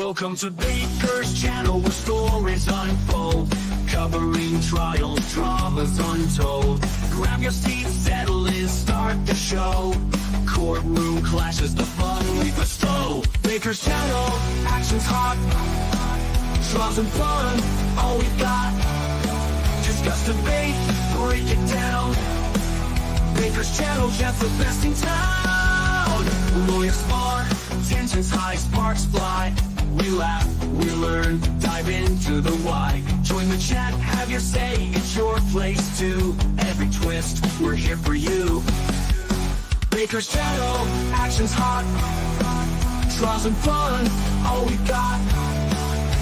Welcome to Baker's channel where stories unfold, covering trials, dramas untold. Grab your seat, settle in, start the show. Courtroom clashes, the fun we bestow. Baker's channel, action's hot, trials and fun, all we got. Discuss, debate, break it down. Baker's channel, just the best in town. Lawyers spar, tensions high, sparks fly. We laugh, we learn, dive into the why. Join the chat, have your say, it's your place too. Every twist, we're here for you. Baker's channel, action's hot, trials and fun, all we got.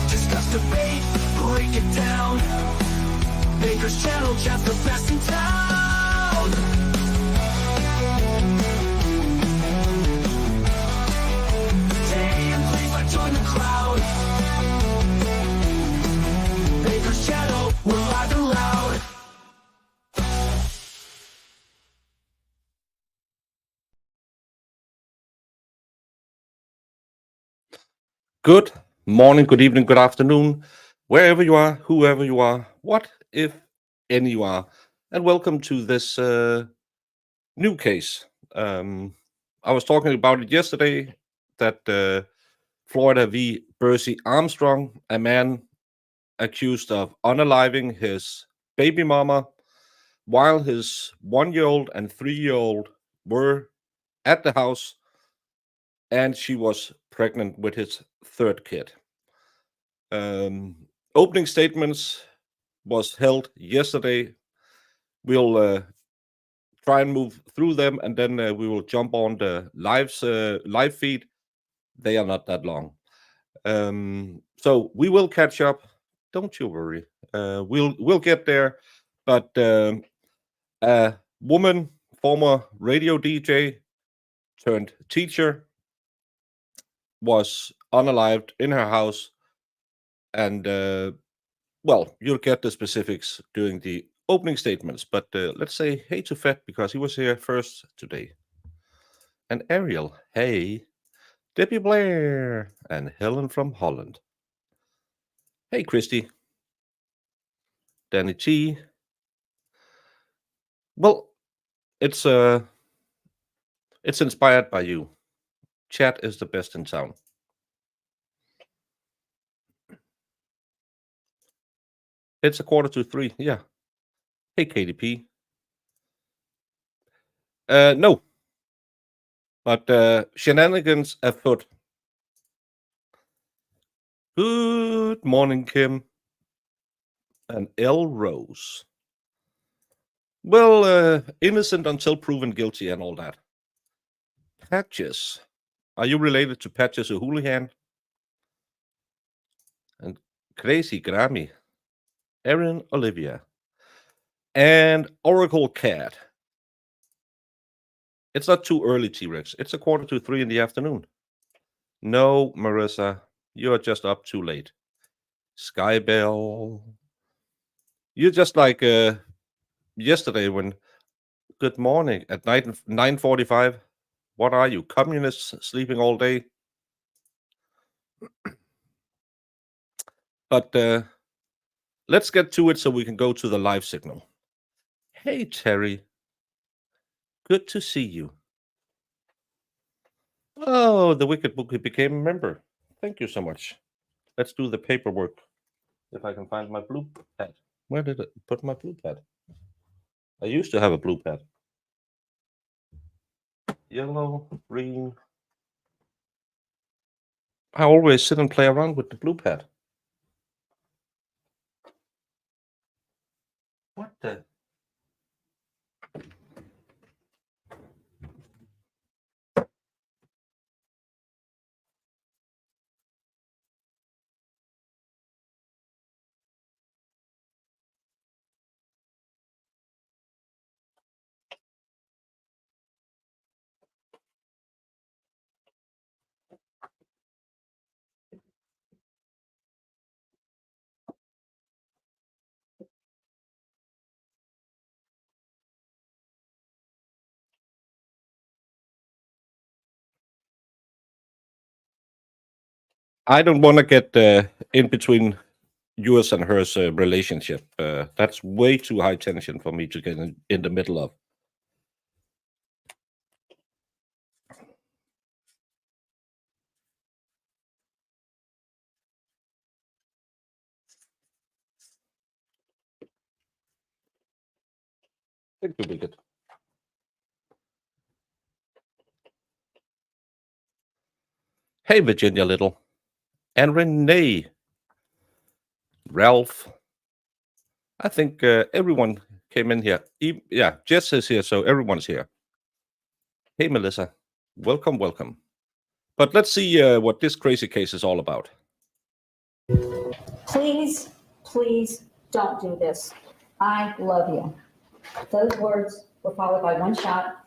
Discuss, debate, break it down. Baker's channel, just the best in town. Day and place, like join the crowd. Baker's channel, we're live and loud. Good morning, good evening, good afternoon, wherever you are, whoever you are, what if any you are, and welcome to this new case. I was talking about it yesterday, that Florida V Bursey Armstrong, a man accused of unaliving his baby mama while his 1-year-old and 3-year-old were at the house, and she was pregnant with his third kid. Opening statements was held yesterday. We'll try and move through them, and then we will jump on the live feed. They are not that long, so we will catch up. Don't you worry. We'll get there. But a woman, former radio DJ turned teacher, was unalived in her house, and well, you'll get the specifics during the opening statements, but let's say hey to Fed because he was here first today. And Ariel, hey. Debbie Blair, and Helen from Holland. Hey, Christy. Danny T. Well, it's inspired by you. Chat is the best in town. It's 2:45. Yeah. Hey, KDP. No. But shenanigans afoot. Good morning, Kim. And L. Rose. Well, innocent until proven guilty and all that. Patches. Are you related to Patches O'Houlihan? And Crazy Grammy. Erin Olivia. And Oracle Cat. It's not too early, T-Rex. It's 2:45 in the afternoon. No, Marissa, you're just up too late. Skybell. You're just like yesterday when good morning at night 9:45. What are you, communists sleeping all day? But let's get to it so we can go to the live signal. Hey, Terry. Good to see you. Oh, the Wicked Book became a member. Thank you so much. Let's do the paperwork. If I can find my blue pad. Where did it put my blue pad? I used to have a blue pad. Yellow, green. I always sit and play around with the blue pad. What the? I don't want to get in between yours and hers relationship. That's way too high tension for me to get in the middle of. I think we'll be good. Hey, Virginia Little. And Renee. Ralph. I think everyone came in here. Yeah, Jess is here, so everyone's here. Hey, Melissa. Welcome, welcome. But let's see what this crazy case is all about. Please, please don't do this. I love you. Those words were followed by one shot,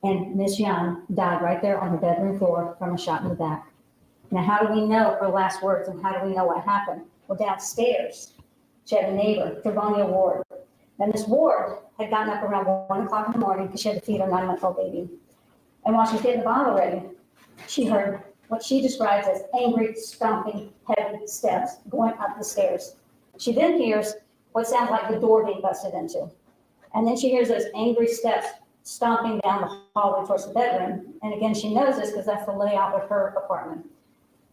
and Miss Young died right there on the bedroom floor from a shot in the back. Now, how do we know her last words, and how do we know what happened? Well, downstairs, she had a neighbor, Travonia Ward. And Miss Ward had gotten up around 1 o'clock in the morning because she had to feed her 9-month-old baby. And while she was getting the bottle ready, she heard what she describes as angry, stomping, heavy steps going up the stairs. She then hears what sounds like the door being busted into. And then she hears those angry steps stomping down the hallway towards the bedroom. And again, she knows this because that's the layout of her apartment.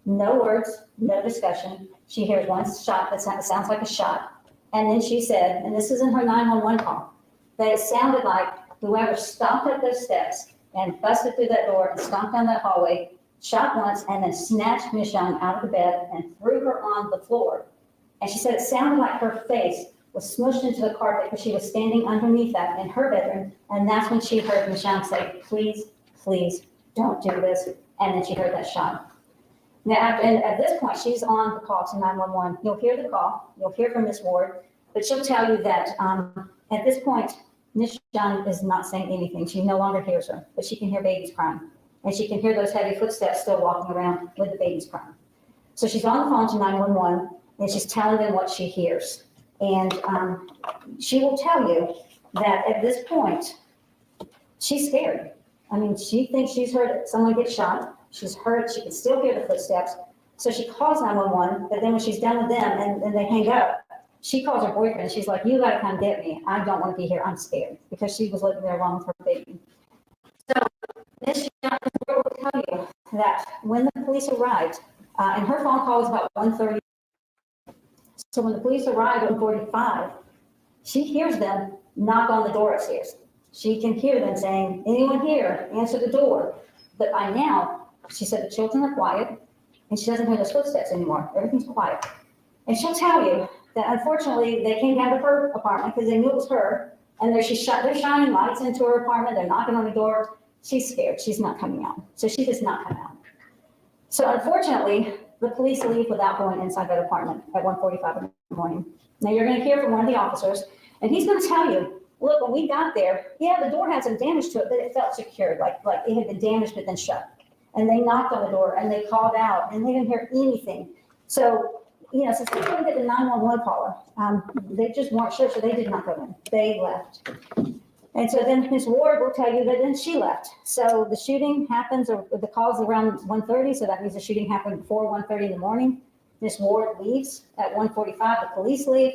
No words, no discussion. She hears one shot that sounds like a shot. And then she said, and this is in her 911 call, that it sounded like whoever stomped up those steps and busted through that door and stomped down that hallway, shot once, and then snatched Miss Young out of the bed and threw her on the floor. And she said it sounded like her face was smushed into the carpet because she was standing underneath that in her bedroom. And that's when she heard Miss Young say, please, please don't do this. And then she heard that shot. Now, and at this point, she's on the call to 911. You'll hear the call. You'll hear from Miss Ward. But she'll tell you that at this point, Miss Young is not saying anything. She no longer hears her, but she can hear babies crying. And she can hear those heavy footsteps still walking around with the babies crying. So she's on the phone to 911, and she's telling them what she hears. And she will tell you that at this point, she's scared. I mean, she thinks she's heard someone get shot. She's heard, she can still hear the footsteps. So she calls 911, but then when she's done with them and they hang up, she calls her boyfriend and she's like, you gotta come get me. I don't want to be here. I'm scared, because she was living there along with her baby. So Miss Young will tell you that when the police arrived, and her phone call was about 1:30. So when the police arrived at 1:45, she hears them knock on the door upstairs. She can hear them saying, anyone here, answer the door. But by now, she said the children are quiet and she doesn't hear those footsteps anymore. Everything's quiet. And she'll tell you that unfortunately they came down to her apartment because they knew it was her. And they're shining lights into her apartment. They're knocking on the door. She's scared. She's not coming out. So she does not come out. So unfortunately, the police leave without going inside that apartment at 1:45 in the morning. Now you're going to hear from one of the officers, and he's going to tell you, look, when we got there, yeah, the door had some damage to it, but it felt secured, like it had been damaged but then shut. And they knocked on the door and they called out and they didn't hear anything. So, since they couldn't get the 911 caller, they just weren't sure, so they did not go in. They left. And so then Ms. Ward will tell you that then she left. So the shooting happens, or the call's around 1:30, so that means the shooting happened before 1:30 in the morning. Ms. Ward leaves at 1:45, the police leave.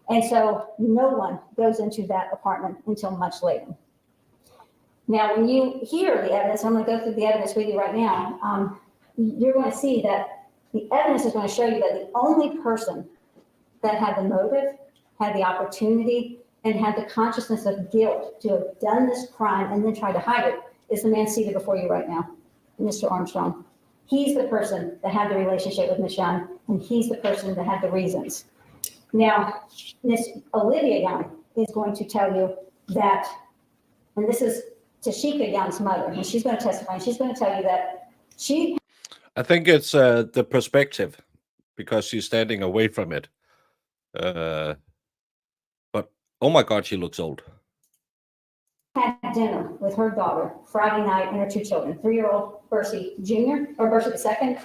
And so no one goes into that apartment until much later. Now, when you hear the evidence, I'm going to go through the evidence with you right now. You're going to see that the evidence is going to show you that the only person that had the motive, had the opportunity, and had the consciousness of guilt to have done this crime and then tried to hide it is the man seated before you right now, Mr. Armstrong. He's the person that had the relationship with Ms. Young, and he's the person that had the reasons. Now, Miss Olivia Young is going to tell you that, and this is Tasheka Young's mother, and she's going to testify, and she's going to tell you that she... I think it's the perspective, because she's standing away from it. But, oh my God, she looks old. Had dinner with her daughter Friday night and her two children, 3-year-old Bursey Jr., or Bursey II,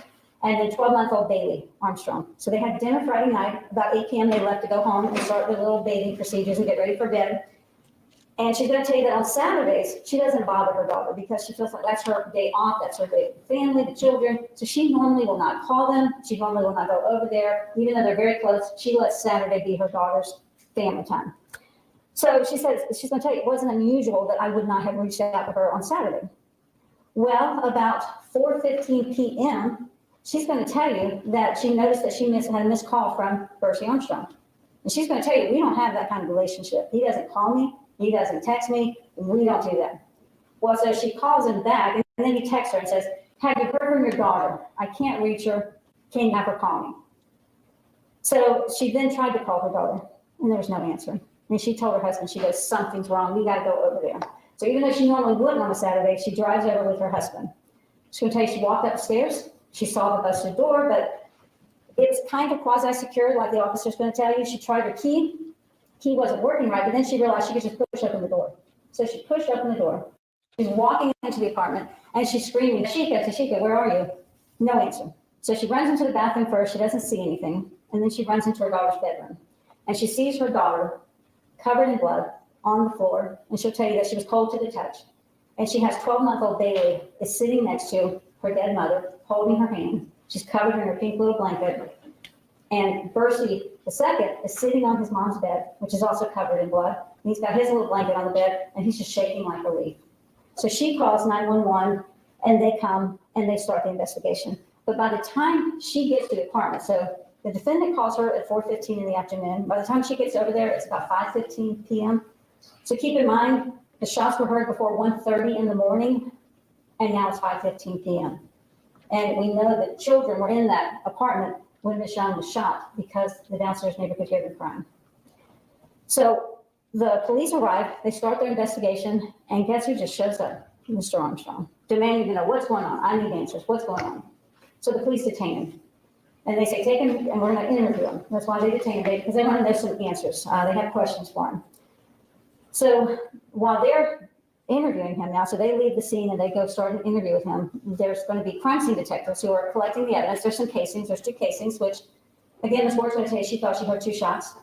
and then 12-month-old Bailey Armstrong. So they had dinner Friday night. About 8 p.m. they left to go home and start their little bathing procedures and get ready for bed. And she's going to tell you that on Saturdays, she doesn't bother her daughter because she feels like that's her day off, that's her day with the family, the children. So she normally will not call them. She normally will not go over there. Even though they're very close, she lets Saturday be her daughter's family time. So she says, she's going to tell you, it wasn't unusual that I would not have reached out to her on Saturday. Well, about 4:15 p.m., she's going to tell you that she noticed that she had a missed call from Bursey Armstrong. And she's going to tell you, we don't have that kind of relationship. He doesn't call me. He doesn't text me. We don't do that. Well, so she calls him back, and then he texts her and says, have you heard from your daughter? I can't reach her. Can you have her call me? So she then tried to call her daughter, and there was no answer. And she told her husband, she goes, something's wrong. We got to go over there. So even though she normally wouldn't on a Saturday, she drives over with her husband. She's going to tell you she walked upstairs. She saw the busted door, but it's kind of quasi-secure, like the officer's going to tell you. She tried her key. Key wasn't working right, but then she realized she could just push open the door. So she pushed open the door. She's walking into the apartment, and she's screaming, Tasheka, where are you? No answer. So she runs into the bathroom first. She doesn't see anything. And then she runs into her daughter's bedroom. And she sees her daughter covered in blood on the floor, and she'll tell you that she was cold to the touch. And she has 12-month-old Bailey is sitting next to her dead mother, holding her hand. She's covered in her pink little blanket. And Bursey II is sitting on his mom's bed, which is also covered in blood. And he's got his little blanket on the bed, and he's just shaking like a leaf. So she calls 911, and they come, and they start the investigation. But by the time she gets to the apartment, so the defendant calls her at 4:15 in the afternoon. By the time she gets over there, it's about 5:15 p.m. So keep in mind, the shots were heard before 1:30 in the morning, and now it's 5:15 p.m. And we know that children were in that apartment when Miss Young was shot because the downstairs neighbor could hear them crying. So the police arrive, they start their investigation, and guess who just shows up? Mr. Armstrong, demanding to know what's going on. I need answers. What's going on? So the police detain him. And they say, take him, and we're going to interview him. That's why they detain him, because they want to know some answers. They have questions for him. So while they're interviewing him now, so they leave the scene and they go start an interview with him, there's going to be crime scene detectives who are collecting the evidence. There's some casings. There's 2 casings, which, again, Ms. Ward's going to say she thought she heard 2 shots.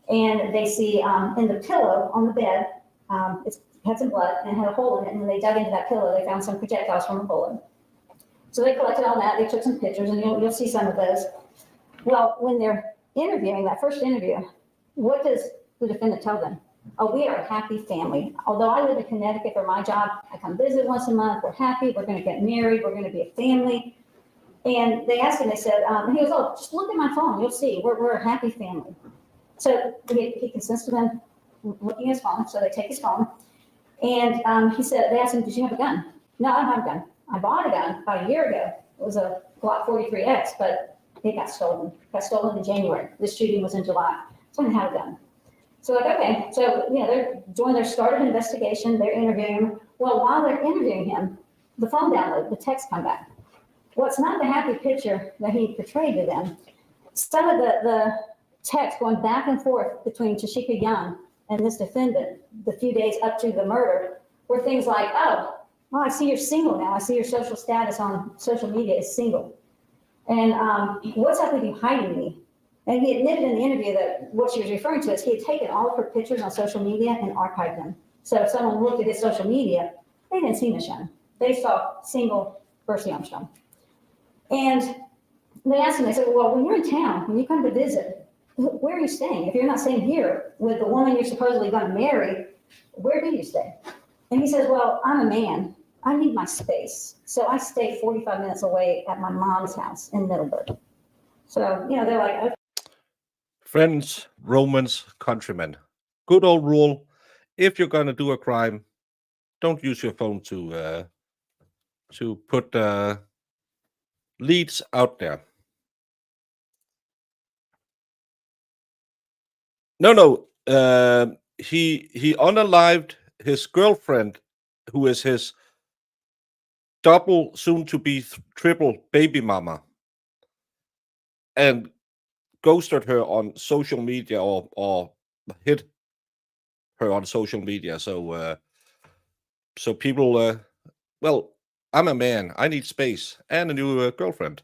And they see in the pillow on the bed, it had some blood and it had a hole in it. And when they dug into that pillow, they found some projectiles from a bullet. So they collected all that. They took some pictures, and you'll see some of those. Well, when they're interviewing, that first interview, what does the defendant tell them? Oh, we are a happy family. Although I live in Connecticut for my job, I come visit once a month. We're happy. We're going to get married. We're going to be a family. And they asked him, they said, he goes, oh, just look at my phone. You'll see. We're a happy family. So he consents to them looking at his phone. So they take his phone. And he said, they asked him, did you have a gun? No, I don't have a gun. I bought a gun about a year ago. It was a Glock 43X, but it got stolen. It got stolen in January. This shooting was in July. So I didn't have a gun. So like, okay, so they're doing their start of investigation. They're interviewing him. Well, while they're interviewing him, the phone download, the text come back. Well, it's not the happy picture that he portrayed to them. Some of the text going back and forth between Tasheka Young and this defendant, the few days up to the murder, were things like, oh, well, I see you're single now. I see your social status on social media is single. And what's up with you hiding me? And he admitted in the interview that what she was referring to is he had taken all of her pictures on social media and archived them. So if someone looked at his social media, they didn't see Miss Young. They saw single Bursey Armstrong. And they asked him, they said, well, when you're in town, when you come to visit, where are you staying? If you're not staying here with the woman you're supposedly going to marry, where do you stay? And he says, well, I'm a man. I need my space. So I stay 45 minutes away at my mom's house in Middleburg. So, they're like, okay. Friends, Romans, countrymen. Good old rule. If you're going to do a crime, don't use your phone to put leads out there. No. He unalived his girlfriend, who is his double, soon-to-be triple baby mama, and ghosted her on social media or hit her on social media. So people, well, I'm a man. I need space and a new girlfriend.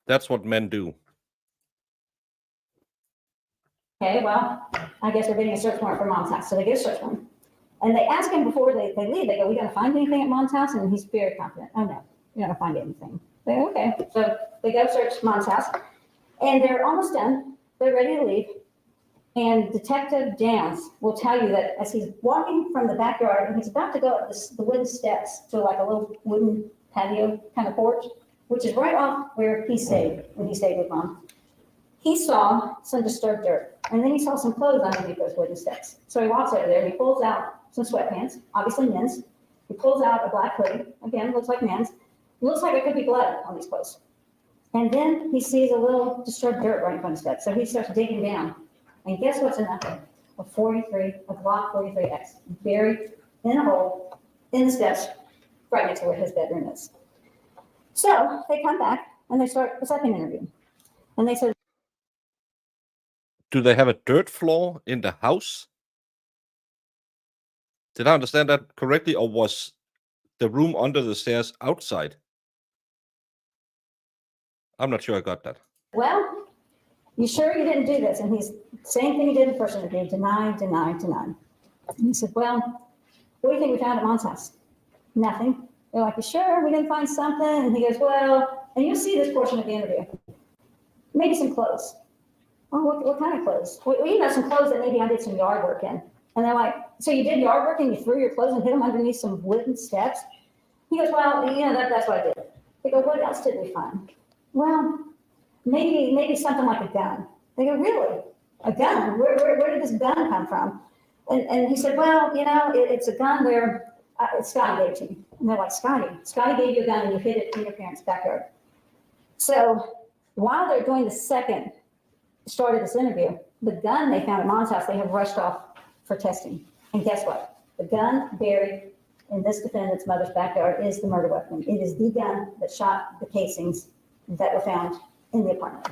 That's what men do. Okay, well, I guess we're getting a search warrant for Mom's house. So they get a search warrant. And they ask him before they leave, they go, we going to find anything at Mom's house? And he's very confident. Oh, no, you're not going to find anything. They go, okay. So they go search Mom's house. And they're almost done. They're ready to leave. And Detective Downs will tell you that as he's walking from the backyard and he's about to go up the wooden steps to like a little wooden patio kind of porch, which is right off where he stayed when he stayed with Mom. He saw some disturbed dirt, and then he saw some clothes underneath those wooden steps. So he walks over there and he pulls out some sweatpants, obviously men's. He pulls out a black hoodie, again, looks like men's. It looks like it could be blood on these clothes. And then he sees a little disturbed dirt right in front of the steps. So he starts digging down. And guess what's in that thing? A Glock 43X, buried in a hole in the steps right next to where his bedroom is. So they come back and they start a second interview. And they said, Do they have a dirt floor in the house? Did I understand that correctly, or was the room under the stairs outside? I'm not sure I got that. well, you sure you didn't do this? And he's same thing he did in the first interview, deny. And he said, well, what do you think we found at Mom's house? Nothing. They're like, you sure we didn't find something? And he goes, well, and you'll see this portion of the interview. Maybe some clothes. Oh, what kind of clothes? Well, you know, some clothes that maybe I did some yard work in. And they're like, so you did yard work and you threw your clothes and hid them underneath some wooden steps? He goes, well, you know, that's what I did. They go, what else did we find? Well, maybe something like a gun. They go, really? A gun? Where did this gun come from? And he said, well, you know, it's a gun where Scotty gave it to me. And they're like, Scotty gave you a gun and you hid it in your parents' backyard. So while they're doing the second start of this interview, the gun they found at Mom's house, they have rushed off for testing. And guess what? The gun buried in this defendant's mother's backyard is the murder weapon. It is the gun that shot the casings that were found in the apartment.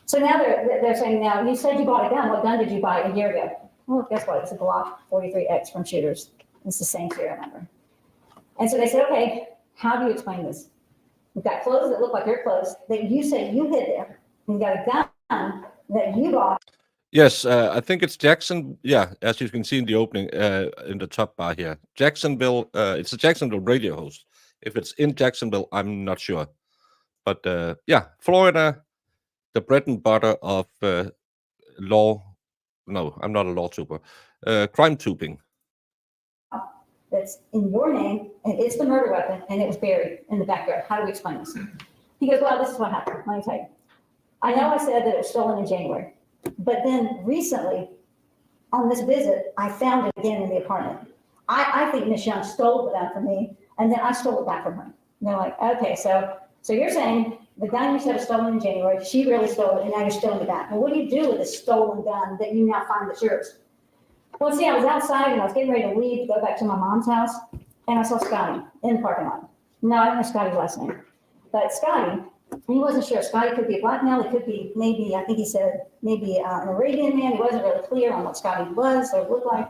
So now they're saying, now, you said you bought a gun. What gun did you buy a year ago? Well, guess what? It's a Glock 43X from Shooters. It's the same serial number. And so they said, okay, how do you explain this? We've got clothes that look like your clothes that you said you hid there. And you got a gun that you bought. Yes, I think it's Jackson. Yeah, as you can see in the opening, in the top bar here, Jacksonville. It's a Jacksonville radio host. If it's in Jacksonville, I'm not sure. But yeah, Florida, the bread and butter of law. No, I'm not a law tuber. Crime tubing. That's in your name, and it's the murder weapon, and it was buried in the backyard. How do we explain this? He goes, well, this is what happened. Let me tell you. I know I said that it was stolen in January, but then recently, on this visit, I found it again in the apartment. I think Miss Young stole the gun from me, and then I stole it back from her. And they're like, okay, so you're saying the gun you said was stolen in January, she really stole it, and now you're stealing it back. Well, what do you do with this stolen gun that you now find that's yours? Well, see, I was outside and I was getting ready to leave to go back to my mom's house, and I saw Scotty in the parking lot. No, I don't know Scotty's last name, but Scotty, he wasn't sure. Scotty could be a black male, it could be maybe, I think he said maybe an Arabian man. He wasn't really clear on what Scotty was or looked like.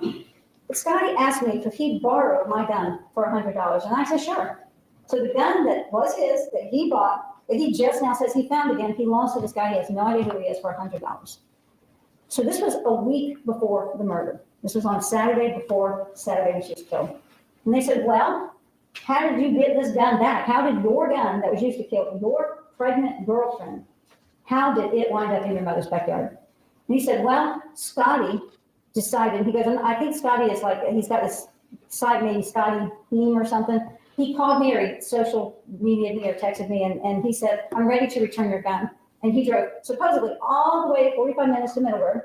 But Scotty asked me if he'd borrow my gun for $100, and I said, sure. So the gun that was his, that he bought, that he just now says he found again, he lost to this guy, he has no idea who he is, for $100. So this was a week before the murder. This was on Saturday before Saturday when she was killed. And they said, well, how did you get this gun back? How did your gun that was used to kill your pregnant girlfriend, how did it wind up in your mother's backyard? And he said, well, Scotty decided, he goes, I think Scotty is like, he's got this site, maybe Scotty Beam or something. He called me or he social media me or texted me, and he said, I'm ready to return your gun. And he drove supposedly all the way 45 minutes to Middleburg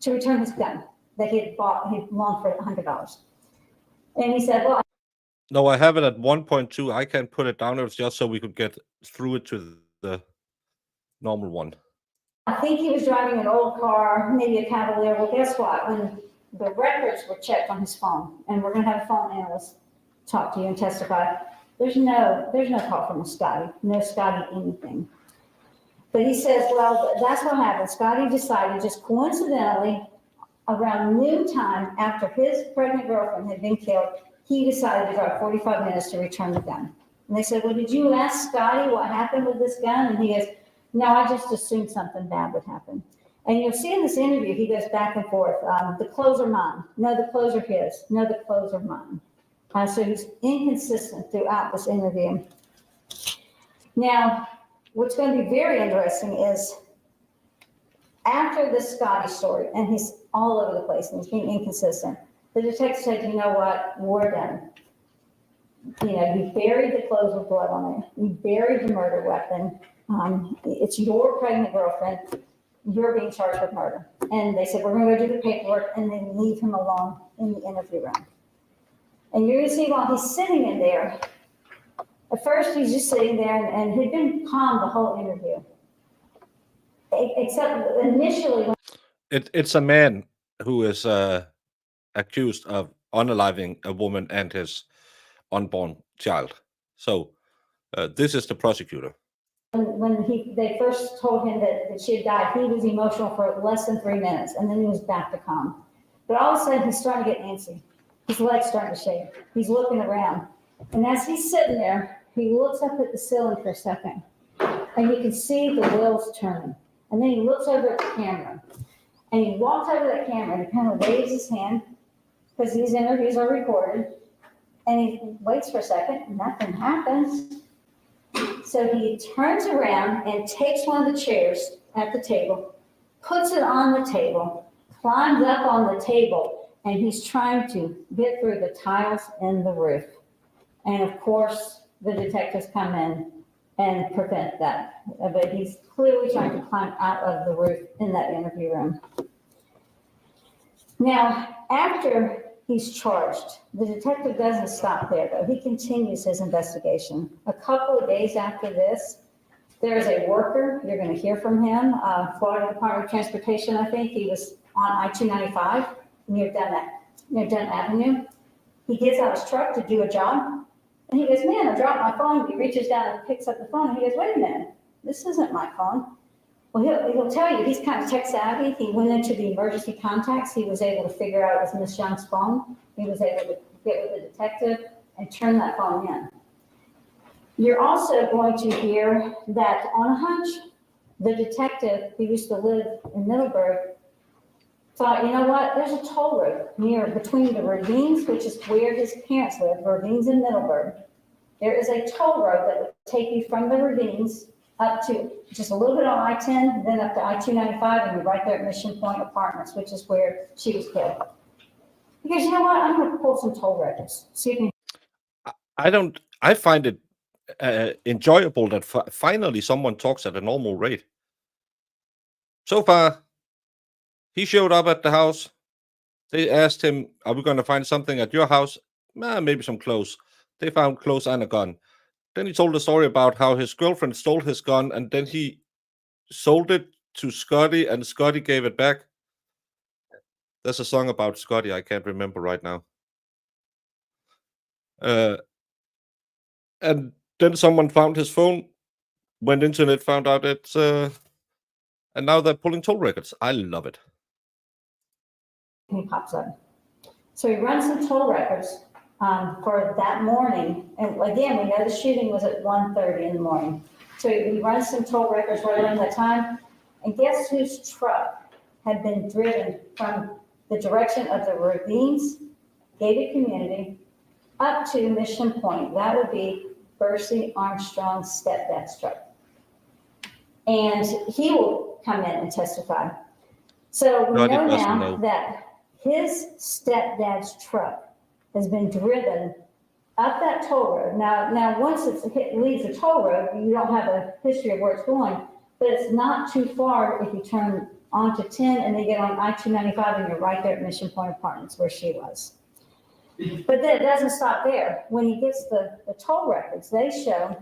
to return his gun that he had bought, he loaned for $100. And he said, well, No, I have it at 1.2. I can put it down. It's just so we could get through it to the normal one. I think he was driving an old car, maybe a Cavalier. Well, guess what? When the records were checked on his phone, and we're going to have a phone analyst talk to you and testify, there's no call from Scotty, no Scotty anything. But he says, well, that's what happened. Scotty decided just coincidentally around noontime after his pregnant girlfriend had been killed, he decided to drive 45 minutes to return the gun. And they said, well, did you ask Scotty what happened with this gun? And he goes, no, I just assumed something bad would happen. And you'll see in this interview, he goes back and forth. The clothes are mine. No, the clothes are his. No, the clothes are mine. So he's inconsistent throughout this interview. Now, what's going to be very interesting is after the Scotty story, and he's all over the place and he's being inconsistent, the detective said, you know what, we're done. You know, you buried the clothes with blood on it. You buried the murder weapon. It's your pregnant girlfriend. You're being charged with murder. And they said, we're going to go do the paperwork and then leave him alone in the interview room. And you're going to see while he's sitting in there, at first he's just sitting there and he'd been calm the whole interview. Except initially when It's a man who is accused of unaliving a woman and his unborn child. So this is the prosecutor. they first told him that she had died, he was emotional for less than 3 minutes, and then he was back to calm. But all of a sudden, he's starting to get antsy. His legs starting to shake. He's looking around. And as he's sitting there, he looks up at the ceiling for a second, and you can see the wheels turning. And then he looks over at the camera, and he walks over to that camera, and he kind of waves his hand, because these interviews are recorded, and he waits for a second, and nothing happens. So he turns around and takes one of the chairs at the table, puts it on the table, climbs up on the table, and he's trying to get through the tiles in the roof. And of course, the detectives come in and prevent that. But he's clearly trying to climb out of the roof in that interview room. Now, after he's charged, the detective doesn't stop there, though. He continues his investigation. A couple of days after this, there's a worker, you're going to hear from him, Florida Department of Transportation, I think. He was on I-295 near Dunn Avenue. He gets out his truck to do a job, and he goes, man, I dropped my phone. He reaches down and picks up the phone, and he goes, wait a minute, this isn't my phone. Well, he'll tell you, he's kind of tech savvy. He went into the emergency contacts. He was able to figure out it was Miss Young's phone. He was able to get with the detective and turn that phone in. You're also going to hear that on a hunch, the detective who used to live in Middleburg thought, you know what, there's a toll road near between the ravines, which is where his parents live, ravines in Middleburg. There is a toll road that would take you from the ravines up to just a little bit on I-10, then up to I-295, and you're right there at Mission Point Apartments, which is where she was killed. Because you know what, I'm going to pull some toll records. See if you can. I find it enjoyable that finally someone talks at a normal rate. So far, he showed up at the house. They asked him, are we going to find something at your house? Maybe some clothes. They found clothes and a gun. Then he told a story about how his girlfriend stole his gun, and then he sold it to Scotty, and Scotty gave it back. There's a song about Scotty I can't remember right now. And then someone found his phone, went into it, found out it's... and now they're pulling toll records. I love it. He pops up. So he runs some toll records for that morning. And again, we know the shooting was at 1:30 in the morning. So he runs some toll records right around that time. And guess whose truck had been driven from the direction of the ravines, gated community, up to Mission Point? That would be Bursey Armstrong's stepdad's truck. And he will come in and testify. So we know now that his stepdad's truck has been driven up that toll road. Now once it leaves the toll road, you don't have a history of where it's going, but it's not too far if you turn onto 10 and they get on I-295 and you're right there at Mission Point Apartments where she was. But then it doesn't stop there. When he gets the toll records, they show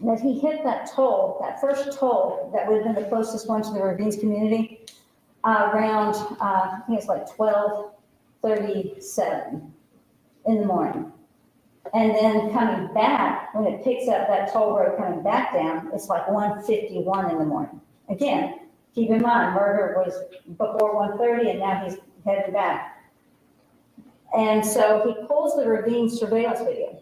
that he hit that toll, that first toll that would have been the closest one to the ravines community, around, I think it's like 12:37 in the morning. And then coming back, when it picks up that toll road coming back down, it's like 1:51 in the morning. Again, keep in mind, murder was before 1:30 and now he's headed back. And so he pulls the ravine surveillance video.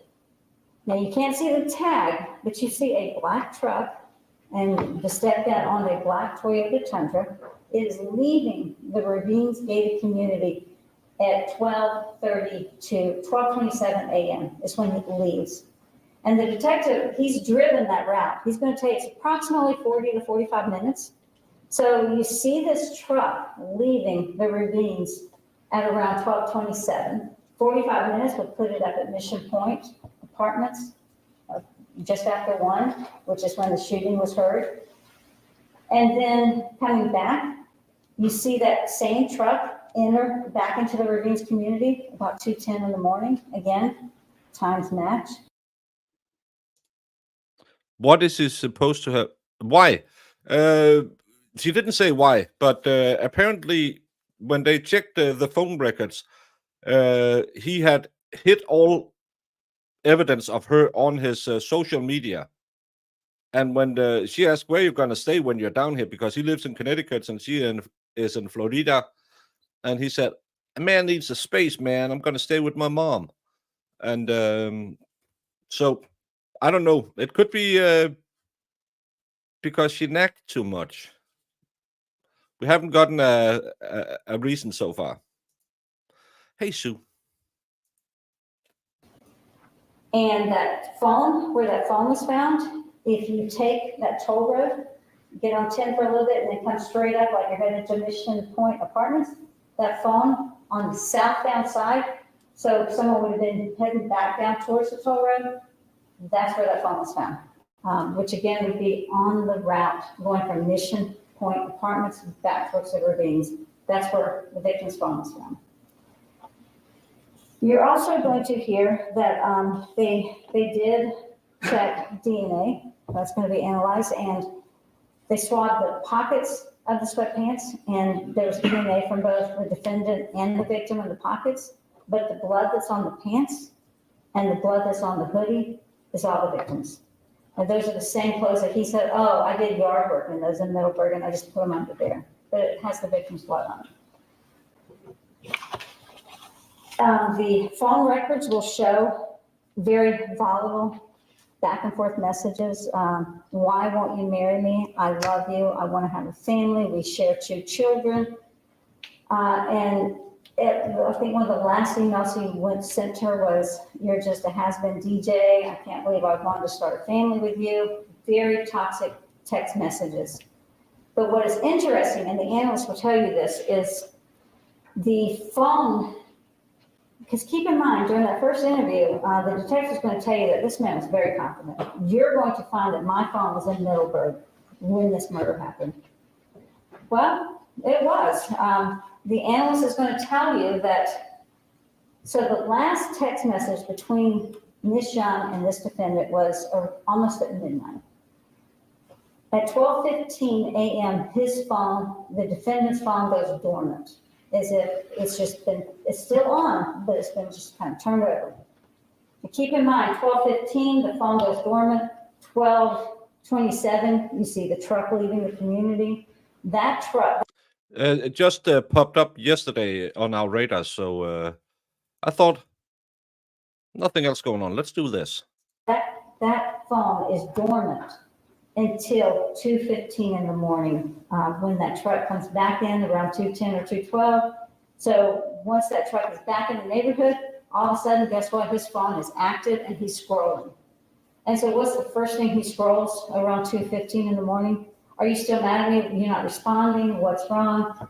Now you can't see the tag, but you see a black truck and the stepdad on a black Toyota Tundra is leaving the Ravines gated community at 12:27 a.m. is when he leaves. And the detective, he's driven that route. He's going to take approximately 40 to 45 minutes. So you see this truck leaving the Ravines at around 12:27. 45 minutes would put it up at Mission Point Apartments just after 1, which is when the shooting was heard. And then coming back, you see that same truck enter back into the Ravines community about 2:10 in the morning. Again, times match. What is he supposed to have? Why? She didn't say why, but apparently when they checked the phone records, he had hid all evidence of her on his social media. And when she asked where you're going to stay when you're down here, because he lives in Connecticut and she is in Florida, and he said, "A man needs a space, man. I'm going to stay with my mom." And so I don't know. It could be because she nagged too much. We haven't gotten a reason so far. Hey, Sue. And that phone, where that phone was found, if you take that toll road, get on 10 for a little bit, and then come straight up like you're headed to Mission Point Apartments, that phone on the southbound side, so if someone would have been heading back down towards the toll road, that's where that phone was found, which again would be on the route going from Mission Point Apartments back towards the Ravines. That's where the victim's phone was found. You're also going to hear that they did check DNA. That's going to be analyzed, and they swabbed the pockets of the sweatpants, and there's DNA from both the defendant and the victim in the pockets, but the blood that's on the pants and the blood that's on the hoodie is all the victim's. And those are the same clothes that he said, "Oh, I did yard work in those in Middleburg, and I just put them under there." But it has the victim's blood on it. The phone records will show very volatile back and forth messages. Why won't you marry me? I love you. I want to have a family. We share 2 children. I think one of the last emails he sent to her was, "You're just a has-been DJ. I can't believe I wanted to start a family with you." Very toxic text messages. But what is interesting, and the analyst will tell you this, is the phone. Because keep in mind, during that first interview, the detective is going to tell you that this man was very confident. You're going to find that my phone was in Middleburg when this murder happened. Well, it was. The analyst is going to tell you that, so the last text message between Ms. Young and this defendant was almost at midnight. At 12:15 a.m., his phone, the defendant's phone, goes dormant, as if it's still on, but it's been just kind of turned over. But keep in mind, 12:15, the phone goes dormant. 12:27, you see the truck leaving the community. That truck. It just popped up yesterday on our radar, so I thought, nothing else going on. Let's do this. That phone is dormant until 2:15 in the morning, when that truck comes back in around 2:10 or 2:12. So once that truck is back in the neighborhood, all of a sudden, guess what? His phone is active and he's scrolling. And so what's the first thing he scrolls around 2:15 in the morning? "Are you still mad at me? You're not responding. What's wrong?"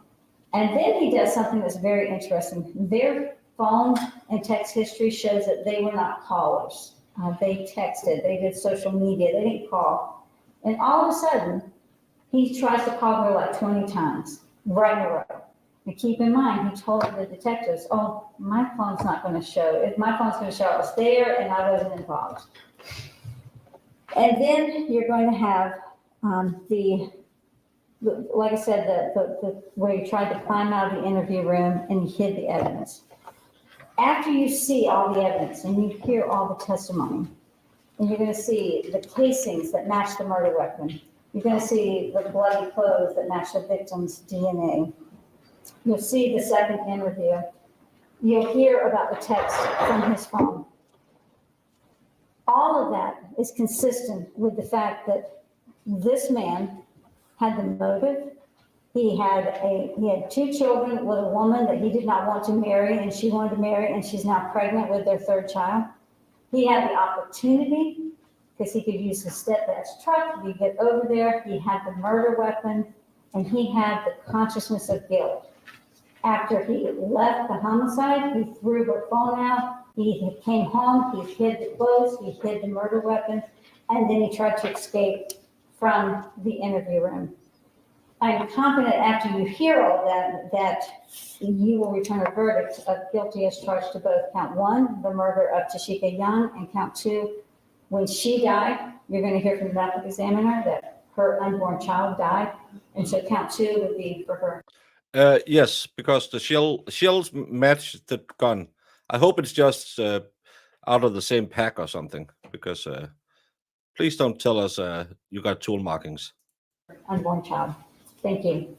And then he does something that's very interesting. Their phone and text history shows that they were not callers. They texted, they did social media, they didn't call. And all of a sudden, he tries to call her like 20 times, right in a row. And keep in mind, he told the detectives, "Oh, my phone's not going to show. If my phone's going to show I was there and I wasn't involved." And then you're going to have like I said, the where he tried to climb out of the interview room and he hid the evidence. After you see all the evidence and you hear all the testimony, and you're going to see the casings that match the murder weapon, you're going to see the bloody clothes that match the victim's DNA. You'll see the second interview. You'll hear about the text from his phone. All of that is consistent with the fact that This man had the motive. He had 2 children with a woman that he did not want to marry, and she wanted to marry, and she's now pregnant with their 3rd child. He had the opportunity, because he could use his stepdad's truck, he could get over there, he had the murder weapon, and he had the consciousness of guilt. After he left the homicide, he threw her phone out, he came home, he hid the clothes, he hid the murder weapon, and then he tried to escape from the interview room. I'm confident after you hear all that you will return a verdict of guilty as charged to both count 1, the murder of Tasheka Young, and count 2, when she died, you're going to hear from the medical examiner that her unborn child died. And so count 2 would be for her. Yes, because the shells match the gun. I hope it's just out of the same pack or something, because please don't tell us you got tool markings. Unborn child. Thank you.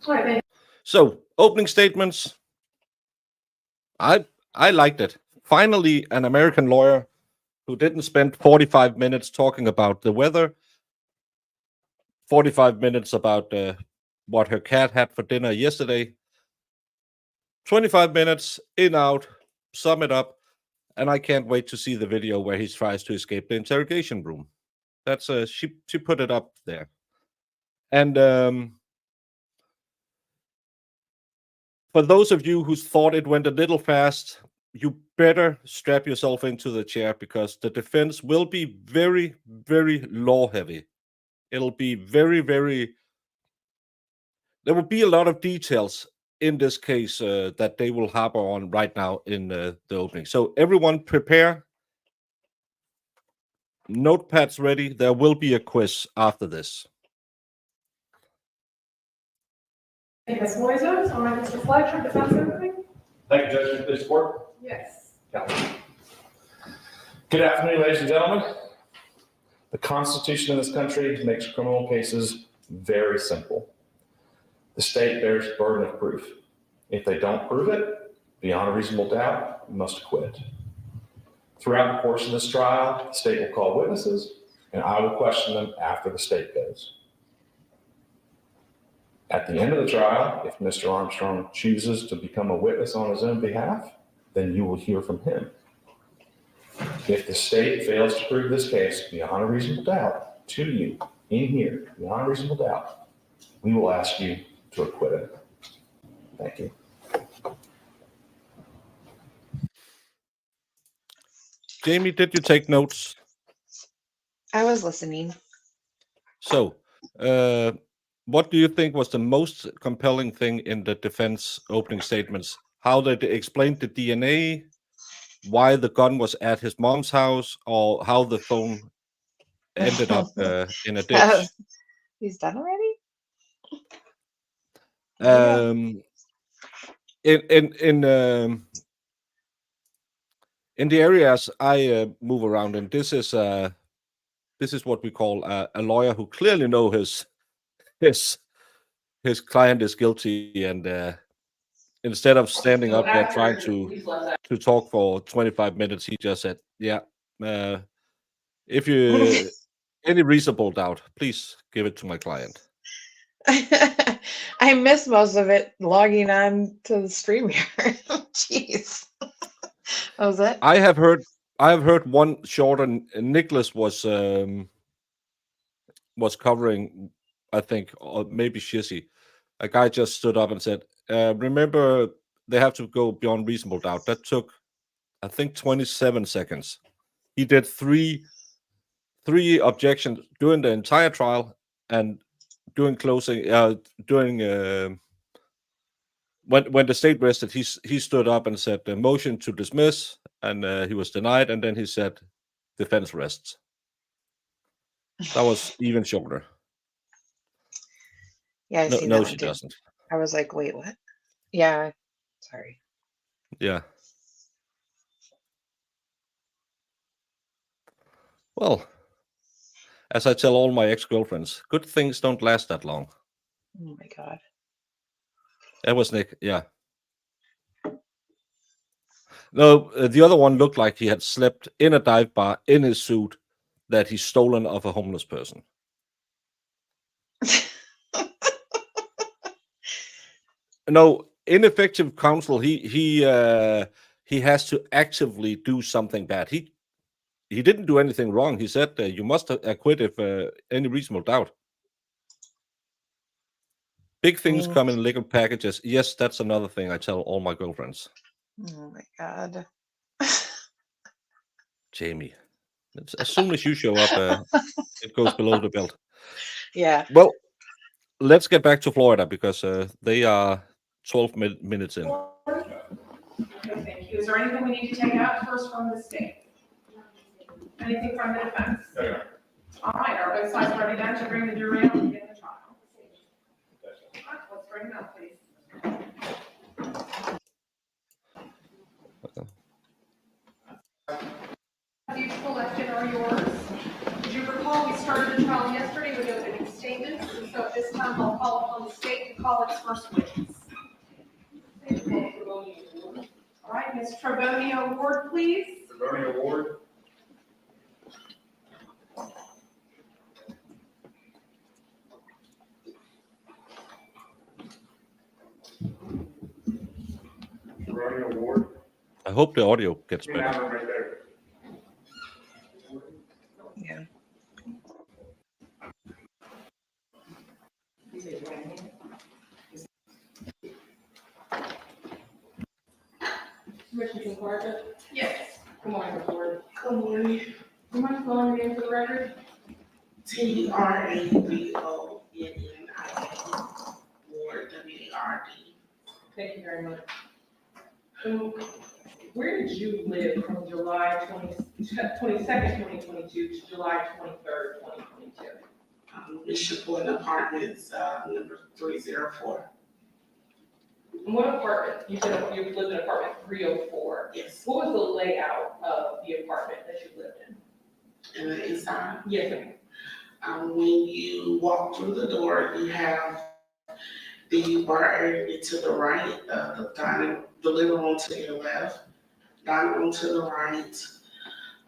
All right, babe. So, opening statements. I liked it. Finally, an American lawyer who didn't spend 45 minutes talking about the weather, 45 minutes about what her cat had for dinner yesterday, 25 minutes, in, out, sum it up, and I can't wait to see the video where he tries to escape the interrogation room. That's she put it up there. And for those of you who thought it went a little fast, you better strap yourself into the chair, because the defense will be very, very law heavy. It'll be very, very. There will be a lot of details in this case that they will harp on right now in the opening. So everyone prepare. Notepads ready. There will be a quiz after this. Hey, Ms. Moises, all right, Mr. Fletcher, defense opening? Thank you, Judge. Please support. Yes. Good afternoon, ladies and gentlemen. The Constitution of this country makes criminal cases very simple. The state bears the burden of proof. If they don't prove it, beyond a reasonable doubt, you must acquit. Throughout the course of this trial, the state will call witnesses, and I will question them after the state goes. At the end of the trial, if Mr. Armstrong chooses to become a witness on his own behalf, then you will hear from him. If the state fails to prove this case beyond a reasonable doubt to you in here, beyond a reasonable doubt, we will ask you to acquit him. Thank you. Jamie, did you take notes? I was listening. So, what do you think was the most compelling thing in the defense opening statements? How they explained the DNA, why the gun was at his mom's house, or how the phone ended up in a ditch? He's done already? In the areas I move around in, this is what we call a lawyer who clearly know his client is guilty, and instead of standing up there trying to talk for 25 minutes, he just said, "Yeah, if you any reasonable doubt, please give it to my client." I missed most of it logging on to the stream here. Jeez. That was it? I have heard one short, and Nicholas was covering, I think, or maybe Shizzy. A guy just stood up and said, remember, they have to go beyond reasonable doubt. That took, I think, 27 seconds. He did three objections during the entire trial, and during closing, when the state rested, he stood up and said the motion to dismiss, and he was denied, and then he said defense rests. That was even shorter. Yeah, I No, seen no, that she one too. doesn't. I was like, wait, what? Yeah, sorry. Yeah. Well, as I tell all my ex-girlfriends, good things don't last that long. Oh my God. That was Nick, yeah. No, the other one looked like he had slept in a dive bar in his suit that he's stolen of a homeless person. No, ineffective counsel. He has to actively do something bad. He didn't do anything wrong. He said you must acquit if any reasonable doubt. Big things mean- come in little packages. Yes, that's another thing I tell all my girlfriends. Oh my God. Jamie, as soon as you show up, it goes below the belt. Yeah. Well, let's get back to Florida because they are 12 minutes in. Okay, thank you. Is there anything we need to take out first from the state? Anything from the defense? No. All right, are both sides ready then to bring the jury out and get the trial? All right, let's bring them up, please. Have you collected are yours? Did you recall we started the trial yesterday with opening statements? And so at this time, I'll call upon the state to call its first witness. All right, Ms. Trebonio Ward, please. Bernie Award. Bernie Award. I hope the audio gets better. Right there. Yeah. Commissioner Carter? Yes. Good morning, Ms. Ward. Good morning. Do you mind spelling your name for the record? Taraboonni, Ward, W-A-R-D. Thank you very much. So, where did you live from July 22nd, 2022 to July 23rd, 2022? Bishop Boyd Apartments, number 304. And what apartment? You said you lived in apartment 304. Yes, What was the layout of the apartment that you lived in? and the inside. Yes, ma'am. When you walk through the door, you have the bar area to the right, the living room to your left, dining room to the right,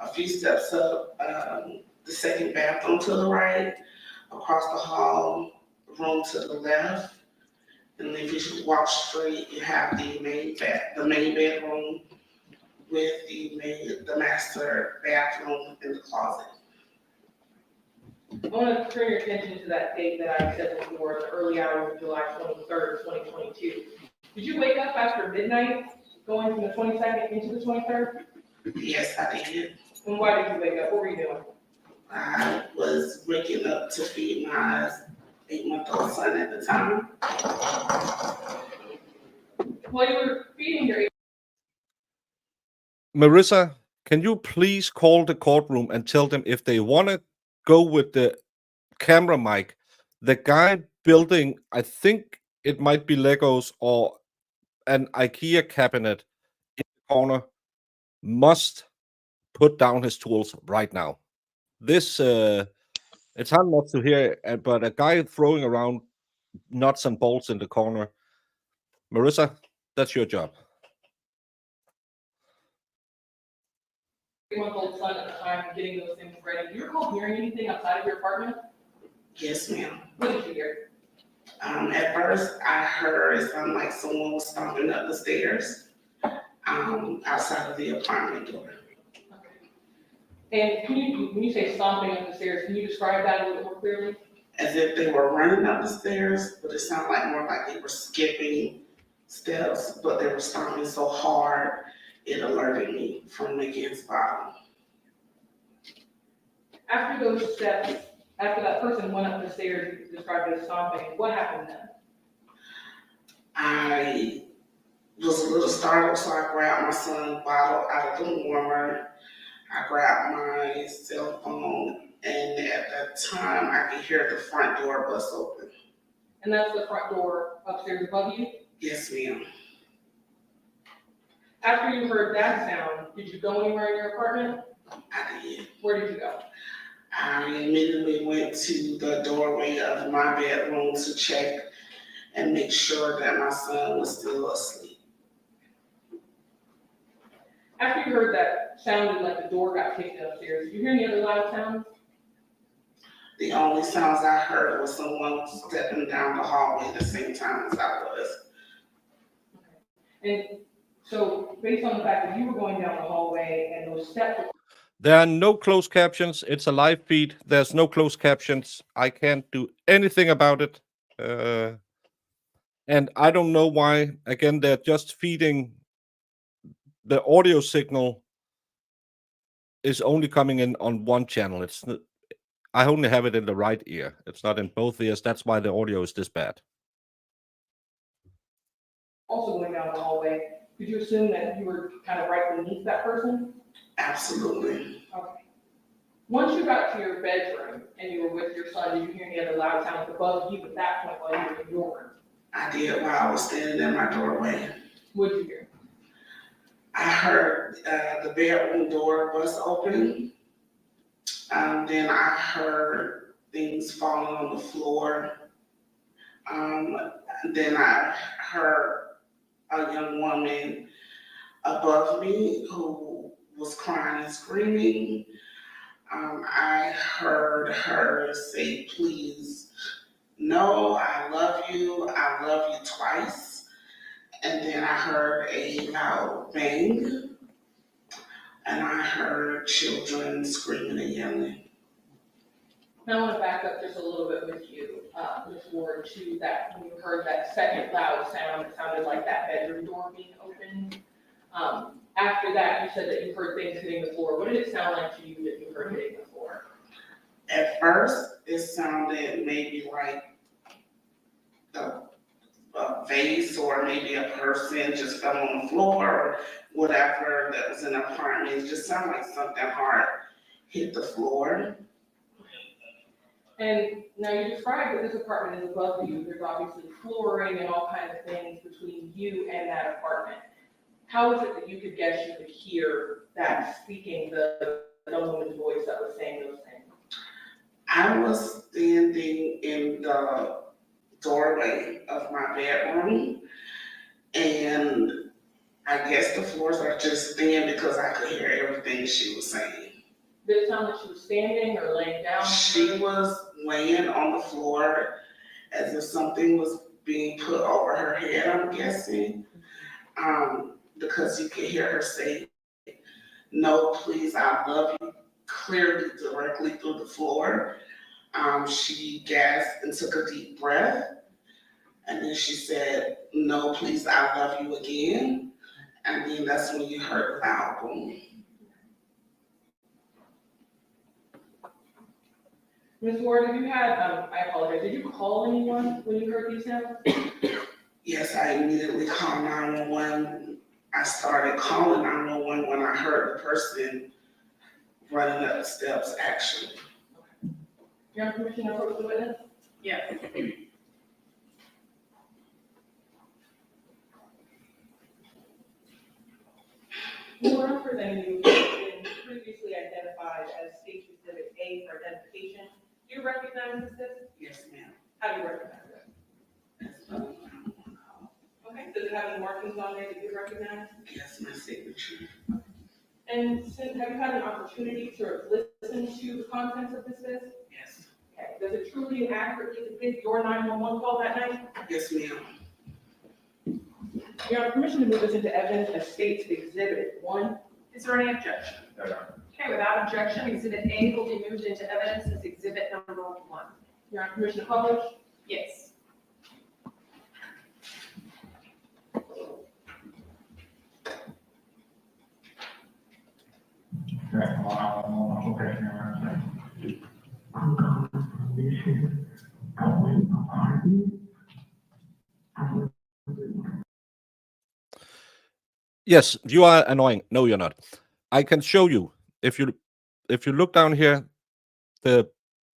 a few steps up, the second bathroom to the right, across the hall, room to the left. And if you walk straight, you have the main bedroom with the master bathroom and the closet. I want to turn your attention to that date that I said before, the early hours of July 23rd, 2022. Did you wake up after midnight, going from the 22nd into the 23rd? Yes, I did. And why did you wake up? What were you doing? I was waking up to feed my 8-month-old son at the time. While you were feeding your Marissa, can you please call the courtroom and tell them if they want to go with the camera mic? The guy building, I think it might be Legos or an IKEA cabinet in the corner, must put down his tools right now. This, it's hard not to hear, but a guy throwing around nuts and bolts in the corner. Marissa, that's your job. 3-month-old son at the time, getting those things ready. Do you recall hearing anything outside of your apartment? Yes, ma'am. What did you hear? At first, I heard it sounded like someone was stomping up the stairs outside of the apartment door. And when you say stomping up the stairs, can you describe that a little more clearly? As if they were running up the stairs, but it sounded like more like they were skipping steps, but they were stomping so hard, it alerted me from against bottom. After those steps, after that person went up the stairs, you described as stomping, what happened then? I was a little startled, so I grabbed my son's bottle out of the warmer. I grabbed my cell phone, and at that time, I could hear the front door bust open. And that's the front door upstairs above you? Yes, ma'am. After you heard that sound, did you go anywhere in your apartment? I did. Where did you go? I immediately went to the doorway of my bedroom to check and make sure that my son was still asleep. After you heard that sounded like the door got kicked upstairs, did you hear any other loud sounds? The only sounds I heard was someone stepping down the hallway at the same time as I was. And so based on the fact that you were going down the hallway and those steps were There are no closed captions. It's a live feed. There's no closed captions. I can't do anything about it. And I don't know why. Again, they're just feeding the audio signal is only coming in on one channel. I only have it in the right ear. It's not in both ears. That's why the audio is this bad. also going down the hallway, could you assume that you were kind of right beneath that person? Absolutely. Okay. Once you got to your bedroom and you were with your son, did you hear any other loud sounds above you at that point while you were in your room? I did while I was standing in my doorway. What did you hear? I heard the bedroom door bust open. Then I heard things falling on the floor. Then I heard a young woman above me who was crying and screaming. I heard her say, "Please, no, I love you twice." And then I heard a loud bang, and I heard children screaming and yelling. Now I want to back up just a little bit with you, Ms. Ward, to that, when you heard that second loud sound, it sounded like that bedroom door being opened. After that, you said that you heard things hitting the floor. What did it sound like to you that you heard hitting the floor? At first, it sounded maybe like a vase or maybe a person just fell on the floor or whatever that was in the apartment. It just sounded like something hard hit the floor. And now you described that this apartment is above you. There's obviously flooring and all kinds of things between you and that apartment. How is it that you could guess you could hear that speaking the woman's voice that was saying those things? I was standing in the doorway of my bedroom, and I guess the floors are just thin because I could hear everything she was saying. Did it sound like she was standing or laying down? She was laying on the floor as if something was being put over her head, I'm guessing. Because you could hear her say, "No, please, I love you," clearly directly through the floor. She gasped and took a deep breath. And then she said, "No, please, I love you" again. And then that's when you heard a loud boom. Ms. Ward, have you had, I apologize, did you call anyone when you heard these sounds? Yes, I immediately called 911. I started calling 911 when I heard the person running up the steps, actually. You have permission to approach the witness? Yes. You are representing you been previously identified as State Exhibit A for identification. Do you recognize this? Yes, ma'am. How do you recognize it? That's the 911 call. Okay, does it have any markings on there that you recognize? Yes, my signature. And since, have you had an opportunity to listen to the contents of this list? Yes. Okay, does it truly and accurately depict your 911 call that night? Yes, ma'am. You have permission to move this into evidence as State's Exhibit 1. Is there any objection? Okay, without objection, Exhibit A will be moved into evidence as Exhibit number 1. You have permission to publish? Yes. Yes, you are annoying. No, you're not. I can show you. If you look down here, the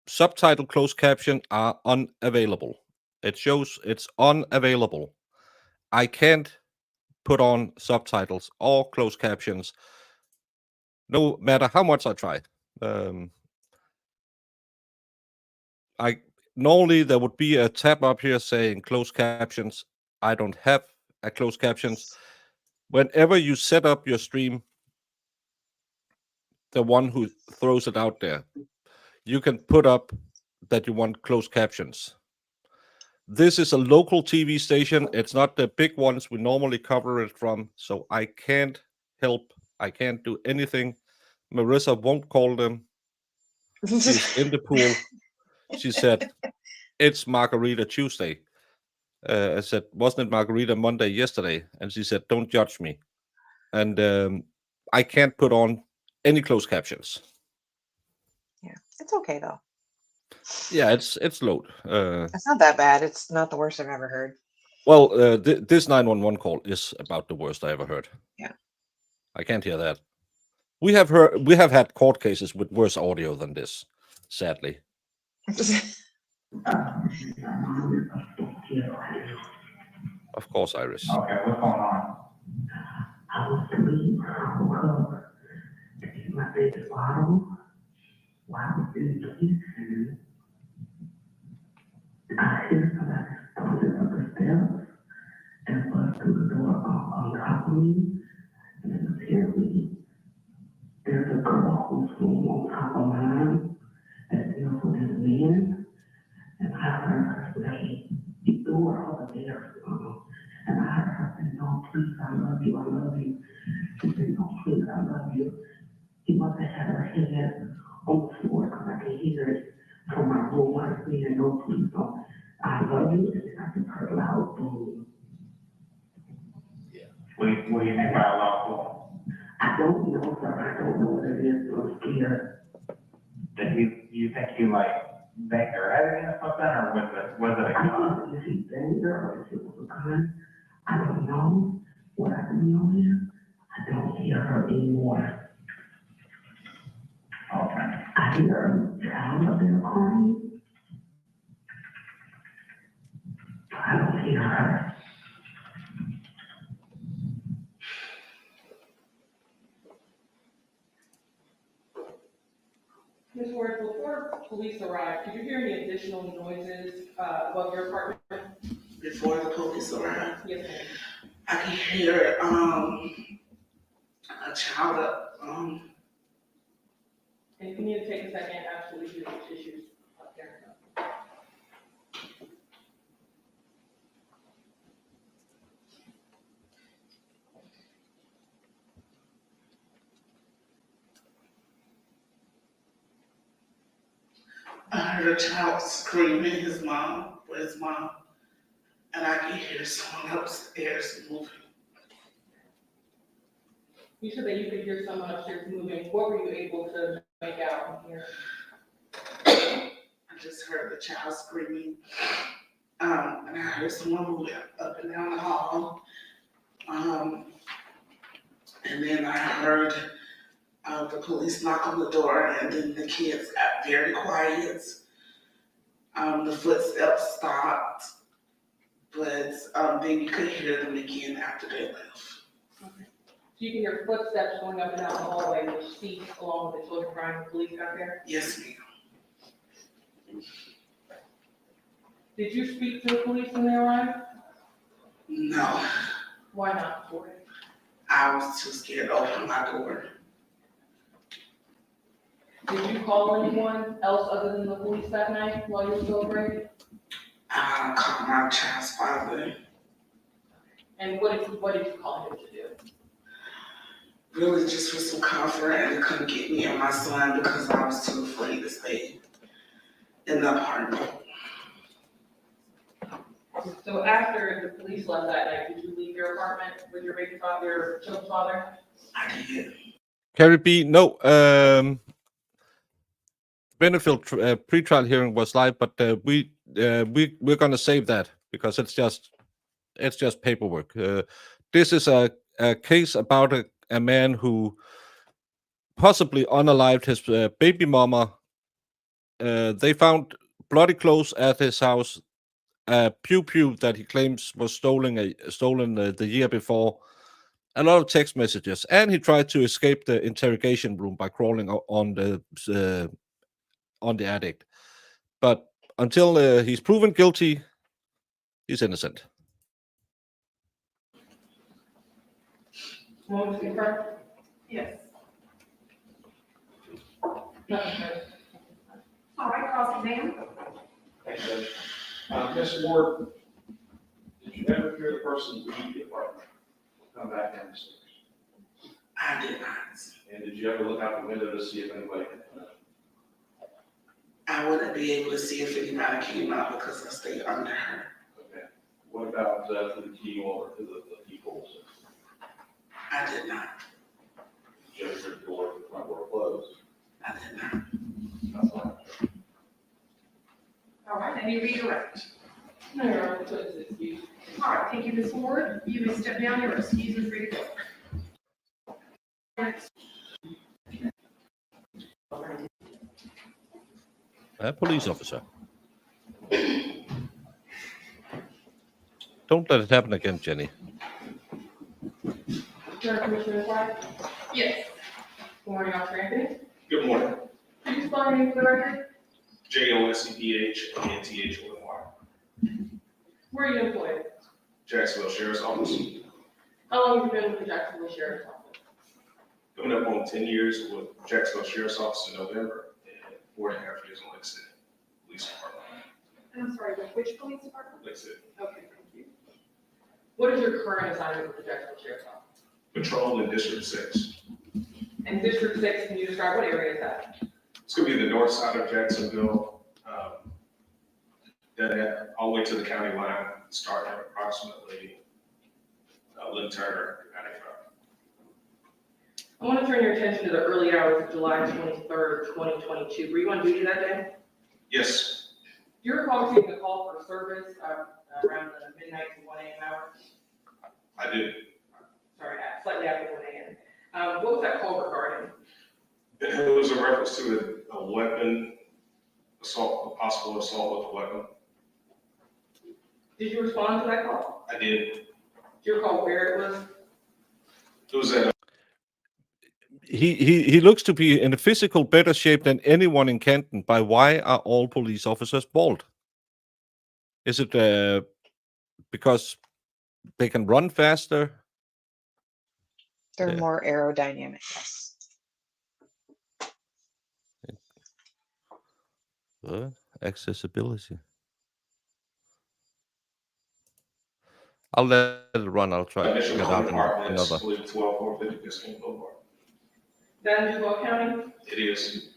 subtitle closed caption are unavailable. It shows it's unavailable. I can't put on subtitles or closed captions, no matter how much I try. I normally there would be a tab up here saying closed captions. I don't have a closed captions. Whenever you set up your stream, the one who throws it out there, you can put up that you want closed captions. This is a local TV station. It's not the big ones we normally cover it from, so I can't help. I can't do anything. Marissa won't call them. She's in the pool. She said, it's Margarita Tuesday. I said, wasn't it Margarita Monday yesterday? And she said, don't judge me. And I can't put on any closed captions. Yeah, it's okay though. Yeah, it's load. It's not that bad. It's not the worst I've ever heard. Well, this 911 call is about the worst I ever heard. Yeah. I can't hear that. We have had court cases with worse audio than this, sadly. Of course, Iris. Okay, what's going on? I was sleeping, I woke up, and my baby bottle, while I was in the kitchen, I hear somebody stomping up the steps and bust through the door on top of me, and then apparently there's a girl who's sitting on top of mine that deals with this man, and I heard her say, "You threw her over there," and I heard her say, "No, please, I love you, I love you." She said, "No, please, I love you." He must have had her head on the floor because I can hear it from my room. I was saying, "No, please, no, I love you," and then I just heard a loud boom. What do you mean by a loud boom? I don't know, sir. I don't know what it is, but I'm scared. Did you think you like banged her head in or something, or was it a I gun? don't know if he banged her or if it was a gun. I don't know. What I do know is I don't hear her anymore. Okay. I hear a child up there crying. I don't hear her. Ms. Ward, before police arrived, did you hear any additional noises above your apartment? Before the police arrived, Yes, ma'am. I can hear a child up. And if you need to take a second, actually do the tissues up there. I heard a child screaming his mom, for his mom, and I can hear someone upstairs moving. You said that you could hear someone upstairs moving. What were you able to make out from here? I just heard the child screaming, and I heard someone moving up and down the hall. And then I heard the police knock on the door, and then the kids got very quiet. The footsteps stopped, but then you could hear them again after they left. Okay. So you can hear footsteps going up and down the hallway, which ceased along with the children crying. The police got there. Yes, ma'am. Did you speak to the police when they arrived? No, Why not, Jordan? I was too scared to open my door. Did you call anyone else other than the police that night while you were celebrating? I called my child's father. And what did you call him to do? Really just for some comfort, and they couldn't get me and my son because I was too afraid to stay in the apartment. So after the police left that night, did you leave your apartment with your baby father, your child's father? I did. Carrie B, no. Benefield pre-trial hearing was live, but we're gonna save that because it's just paperwork. This is a case about a man who possibly unalived his baby mama. They found bloody clothes at his house, a pew that he claims was stolen the year before, a lot of text messages, and he tried to escape the interrogation room by crawling on the addict. But until he's proven guilty, he's innocent. Want to confirm? Yes. Nothing further. All right, cross exam. Judge. Ms. Ward, did you ever hear the person leave the apartment? Come back down the stairs? I did not. And did you ever look out the window to see if anybody had come out? I wouldn't be able to see if anybody came out because I stayed under her. Okay. What about to the key or to the people? I did not. Did you ever hear the door, the front door closed? I did not. That's fine. All right, any redirect? No, Your Honor, this is excused. All right, thank you, Ms. Ward. You may step down. You're excused and free to go. Police officer. Don't let it happen again, Jenny. Commissioner White? Yes. Good morning, Officer Anthony. Good morning. Could you spell your name for the record? JOSEPHANY. Where are you employed? Jacksonville Sheriff's Office. How long have you been with the Jacksonville Sheriff's Office? Coming up on 10 years with Jacksonville Sheriff's Office in November and 4.5 years in Lake City Police Department. And I'm sorry, with which police department? Lake City. Okay, thank you. What is your current assignment with the Jacksonville Sheriff's Office? Patrol in District 6. And District 6, can you describe what area is that? It's going to be the north side of Jacksonville, then all the way to the county line, starting at approximately Lynn Turner, 95. I want to turn your attention to the early hours of July 23rd, 2022. Were you on duty that day? Yes, Do you recall receiving a call for service around the midnight to 1 a.m. hour? I did. Sorry, slightly after 1 a.m. What was that call regarding? It was a reference to a weapon assault, a possible assault with a weapon. Did you respond to that call? I did. Do you recall where it was? It was at He looks to be in a physical better shape than anyone in Canton. By why are all police officers bald? Is it because they can run faster? They're Yeah. more aerodynamic. Yes. Accessibility. I'll let it run. I'll try to initial get code out department, it's another. 12450 Biscayne Boulevard. That in Duval County? It is.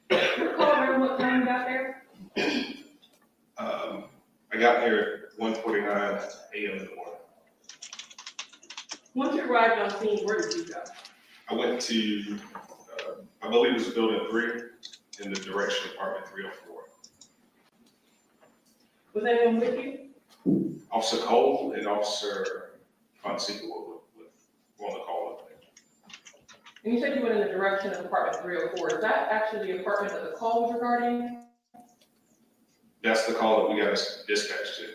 Do you recall around what time you got there? I got there at 1:49 a.m. in the morning. Once you arrived on scene, where did you go? I went to, I believe it was building 3 in the direction of apartment 304. Was anyone with you? Officer Cole and Officer Fonseca were on the call with me. And you said you went in the direction of apartment 304. Is that actually the apartment that the call was regarding? That's the call that we got dispatched to.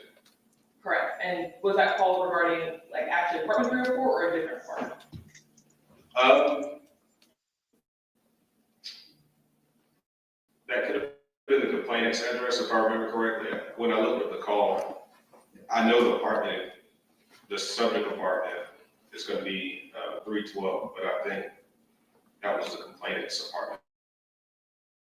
Correct. And was that call regarding, like, actually apartment 304 or a different apartment? That could have been the complainant's address, if I remember correctly. When I looked at the call, I know the apartment, the subject apartment is going to be 312, but I think that was the complainant's apartment,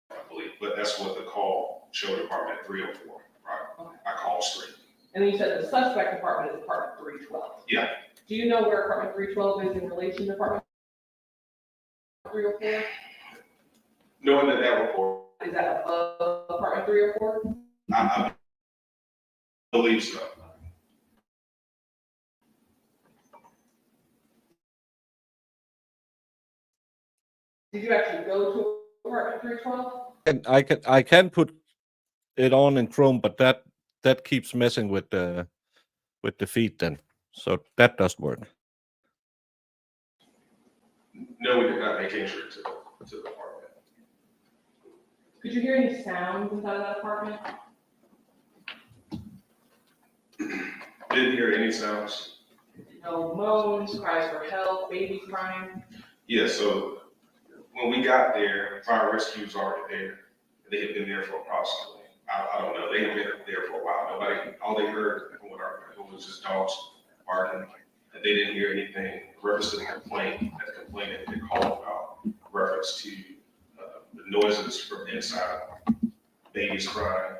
I believe. But that's what the call showed, apartment 304, right? Okay. I called straight. And then you said the suspect apartment is apartment 312. Yeah. Do you know where apartment 312 is in relation to apartment 304? Knowing that report, Is that above apartment 304? I believe so. Did you actually go to apartment 312? And I can put it on in Chrome, but that keeps messing with the feed then. So that doesn't work. No, we did not make entry to the apartment. Could you hear any sounds inside of that apartment? Didn't hear any sounds. No moans, cries for help, babies crying? Yeah, so when we got there, fire rescue was already there. They had been there for approximately, I don't know, they had been there for a while. All they heard from what I heard was just dogs barking. And they didn't hear anything reference to the complaint. That the complainant had called about reference to the noises from inside, babies crying,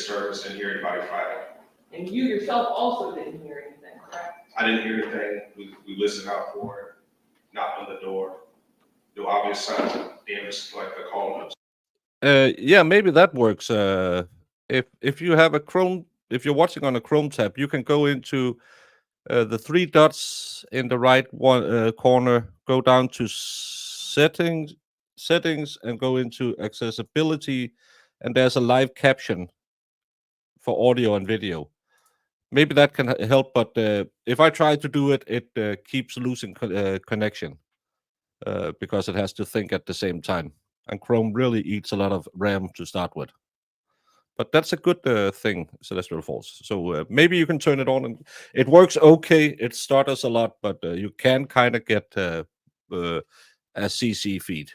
disturbance, didn't hear anybody fighting. And you yourself also didn't hear anything, correct? I didn't hear anything. We listened out for it, knocked on the door. No obvious signs of damage like the call notes. Yeah, maybe that works. If you have a Chrome, if you're watching on a Chrome tab, you can go into the three dots in the right one corner, go down to settings, and go into accessibility, and there's a live caption for audio and video. Maybe that can help, but if I try to do it, it keeps losing connection because it has to think at the same time. And Chrome really eats a lot of RAM to start with. But that's a good thing, Celestial Falls. So maybe you can turn it on, and it works okay. It stutters a lot, but you can kind of get a CC feed.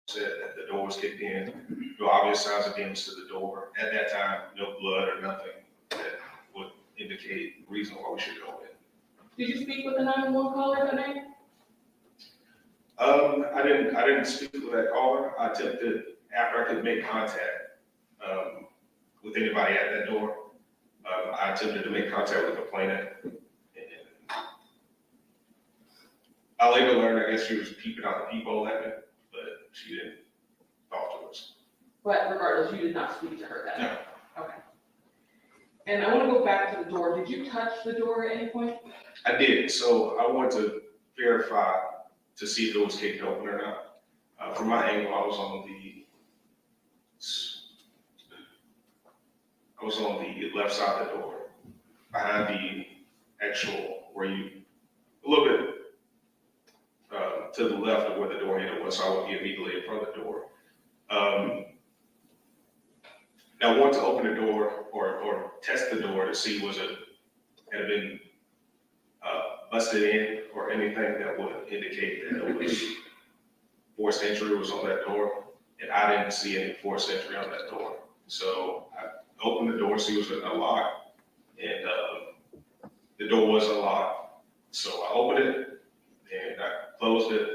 Said that the door was kicked in. No obvious signs of damage to the door. At that time, no blood or nothing that would indicate reason why we should go in. Did you speak with the 911 caller that night? I didn't speak with that caller. I attempted, after I could make contact with anybody at that door, I attempted to make contact with the complainant. I later learned, I guess she was peeping out the peephole at me, but she didn't talk to us. But regardless, you did not speak to her that No. night? Okay. And I want to go back to the door. Did you touch the door at any point? I did. So I wanted to verify to see if it was kicked open or not. From my angle, I was on the left side of the door, behind the actual, where you, a little bit to the left of where the door handle was, so I would be immediately in front of the door. Now I wanted to open the door or test the door to see had it been busted in or anything that would indicate that it was forced entry was on that door, and I didn't see any forced entry on that door. So I opened the door, see it was unlocked, and the door was unlocked. So I opened it and I closed it,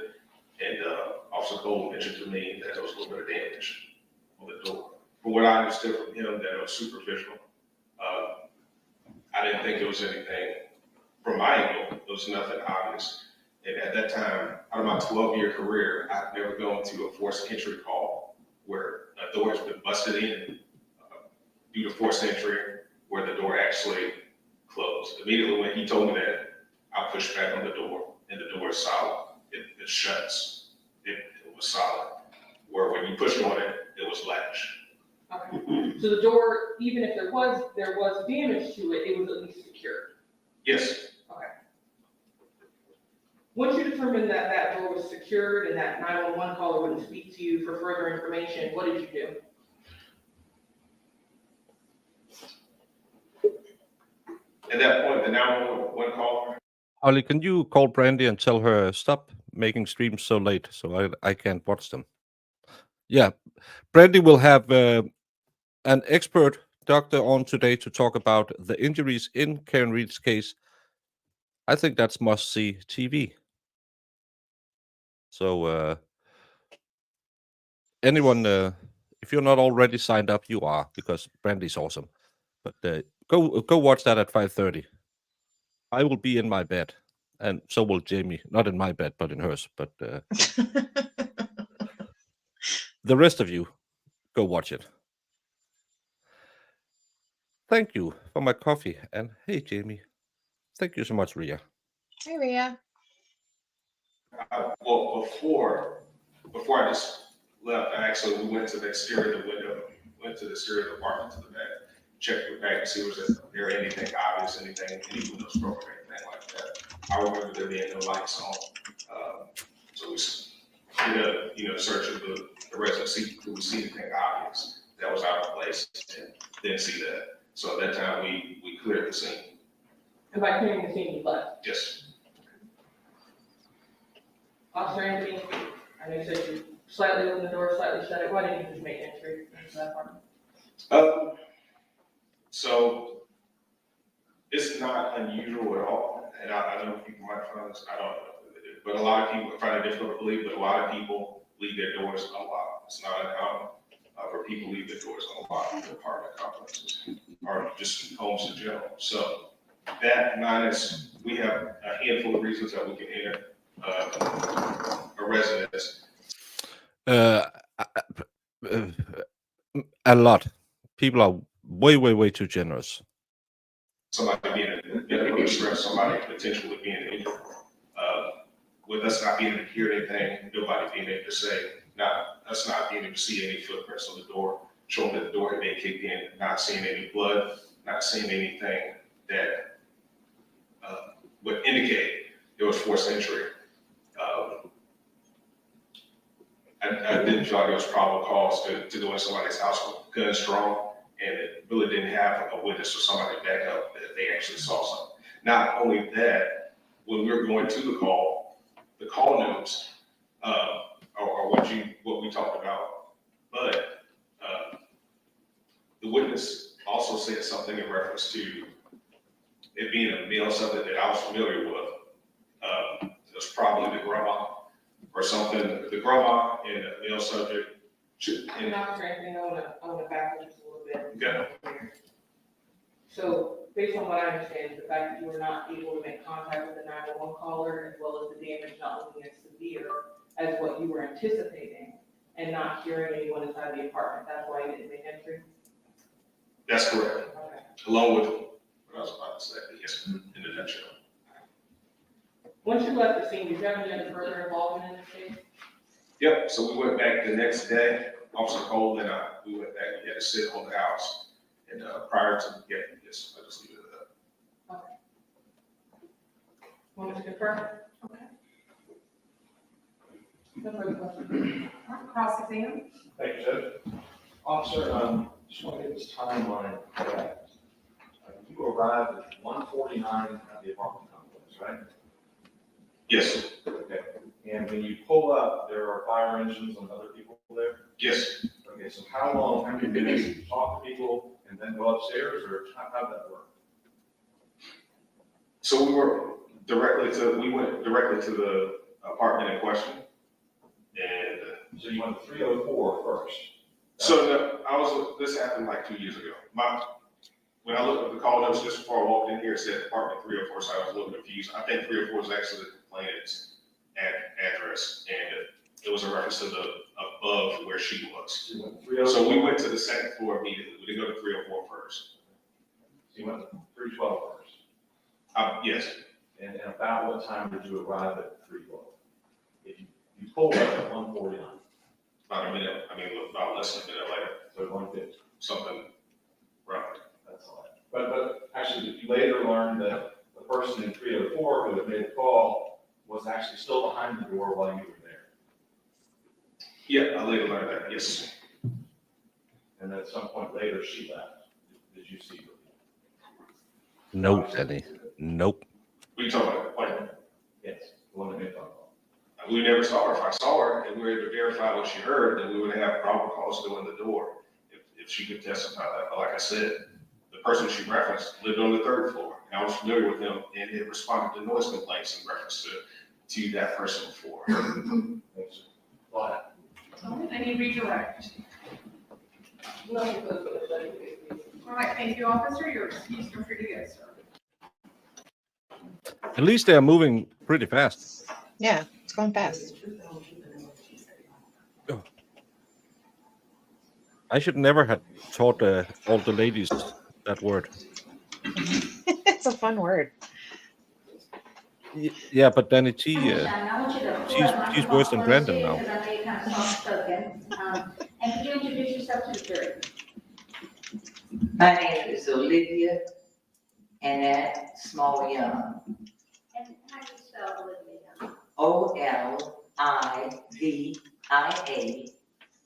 and Officer Cole mentioned to me that there was a little bit of damage on the door. From what I understood from him, that it was superficial. I didn't think it was anything. From my angle, there was nothing obvious. And at that time, out of my 12-year career, I've never gone to a forced entry call where a door has been busted in due to forced entry, where the door actually closed. Immediately when he told me that, I pushed back on the door, and the door is solid. It shuts. It was solid. Where when you push on it, it was latch. Okay. So the door, even if there was damage to it, it was at least secured. Yes. Okay. Once you determined that that door was secured and that 911 caller wouldn't speak to you for further information, what did you do? At that point, the 911 caller. Ollie, can you call Brandy and tell her stop making streams so late so I can't watch them? Yeah, Brandy will have an expert doctor on today to talk about the injuries in Karen Reed's case. I think that's must-see TV. So anyone, if you're not already signed up, you are, because Brandy's awesome. But go watch that at 5:30. I will be in my bed, and so will Jamie. Not in my bed, but in hers. But the rest of you, go watch it. Thank you for my coffee, and hey, Jamie. Thank you so much, Ria. Hey, Ria. Well, before I just left, we went to the exterior of the window, went to the exterior of the apartment to the back, checked the back to see was there anything obvious, any windows broken, anything like that. I remember there being no lights on. So we did a search of the resident, could we see anything obvious that was out of place, and didn't see that. So at that time, we cleared the scene. And by clearing the scene, you left. Yes. Officer Anthony, I know you said you slightly opened the door, slightly shut it. Why didn't you just make entry into that apartment? So it's not unusual at all, and I know people might find this, I don't know, but a lot of people find it difficult to believe, but a lot of people leave their doors unlocked. It's not uncommon. for people to leave their doors unlocked in apartment complexes or just homes in general. So that minus, we have a handful of reasons that we can enter a residence. A lot. People are way too generous. Somebody being in medical distress, somebody potentially being injured. With us not being able to hear anything, nobody being able to say, us not being able to see any footprints on the door, showing that the door had been kicked in, not seeing any blood, not seeing anything that would indicate there was forced entry. I didn't feel like there was probable cause to go in somebody's house with guns drawn, and it really didn't have a witness or somebody back up that they actually saw something. Not only that, when we were going to the call notes are what we talked about, but the witness also said something in reference to it being a male subject that I was familiar with. It was probably the grandma or something. The grandma and the male subject. And not for anything, I want to back up just a little bit. Okay. So based on what I understand, the fact that you were not able to make contact with the 911 caller, as well as the damage not looking as severe as what you were anticipating, and not hearing anyone inside the apartment, that's why you didn't make entry? That's correct. Okay. Along with what I was about to say, yes, in a nutshell. Once you left the scene, did you have any further involvement in this case? Yep, so we went back the next day, Officer Cole and I, we went back, we had to sit on the house. And prior to, yes, I just leave it at that. Okay. Want me to confirm? Okay. No further questions. Cross-exam? Thank you, Judge. Officer, just want to get this timeline correct. You arrived at 1:49 at the apartment complex, right? Yes. Okay. And when you pull up, there are fire engines and other people there? Yes. Okay, so how many minutes did you talk to people and then go upstairs, or how did that work? So we went directly to the apartment in question. And So you went to 304 first? so this happened like 2 years ago. When I looked at the call notes just before I walked in here, it said apartment 304, so I was a little confused. I think 304 is actually the complainant's address, and it was a reference to the above where she was. So we went to the second floor immediately. We didn't go to 304 first. So you went to 312 first? Yes. And about what time did you arrive at 312? If you pulled up at 1:49. About less than a minute later. So 1:50. Something right. That's all right. But actually, you later learned that the person in 304 who had made the call was actually still behind the door while you were there. Yeah, I later learned that, yes. And at some point later, she left. Did you see her? No, Danny. Nope. What are you talking about? What? Yes, the one that made the call. We never saw her. If I saw her and we were able to verify what she heard, then we would have probable cause to go in the door if she could testify that. But like I said, the person she referenced lived on the third floor. And I was familiar with him and had responded to noise complaints in reference to that person before. Thanks. Why? I need redirect. Nothing further for the study, please. All right, thank you, officer. You're excused from free to go, sir. At least they are moving pretty fast. Yeah, it's going fast. I should never have taught all the ladies that word. It's a fun word. Yeah, but then it's I want you to pull that she's worse than microphone Brandon now. because I know you're kind of soft-spoken. And could you introduce yourself to the jury? My name is Olivia Annette Small Young. And how do you spell Olivia? Olivia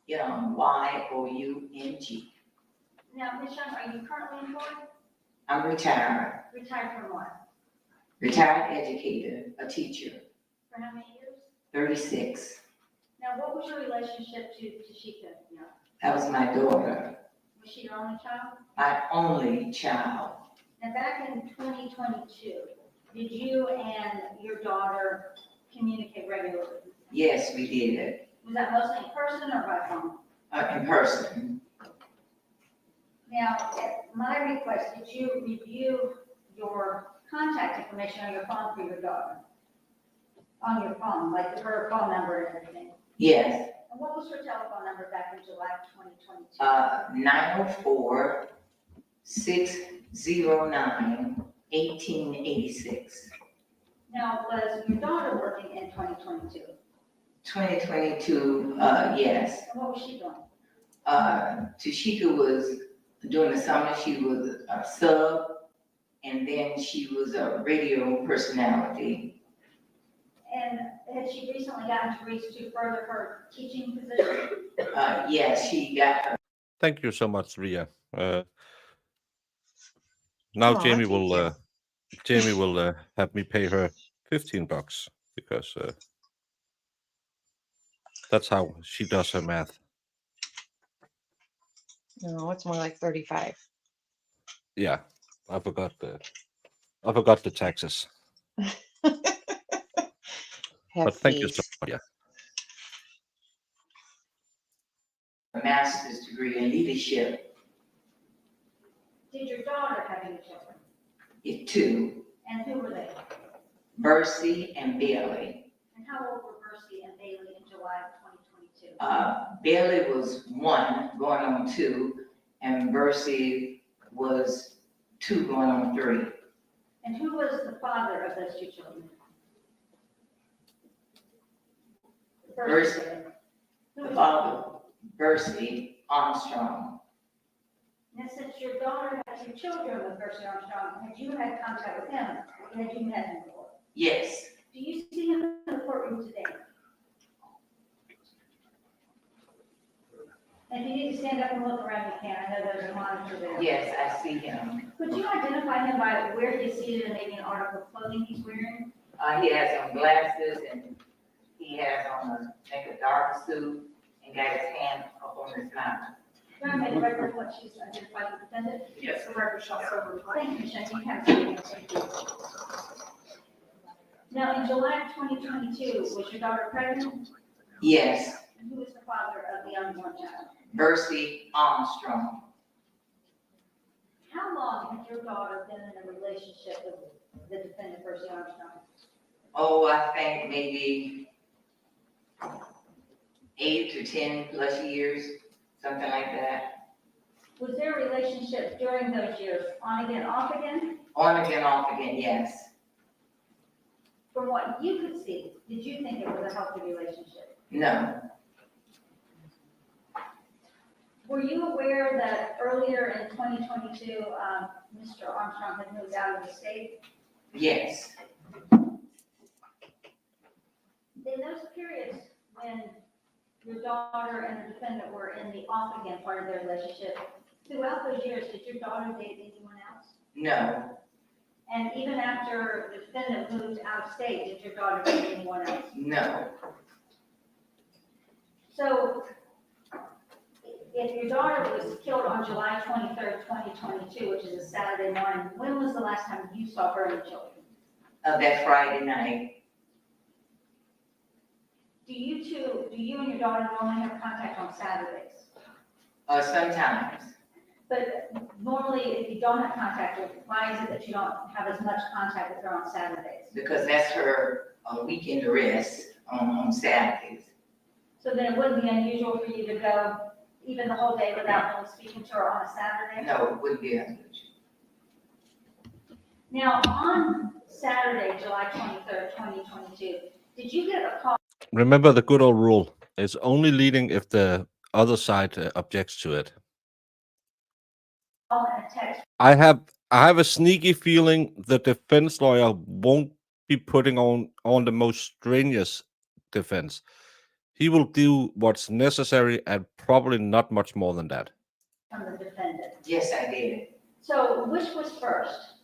Young, Young. Now, Ms. Young, are you currently employed? I'm retired, Retired from what? retired educator, a teacher, For how many years? 36. Now, what was your relationship to Tasheka Young? That was my daughter, Was she your only child? my only child. Now, back in 2022, did you and your daughter communicate regularly? Yes, we did. Was that mostly in person or by phone? in person. Now, at my request, did you review your contact information on your phone for your daughter? On your phone, like her phone number and everything? Yes, And what was her telephone number back in July of 2022? 904-609-1886. Now, was your daughter working in 2022? 2022, yes. And what was she doing? Tasheka was, during the summer, she was a sub, and then she was a radio personality. And had she recently gotten to reach to further her teaching position? Yes, she got her. Thank you so much, Ria. Now Aw, Jamie thank will have me pay her $15 because that's how she does her math. No, it's more like 35. Yeah, I forgot the taxes. Have But thank you so fees. much. Yeah. A master's degree in leadership. Did your daughter have any children? Two, And who were they? Bursey and Bailey. And how old were Bursey and Bailey in July of 2022? Bailey was 1 going on 2, and Bursey was 2 going on 3. And who was the father of those 2 children? Bursey. Who The was father, Bursey Armstrong. Now, since your daughter had 2 children with Bursey Armstrong, had you had contact with him? Had you met him before? Yes. Do you see him in the courtroom today? And if you need to stand up and look around, you can. I know there's a monitor there. Yes, I see him. Could you identify him by where he's seated and maybe an article of clothing he's wearing? He has on glasses, and he has on a dark suit, and got his hand up on his mouth. Can I make a record of what she's identified the defendant? Yes. The record shall so reflect. Thank you, Michelle. You have something to take. Now, in July of 2022, was your daughter pregnant? Yes, And who was the father of the unborn child? Bursey Armstrong. How long had your daughter been in a relationship with the defendant, Bursey Armstrong? Oh, I think maybe 8 to 10 plus years, something like that. Was there a relationship during those years, on again, off again? On again, off again, yes. From what you could see, did you think it was a healthy relationship? No, Were you aware that earlier in 2022, Mr. Armstrong had moved out of the state? yes, In those periods when your daughter and the defendant were in the off again part of their relationship, throughout those years, did your daughter date anyone else? no, And even after the defendant moved out of state, did your daughter date anyone else? no. So if your daughter was killed on July 23rd, 2022, which is a Saturday morning, when was the last time you saw her and the children? That Friday night, Do you and your daughter normally have contact on Saturdays? sometimes, But normally, if you don't have contact with her, why is it that you don't have as much contact with her on Saturdays? because that's her weekend rest on Saturdays. So then it wouldn't be unusual for you to go even the whole day without really speaking to her on a Saturday? No, it wouldn't be unusual. Now, on Saturday, July 23rd, 2022, did you get a call? Remember the good old rule: it's only leading if the other side objects to it. And a text? I have a sneaky feeling the defense lawyer won't be putting on the most strenuous defense. He will do what's necessary and probably not much more than that. From the defendant. Yes, I did. So which was first?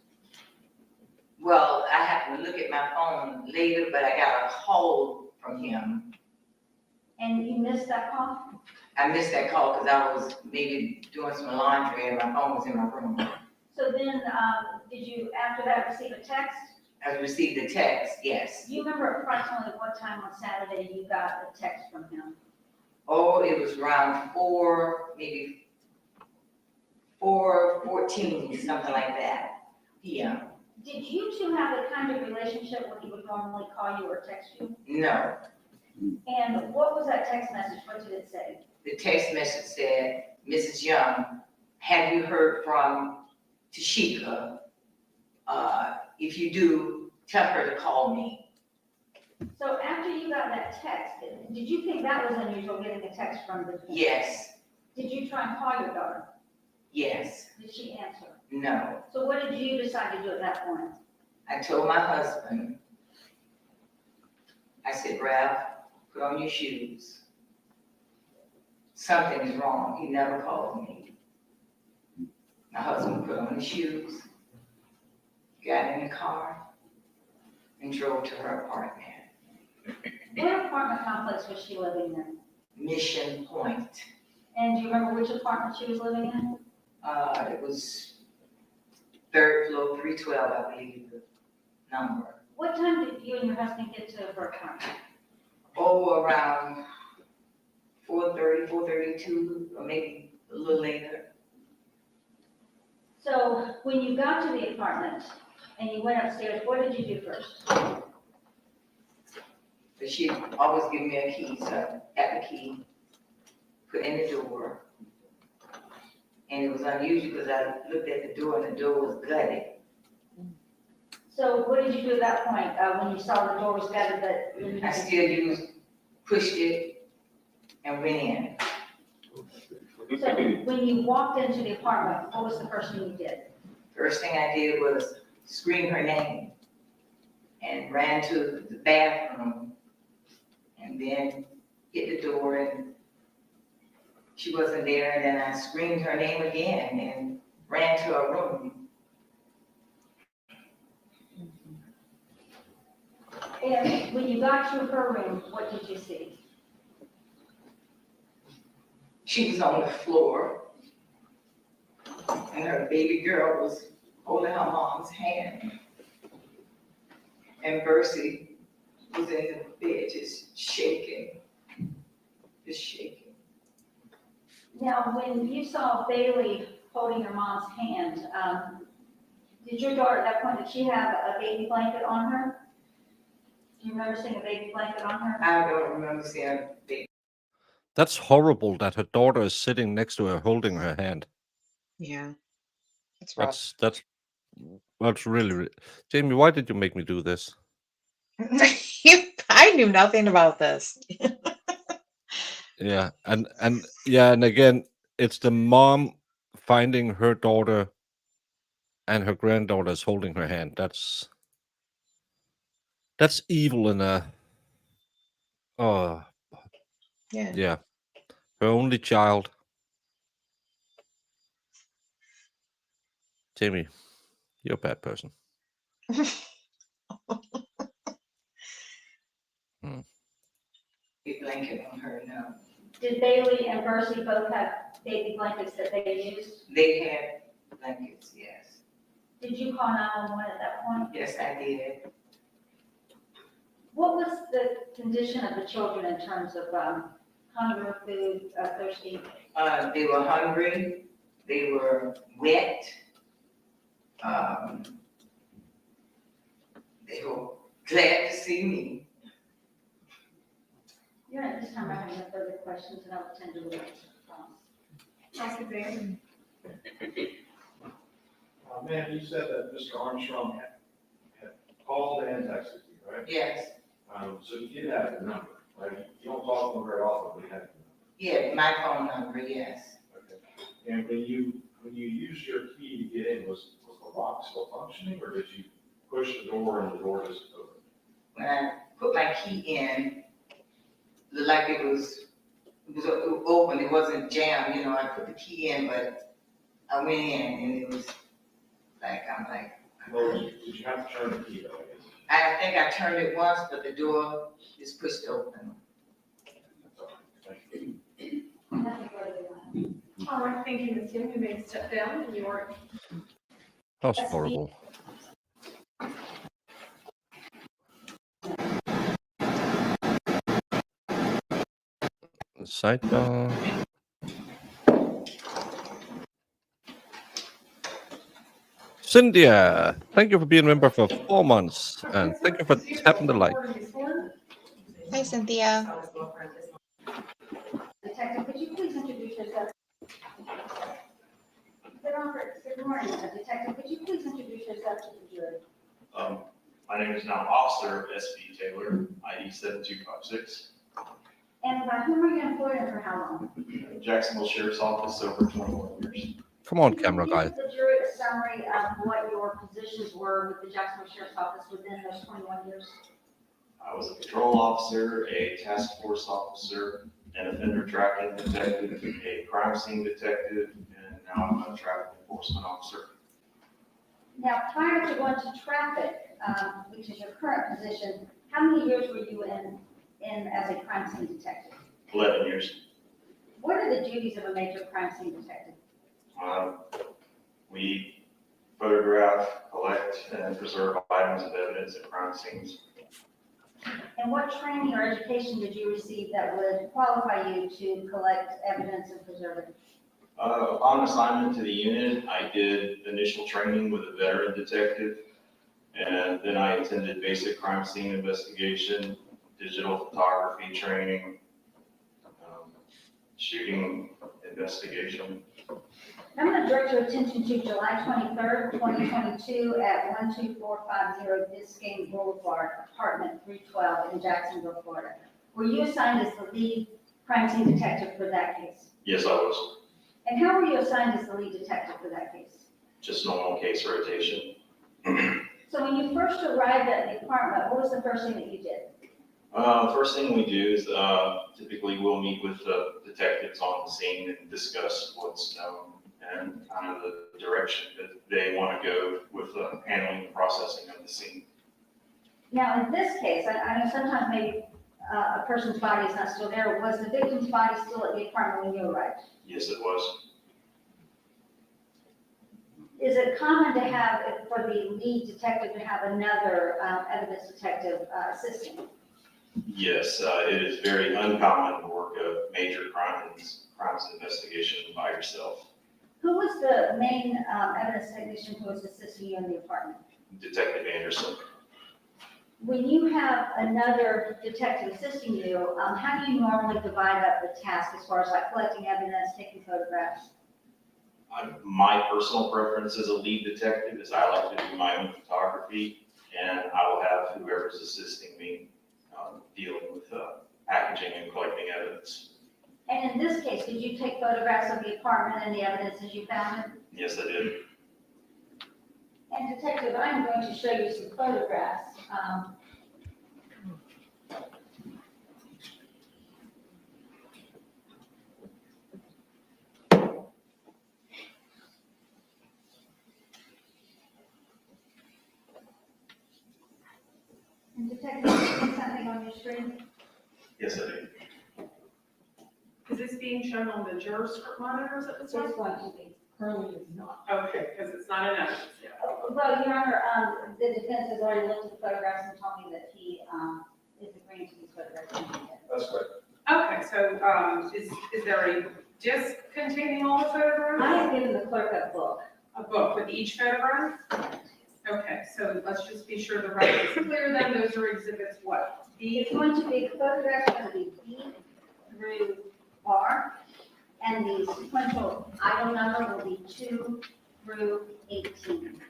Well, I have to look at my phone later, but I got a call from him. And you missed that call? I missed that call because I was maybe doing some laundry and my phone was in my room. So then, did you, after that, receive a text? I received a text, yes. Do you remember approximately what time on Saturday you got a text from him? Oh, it was around 4, maybe 4:14, something like that. Yeah, Did you two have the kind of relationship where he would normally call you or text you? no. And what was that text message? What did it say? The text message said, Mrs. Young, have you heard from Tasheka? If you do, tell her to call me. So after you got that text, did you think that was unusual, getting a text from the? Yes, Did you try and call your daughter? yes, Did she answer? no. So what did you decide to do at that point? I told my husband, I said, Ralph, put on your shoes. Something is wrong. He never called me. My husband put on his shoes, got in the car, and drove to her apartment. What apartment complex was she living in? Mission Point. And do you remember which apartment she was living in? It was 3rd floor, 312, I believe, the number. What time did you and your husband get to her apartment? Oh, around 4:30, 4:32, or maybe a little later. So when you got to the apartment and you went upstairs, what did you do first? But she always give me a key, so I got the key, put in the door. And it was unusual because I looked at the door and the door was gutted. So what did you do at that point, when you saw the door was gutted, but? I still pushed it and went in. So when you walked into the apartment, what was the first thing you did? First thing I did was scream her name and ran to the bathroom and then hit the door and she wasn't there. And then I screamed her name again and ran to her room. And when you got to her room, what did you see? She was on the floor and her baby girl was holding her mom's hand. And Bursey was in the bed just shaking, just shaking. Now, when you saw Bailey holding her mom's hand, did your daughter at that point, did she have a baby blanket on her? Do you remember seeing a baby blanket on her? I don't remember seeing a baby. That's horrible that her daughter is sitting next to her holding her hand. Yeah, it's rough. That's really Jamie, why did you make me do this? I knew nothing about this. Yeah, and again, it's the mom finding her daughter and her granddaughter is holding her hand. That's evil in a Yeah. yeah. Her only child. Jamie, you're a bad person. Blanket on her, no. Did Bailey and Bursey both have baby blankets that they used? They had blankets, yes. Did you call 911 at that point? Yes, I did. What was the condition of the children in terms of hunger, food, thirsty? They were hungry, they were wet. They were glad to see me. You're at this time, I have no further questions, and I'll attend to the rest. Dr. Bailey? Ma'am, you said that Mr. Armstrong had called and texted you, right? Yes. So you did have the number, right? You don't talk to him very often, but you have the number. Yeah, my phone number, yes. Okay. And when you used your key to get in, was the lock still functioning, or did you push the door and the door just opened? When I put my key in, it looked like it was open, it wasn't jammed, I put the key in, but I went in and it was like, Well, did you have to turn the key though, I guess? I think I turned it once, but the door is pushed open. That's all right. Thank you. All right, thank you, Ms. Young. You may step down and you are. That's horrible. Sidebar. Cynthia, thank you for being a member for 4 months, and thank you for tapping the like. Hi, Cynthia. Detective, could you please introduce yourself? Good morning, Detective, could you please introduce yourself to the jury? My name is now Officer S.B. Taylor, ID 7256, And by whom are you employed and for how long? Jacksonville Sheriff's Office, over 21 years. Come on, camera guy. Give the jury a summary of what your positions were with the Jacksonville Sheriff's Office within those 21 years. I was a patrol officer, a task force officer, an offender tracking detective, a crime scene detective, and now I'm a traffic enforcement officer. Now, prior to going to traffic, which is your current position, how many years were you in as a crime scene detective? 11 years. What are the duties of a major crime scene detective? We photograph, collect, and preserve items of evidence at crime scenes. And what training or education did you receive that would qualify you to collect evidence and preserve it? Upon assignment to the unit, I did initial training with a veteran detective, and then I attended basic crime scene investigation, digital photography training, shooting investigation. I'm going to direct your attention to July 23rd, 2022 at 12450 Biscayne Boulevard, apartment 312 in Jacksonville, Florida. Were you assigned as the lead crime scene detective for that case? Yes, I was. And how were you assigned as the lead detective for that case? Just normal case rotation. So when you first arrived at the apartment, what was the first thing that you did? First thing we do is typically we'll meet with the detectives on the scene and discuss what's known and kind of the direction that they want to go with handling and processing of the scene. Now, in this case, I know sometimes maybe a person's body is not still there. Was the victim's body still at the apartment when you arrived? Yes, it was. Is it common to have, for the lead detective to have another evidence detective assisting? Yes, it is very uncommon to work a major crimes investigation by yourself. Who was the main evidence technician who was assisting you in the apartment? Detective Anderson. When you have another detective assisting you, how do you normally divide up the task as far as like collecting evidence, taking photographs? My personal preference as a lead detective is I like to do my own photography, and I will have whoever's assisting me dealing with packaging and collecting evidence. And in this case, did you take photographs of the apartment and the evidence as you found it? Yes, I did. And Detective, I'm going to show you some photographs. And Detective, you see something on your screen? Yes, I did. Is this being shown on the jurors' monitors at the It's time? going to be. Currently it's not. Okay, because it's not an evidence yet. Well, Your Honor, the defense has already looked at the photographs and told me that he is agreeing to these photographs. That's correct. Okay, so, is there a disc containing all the photographs? I have given the clerk a book. A book with each photograph? Okay, so let's just be sure the record is clear then, those are exhibits what? It's going to be, the photographs are going to be B through R, and the sequential item number will be 2 through 18.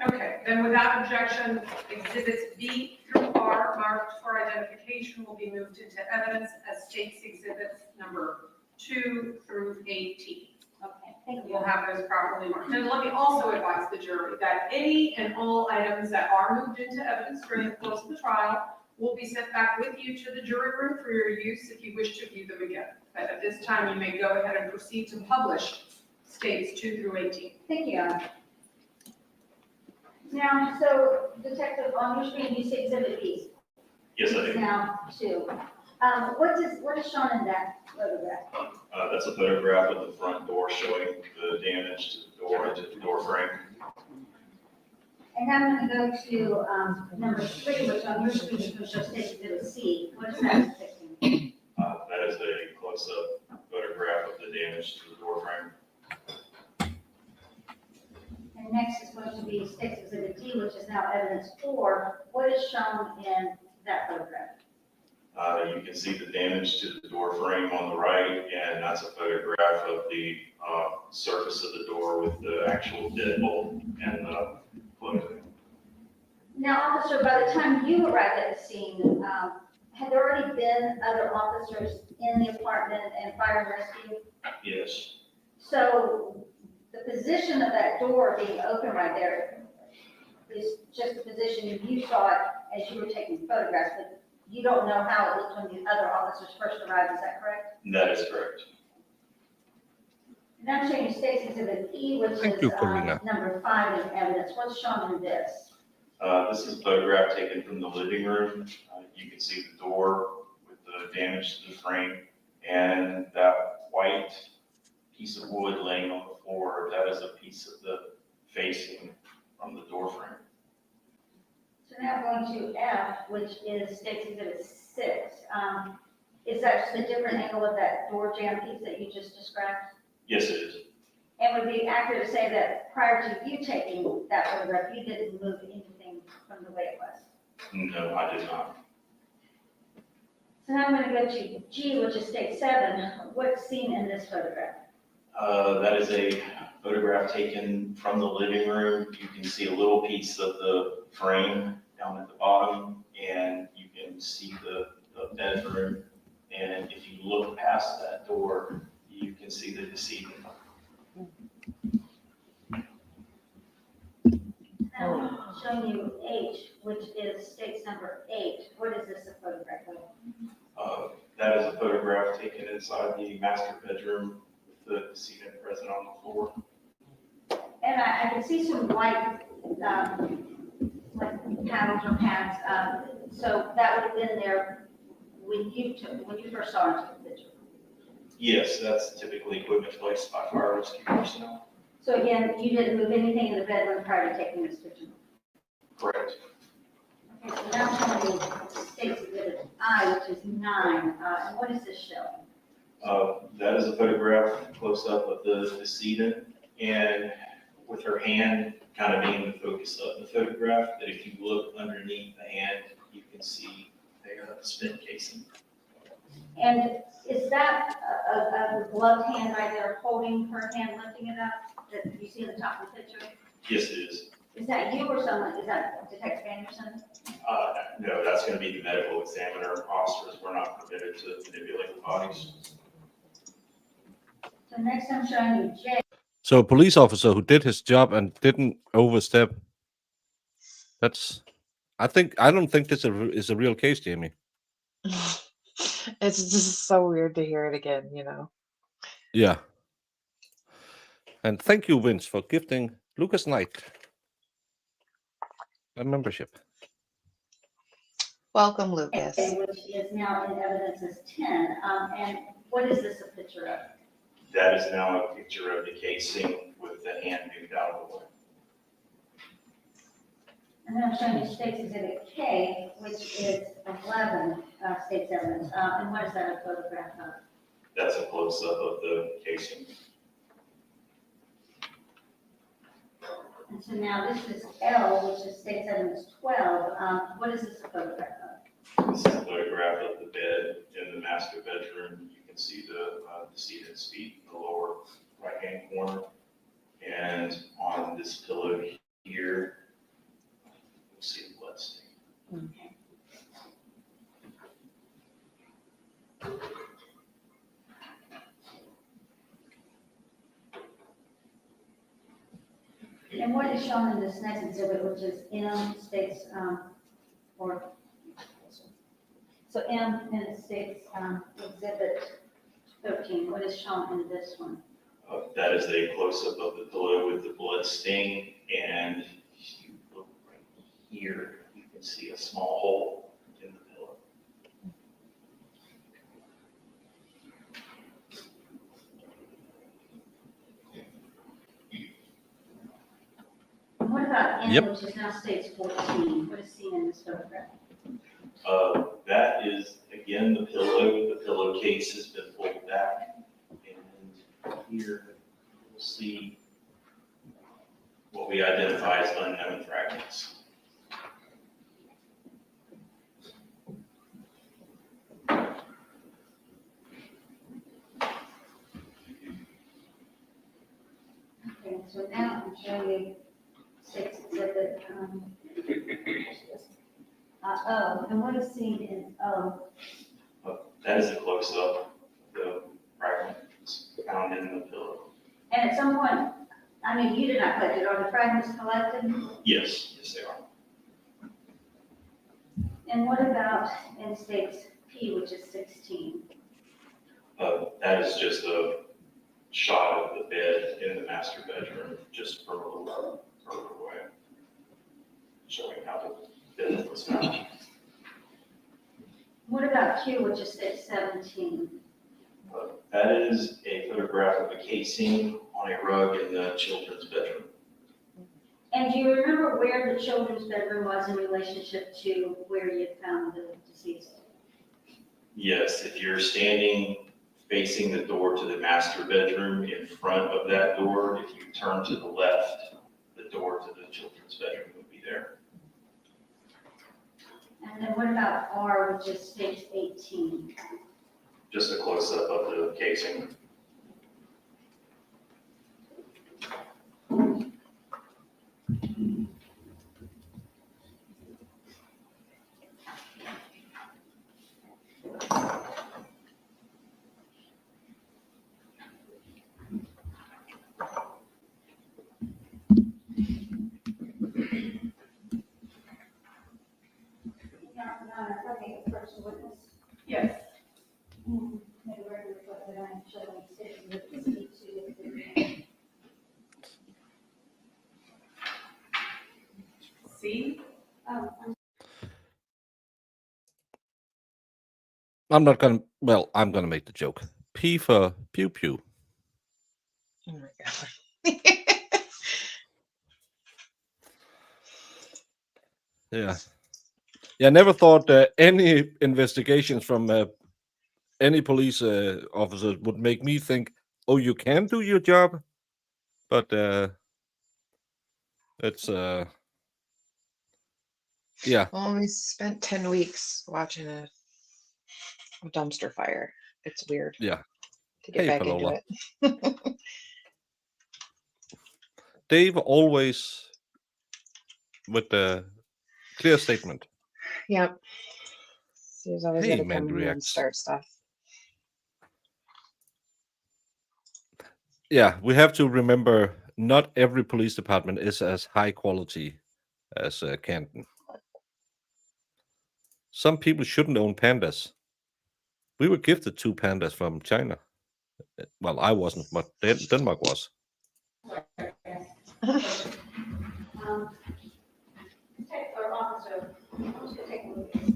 Okay, then without objection, exhibits B through R marked for identification will be moved into evidence as state's exhibits number 2 through 18. Okay, thank you. We'll have those properly marked. And let me also advise the jury that any and all items that are moved into evidence during the course of the trial will be sent back with you to the jury room for your use if you wish to view them again. But at this time, you may go ahead and proceed to publish states 2 through 18. Thank you, Your Honor. Now, so Detective, on your screen, you see exhibit B. Yes, I do. Now, 2. What is shown in that photograph? That's a photograph of the front door showing the damage to the door and to the door frame. And I'm going to go to number 3, which on your screen shows states exhibit C. What is that depicting? That is a close be State's Exhibit D, which is now evidence 4. What is shown in that photograph? You can see the damage to the door frame on the right, and that's a photograph of the surface of the door with the actual deadbolt and the closing. Now, officer, by the time you arrived at the scene, had there already been other officers in the apartment and fire and rescue? Yes, So the position of that door being open right there is just the position you saw it as you were taking photographs, but you don't know how it looked when the other officers first arrived, is that correct? that is correct. Now showing State's Exhibit E, which Thank is you, Karina. number 5 in evidence. What's shown in this? This is a photograph taken from the living room. You can see the door with the damage to the frame, and that white piece of wood laying on the floor, that is a piece of the facing from the door frame. So now going to F, which is State's Exhibit 6. Is that just a different angle of that door jamb piece that you just described? Yes, it is. And would it be accurate to say that prior to you taking that photograph, you didn't move anything from the way it was? No, I did not. So now I'm going to go to G, which is State 7. What's seen in this photograph? That is a photograph taken from the living room. You can see a little piece of the frame down at the bottom, and you can see the bedroom. And if you look past that door, you can see the decedent. Now I'm showing you H, which is State's number 8. What is this a photograph of? That is a photograph taken inside the master bedroom with the decedent present on the floor. And I can see some white, like panels or pads. So that would have been there when you first saw it in the picture. Yes, that's typically equipment placed by fire rescue personnel. So again, you didn't move anything in the bedroom prior to taking this picture? Correct. Okay, so now I'm showing you State's Exhibit I, which is 9. And what is this showing? That is a photograph close up of the decedent, and with her hand kind of being the focus of the photograph, that if you look underneath the hand, you can see a spent casing. And is that a gloved hand right there holding her hand, lifting it up, that you see in the top of the picture? Yes, it is. Is that you or someone, is that Detective Anderson? No, that's going to be the medical examiner. Officers were not permitted to manipulate the bodies. So next I'm showing you J. So a police officer who did his job and didn't overstep. I don't think this is a real case, Jamie. It's just so weird to hear it again, Yeah. And thank you, Vince, for gifting Lucas Knight a membership. Welcome, Lucas. Which is now in evidence as 10. And what is this a picture of? That is now a picture of the casing with the hand moved out of the way. And then I'm showing you State's Exhibit K, which is 11 State's evidence. And what is that a photograph of? That's a close-up of the casing. And so now this is L, which is State's evidence 12. What is this a photograph of? This is a photograph of the bed in the master bedroom. You can see the decedent's feet in the lower right-hand corner. And on this pillow here, you'll see the blood stain. Okay. And what is shown in this next exhibit, which is M State's, so M in the State's Exhibit 13, what is shown in this one? That is a close-up of the pillow with the blood stain, and if you look right here, you can see a small hole in the pillow. And what about N, Yep. which is now State's 14? What is seen in this photograph? That is, again, the pillow. The pillowcase has been pulled back. And here you'll see what what we identify as unknown fragments. Okay, so now I'm showing you 6 exhibit, oh, and what is seen in O? That is a close-up, the fragments found in the pillow. And at some point, I mean, you did not collect it, are the fragments collected? Yes, they are. And what about in states P, which is 16? That is just a shot of the bed in the master bedroom, just from a little further away, showing how the bed was found. What about Q, which is state 17? That is a photograph of a casing on a rug in the children's bedroom. And do you remember where the children's bedroom was in relationship to where you found the deceased? Yes, if you're standing facing the door to the master bedroom, in front of that door, if you turn to the left, the door to the children's bedroom would be there. And then what about R, which is state 18? Just a close-up of the casing. Okay, first witness. Yes. Maybe we're going to put that on, show them state with the C2. C? I'm not gonna. Well, I'm gonna make the joke. P for pew pew. Oh my God. Yeah. Yeah. I never thought any investigations from any police officers would make me think, "Oh, you can do your job," but it's yeah. Well, we spent 10 weeks watching a dumpster fire. It's weird Yeah. to get Hey, back into Paloma. it. Dave always with the clear statement. Yep. He's always Hey, got to man, come in and reacts. start stuff. Yeah, we have to remember not every police department is as high quality as Canton. Some people shouldn't own pandas. We were gifted 2 pandas from China. Well, I wasn't, but Denmark was. Or officer, I'm just gonna take a look at this,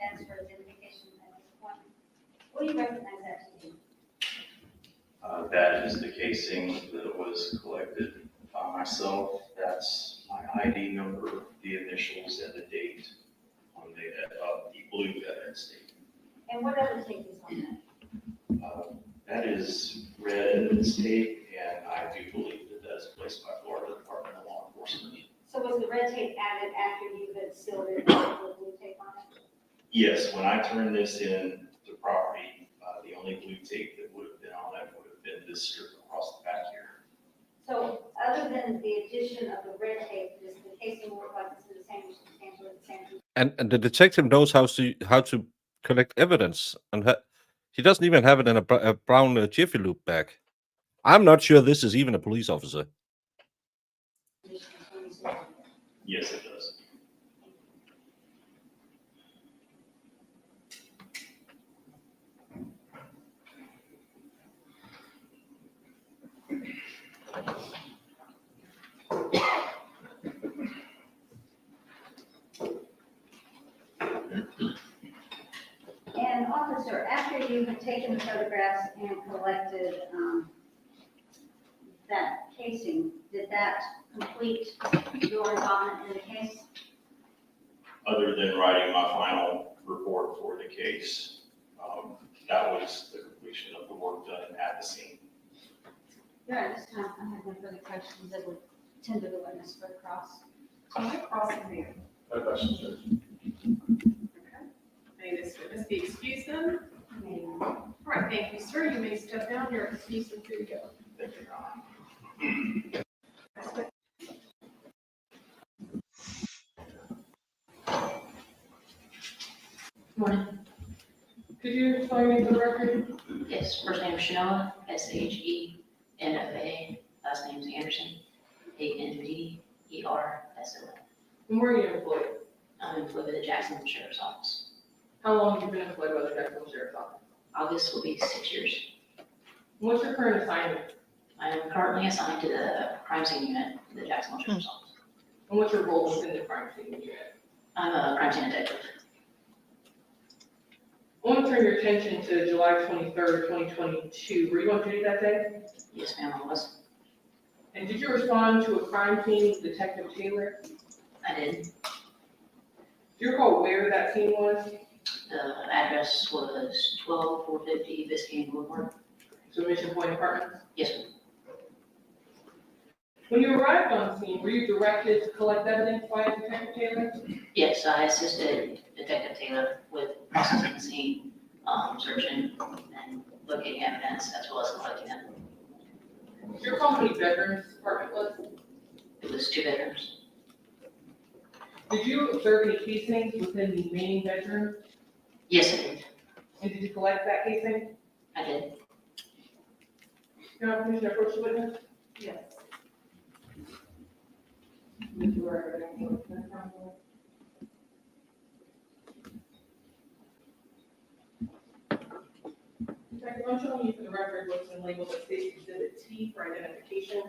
answer identification at this point. What do you recognize that to be? That is the casing that was collected by myself. That's my ID number, the initials, and the date on the blue evidence tape. And what other tape is on that? That is red evidence tape, and I do believe that that is placed by Florida Department of Law Enforcement. So was the red tape added after you had sealed it with the blue tape on it? Yes, when I turned this in to property, the only blue tape that would have been on it would have been this strip across the back here. So other than the addition of the red tape, does the casing work like it's the same, substantially the same? And the detective knows how to collect evidence, and he doesn't even have it in a brown Jiffy Lube bag. I'm not sure this is even a police officer. Yes, it does. And officer, after you had taken the photographs and collected that casing, did that complete your involvement in the case? Other than writing my final report for the case, that was the completion of the work done at the scene. Yeah, at this time, I have no further questions. It would tend to the witness for the cross. On the cross exam. No questions, Judge. May this witness be excused then? All right, thank you, sir. You may step down. You're excused and free to go. Thank you, Your Honor. Morning. Could you explain me the record? Yes, first name is Shanoa, Shenofa. Last name is Anderson, Anderson. And where are you employed? I'm employed with the Jacksonville Sheriff's Office. How long have you been employed by the Jacksonville Sheriff's Office? August will be 6 years. What's your current assignment? I am currently assigned to the crime scene unit of the Jacksonville Sheriff's Office. And what's your role within the crime scene unit? I'm a crime scene detective. I want to turn your attention to July 23rd, 2022. Were you on duty that day? Yes, ma'am, I was. And did you respond to a crime scene with Detective Taylor? I did. Do you recall where that scene was? The address was 12450 Biscayne Boulevard. So Mission Point Apartments? Yes, ma'am. When you arrived on scene, were you directed to collect evidence by Detective Taylor? Yes, I assisted Detective Taylor with processing the scene, searching and locating evidence as well as collecting them. Do you recall how many bedrooms this apartment was? It was 2 bedrooms. Did you observe any casings within the main bedroom? Yes, I did. And did you collect that casing? I did. Can I have permission to approach the witness? Yes. Detective, I'm showing you for the record what's been labeled as State Exhibit T for identification.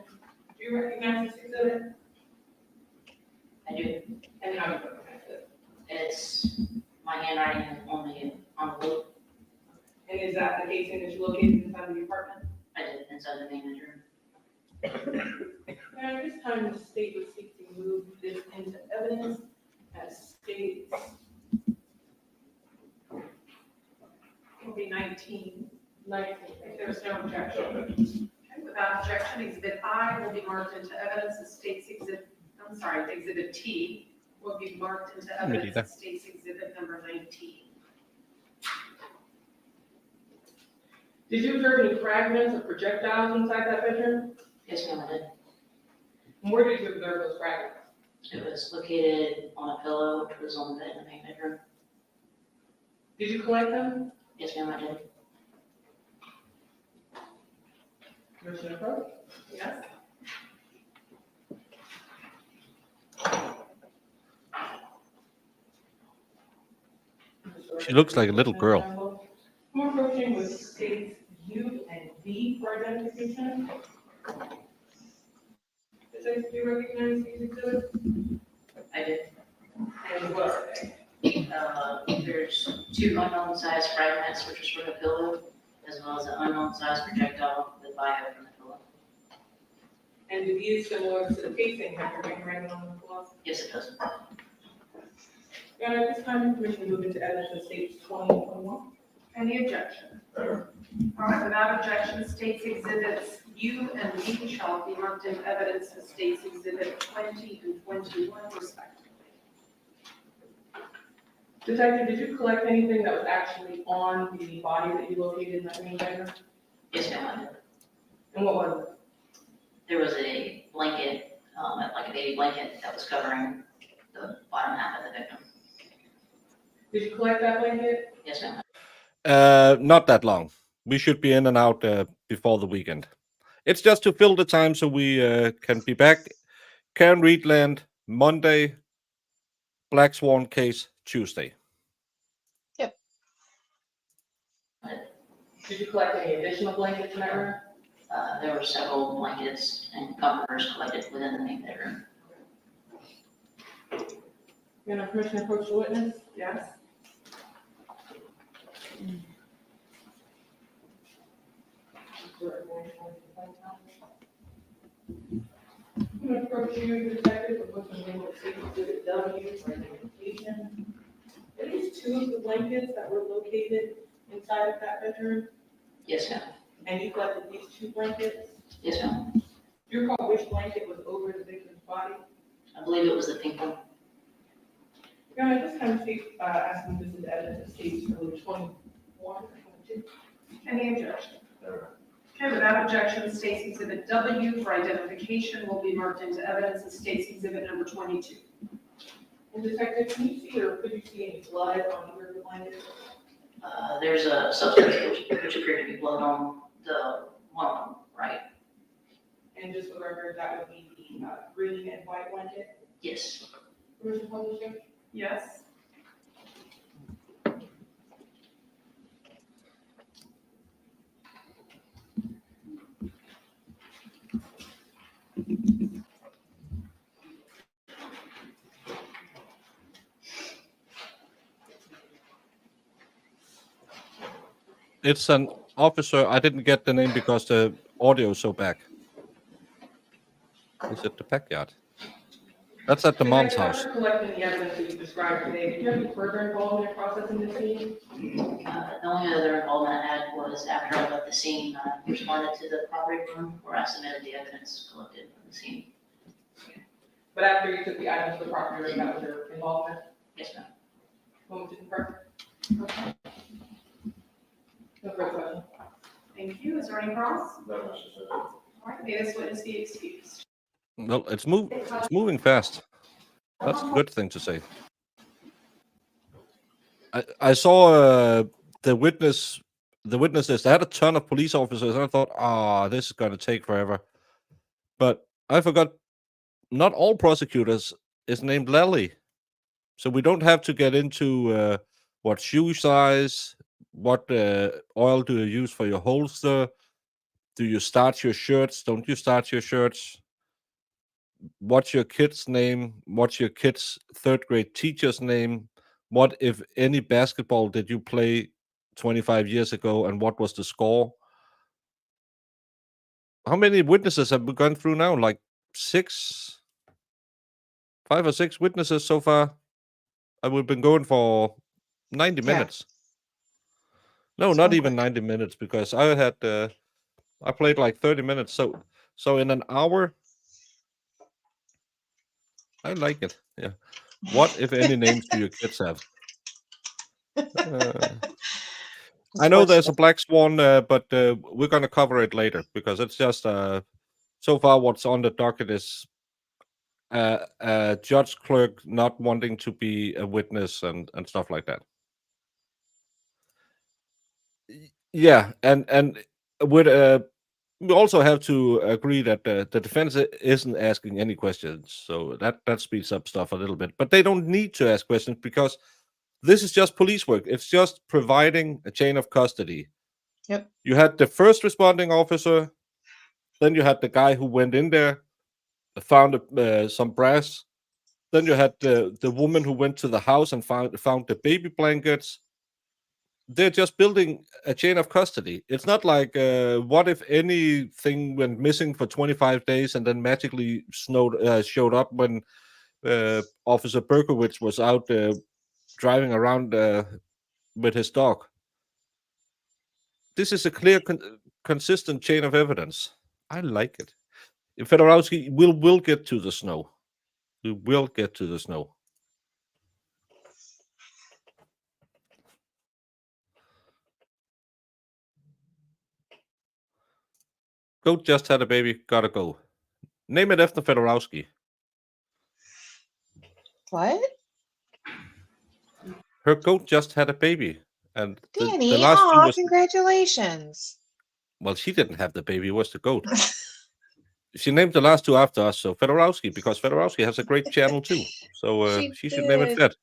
Do you recognize this exhibit? I do. And how do you recognize it? It's my handwriting on the envelope. And is that the casing that you located inside of the apartment? I did inside the main bedroom. Now, at this time, the state would seek to move this into evidence as states. Will be 19. 19. If there's no objection. Okay, without objection, Exhibit I will be marked into evidence as State's Exhibit, Exhibit T will be marked into evidence as State's Exhibit number 19. Did you observe any fragments of projectiles inside that bedroom? Yes, ma'am, I did. And where did you observe those fragments? It was located on a pillow, which was on the bed in the main bedroom. Did you collect them? Yes, ma'am, I did. Commissioner Crowe? Yes. She looks like a little girl. I'm approaching with states U and V for identification. Do you recognize these exhibits? I did. And what are they? There's 2 unknown size fragments, which is from the pillow, as well as an unknown size projectile with bio from the pillow. And do these similar to the casing have your handwriting on the floor? Yes, it does. And at this time, the commission move into evidence of states 20 and 21. Any objection? All right, without objection, State's Exhibits U and V shall be marked in evidence as State's Exhibit 20 and 21 respectively. Detective, did you collect anything that was actually on the body that you located in that main bedroom? Yes, ma'am, I did. And what was it? There was a blanket, like a baby blanket that was covering the bottom half of the victim. Did you collect that blanket? Yes, ma'am. Not that long. We should be in and out before the weekend. It's just to fill the time so we can be back. Karen Reedland, Monday. Black Swan case, Tuesday. Did you collect any additional blankets in that room? There were several blankets and comforters collected within the main bedroom. You have permission to approach the witness? Yes. I'm going to approach you, detective, with what's been labeled State Exhibit W for identification. Are these 2 of the blankets that were located inside of that bedroom? Yes, ma'am. And you collected these 2 blankets? Yes, ma'am. Do you recall which blanket was over the victim's body? I believe it was the pink one. Your Honor, this kind of state, asking this is evidence of states early 21 or 22. Any objection? Okay, without objection, State's Exhibit W for identification will be marked into evidence as State's Exhibit number 22. And Detective, can you see or could you see any blood on either of the blankets? There's a substance which appeared to be blood on the one of them, right? And just for the record, that would be the green and white blanket. Yes. Commissioner Polishek? Yes. It's an officer. I didn't get the name because the audio is so back. Is it the backyard? That's at the mom's house. After collecting the evidence that you described today, did you have any further involvement in processing the scene? The only other involvement I had was after I left the scene, I responded to the property room where I submitted the evidence collected from the scene. But after you took the items to the property room, that was your involvement? Yes, ma'am. Moment to confirm. Okay. No further questions. Thank you. Is there any cross? No, Mr. Chair. All right, may this witness be excused. Well, it's moving fast. That's a good thing to say. I saw the witnesses. They had a ton of police officers, and I thought, this is going to take forever. But I forgot, not all prosecutors is named Lally, so we don't have to get into what shoe size, what oil do you use for your holster, do you start your shirts, don't you start your shirts, what's your kid's name, what's your kid's third grade teacher's name, what, if any, basketball did you play 25 years ago, and what was the score? How many witnesses have we gone through now? Like 5 or 6 witnesses so far. And we've been going for 90 minutes. No, not even 90 minutes, because I had I played like 30 minutes. So in an hour, I like it. Yeah. What, if any, names do your kids have? I know there's a black swan, but we're going to cover it later, because it's just so far what's on the docket is a judge clerk not wanting to be a witness and stuff like that. Yeah, and with we also have to agree that the defense isn't asking any questions, so that speeds up stuff a little bit. But they don't need to ask questions, because this is just police work. It's just providing a chain of custody. Yep. You had the first responding officer, then you had the guy who went in there, found some brass. Then you had the woman who went to the house and found the baby blankets. They're just building a chain of custody. It's not like what if anything went missing for 25 days and then magically showed up when Officer Berkowitz was out driving around with his dog. This is a clear, consistent chain of evidence. I like it. In Fedorowski, we'll get to the snow. We will get to the snow. Goat just had a baby, gotta go. Name it after Fedorowski. What? Her goat just had a baby. And Danny, the last two was... congratulations. Well, she didn't have the baby, it was the goat. She named the last two after us, so Fedorowski, because Fedorowski has a great channel too. So she should name it Fed.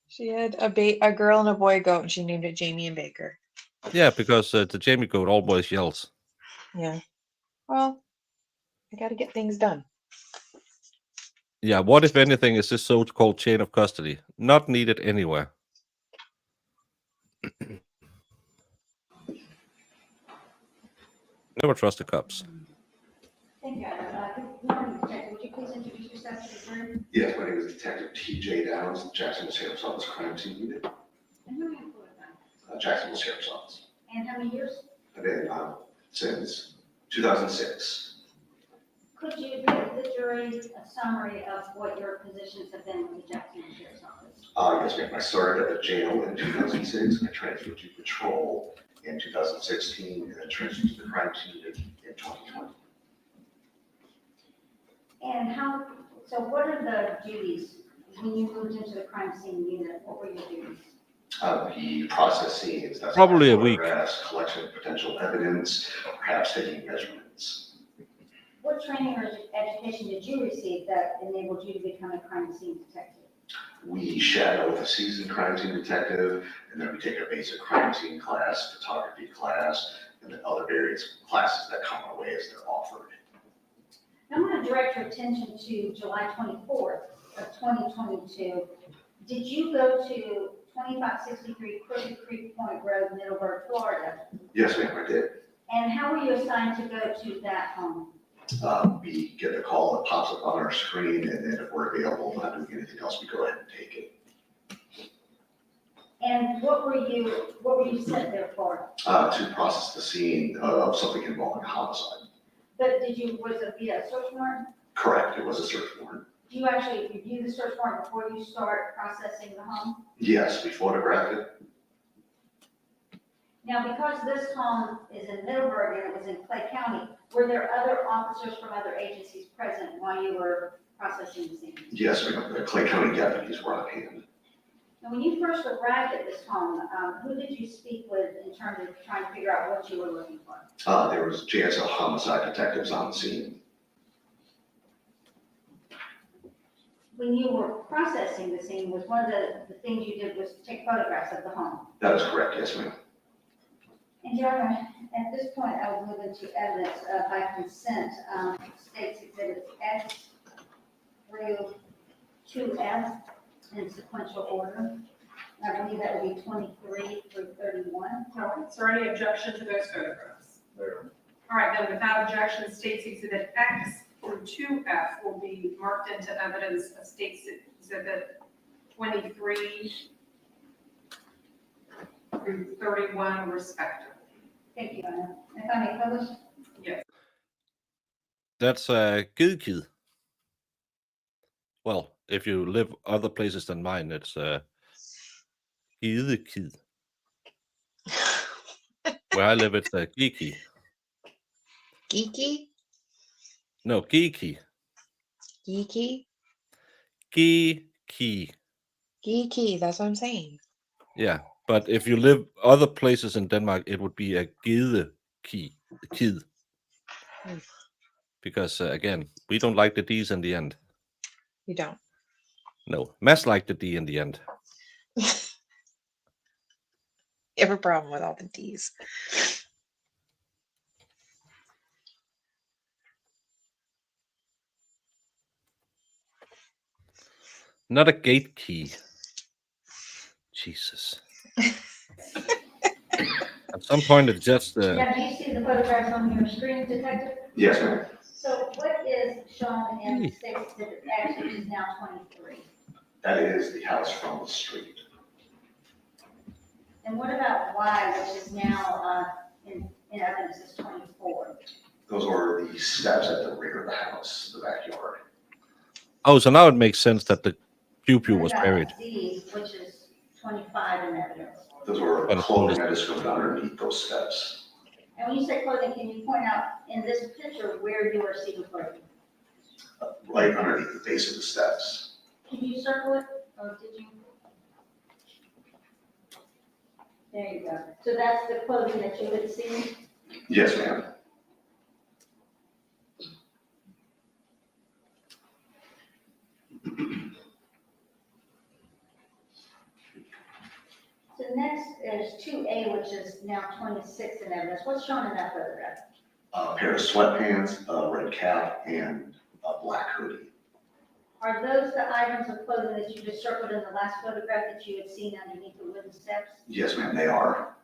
She had a girl and a boy goat, and she named it Jamie and Baker. Yeah, because the Jamie goat always yells. Yeah. Well, I got to get things done. Yeah, what, if anything, is this so-called chain of custody? Not needed anywhere. Never trust the cops. Thank you. Good morning, Detective. Would you please introduce yourself to the jury? Yes, my name is Detective T.J. Downs, Jacksonville Sheriff's Office Crime Team Unit, And who are you employed by? Jacksonville Sheriff's Office. And how many years? I've been since 2006. Could you give the jury a summary of what your positions have been with the Jacksonville Sheriff's Office? Yes, ma'am. I started at the jail in 2006. I transferred to patrol in 2016, and then transferred to the crime team in 2020. And so what are the duties when you moved into the crime scene unit? What were your duties? The process scenes, that's Probably a week. photographs, collection of potential evidence, perhaps taking measurements. What training or education did you receive that enabled you to become a crime scene detective? We shadow with a seasoned crime scene detective, and then we take a basic crime scene class, photography class, and then other various classes that come our way as they're offered. I'm going to direct your attention to July 24th of 2022. Did you go to 2563 Crooked Creek Point Road, Middleburg, Florida? Yes, ma'am, I did. And how were you assigned to go to that home? We get the call, it pops up on our screen, and then if we're available, not doing anything else, we go ahead and take it. And what were you sent there for? To process the scene of something involving a homicide. But was it via search warrant? Correct, it was a search warrant. Do you actually review the search warrant before you start processing the home? Yes, we photographed it. Now, because this home is in Middleburg and it was in Clay County, were there other officers from other agencies present while you were processing the scene? Yes, ma'am, the Clay County deputies were on hand. And when you first arrived at this home, who did you speak with in terms of trying to figure out what you were looking for? There was JSL homicide detectives on the scene. When you were processing the scene, was one of the things you did was take photographs of the home? That is correct, yes, ma'am. And Your Honor, at this point, I will move into evidence by consent, states exhibits X through 2F in sequential order. I believe that would be 23 through 31. All right, is there any objection to those photographs? There. All right, then without objection, states exhibit X through 2F will be marked into evidence of states exhibit 23 through 31 respectively. Thank you, Your Honor. If I may publish? Yes. That's a Gidekid. Well, if you live other places than mine, it's a Gidekid. Where I live, it's a Geeky. Geeky? No, Geeky. Geeky? Geeky. Geeky, that's what I'm saying. Yeah, but if you live other places in Denmark, it would be a Gidekid. Kid. Because, again, we don't like the D's in the end. You don't. No, Mads liked the D in the end. You have a problem with all the D's. Not a gate key. Jesus. At some point, it's just. Now, do you see the photographs on your screen, Detective? Yes, ma'am. So what is shown in state exhibit X, which is now 23? That is the house from the street. And what about Y, which is now in evidence as 24? Those are the steps at the rear of the house, the backyard. Oh, so now it makes sense that the pew-pew What was about buried. Z, which is 25 in evidence? Those were clothing that is found underneath those steps. And when you say clothing, can you point out in this picture where you are seeing clothing? Right underneath the base of the steps. Can you circle it, or did you? There you go. So that's the clothing that you had seen? Yes, ma'am. So next is 2A, which is now 26 in evidence. What's shown in that photograph? A pair of sweatpants, a red cap, and a black hoodie. Are those the items of clothing that you just circled in the last photograph that you had seen underneath the wooden steps? Yes, ma'am, they are.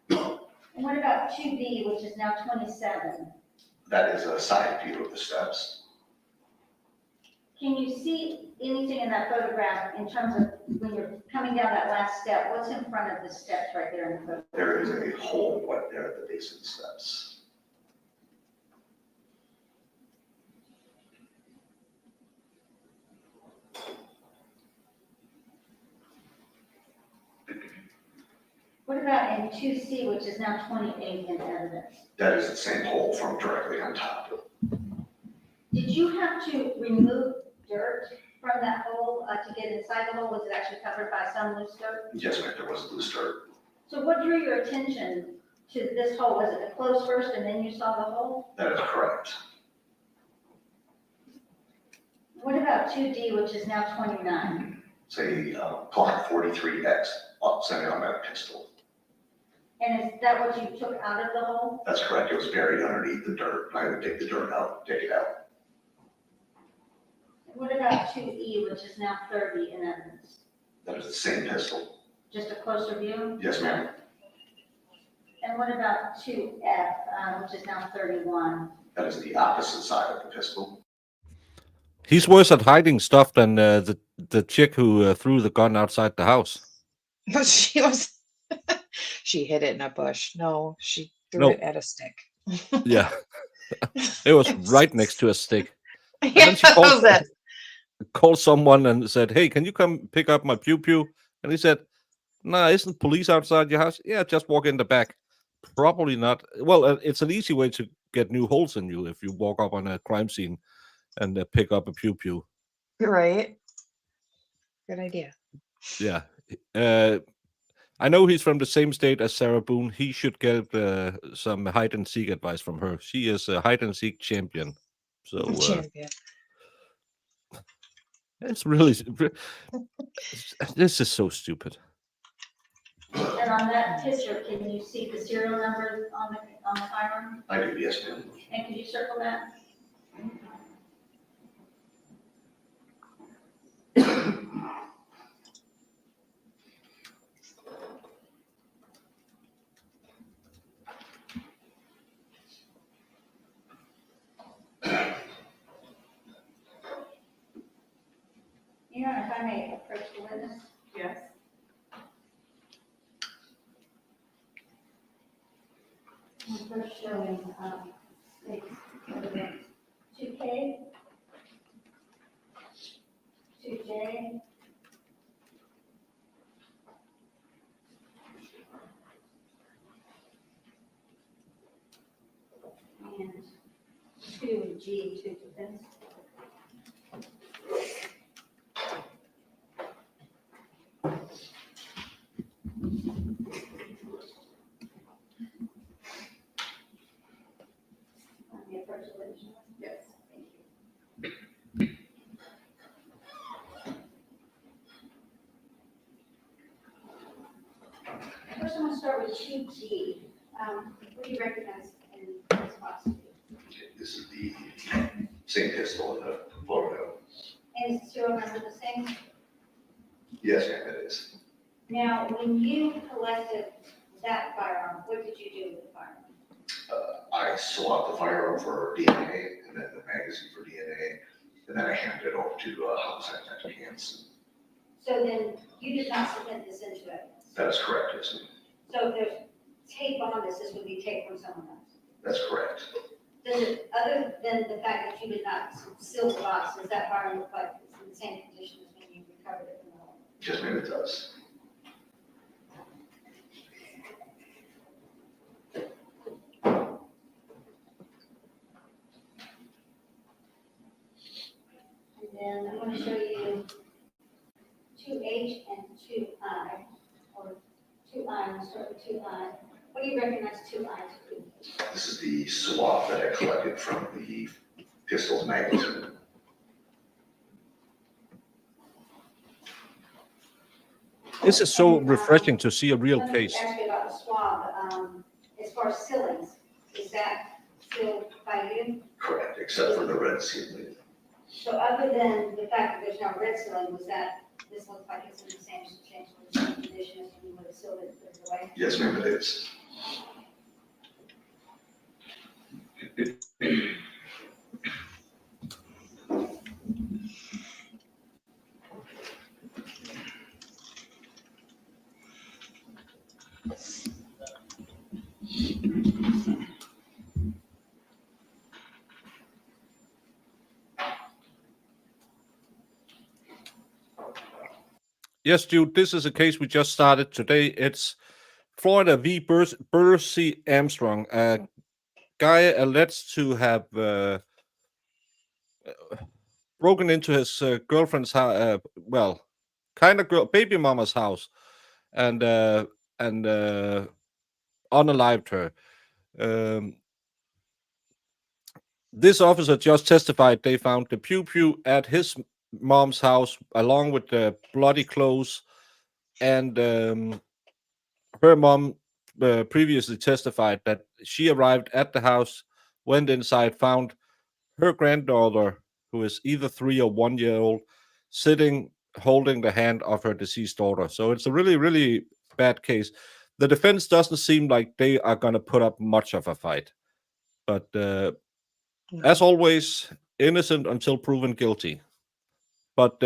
And what about 2B, which is now 27? That is a side view of the steps. Can you see anything in that photograph in terms of when you're coming down that last step? What's in front of the steps right there in the photograph? There is a hole right there at the base of the steps. about in 2C, which is now 28 in evidence? That is the same hole from directly on top. Did you have to remove dirt from that hole to get inside the hole? Was it actually covered by some loose dirt? Yes, ma'am, there was loose dirt. So what drew your attention to this hole? Was it the close first and then you saw the hole? That is correct. What about 2D, which is now 29? It's a Glock 43X semi-automatic pistol. And is that what you took out of the hole? That's correct. It was buried underneath the dirt. I had to take the dirt out, take it out. What about 2E, which is now 30 in evidence? That is the same pistol. Just a closer view? Yes, ma'am. And what about 2F, which is now 31? That is the opposite side of the pistol. He's worse at hiding stuff than the chick who threw the gun outside the house. No, she was. She hid it in a bush. No, she threw No. it at a stick. Yeah, it was right next to a stick. And Yeah, then she called someone and said, "Hey, can you come pick up my pew pew?" And he said, "Nah, isn't police outside your house?" "Yeah, just walk in the back." Probably not. Well, it's an easy way to get new holes in you if you walk up on a crime scene and pick up a pew pew. Right. Good idea. Yeah. I know he's from the same state as Sarah Boone. He should get some hide and seek advice from her. She is a hide and seek champion. So Champion. it's really this is so stupid. And on that picture, can you see the serial number on the firearm? I do, yes, ma'am. And could you circle that? Your Honor, if I may approach the witness. Yes. I'm first showing, evidence 2K, 2J, and 2G, 2 defense. Yes. First, I'm going to start with 2G. What do you recognize in this box? This is the same pistol in the photo. And is the serial number the same? Yes, ma'am, it is. Now, when you collected that firearm, what did you do with the firearm? I swapped the firearm for DNA and then the magazine for DNA, and then I handed it over to Homicide Detective hands. So then you did not submit this into evidence. That is correct, yes, ma'am. So if there's tape on this, this would be tape from someone else. That's correct. Does it, other than the fact that you did not seal the box, does that firearm look like it's in the same condition as when you recovered it from the home? Yes, ma'am, it does. And then I'm going to show you 2H and 2I, or 2I, we'll start with 2I. What do you recognize 2I to be? This is the swab that I collected from the pistol's magazine. This is so refreshing to see a real case. Let me ask you about the swab. As far as sealings, is that sealed by you? Correct, except for the red sealing. So other than the fact that there's no red sealing, was that, this looks like it's in the same condition as when you would have sealed it and put it away? Yes, ma'am, it is. Yes, Jude, this is a case we just started today. It's Florida V Bursey Armstrong, a guy alleged to have broken into his girlfriend's house, kind of baby mama's house, and unalived her. This officer just testified they found the pew at his mom's house along with the bloody clothes, and her mom previously testified that she arrived at the house, went inside, found her granddaughter, who is either 3 or 1 year old, sitting holding the hand of her deceased daughter. So it's a really, really bad case. The defense doesn't seem like they are going to put up much of a fight. But as always, innocent until proven guilty. But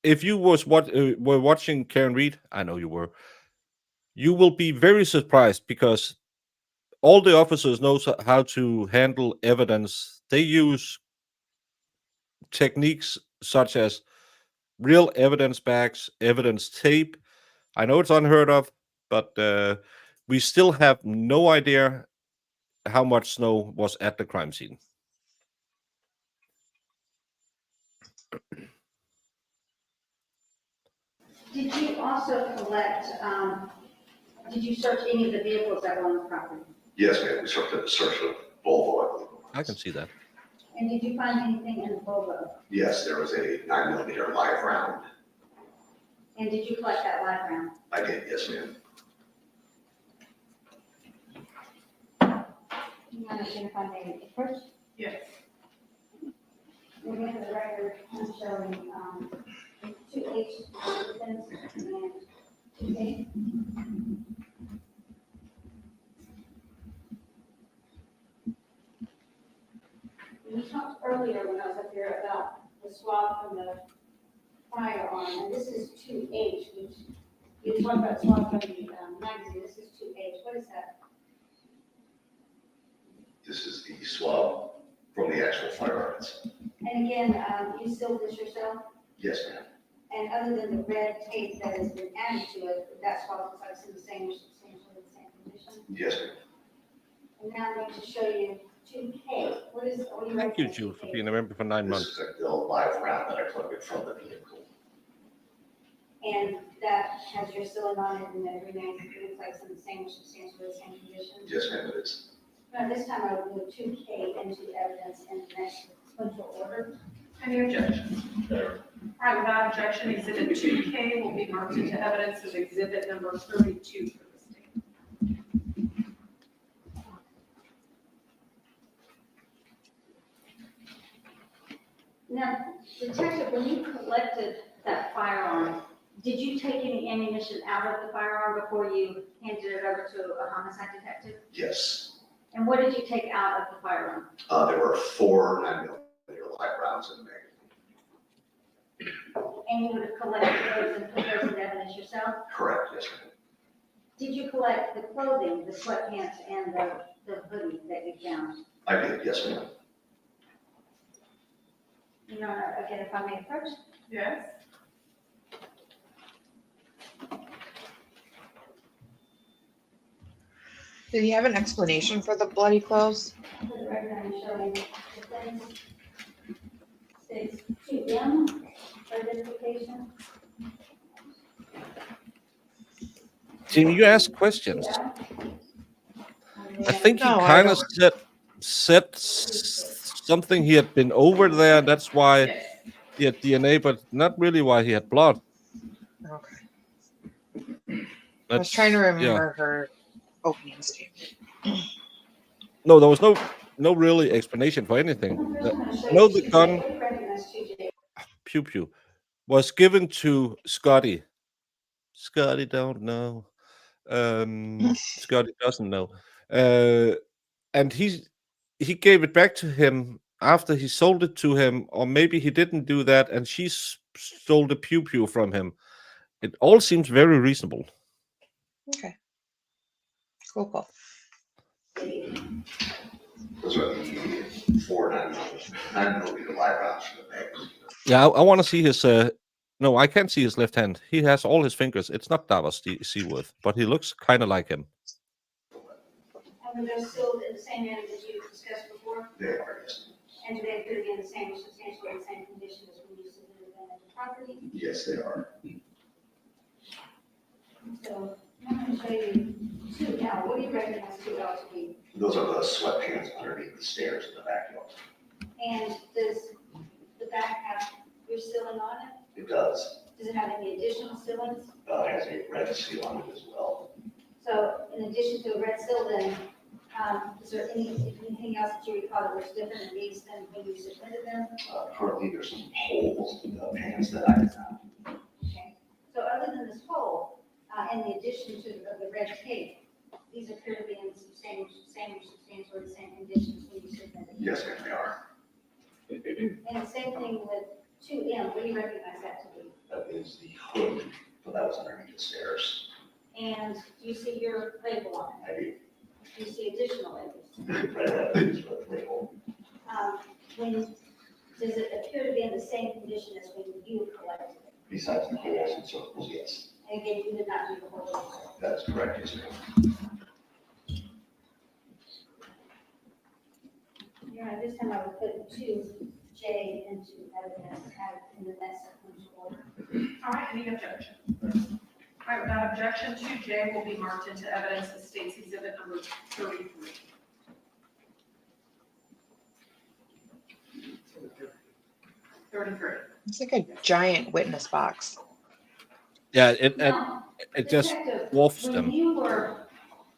if you were watching Karen Reed, I know you were, you will be very surprised because all the officers know how to handle evidence. They use techniques such as real evidence bags, evidence tape. I know it's unheard of, but we still have no idea how much snow was at the crime scene. Did you also collect, did you search any of the vehicles that were on the property? Yes, ma'am, we searched the Volvo, I believe. I can see that. And did you find anything in the Volvo? Yes, there was a 9mm live round. And did you collect that live round? I did, yes, ma'am. You want to identify the first? Yes. We're going to the record, I'm showing 2 H defense and 2 K. We talked earlier when I was up here about the swab from the firearm, and this is 2H, which you talked about swab from the magazine. This is 2H. What is that? This is the swab from the actual firearms. And again, you sealed this yourself? Yes, ma'am. And other than the red tape that has been added to it, that swab looks like it's in the same, substantially the same condition? Yes, ma'am. And now I'm going to show you 2K. What is, what do you Thank you, recommend Jude, for 2K? being a member for 9 This months. is a live round that I took it from the vehicle. And that has your sealing on it and it remains, it looks like it's in the same, substantially the same condition? Yes, ma'am, it is. Now, this time I will move 2K into evidence in the next sequential order. Any objections? All right, without objection, exhibit 2K will be marked into evidence as exhibit number 32 for this state. Now, Detective, when you collected that firearm, did you take any ammunition out of the firearm before you handed it over to a homicide detective? Yes. And what did you take out of the firearm? There were 4 9mm live rounds in the magazine. And you would have collected those and put those in evidence yourself? Correct, yes, ma'am. Did you collect the clothing, the sweatpants, and the hoodie that you found? I did, yes, ma'am. You know, again, if I may approach? Yes. Did he have an explanation for the bloody clothes? For the record, I'm showing defense states 2M identification. Jimmy, you ask questions. I think he No, I kind of don't. said something he had been over there. That's why he had DNA, but not really why he had blood. Okay. I was trying to remember her opening statement. No, there was no really explanation for anything. No, the gun, pew, was given to Scotty. Scotty don't know. Scotty doesn't know. And he gave it back to him after he sold it to him, or maybe he didn't do that, and she stole the pew from him. It all seems very reasonable. Okay. Cool. Those are the 4 9mm live rounds from the magazine. Yeah, I want to see his No, I can't see his left hand. He has all his fingers. It's not Davos Seaworth, but he looks kind of like him. And were those still in the same area that you discussed before? They are, yes. And do they appear to be in the same, substantially the same condition as when you submitted them at the property? Yes, they are. So I'm going to show you two L. What do you recognize two L to be? Those are the sweatpants underneath the stairs in the backyard. And does the back have your ceiling on it? It does. Does it have any additional ceilings? It has a red seal on it as well. So in addition to a red seal, then, is there anything else that you recall that was different in these than when you submitted them? Currently, there's some holes in the pants that I found. Okay. So other than this hole, in the addition to the red tape, these appear to be in same or substantially the same conditions when you submitted them? Yes, ma'am, they are. And the same thing with 2M, what do you recognize that to be? That is the hood, but that was underneath the stairs. And do you see your label on it? I do. Do you see additional labels? Right, that is the label. Does it appear to be in the same condition as when you collected it? Besides the holes and circles, yes. And again, you did not do the whole thing. That is correct, yes, ma'am. Yeah, this time I would put 2J into evidence in the next sequential order. All right, any objection? All right, without objection, 2J will be marked into evidence as states exhibit number 33. It's like a giant witness box. Yeah, Now, it just Detective, dwarfs when them. you were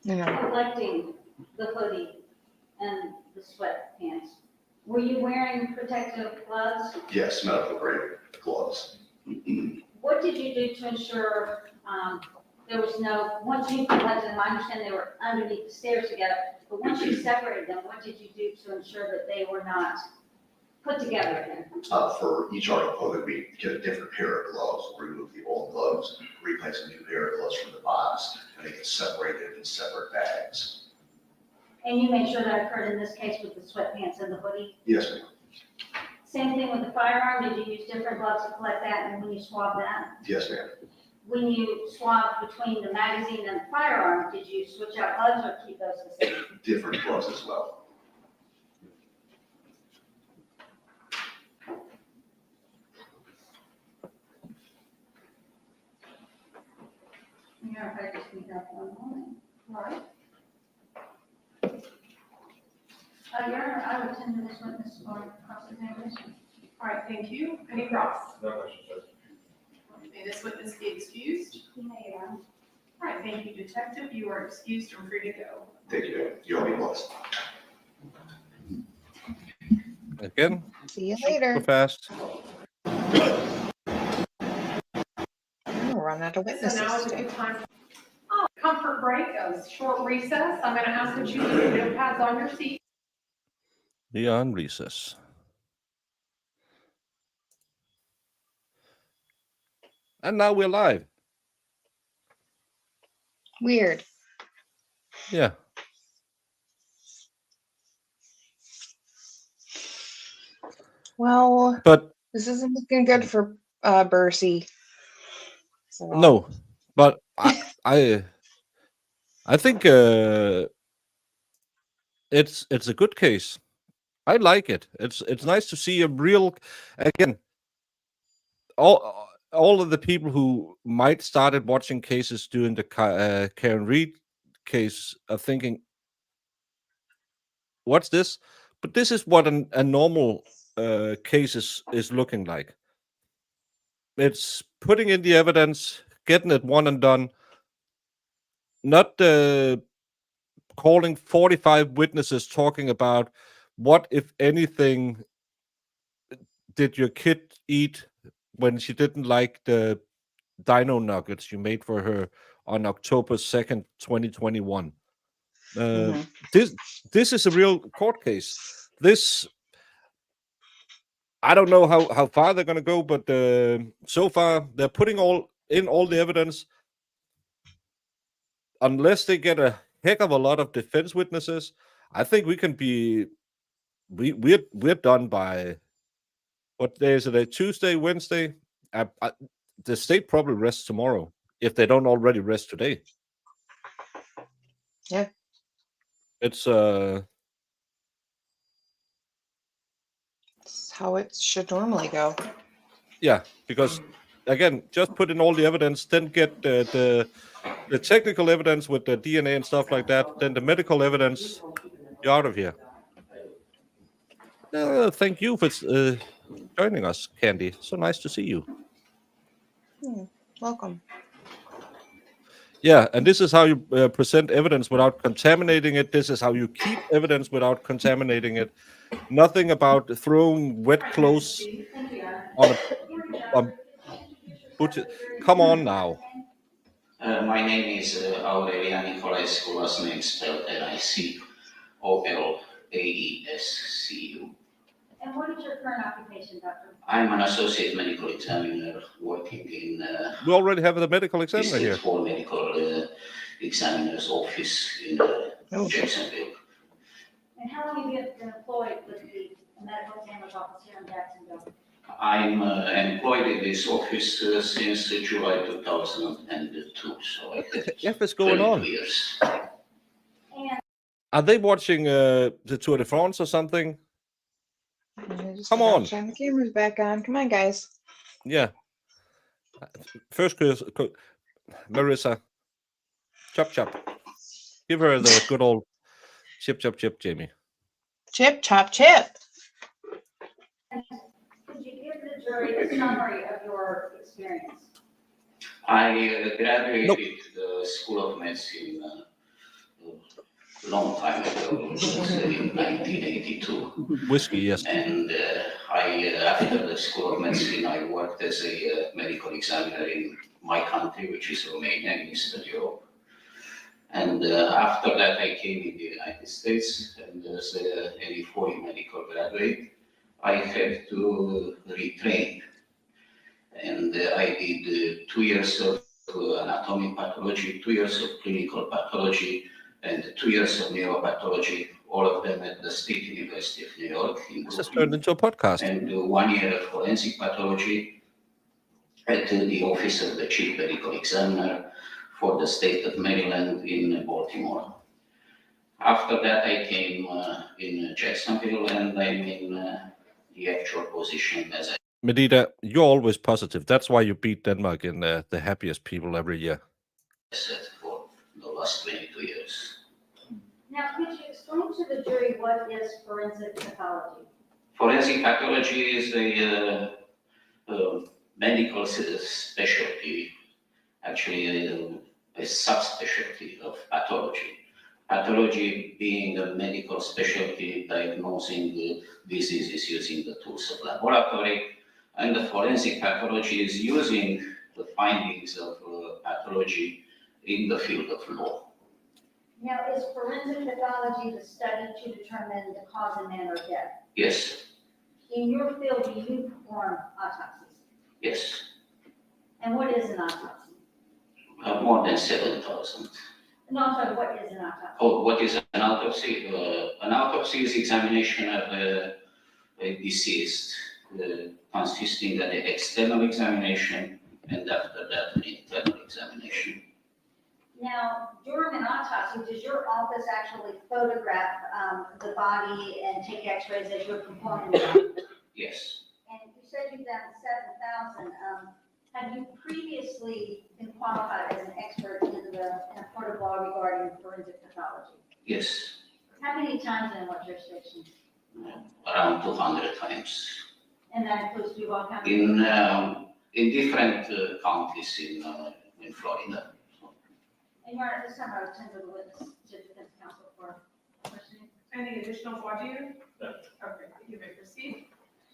You know, collecting the hoodie and the sweatpants, were you wearing protective gloves? Yes, medical grade gloves. What did you do to ensure there was no, once you collected them, I understand they were underneath the stairs together, but once you separated them, what did you do to ensure that they were not put together again? For each article, that we get a different pair of gloves, remove the old gloves, replace a new pair of gloves from the box, and they get separated in separate bags. And you made sure that occurred in this case with the sweatpants and the hoodie? Yes, ma'am. Same thing with the firearm, did you use different gloves to collect that and when you swabbed that? Yes, ma'am. When you swabbed between the magazine and the firearm, did you switch out gloves or keep those the same? Different gloves as well. Yeah, I just need that one moment. All right. Your Honor, I will attend to this witness for cross-examination. All right, thank you. Any cross? No question, sir. May this witness be excused? You may, Your Honor. All right, thank you, Detective. You are excused and free to go. Thank you. You'll be blessed. see Again, you super later. fast. I'm gonna run out of So witnesses now is a today. good time. Oh, comfort break, a short recess. I'm going to ask that you leave your notepads on your seat. We are on recess. And now we're live. Weird. Yeah. Well, But this isn't looking good for Bursey. So, no, but I think it's a good case. I like it. It's nice to see a real, again, all of the people who might started watching cases during the Karen Reed case are thinking, what's this? But this is what a normal case is looking like. It's putting in the evidence, getting it one and done, not calling 45 witnesses talking about what, if anything, did your kid eat when she didn't like the dino nuggets you made for her on October 2nd, 2021. This is a real court case. This, I don't know how far they're going to go, but so far they're putting all the evidence. Unless they get a heck of a lot of defense witnesses, I think we can be we're done by what day is it? Tuesday, Wednesday. The state probably rests tomorrow if they don't already rest today. Yeah. It's It's how it should normally go. yeah, because again, just put in all the evidence, then get the technical evidence with the DNA and stuff like that, then the medical evidence. You're out of here. Thank you for joining us, Candy. So nice to see you. Welcome. Yeah, and this is how you present evidence without contaminating it. This is how you keep evidence without contaminating it. Nothing about throwing wet clothes on a butcher. Come on now. My name is Aurelian Nicolaescu, last name spelled Nicoaescu. And what is your current occupation, doctor? I'm an associate medical examiner working in We already have the medical examiner here. for medical examiner's office in Jacksonville. And how long have you been employed with the medical examiner's office here in Jacksonville? I'm employed in this office since July 2002, so I F is going on. years. Are they watching the Tour de France or something? Come on. The camera's back on. Come on, guys. Yeah. First, Marissa. Chop, chop. Give her the good old chip, chop, chip, Jamie. Chip, chop, chip. Could you give the jury a summary of your experience? I graduated the School of Medicine a long time ago, in 1982. Whiskey, yes. And after the School of Medicine, I worked as a medical examiner in my country, which is Romania, in Eastern Europe. And after that, I came in the United States, and as any foreign medical graduate, I had to retrain. And I did 2 years of anatomic pathology, 2 years of clinical pathology, and 2 years of neuropathology, all of them at the State University of New York. This has turned into a podcast. And 1 year of forensic pathology at the Office of the Chief Medical Examiner for the State of Maryland in Baltimore. After that, I came in Jacksonville, and I'm in the actual position as a Medita, you're always positive. That's why you beat Denmark in the happiest people every year. for the last 22 years. Now, could you explain to the jury what is forensic pathology? Forensic pathology is a medical specialty, actually a subspecialty of pathology. Pathology being a medical specialty diagnosing the diseases using the tools of laboratory, and the forensic pathology is using the findings of pathology in the field of law. Now, is forensic pathology the study to determine the cause and manner of death? Yes, In your field, do you perform autopsies? yes, And what is an autopsy? more than 7,000. No, I'm sorry, what is an autopsy? Oh, what is an autopsy? An autopsy is examination of a deceased, consisting of the external examination and after that an internal examination. Now, during an autopsy, does your office actually photograph the body and take x-rays as you're performing it? Yes, And you said you've done 7,000. Have you previously been qualified as an expert in a court of law regarding forensic pathology? yes, How many times and in what jurisdiction? around 200 times. And that includes Duval County? In different counties in Florida. And Your Honor, at this time, I would tend to the witness to defense counsel for questioning. Any additional for you? No. Okay, you may proceed.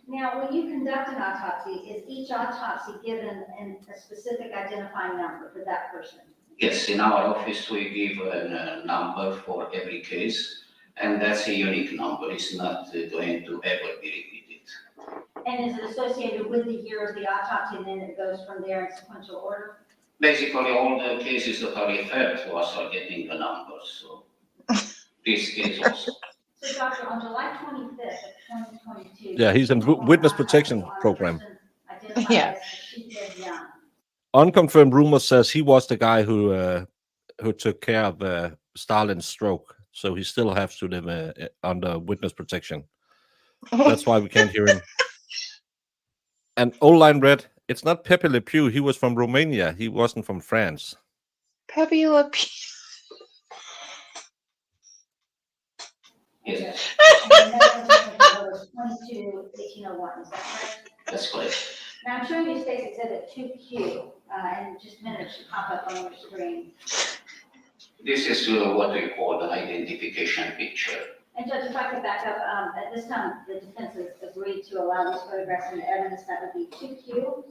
Now, when you conduct an autopsy, is each autopsy given a specific identifying number for that person? Yes, in our office we give a number for every case, and that's a unique number. It's not going to ever be repeated. And is it associated with the year of the autopsy, and then it goes from there in sequential order? Basically, all the cases that are referred to us are getting the numbers, so this case also. So, Doctor, on July 25th of 2022. Yeah, he's in witness protection program. identified Yeah. as Tasheka Young. Unconfirmed rumor says he was the guy who took care of Stalin's stroke, so he still has to live under witness protection. That's why we can't hear him. And old line read, it's not Pepe Le Pew. He was from Romania. He wasn't from France. Pepe Le Pew. Yes, And the medical number was 22-1801, is that correct? that's correct. Now, I'm showing you State's Exhibit 2Q, and just a minute, it should pop up on your screen. This is what we call the identification picture. And Judge, if I could back up, at this time, the defense has agreed to allow these photographs into evidence. That would be 2Q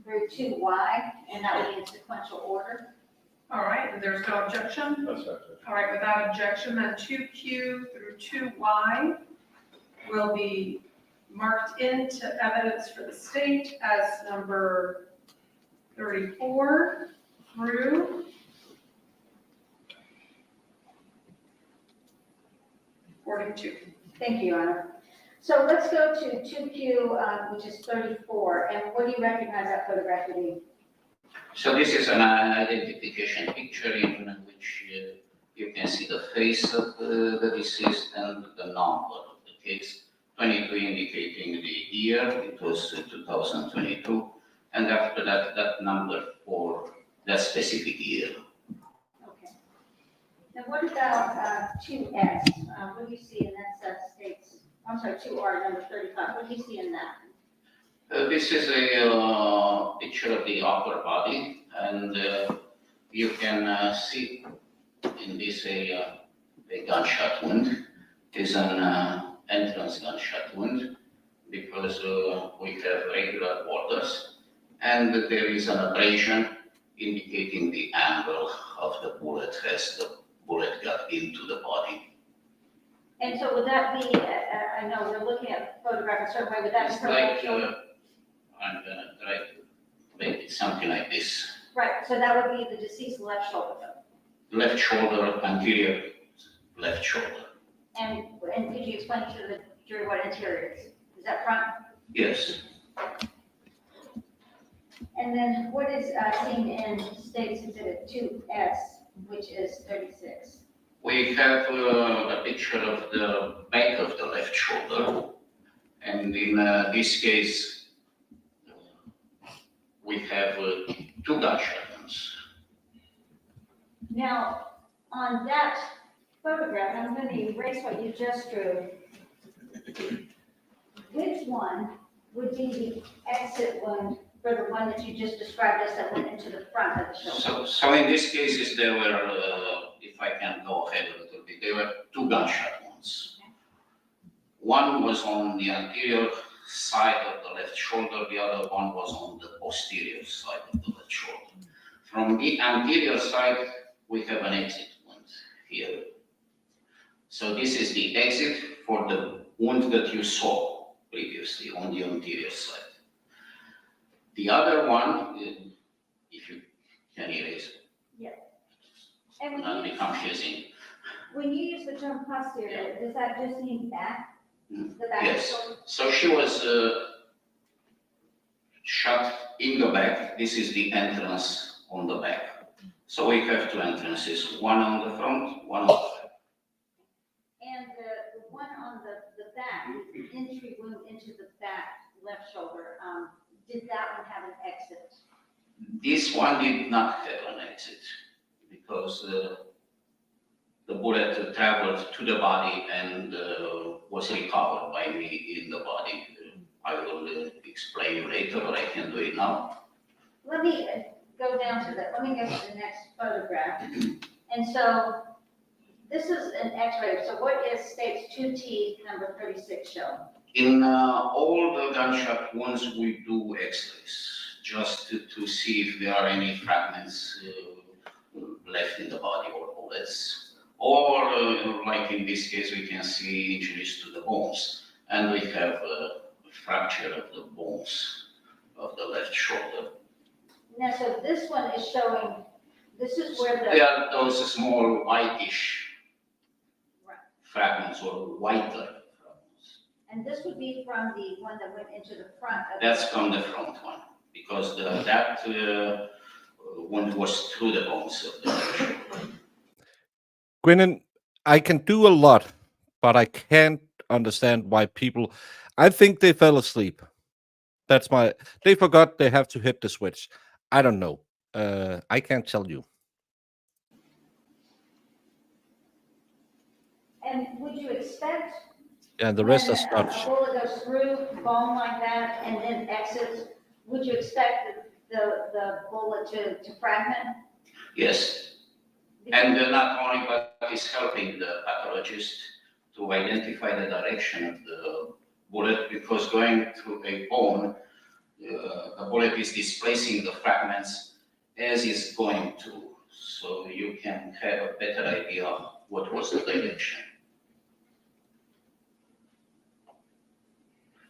through 2Y, and that would be in sequential order. All right, and there's no objection? That's it. All right, without objection, then 2Q through 2Y will be marked into evidence for the state as number 34 through 42. Thank you, Your Honor. So let's go to 2Q, which is 34, and what do you recognize that photograph to be? So this is an identification picture in which you can see the face of the deceased and the number of the case. 22 indicating the year, it was 2022, and after that, that number for that specific year. Okay. Now what about 2S? What do you see in that states? I'm sorry, 2R, number 35. What do you see in that? This is a picture of the upper body, and you can see in this a gunshot wound. It is an entrance gunshot wound because we have regular borders, and there is an abrasion indicating the angle of the bullet as the bullet got into the body. And so would that be, I know we're looking at photograph a certain way, would that be? It's like, I'm gonna try to make it something like this. Right, so that would be the deceased left shoulder. Left shoulder, anterior left shoulder. And could you explain to the jury what anterior is? Is that front? Yes. And then what is seen in State's Exhibit 2S, which is 36? We have a picture of the back of the left shoulder, and in this case, we have two gunshot wounds. Now, on that photograph, I'm going to erase what you just drew. Which one would be the exit wound for the one that you just described us that went into the front of the shoulder? So in this case, there were, if I can go ahead a little bit, there were two gunshot wounds. Okay. One was on the anterior side of the left shoulder, the other one was on the posterior side of the left shoulder. From the anterior side, we have an exit wound here. So this is the exit for the wound that you saw previously on the anterior side. The other one, if you can erase it, Yeah. And not be confusing. when you use the term posterior, does that just mean back? The back of the Yes, shoulder? so she was shot in the back. This is the entrance on the back. So we have two entrances, one on the front, one on the back. And the one on the back, the entry wound into the back left shoulder, did that one have an exit? This one did not have an exit because the bullet traveled to the body and was recovered by me in the body. I will explain you later, but I can do it now. Let me go down to that. Let me go to the next photograph. And so this is an X-ray. So what is states 2T number 36 show? In all the gunshot wounds, we do X-rays just to see if there are any fragments left in the body or bullets. Or like in this case, we can see injuries to the bones. And we have a fracture of the bones of the left shoulder. Now, so this one is showing, this is where the. There are those small whitish Right. fragments or whiter fragments. And this would be from the one that went into the front of. That's from the front one, because that one was through the bones of the shoulder. Gwyneth, I can do a lot, but I can't understand why people. I think they fell asleep. They forgot they have to hit the switch. I don't know. I can't tell you. And would you expect And the when rest are a Scotch. bullet goes through bone like that and then exits, would you expect the bullet to fragment? Yes, and not only, but is helping the pathologist to identify the direction of the bullet, because going through a bone, the bullet is displacing the fragments as it's going to, so you can have a better idea of what was the direction.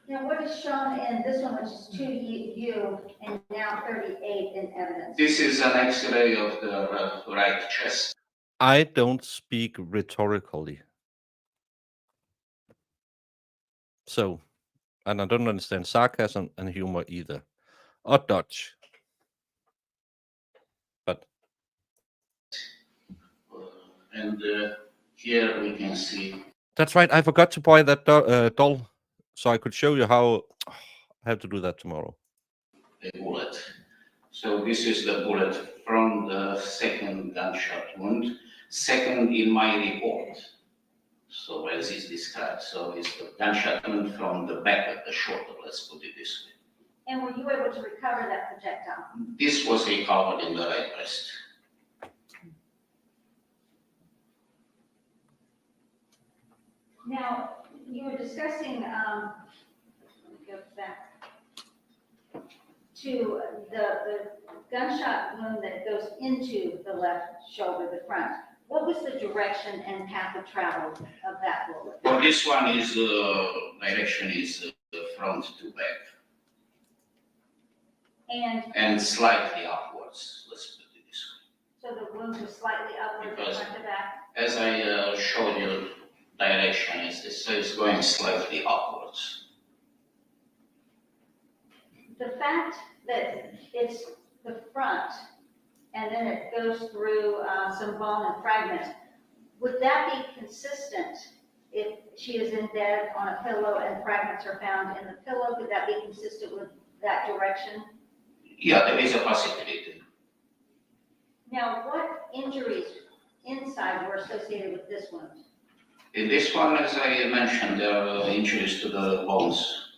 Now, what is shown in this one, which is 2U and now 38 in evidence? This is an X-ray of the right chest. I don't speak rhetorically. So, and I don't understand sarcasm and humor either. Or Dutch. But. And here we can see. That's right. I forgot to buy that doll, so I could show you how. I have to do that tomorrow. A bullet. So this is the bullet from the second gunshot wound, second in my report. So as is described, so it's the gunshot wound from the back of the shoulder, let's put it this way. And were you able to recover that projectile? This was recovered in the right breast. Now, you were discussing, let me go back to the gunshot wound that goes into the left shoulder, the front. What was the direction and path of travel of that bullet? Well, this one is, direction is front to back. And slightly upwards, let's put it this way. So the wound was slightly upward from Because front to back? as I showed you, direction is, so it's going slightly upwards. The fact that it's the front and then it goes through some bone and fragment, would that be consistent if she is in bed on a pillow and fragments are found in the pillow? Could that be consistent with that direction? Yeah, there is a possibility. Now, what injuries inside were associated with this wound? In this one, as I mentioned, there are injuries to the bones.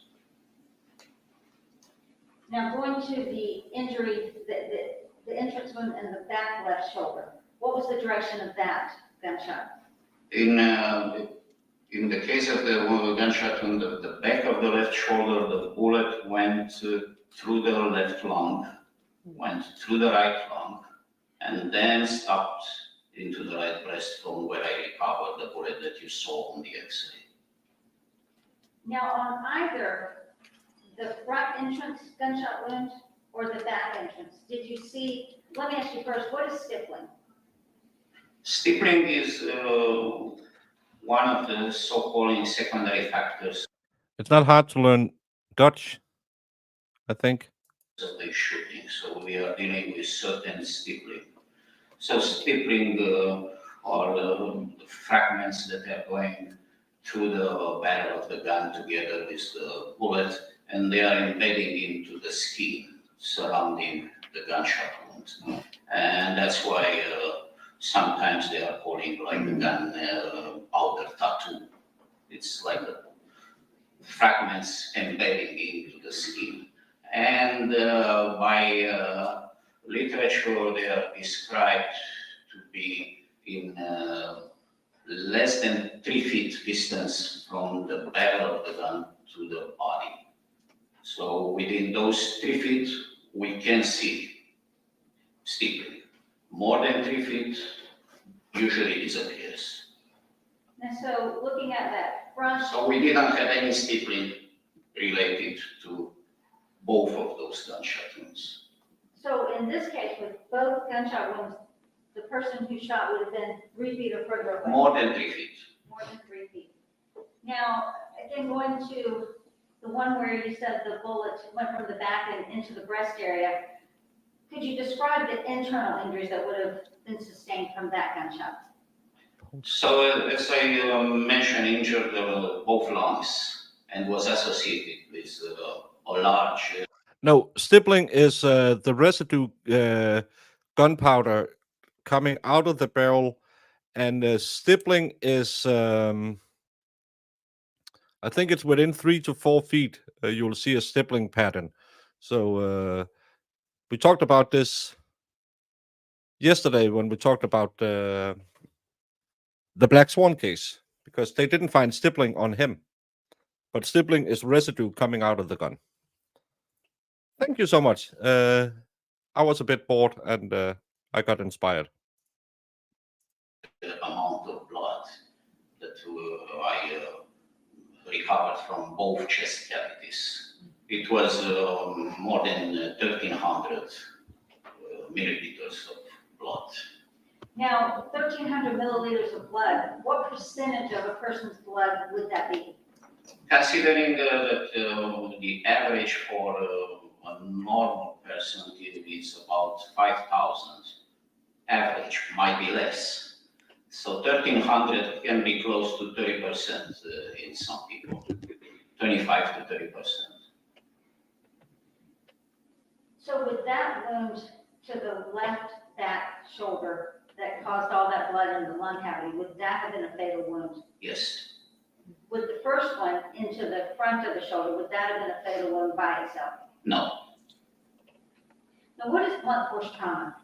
Now, going to the injury, the entrance wound in the back left shoulder, what was the direction of that gunshot? In the case of the gunshot on the back of the left shoulder, the bullet went through the left lung, went through the right lung, and then stopped into the right breast, from where I recovered the bullet that you saw on the X-ray. Now, on either the front entrance gunshot wound or the back entrance, did you see, let me ask you first, what is stippling? Stippling is one of the so-called secondary factors It's not hard to learn Dutch, I think. of the shooting, so we are dealing with certain stippling. So stippling are the fragments that are going through the barrel of the gun together with the bullet, and they are embedding into the skin surrounding the gunshot wound. And that's why sometimes they are calling like the gun powder tattoo. It's like the fragments embedding into the skin. And by literature, they are described to be in less than 3 feet distance from the barrel of the gun to the body. So within those 3 feet, we can see stippling. More than 3 feet usually disappears. And so looking at that front. So we didn't have any stippling related to both of those gunshot wounds. So in this case, with both gunshot wounds, the person who shot would have been 3 feet or further away? More than 3 feet. More than 3 feet. Now, again, going to the one where you said the bullet went from the back and into the breast area, could you describe the internal injuries that would have been sustained from that gunshot? So as I mentioned, injured both lungs and was associated with a large. No, stippling is the residue gunpowder coming out of the barrel, and stippling is, I think it's within 3 to 4 feet. You'll see a stippling pattern. So we talked about this yesterday when we talked about the Black Swan case, because they didn't find stippling on him, but stippling is residue coming out of the gun. Thank you so much. I was a bit bored and I got inspired. Amount of blood that I recovered from both chest cavities. It was more than 1,300 milliliters of blood. Now, 1,300 milliliters of blood, what percentage of a person's blood would that be? Considering that the average for a normal person is about 5,000, average might be less. So 1,300 can be close to 30% in some people, 25 to 30%. So with that wound to the left back shoulder that caused all that blood in the lung cavity, would that have been a fatal wound? Yes. Would the first one into the front of the shoulder, would that have been a fatal wound by itself? No. Now, what is blunt force trauma?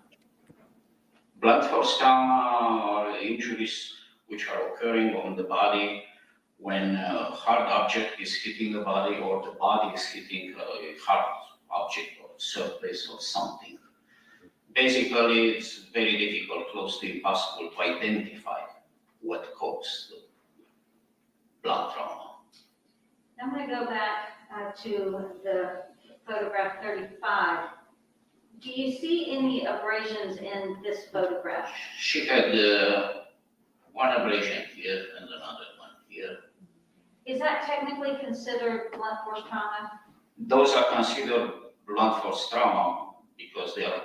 Blunt force trauma are injuries which are occurring on the body when a hard object is hitting the body or the body is hitting a hard object or surface or something. Basically, it's very difficult, close to impossible to identify what caused the blunt trauma. I'm going to go back to the photograph 35. Do you see any abrasions in this photograph? She had one abrasion here and another one here. Is that technically considered blunt force trauma? Those are considered blunt force trauma because they are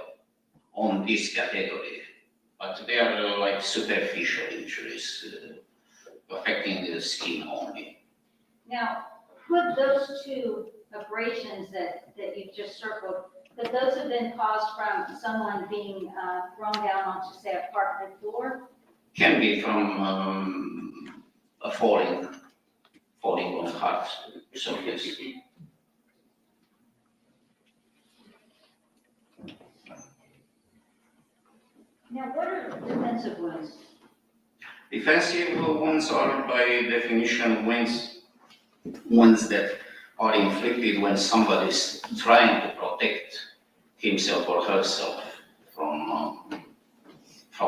on this category, but they are like superficial injuries affecting the skin only. Now, could those two abrasions that you've just circled, could those have been caused from someone being thrown down onto, say, a carpeted floor? Can be from a falling on hard surface. Now, what are defensive wounds? Defensive wounds are by definition wounds that are inflicted when somebody is trying to protect himself or herself from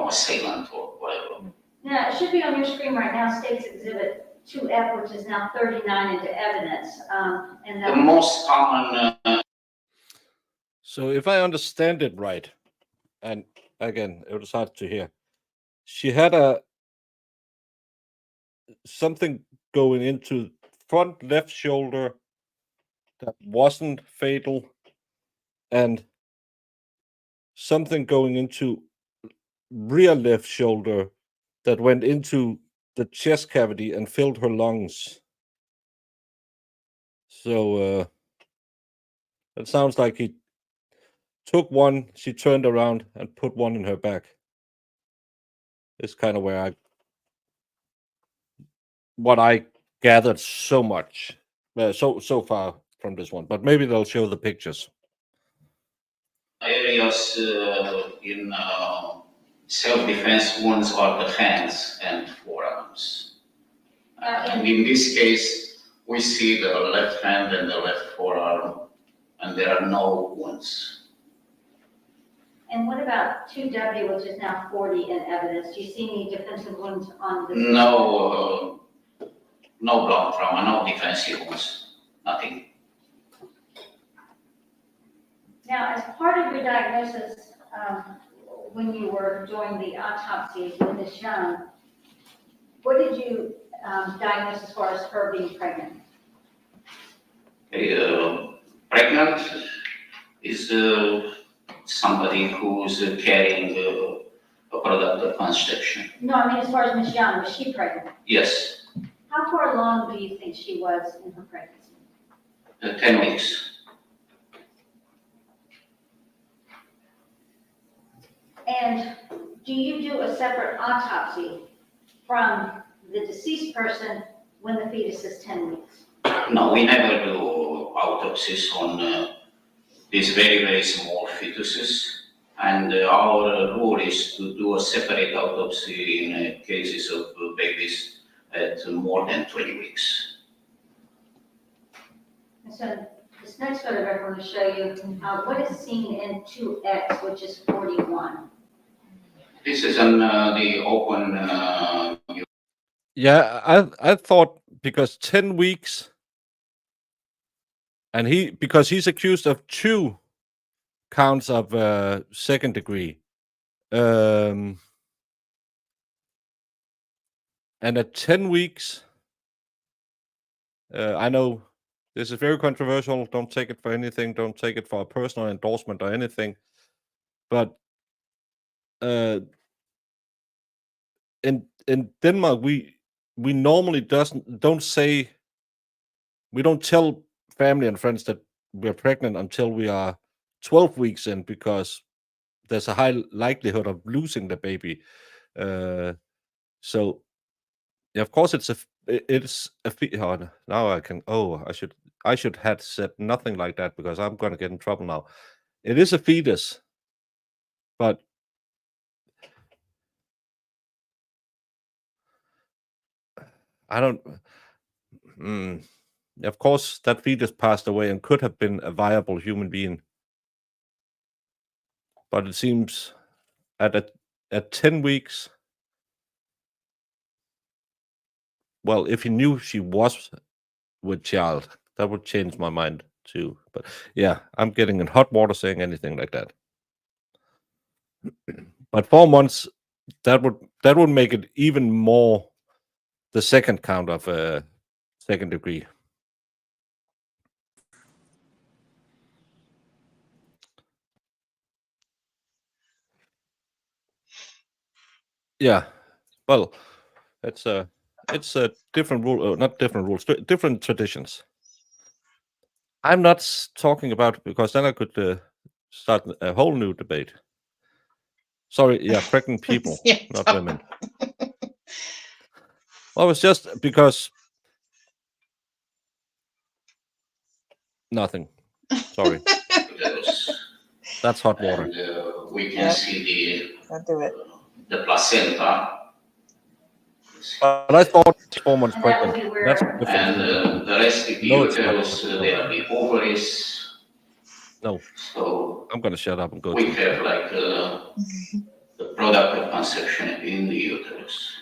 assailant or whatever. Now, it should be on your screen right now, State's Exhibit 2F, which is now 39 into evidence. And The most common. So if I understand it right, and again, it was hard to hear, she had something going into front left shoulder that wasn't fatal, and something going into rear left shoulder that went into the chest cavity and filled her lungs. So it sounds like he took one, she turned around and put one in her back. It's kind of where what I gathered so much, so far from this one. But maybe they'll show the pictures. Areas in self-defense wounds are the hands and forearms. And in this case, we see the left hand and the left forearm, and there are no wounds. And what about 2W, which is now 40 in evidence? Do you see any defensive wounds on this? No, no blunt trauma, no defensive wounds, nothing. Now, as part of your diagnosis, when you were doing the autopsy with Ms. Young, what did you diagnose as far as her being pregnant? Pregnant is somebody who's carrying a product of conception. No, I mean, as far as Ms. Young, was she pregnant? Yes, How far along do you think she was in her pregnancy? 10 weeks. And do you do a separate autopsy from the deceased person when the fetus is 10 weeks? No, we never do autopsies on these very, very small fetuses. And our rule is to do a separate autopsy in cases of babies at more than 20 weeks. And so this next photograph, I'm going to show you what is seen in 2X, which is 41. This is on the open. Yeah, I thought because 10 weeks, and because he's accused of 2 counts of second degree. And at 10 weeks, I know this is very controversial. Don't take it for anything. Don't take it for a personal endorsement or anything. But in Denmark, we normally don't say, we don't tell family and friends that we're pregnant until we are 12 weeks in, because there's a high likelihood of losing the baby. So yeah, of course it's a now I should have said nothing like that, because I'm going to get in trouble now. It is a fetus, but I don't. Of course, that fetus passed away and could have been a viable human being, but it seems at 10 weeks. Well, if he knew she was with child, that would change my mind too. But yeah, I'm getting in hot water saying anything like that. But 4 months, that would make it even more the second count of second degree. Yeah, well, it's a different rule, not different rules, different traditions. I'm not talking about, because then I could start a whole new debate. Sorry, yeah, pregnant people, Yeah, not women. Well, it's just because nothing. Sorry. That's hot water. And we can Yep. see I'll do it. the placenta. But I thought 4 months And that would pregnant. be where- That's different. And the rest of the No, it's not. uterus, there are the ovaries. No, So I'm gonna shut up and go. we to have like the product of conception in the uterus.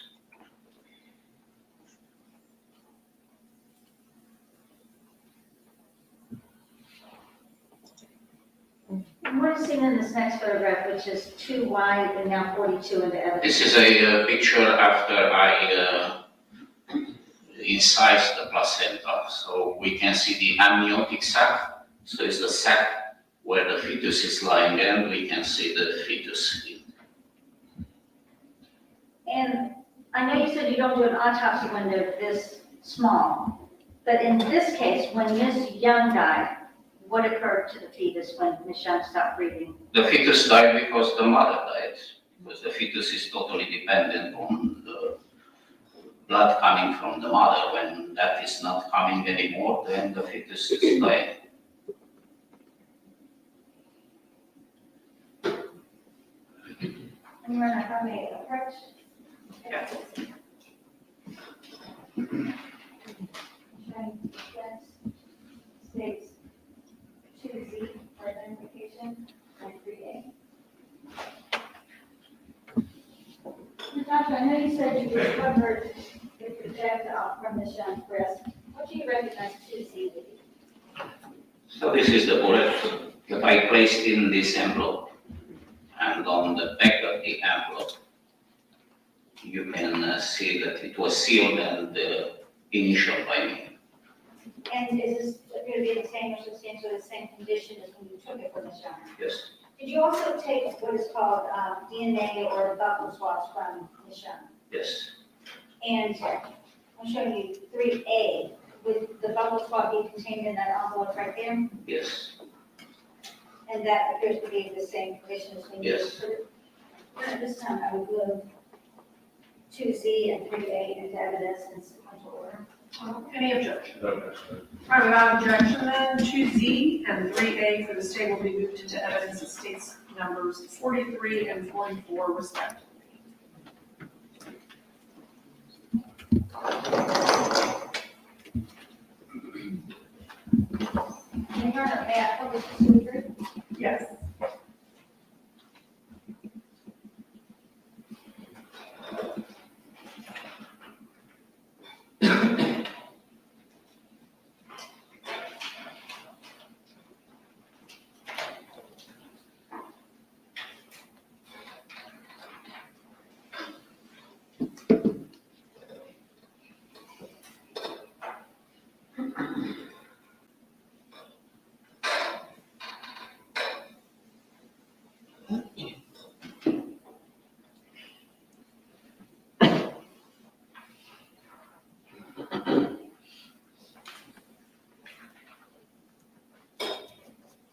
And what is seen in this next photograph, which is 2 wide and now 42 in the evidence? This is a picture after I incise the placenta. So we can see the amniotic sac. So it's the sac where the fetus is lying, and we can see the fetus. And I know you said you don't do an autopsy when they're this small, but in this case, when Ms. Young died, what occurred to the fetus when Ms. Young stopped breathing? The fetus died because the mother died, because the fetus is totally dependent on the blood coming from the mother. When that is not coming anymore, then the fetus is dying. And you're how many approach? Yeah. States 2Z for identification and 3A. Natasha, I know you said you recovered the projectile from Ms. Young's breast. What do you recognize 2Z to be? So this is the bullet that I placed in this envelope. And on the back of the envelope, you can see that it was sealed and initialed by me. And is this appear to be in the same or substantially the same condition as when you took it from Ms. Young. Yes, Did you also take what is called DNA or buccal swabs from Ms. Young? yes, And I'm showing you 3A, with the buccal swab being contained in that envelope right there, yes, and that appears to be the same condition as when you Yes. put it. At this time, I would move 2Z and 3A into evidence in sequential order. Any objection? No, that's good. All right, without objection then, 2Z and 3A for the state will be moved into evidence as states numbers 43 and 44 respectively. Can you hear that? Focus to 2 3? Yes.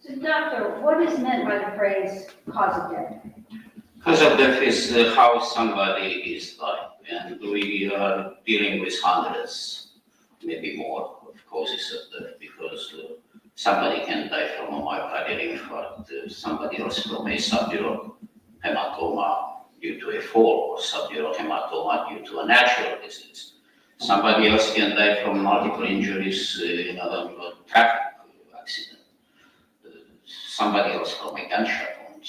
So doctor, what is meant by the phrase cause of death? cause of death is how somebody is died, and we are dealing with hundreds, maybe more, of causes of death, because somebody can die from a myocardial infarct, somebody else from a subdural hematoma due to a fall, or subdural hematoma due to a natural disease. Somebody else can die from multiple injuries in a traffic accident. Somebody else from a gunshot wound.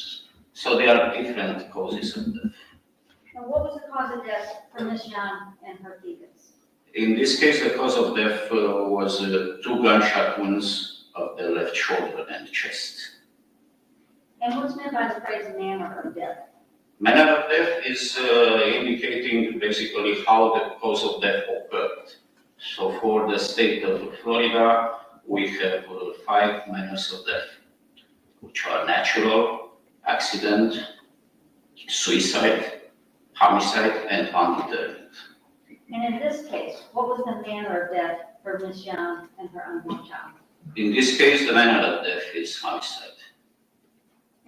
So there are different causes of death. And what was the cause of death for Ms. Young and her deacons? In this case, the cause of death was 2 gunshot wounds of the left shoulder and chest. And what's meant by the phrase manner of death? Manner of death is indicating basically how the cause of death occurred. So for the state of Florida, we have 5 manners of death, which are natural, accident, suicide, homicide, and undetermined. And in this case, what was the manner of death for Ms. Young and her unborn child? In this case, the manner of death is homicide.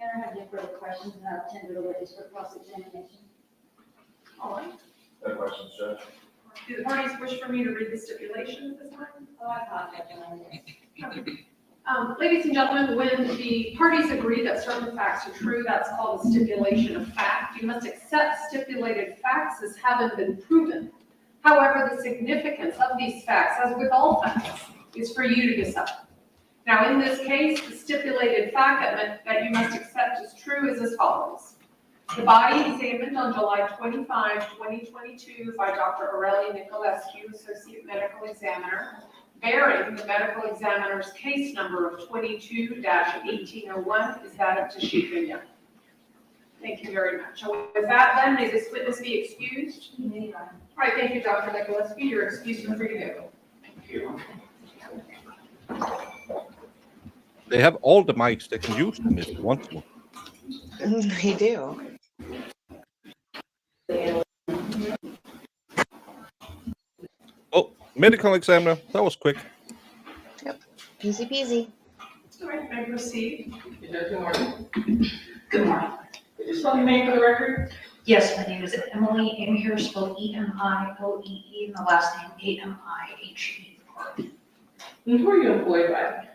And I have no further questions, and I'll tender the witness for cross-examination. All right. No questions, Judge? Do the parties wish for me to read the stipulation at this time? Oh, I apologize. Ladies and gentlemen, when the parties agree that certain facts are true, that's called a stipulation of fact. You must accept stipulated facts as having been proven. However, the significance of these facts, as with all facts, is for you to decide. Now, in this case, the stipulated fact that you must accept as true is as follows. The body examined on July 25, 2022 by Dr. Aurelie Nicolescu, Associate Medical Examiner, bearing the medical examiner's case number of 22-1801 is that of Tasheka Young. Thank you very much. So with that, then, may this witness be excused? All right, thank you, Dr. Nicolescu. You're excused and free to go. Thank you. They have all the mics. They can use them if they want to. They do. Oh, medical examiner. That was quick. Yep. Easy peasy. All right, may I proceed? Good morning. Good morning. Could you spell your name for the record? Yes, my name is Emily Amiher, spelled Emioee, and the last name Amiehe. And who are you employed by?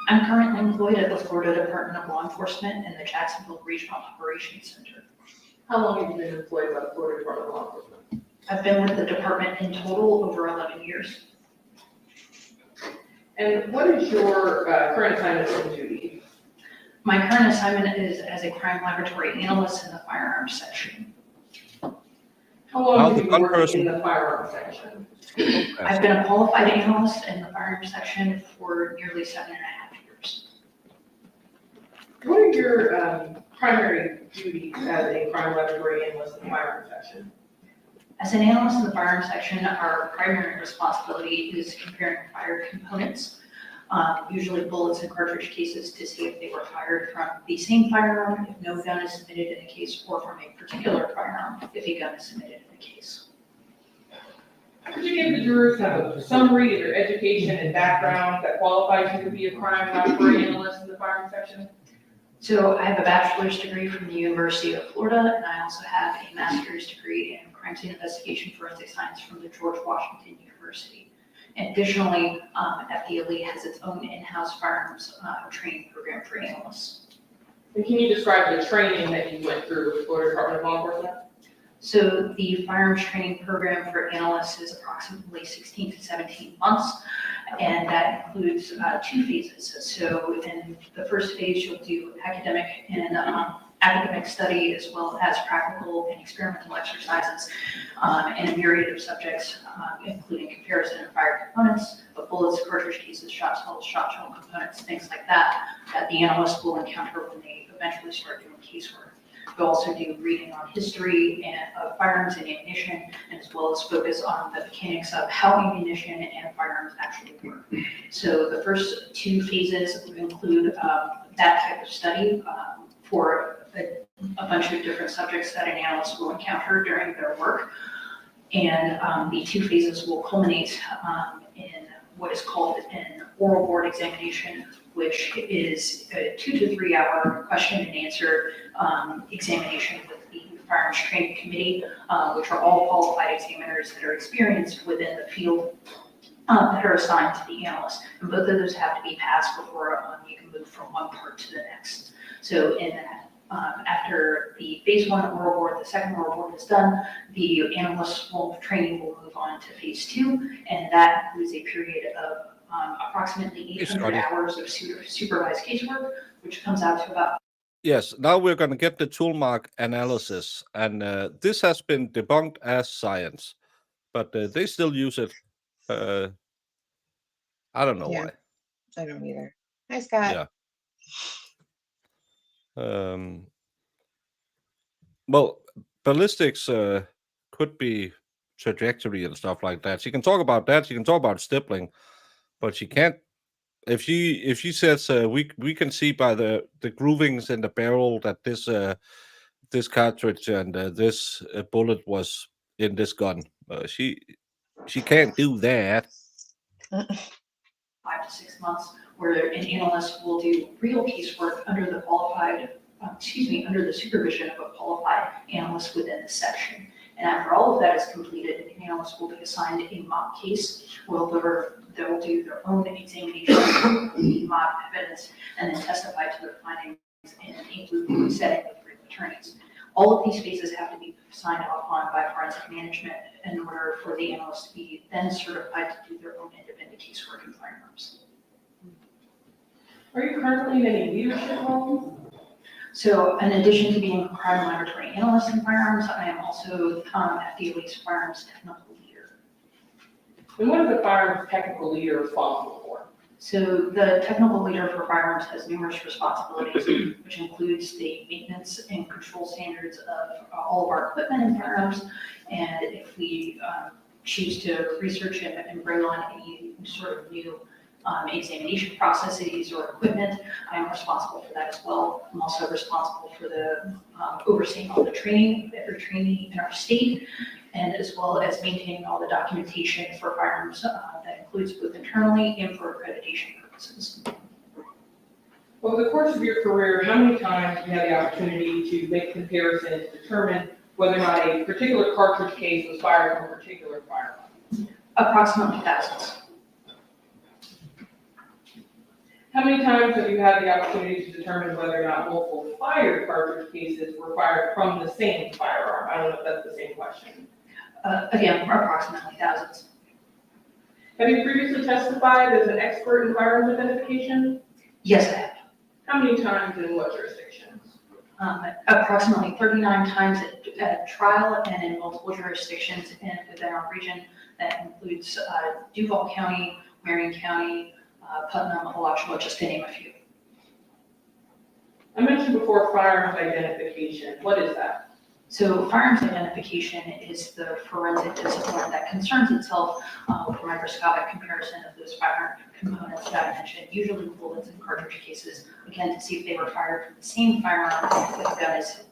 I'm currently employed at the Florida Department of Law Enforcement in the Jacksonville Regional Operations Center. How long have you been employed by the Florida Department of Law Enforcement? I've been with the department in total over 11 years. And what is your current assignment and duty? My current assignment is as a crime laboratory analyst in the firearms section. How long have you been working in the firearms section? I've been a qualified analyst in the firearms section for nearly 7.5 years. What are your primary duties as a crime laboratory analyst in the firearms section? As an analyst in the firearms section, our primary responsibility is comparing fire components Usually bullets and cartridge cases to see if they were fired from the same firearm, if no gun is submitted in a case, or from a particular firearm, if a gun is submitted in a case. Could you give the jurors kind of a summary of your education and background that qualifies you to be a crime and operating analyst in the firearm section? So I have a bachelor's degree from the University of Florida, and I also have a master's degree in crime scene investigation forensic science from the George Washington University. And additionally, FDLE has its own in-house firearms training program for analysts. And can you describe the training that you went through with the Florida Department of Law Enforcement? So the firearms training program for analysts is approximately 16 to 17 months, and that includes 2 phases. So in the first phase, you'll do academic and academic study, as well as practical and experimental exercises in a myriad of subjects, including comparison of fire components, of bullets, cartridge cases, shot cells, shot shell components, things like that, that the analyst will encounter when they eventually start doing casework. We also do reading on history of firearms and ammunition, and as well as focus on the mechanics of how ammunition and firearms actually work. So the first 2 phases include that type of study for a bunch of different subjects that an analyst will encounter during their work. And the 2 phases will culminate in what is called an oral board examination, which is a 2 to 3 hour question and answer examination with the firearms training committee, which are all qualified examiners that are experienced within the field that are assigned to the analyst. And both of those have to be passed before you can move from one part to the next. So in after the phase 1 oral board, the second oral board is done, the analyst training will move on to phase 2, and that includes a period of approximately 800 hours of supervised casework, which comes out to about. Yes, now we're going to get the toolmark analysis, and this has been debunked as science, but they still use it. I don't know why. I don't either. Hi, Scott. Yeah. Well, ballistics could be trajectory and stuff like that. She can talk about that. She can talk about stippling, but she can't. If she says we can see by the groovings in the barrel that this cartridge and this bullet was in this gun, she can't do that. 5 to 6 months, where an analyst will do real casework under the under the supervision of a qualified analyst within the section. And after all of that is completed, an analyst will be assigned a mock case. They'll do their own examination of the mock evidence and then testify to their findings in a group setting with 3 attorneys. All of these phases have to be signed off on by forensic management in order for the analyst to be then certified to do their own independent casework in firearms. Are you currently in any leadership roles? So in addition to being a crime laboratory analyst in firearms, I am also FDLE's firearms technical leader. And what is the firearms technical leader responsible for? So the technical leader for firearms has numerous responsibilities, which includes the maintenance and control standards of all of our equipment in firearms. And if we choose to research and bring on any sort of new examination processes or equipment, I am responsible for that as well. I'm also responsible for the overseeing all the training, every trainee in our state, and as well as maintaining all the documentation for firearms that includes both internally and for accreditation purposes. Over the course of your career, how many times have you had the opportunity to make comparisons to determine whether or not a particular cartridge case was fired from a particular firearm? Approximately thousands. How many times have you had the opportunity to determine whether or not multiple fired cartridge cases were fired from the same firearm? I don't know if that's the same question. Again, approximately thousands. Have you previously testified as an expert in firearms identification? Yes, I have. How many times and in what jurisdictions? Approximately 39 times at trial and in multiple jurisdictions within our region. That includes Duval County, Marion County, Putnam, Alachua, just to name a few. I mentioned before firearms identification. What is that? So firearms identification is the forensic discipline that concerns itself with a microscopic comparison of those firearm components that I mentioned, usually bullets and cartridge cases, again, to see if they were fired from the same firearm,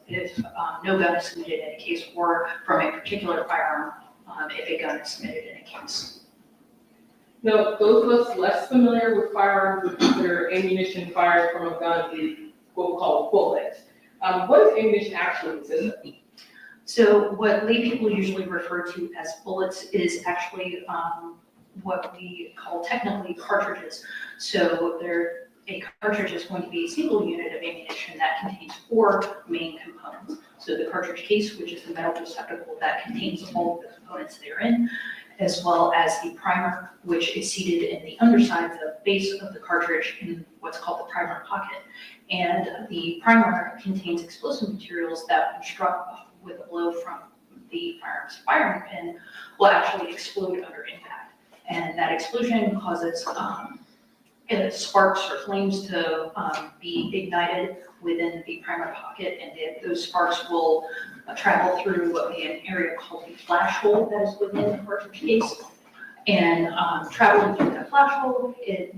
if no gun is submitted in a case, or from a particular firearm, if a gun is submitted in a case. Now, those of us less familiar with firearms would consider ammunition fired from a gun is what we call bullets. What does ammunition actually consist of? So what lay people usually refer to as bullets is actually what we call technically cartridges. So a cartridge is going to be a single unit of ammunition that contains 4 main components. So the cartridge case, which is the metal receptacle that contains all of the components therein, as well as the primer, which is seated in the underside, the base of the cartridge in what's called the primer pocket. And the primer contains explosive materials that, when struck with a blow from the firearm's firing pin, will actually explode under impact. And that explosion causes sparks or flames to be ignited within the primer pocket, and those sparks will travel through an area called the flash hole that is within the cartridge case. And traveling through that flash hole,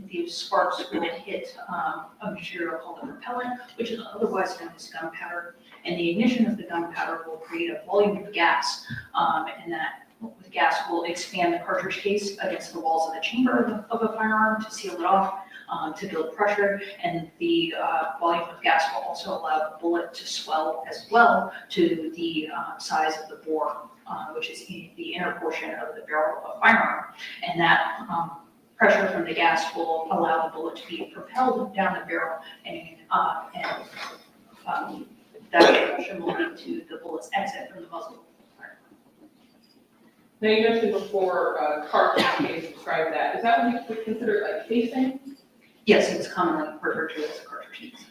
these sparks will hit a material called the propellant, which is otherwise known as gunpowder. And the ignition of the gunpowder will create a volume of gas, and that gas will expand the cartridge case against the walls of the chamber of a firearm to seal it off, to build pressure, and the volume of gas will also allow the bullet to swell as well to the size of the bore, which is the inner portion of the barrel of a firearm. And that pressure from the gas will allow the bullet to be propelled down the barrel, and that propulsion will lead to the bullet's exit from the muzzle. Now, you mentioned before cartridge case described that. Is that what you would consider like casing? Yes, it's commonly referred to as a cartridge case.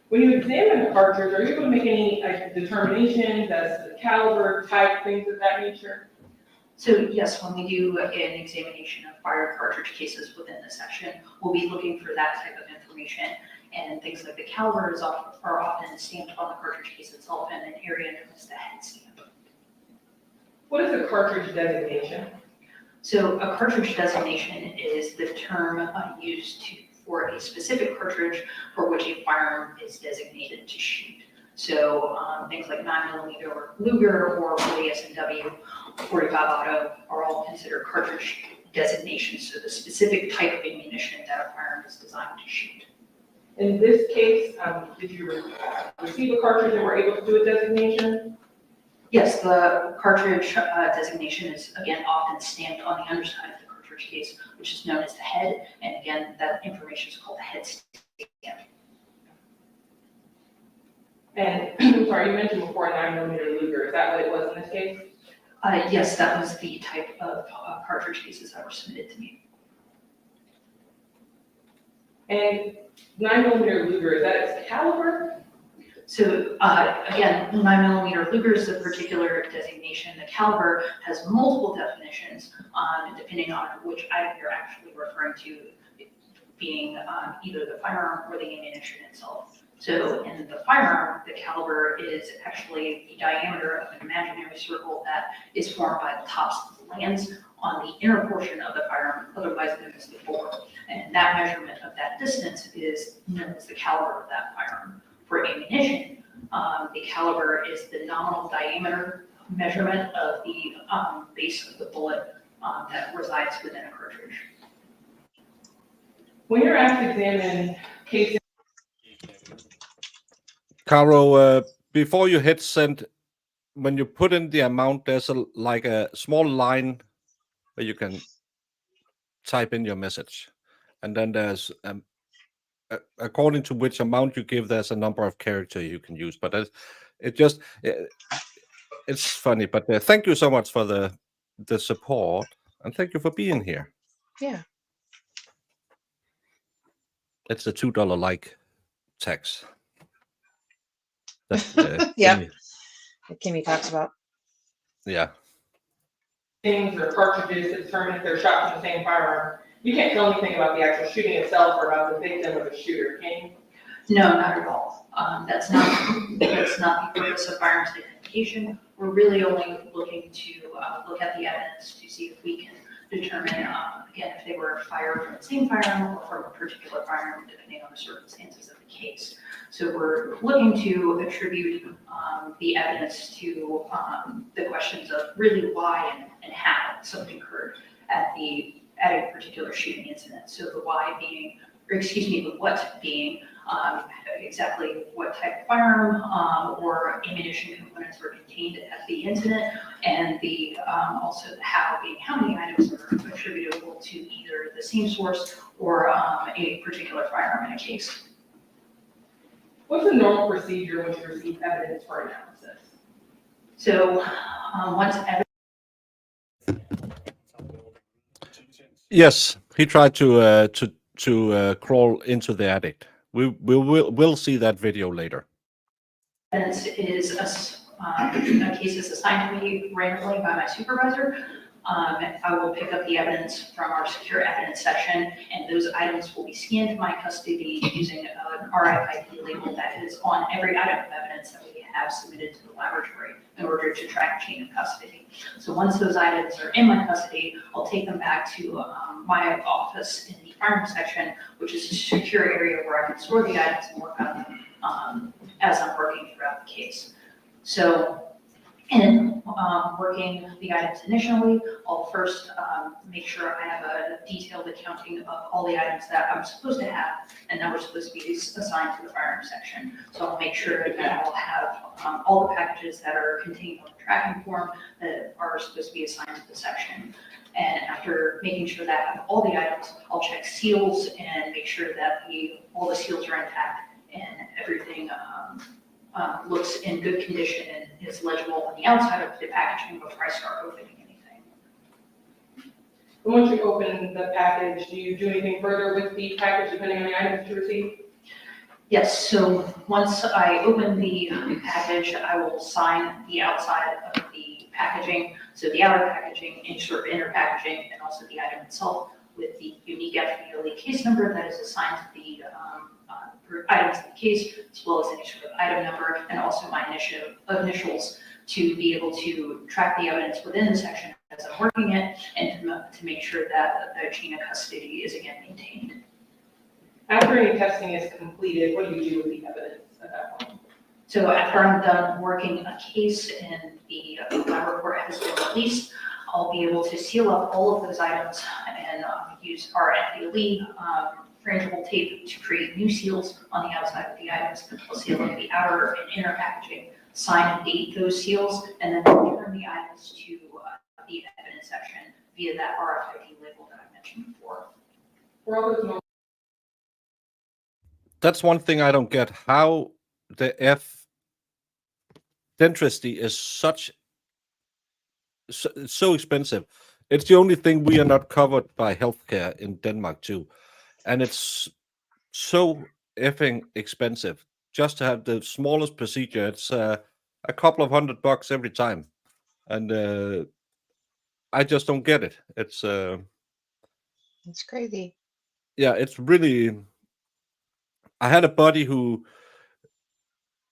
When you examine a cartridge, are you able to make any determinations as to the caliber, type, things of that nature? So yes, when we do an examination of fired cartridge cases within the section, we'll be looking for that type of information, and things like the calibers are often stamped on the cartridge case itself in an area known as the head stamp. What is a cartridge designation? So a cartridge designation is the term used for a specific cartridge for which a firearm is designated to shoot. So things like 9mm or Luger or 40 S&W, 45 Auto are all considered cartridge designations. So the specific type of ammunition that a firearm is designed to shoot. In this case, did you receive a cartridge and were able to do a designation? Yes, the cartridge designation is again often stamped on the underside of the cartridge case, which is known as the head, and again, that information is called the head stamp. And I'm sorry, you mentioned before 9mm Luger. Is that what it was in this case? Yes, that was the type of cartridge cases that were submitted to me. And 9mm Luger, is that its caliber? So again, 9mm Luger is the particular designation. The caliber has multiple definitions, depending on which item you're actually referring to, being either the firearm or the ammunition itself. So in the firearm, the caliber is actually the diameter of an imaginary circle that is formed by the tops of the lands on the inner portion of the firearm, otherwise known as the bore. And that measurement of that distance is known as the caliber of that firearm. For ammunition, the caliber is the nominal diameter measurement of the base of the bullet that resides within a cartridge. When you're asked to examine cases, Caro, before you hit send, when you put in the amount, there's like a small line where you can type in your message, and then there's according to which amount you give, there's a number of characters you can use. But it's funny. But thank you so much for the support, and thank you for being here. Yeah. It's the $2 like tax. That, Yeah. That Kimmy talks about. Yeah. things or cartridges to determine if they're shot from the same firearm. You can't tell anything about the actual shooting itself or about the victim or the shooter, can you? No, not at all. That's not the purpose of firearms identification. We're really only looking to look at the evidence to see if we can determine, again, if they were fired from the same firearm or from a particular firearm, depending on the circumstances of the case. So we're looking to attribute the evidence to the questions of really why and how something occurred at a particular shooting incident. So the why being, or excuse me, the what being exactly what type of firearm or ammunition components were contained at the incident, and the also the how being how many items are attributable to either the same source or a particular firearm in a case. What's the normal procedure when you receive evidence for analysis? So once Yes, he tried to crawl into the attic. We'll see that video later. evidence is a case is assigned to me randomly by my supervisor. I will pick up the evidence from our secure evidence section, and those items will be scanned to my custody using an RFID label that is on every item of evidence that we have submitted to the laboratory in order to track chain of custody. So once those items are in my custody, I'll take them back to my office in the firearms section, which is a secure area where I can store the items and work on them as I'm working throughout the case. So in working the items initially, I'll first make sure I have a detailed accounting of all the items that I'm supposed to have and that were supposed to be assigned to the firearms section. So I'll make sure that I'll have all the packages that are contained on the tracking form that are supposed to be assigned to the section. And after making sure that I have all the items, I'll check seals and make sure that all the seals are intact and everything looks in good condition and is legible on the outside of the packaging before I start opening anything. And once you open the package, do you do anything further with the package depending on the items you receive? Yes, so once I open the package, I will sign the outside of the packaging, so the outer packaging, insert inner packaging, and also the item itself with the unique FBLE case number that is assigned to the items in the case, as well as any sort of item number, and also my initials to be able to track the evidence within the section as I'm working it, and to make sure that the chain of custody is again maintained. After any testing is completed, what do you do with the evidence at that point? So after I'm done working a case and the lab report has been released, I'll be able to seal up all of those items and use our FBLE frangible tape to create new seals on the outside of the items. I'll seal up the outer and inner packaging, sign and date those seals, and then return the items to the evidence section via that RFID label that I mentioned before. That's one thing I don't get, how the dentistry is so expensive. It's the only thing we are not covered by healthcare in Denmark too. And it's so effing expensive just to have the smallest procedure. It's a couple of $100 every time. And I just don't get it. It's crazy. Yeah, it's really, I had a buddy who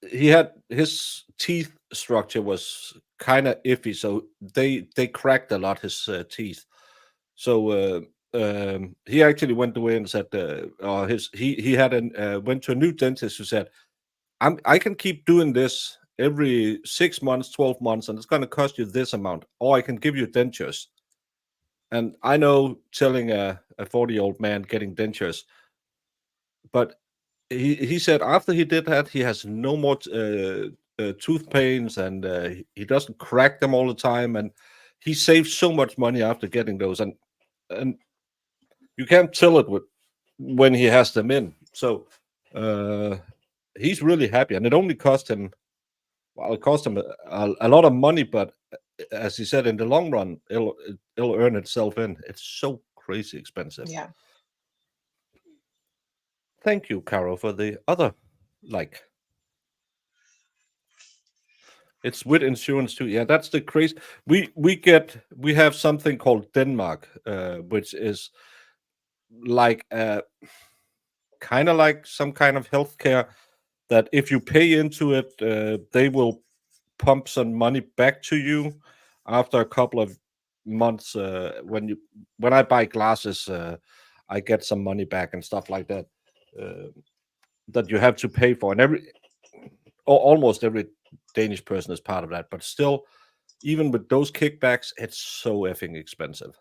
his teeth structure was kind of iffy, so they cracked a lot his teeth. So he actually went away and said he had went to a new dentist who said, I can keep doing this every 6 months, 12 months, and it's going to cost you this amount, or I can give you dentures. And I know telling a 40-year-old man getting dentures, but he said after he did that, he has no more tooth pains, and he doesn't crack them all the time, and he saved so much money after getting those, and you can't tell it when he has them in. So he's really happy, and it only cost him, well, it cost him a lot of money, but as he said, in the long run, it'll earn itself in. It's so crazy expensive. Yeah. Thank you, Caro, for the other like. It's with insurance too. Yeah, that's the crazy. We have something called Denmark, which is like kind of like some kind of healthcare that if you pay into it, they will pump some money back to you after a couple of months. When I buy glasses, I get some money back and stuff like that. That you have to pay for, and almost every Danish person is part of that. But still, even with those kickbacks, it's so effing expensive.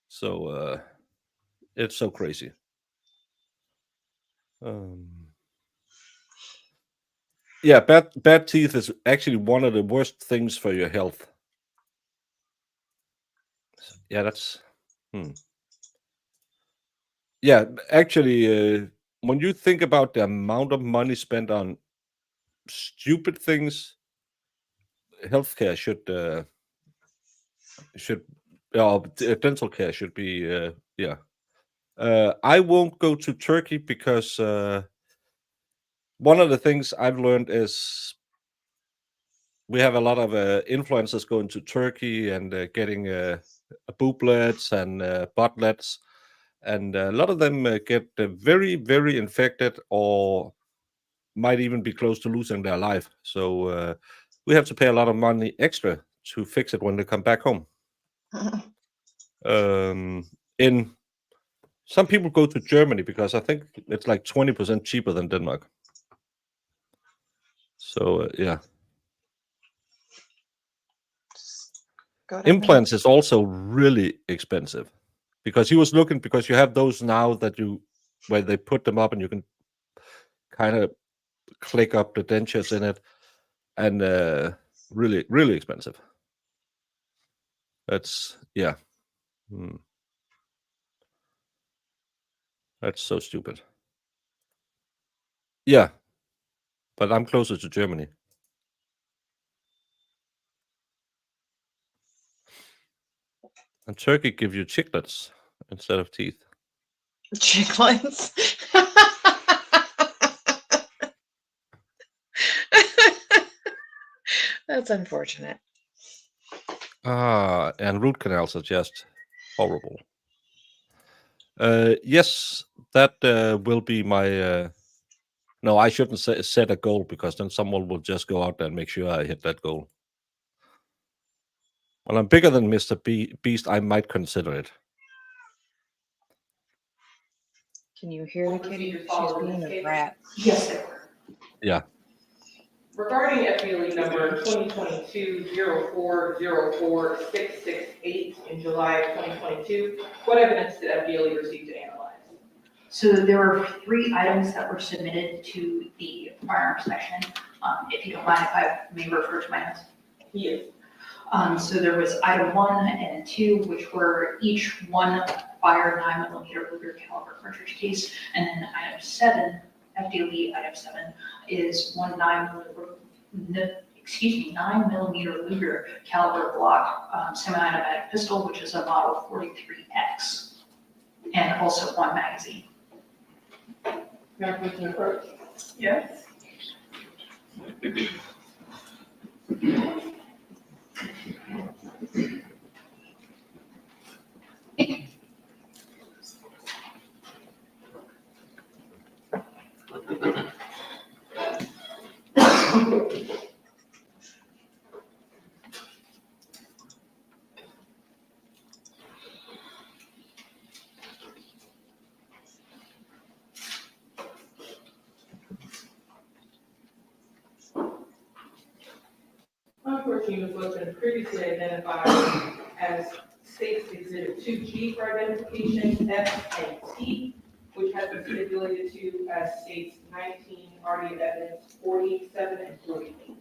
So it's so crazy. Yeah, bad teeth is actually one of the worst things for your health. Yeah, that's. Yeah, actually, when you think about the amount of money spent on stupid things, healthcare dental care should be. Yeah. I won't go to Turkey because one of the things I've learned is we have a lot of influencers going to Turkey and getting booblets and butlets, and a lot of them get very, very infected or might even be close to losing their life. So we have to pay a lot of money extra to fix it when they come back home. In some people go to Germany because I think it's like 20% cheaper than Denmark. So yeah. Implants is also really expensive because he was looking, because you have those now that where they put them up and you can kind of click up the dentures in it, and really, really expensive. That's yeah. That's so stupid. Yeah, but I'm closer to Germany. And Turkey give you chiclets instead of teeth. Chiclets. That's unfortunate. And root canals are just horrible. Yes, that will be my. No, I shouldn't set a goal because then someone will just go out there and make sure I hit that goal. When I'm bigger than Mr. Beast, I might consider it. Can you hear the kitty? She's being a brat. Yes, they were. Yeah. Regarding FBLE number 2022-0404-668 in July of 2022, what evidence did FBLE receive to analyze? So there were 3 items that were submitted to the firearms section. If you don't mind, if I may refer to my notes. Yes. So there was item 1 and 2, which were each one fire 9mm Ruger caliber cartridge case, and then item 7, FDLE item 7, is one 9mm Ruger caliber Glock semi-automatic pistol, which is a model 43X, and also 1 magazine. Yes. Unfortunately, was been previously identified as State's Exhibit 2G for identification, F and T, which has been stipulated to as State's 19 already evidence 47 and 48.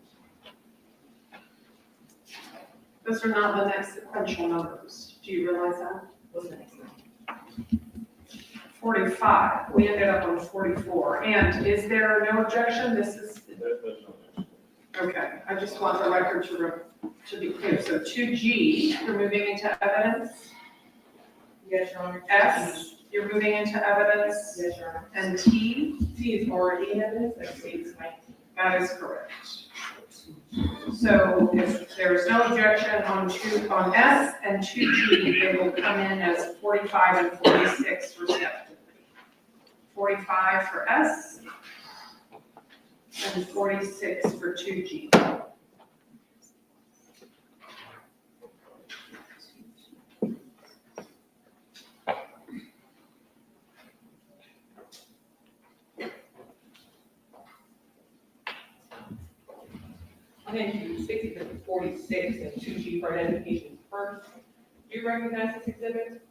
Those are not the next sequential numbers. Do you realize that? What's the next one? 45. We ended up on 44. And is there no objection? This is. Okay, I just want the record to be clear. So 2G, you're moving into evidence. Yes, Your Honor. S, you're moving into evidence. Yes, Your Honor. And T? T is already in evidence, that State's 19. That is correct. So if there's no objection on S and 2G, they will come in as 45 and 46 respectively. 45 for S, and 46 for 2G. I'm going to do 60 to 46 and 2G for identification first. Do you recognize this exhibit?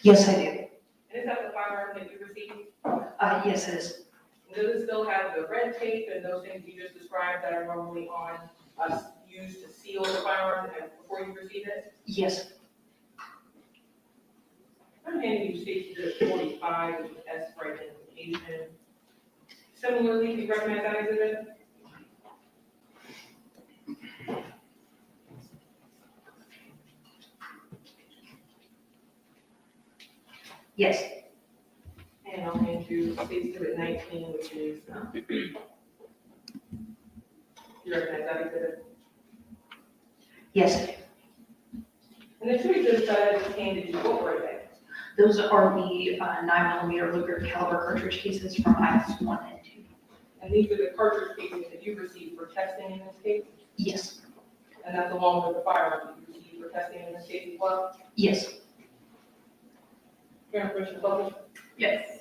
Yes, I do. And is that the firearm that you received? Yes, it is. Does it still have the red tape and those things you just described that are normally on us used to seal the firearm before you receive it? Yes. I'm handing you 60 to 45 with S for identification. Similarly, do you recognize that exhibit? Yes. And I'll hand you exhibit 19, which is, you recognize that exhibit? Yes. And the two exhibits that I just handed you, what were they? Those are the 9mm Luger caliber cartridge cases from items 1 and 2. And these are the cartridge cases that you received for testing in this case? Yes. And that's along with the firearms that you received for testing in this case as well? Yes. Your permission to publish? Yes.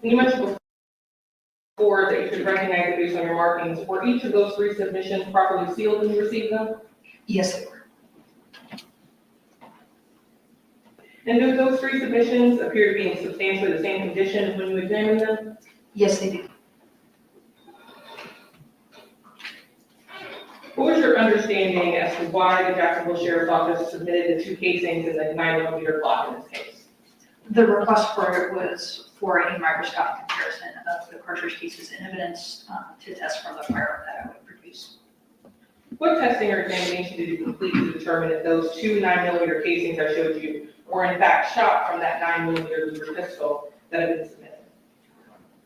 You mentioned before that you should recognize it based on your markings. Were each of those 3 submissions properly sealed when you received them? Yes, they were. And do those 3 submissions appear to be in substantially the same condition as when you examined them? Yes, they do. What was your understanding as to why the Jacksonville Sheriff's Office submitted the 2 casings in the 9mm Glock in this case? The request for it was for a microscopic comparison of the cartridge cases and evidence to test from the firearm that I would produce. What testing or examination did you complete to determine if those 2 9mm casings I showed you were in fact shot from that 9mm Luger pistol that had been submitted?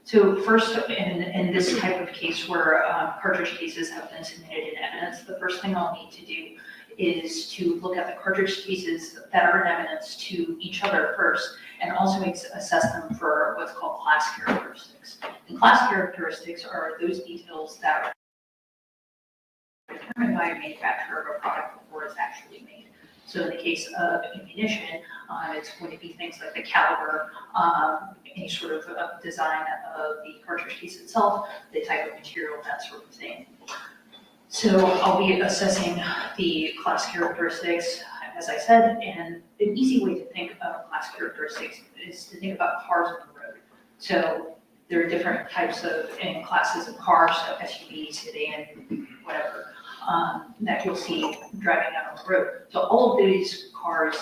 So first, in this type of case where cartridge cases have been submitted in evidence, the first thing I'll need to do is to look at the cartridge cases that are in evidence to each other first, and also assess them for what's called class characteristics. And class characteristics are those details that are determined by a manufacturer of a product before it's actually made. So in the case of ammunition, it's going to be things like the caliber, any sort of design of the cartridge case itself, the type of material, that sort of thing. So I'll be assessing the class characteristics, as I said, and an easy way to think of class characteristics is to think about cars on the road. So there are different types of classes of cars, so SUVs, sedan, whatever, that you'll see driving down the road. So all of these cars,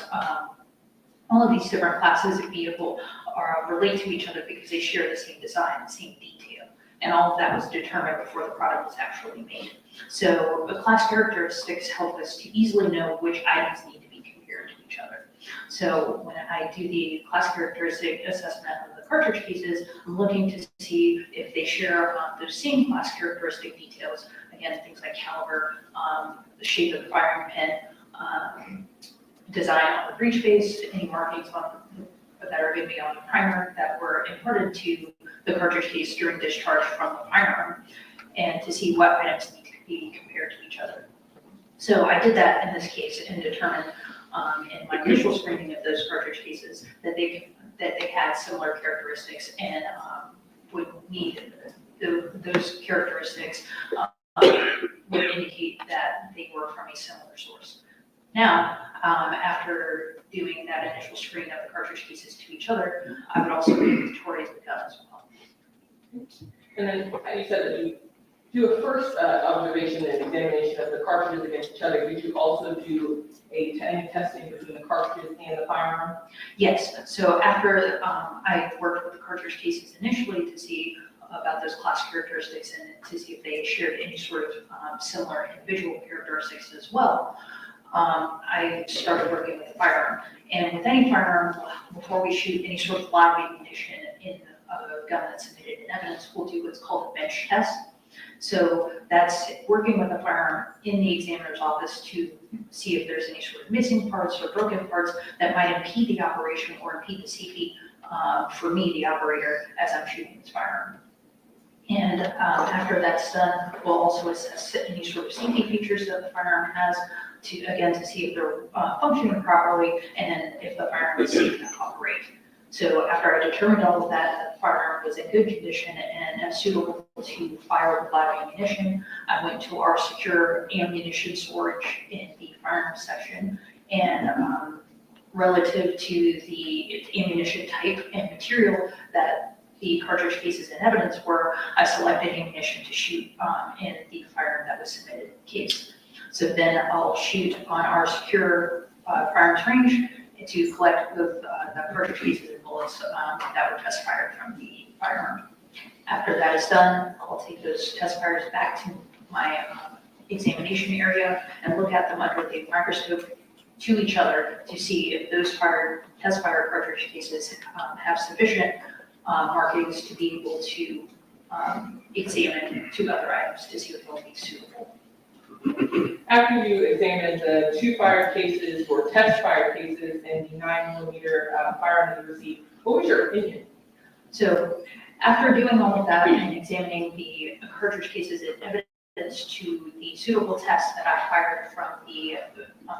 all of these different classes of vehicle relate to each other because they share the same design, the same detail. And all of that was determined before the product was actually made. So the class characteristics help us to easily know which items need to be compared to each other. So when I do the class characteristic assessment of the cartridge cases, I'm looking to see if they share those same class characteristic details. Again, things like caliber, the shape of the firing pin, design on the breech face, any markings on that are going to be on the primer that were imparted to the cartridge case during discharge from the firearm, and to see what items need to be compared to each other. So I did that in this case and determined in my initial screening of those cartridge cases that they had similar characteristics and would need those characteristics would indicate that they were from a similar source. Now, after doing that initial screen of the cartridge cases to each other, I would also inventory the gun as well. And then you said that you do a first observation and examination of the cartridges against each other, did you also do any testing between the cartridges and the firearm? Yes, so after I worked with the cartridge cases initially to see about those class characteristics and to see if they shared any sort of similar individual characteristics as well, I started working with the firearm. And with any firearm, before we shoot any sort of live ammunition in a gun that's submitted in evidence, we'll do what's called a bench test. So that's working with the firearm in the examiner's office to see if there's any sort of missing parts or broken parts that might impede the operation or impede the safety for me, the operator, as I'm shooting this firearm. And after that's done, we'll also assess any sort of safety features that the firearm has to, again, to see if they're functioning properly and then if the firearm is safe to operate. So after I determined all of that, the firearm was in good condition and suitable to fire with live ammunition, I went to our secure ammunition storage in the firearm section. And relative to the ammunition type and material that the cartridge cases in evidence were, I selected ammunition to shoot in the firearm that was submitted case. So then I'll shoot on our secure firearms range to collect both the cartridge cases and bullets that were test fired from the firearm. After that is done, I'll take those test fires back to my examination area and look at them under the microscope to each other to see if those test fire cartridge cases have sufficient markings to be able to examine two other items to see if they'll be suitable. After you examined the 2 fire cases or test fire cases and the 9mm firearm that you received, what was your opinion? So after doing all of that and examining the cartridge cases in evidence to the suitable test that I fired from the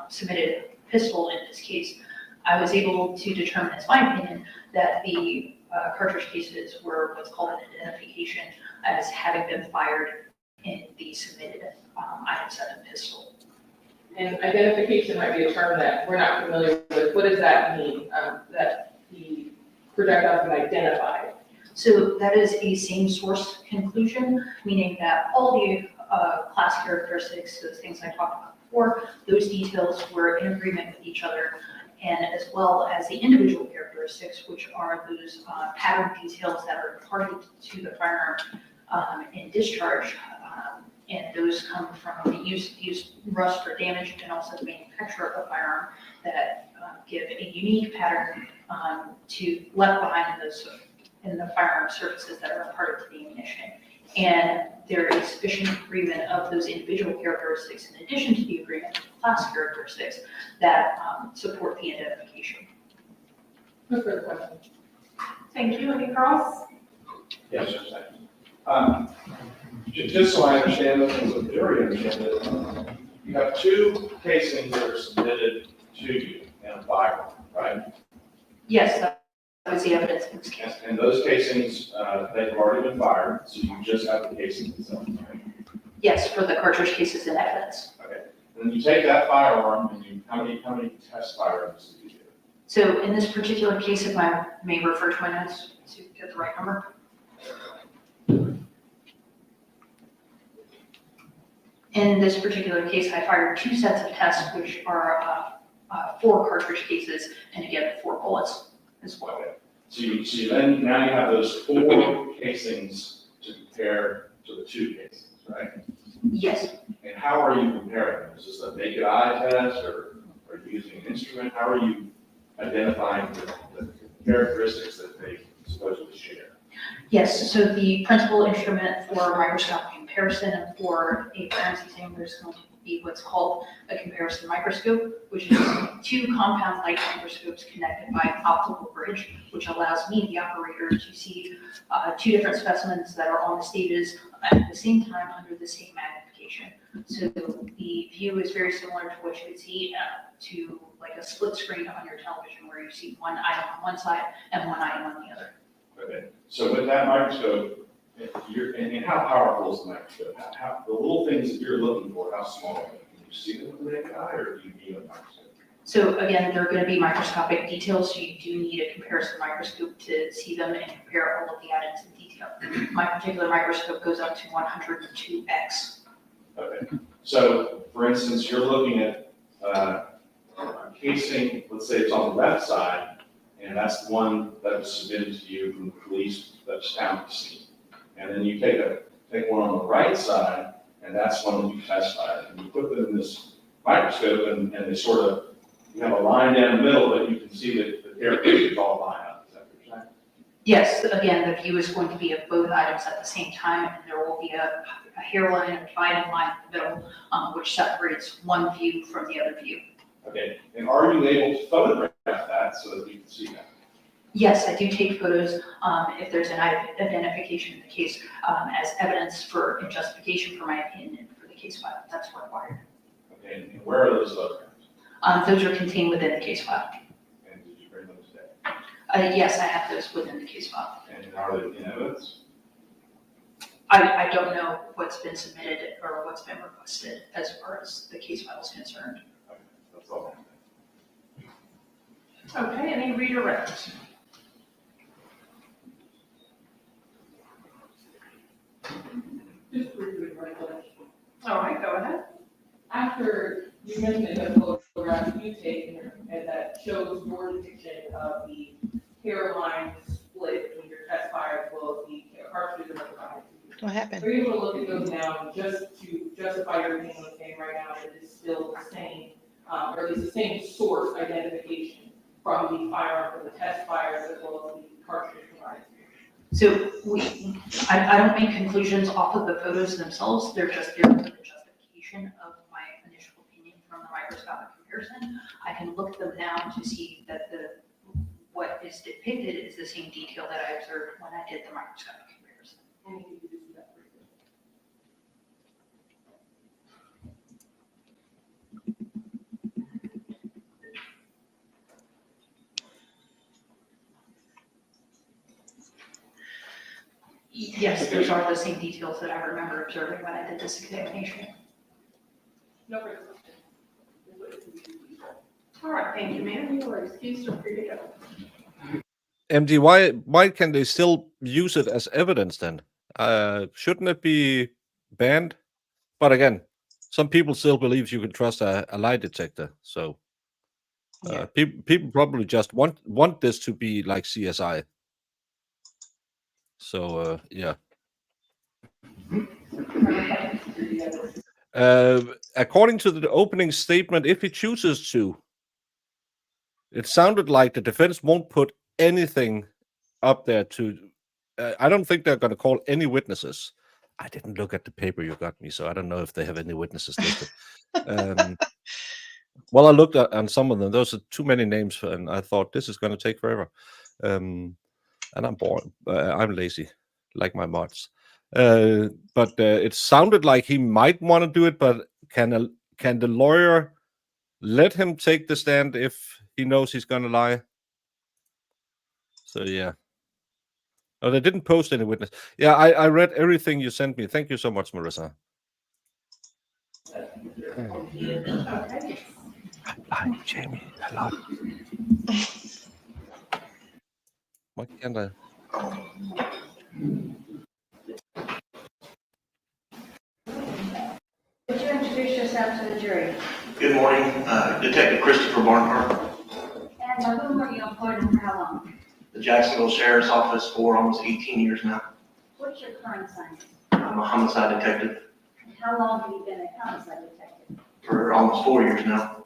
submitted pistol in this case, I was able to determine, as my opinion, that the cartridge cases were what's called an identification as having been fired in the submitted item 7 pistol. And identification might be a term that we're not familiar with. What does that mean, that the projectile has been identified? So that is a same source conclusion, meaning that all the class characteristics, those things I talked about before, those details were in agreement with each other, and as well as the individual characteristics, which are those pattern details that are imparted to the firearm in discharge. And those come from the use rust or damage and also the manufacture of the firearm that give a unique pattern to left behind in the firearm surfaces that are imparted to the ammunition. And there is sufficient agreement of those individual characteristics in addition to the agreement of class characteristics that support the identification. No further questions. Thank you. Any cross? Yes, sir, thank you. Just so I understand this, as a jury understand it, you have 2 casings that are submitted to you in a firearm, right? Yes, that was the evidence in this case. And those casings, they've already been fired, so you just have the casing itself, right? Yes, for the cartridge cases in evidence. Okay. And then you take that firearm and you, how many test firearms did you do? So in this particular case, if I may refer to my notes to get the right number. In this particular case, I fired 2 sets of tests, which are 4 cartridge cases, and again, 4 bullets as well. Okay. So you then, now you have those 4 casings to compare to the 2 casings, right? Yes. And how are you comparing them? Is this a naked eye test, or are you using an instrument? How are you identifying the characteristics that they supposedly share? Yes, so the principal instrument for microscopic comparison for a firearms examiner is going to be what's called a comparison microscope, which is 2 compound light microscopes connected by an optical bridge, which allows me, the operator, to see 2 different specimens that are on the stages at the same time under the same magnification. So the view is very similar to what you would see to like a split screen on your television, where you see one item on one side and one item on the other. Okay. So with that microscope, and how powerful is the microscope? How the little things that you're looking for, how small are they? Can you see them with the naked eye, or do you need a microscope? So again, they're going to be microscopic details, so you do need a comparison microscope to see them and compare all of the items in detail detail. My particular microscope goes up to 102x. Okay, so for instance, you're looking at a casing, let's say it's on the left side, and that's the one that was submitted to you from the police that's found at the scene. And then you take one on the right side, and that's one that you test fired. And you put them in this microscope, and they sort of, you have a line down the middle, but you can see that the characteristics all line up. Is that what you're saying? Yes, again, the view is going to be of both items at the same time, and there will be a hairline, a dividing line in the middle, which separates one view from the other view. Okay, and are you able to photograph that so that we can see that? Yes, I do take photos if there's an identification in the case as evidence for and justification for my opinion for the case file. That's required. Okay, and where are those photographs? Those are contained within the case file. And did you bring them today? Yes, I have those within the case file. And are they in evidence? I don't know what's been submitted or what's been requested as far as the case file is concerned. Okay, that's all. Okay, any redirects? Just briefly, all right, go ahead. After you mentioned the photograph you take and that shows your depiction of the hairline split between your test fire as well as the cartridge and the body. What happened? Are you able to look at those now just to justify everything I'm saying right now that it's still the same, or at least the same source identification from the firearm for the test fires as well as the cartridge provided? So I don't make conclusions off of the photos themselves. They're just there for the justification of my initial opinion from the microscopic comparison. I can look at them now to see that what is depicted is the same detail that I observed when I did the microscopic comparison. And you can do that briefly. Yes, those are the same details that I remember observing when I did this examination. No further questions. All right, thank you, ma'am. You are excused or free to go. MD, why can they still use it as evidence then? Shouldn't it be banned? But again, some people still believe you can trust a lie detector. So people probably just want this to be like CSI. So yeah. According to the opening statement, if he chooses to, it sounded like the defense won't put anything up there to. I don't think they're going to call any witnesses. I didn't look at the paper you got me, so I don't know if they have any witnesses listed. Well, I looked at on some of them. Those are too many names, and I thought this is going to take forever. And I'm bored. I'm lazy, like my mods. But it sounded like he might want to do it. But can the lawyer let him take the stand if he knows he's going to lie? So yeah. Oh, they didn't post any witness. Yeah, I read everything you sent me. Thank you so much, Marissa. Okay. Hi, Jamie. Hello. Why can't I? Would you introduce yourself to the jury? Good morning, Detective Christopher Barnhart, And by whom are you employed and for how long? the Jacksonville Sheriff's Office for almost 18 years now. What's your current assignment? I'm a homicide detective And how long have you been a homicide detective? for almost 4 years now.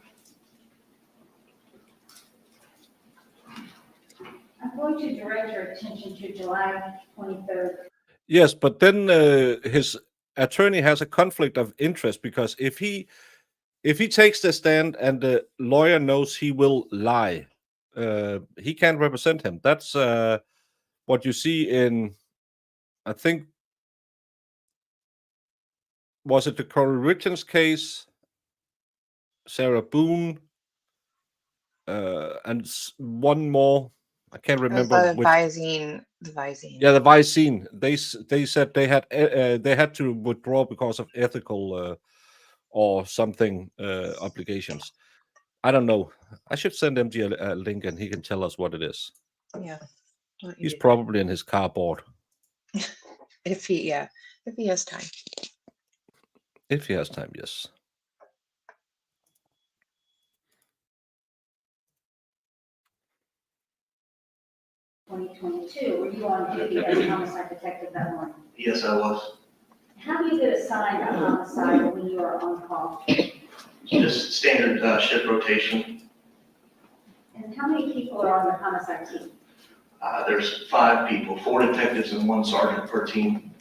I'm going to direct your attention to July 23rd. Yes, but then his attorney has a conflict of interest because if he takes the stand and the lawyer knows he will lie, he can't represent him. That's what you see in, I think, was it the Corey Richards case, Sarah Boone, and one more. I can't remember The which. Visine. Yeah, the Visine. They said they had to withdraw because of ethical or something obligations. I don't know. I should send MG a link and he can tell us what it is. Yeah. He's probably in his car bored. If he has time. If he has time, yes. Were you on duty as a homicide detective that morning? Yes, I was. How do you get assigned a homicide when you are on call? Just standard shift rotation. And how many people are on the homicide team? There's 5 people, 4 detectives and 1 sergeant per team.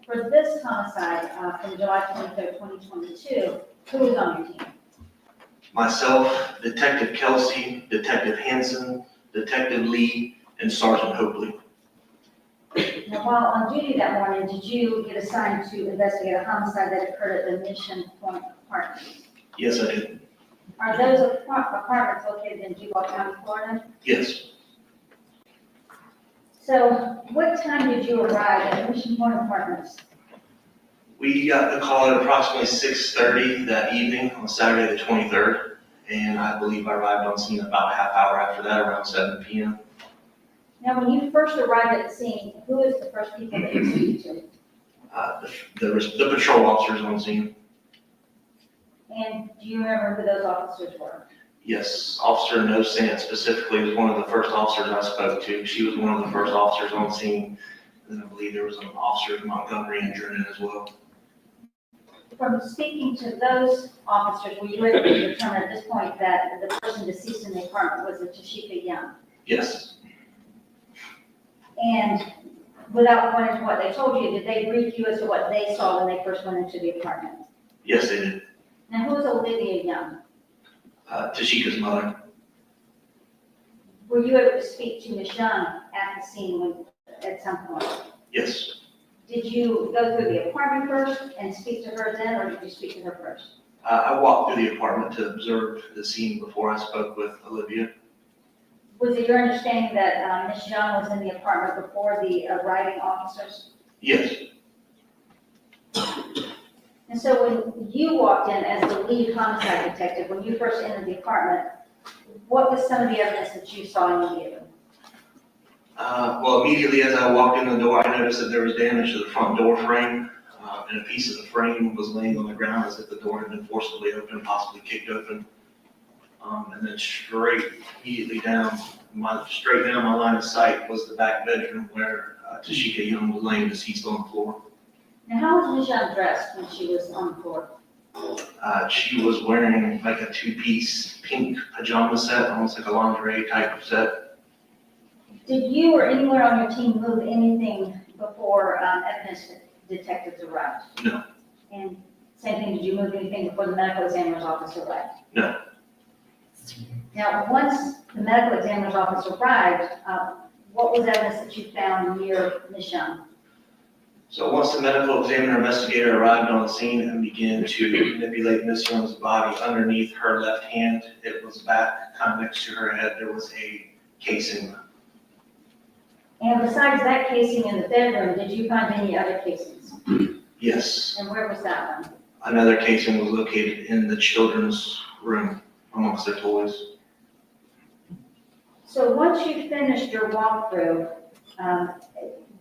For this homicide from July 23rd, 2022, who was on your team? Myself, Detective Kelsey, Detective Hanson, Detective Lee, and Sergeant Hopley. Now, while on duty that morning, did you get assigned to investigate a homicide that occurred at the Mission Point apartment? Yes, I did. Are those apartments located in Duval County, Florida? Yes. So what time did you arrive at Mission Point Apartments? We got the call at approximately 6:30 that evening on Saturday the 23rd, and I believe I arrived on scene about a half hour after that, around 7 p.m. Now, when you first arrived at the scene, who was the first people that you speak to? The patrol officers on scene. And do you remember who those officers were? Yes, Officer No Sant specifically was one of the first officers I spoke to. She was one of the first officers on scene. And I believe there was an officer in Montgomery and Adjournment as well. From speaking to those officers, were you able to determine at this point that the person deceased in the apartment was a Tasheka Young? Yes. And without going into what they told you, did they brief you as to what they saw when they first went into the apartment? Yes, they did. Now, who was Olivia Young? Tasheka's mother. Were you able to speak to Ms. Young at the scene at some point? Yes. Did you go through the apartment first and speak to her then, or did you speak to her first? I walked through the apartment to observe the scene before I spoke with Olivia. Was it your understanding that Ms. Young was in the apartment before the arriving officers? Yes. And so when you walked in as the lead homicide detective, when you first entered the apartment, what was some of the evidence that you saw immediately? Well, immediately as I walked in the door, I noticed that there was damage to the front door frame, and a piece of the frame was laying on the ground as if the door had been forcibly opened, possibly kicked open. And then immediately down my line of sight was the back bedroom where Tasheka Young was laying deceased on the floor. Now, how was Ms. Young dressed when she was on the floor? She was wearing like a 2-piece pink pajama set, almost like a lingerie type of set. Did you or anyone on your team move anything before evidence detectives arrived? No. And same thing, did you move anything before the medical examiner's office arrived? No. Now, once the medical examiner's office arrived, what was evidence that you found near Ms. Young? So once the medical examiner investigator arrived on the scene and began to manipulate Miss Young's body underneath her left hand, it was back kind of next to her head, there was a casing. And besides that casing in the bedroom, did you find any other casings? Yes. And where was that one? Another casing was located in the children's room amongst their toys. So once you finished your walkthrough,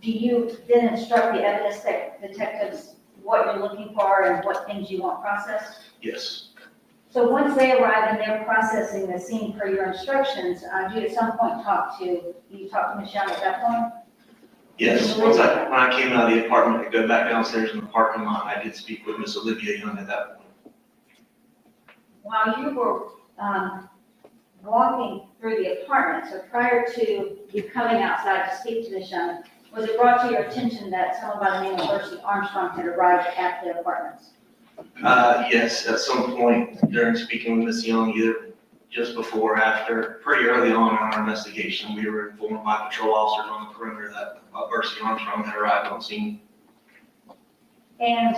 do you then instruct the evidence detectives what you're looking for and what things you want processed? Yes. So once they arrive and they're processing the scene per your instructions, do you at some point talk to Ms. Young at that point? Yes, when I came out of the apartment to go back downstairs in the parking lot, I did speak with Miss Olivia Young at that point. While you were walking through the apartment, so prior to you coming outside to speak to Ms. Young, was it brought to your attention that someone by the name of Bursey Armstrong had arrived at the apartments? Yes, at some point during speaking with Miss Young, either just before or after, pretty early on in our investigation, we were informed by patrol officers on the perimeter that Bursey Armstrong had arrived on scene. And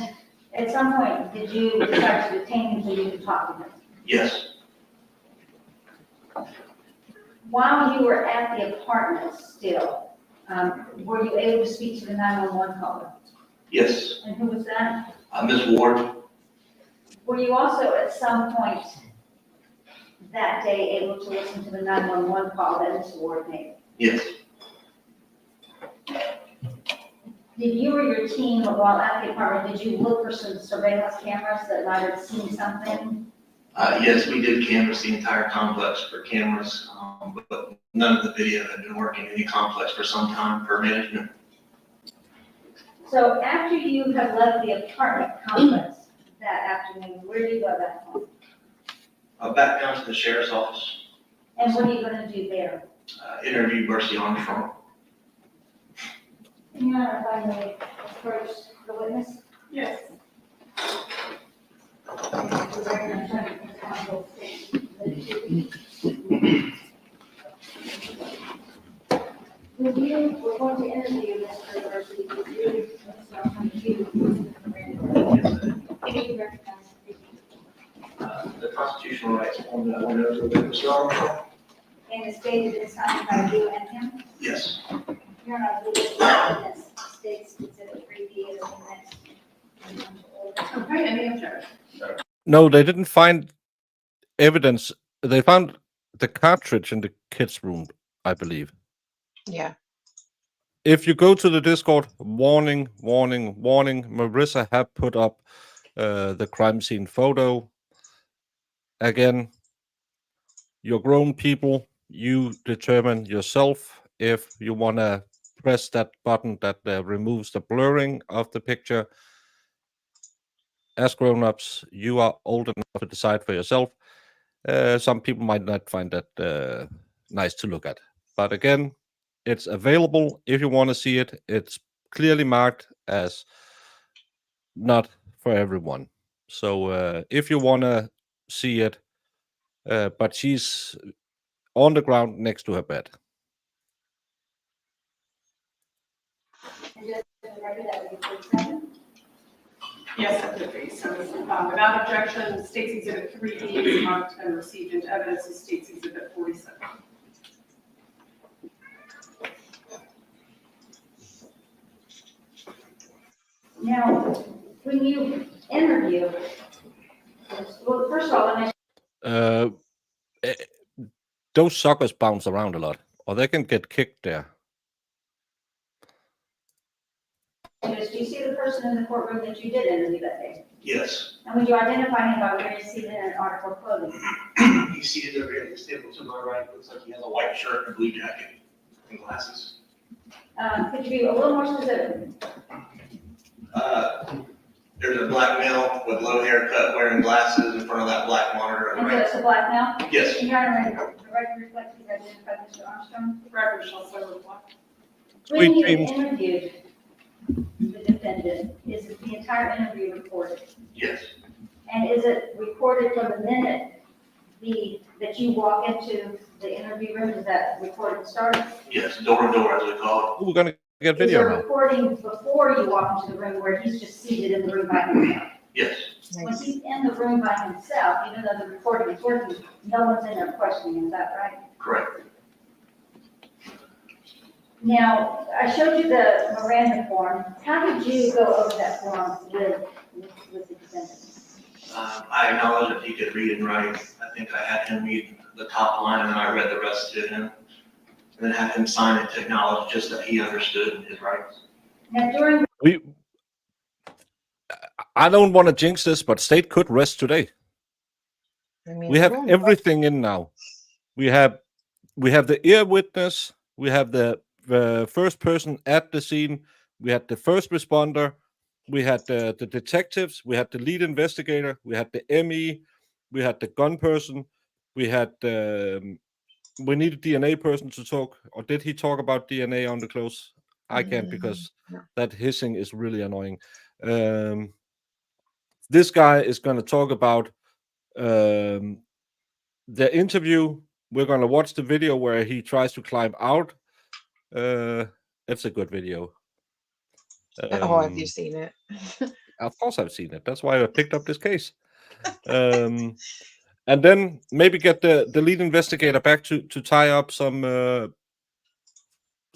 at some point, did you decide to detain him so you could talk to him? Yes. While you were at the apartment still, were you able to speak to the 911 caller? Yes. And who was that? Ms. Ward. Were you also at some point that day able to listen to the 911 call that Ms. Ward made? Yes. Did you or your team, while at the apartment, did you look for some surveillance cameras that might have seen something? Yes, we did canvass the entire complex for cameras, but none of the video had been working in the complex for some time for management. So after you have left the apartment complex that afternoon, where do you go back home? Back down to the sheriff's office, And what are you gonna do there? interview Bursey Armstrong. Your Honor, if I may approach the witness? Yes. We're going to interview Mr. Bursey. Thank you very much. The constitutional rights on that one over with Mr. Armstrong? And it's stated it's signed by you and him? Yes. Your Honor, I believe this states exhibit 3D is the next. Okay, any objection? No, they didn't find evidence. They found the cartridge in the kids' room, I believe. Yeah. If you go to the Discord, warning, warning, warning, Marissa have put up the crime scene photo. Again, you're grown people. You determine yourself if you want to press that button that removes the blurring of the picture. As grown-ups, you are old enough to decide for yourself. Some people might not find that nice to look at. But again, it's available if you want to see it. It's clearly marked as not for everyone. So if you want to see it, but she's on the ground next to her bed. And just for the record, that would be 47. Yes, it could be. So without objection, State's Exhibit 3D is marked and received into evidence as State's Exhibit 47. Now, when you interview, well, first of all, when I Those suckers bounce around a lot, or they can get kicked there. do you see the person in the courtroom that you did interview that day? Yes. And would you identify him by where you see him in an article of clothing? He's seated over at this table to my right. Looks like he has a white shirt and a blue jacket and glasses. Could you be a little more specific? There's a black male with low haircut wearing glasses in front of that black monitor. And so it's a black male? Yes. Your Honor, the record reflects you identified Mr. Armstrong? The record shall so reflect. When you dreams. interviewed the defendant, is the entire interview recorded? Yes. And is it recorded from the minute that you walk into the interview room? Is that recording started? Yes, door to door as we call We're gonna get Is there video a now. recording before you walk into the room where he's just seated in the room by himself? it. Yes. When he's in the room by himself, even though the recording is working, no one's in there questioning him, is that right? Correct. Now, I showed you the Miranda form. How did you go over that form with the defendant? I acknowledge that he could read and write. I think I had him read the top line and then I read the rest to him. And then had him sign it to acknowledge just that he understood his rights. Now, during I don't want to jinx this, but state could rest today. I mean, We have cool. everything in now. We have the ear witness. We have the first person at the scene. We had the first responder. We had the detectives. We had the lead investigator. We had the ME. We had the gun person. We had we need a DNA person to talk. Or did he talk about DNA on the clothes? I can't because No. that hissing is really annoying. This guy is going to talk about the interview. We're going to watch the video where he tries to climb out. It's a good video. Oh, have you seen it? Of course I've seen it. That's why I picked up this case. And then maybe get the lead investigator back to tie up some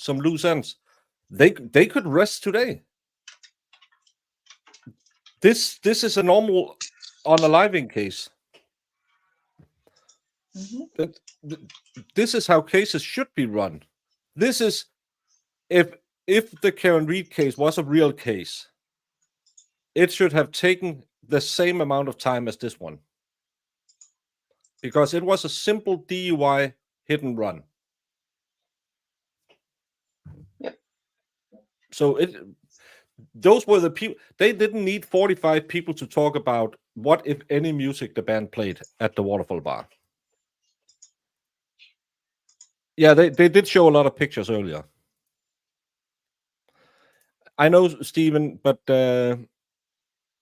loose ends. They could rest today. This is a normal unaliving case. This is how cases should be run. This is if if the Karen Reed case was a real case, it should have taken the same amount of time as this one, because it was a simple DUI hit and run. Yep. So those were the people. They didn't need 45 people to talk about what, if any, music the band played at the Waterfall Bar. Yeah, they did show a lot of pictures earlier. I know, Stephen, but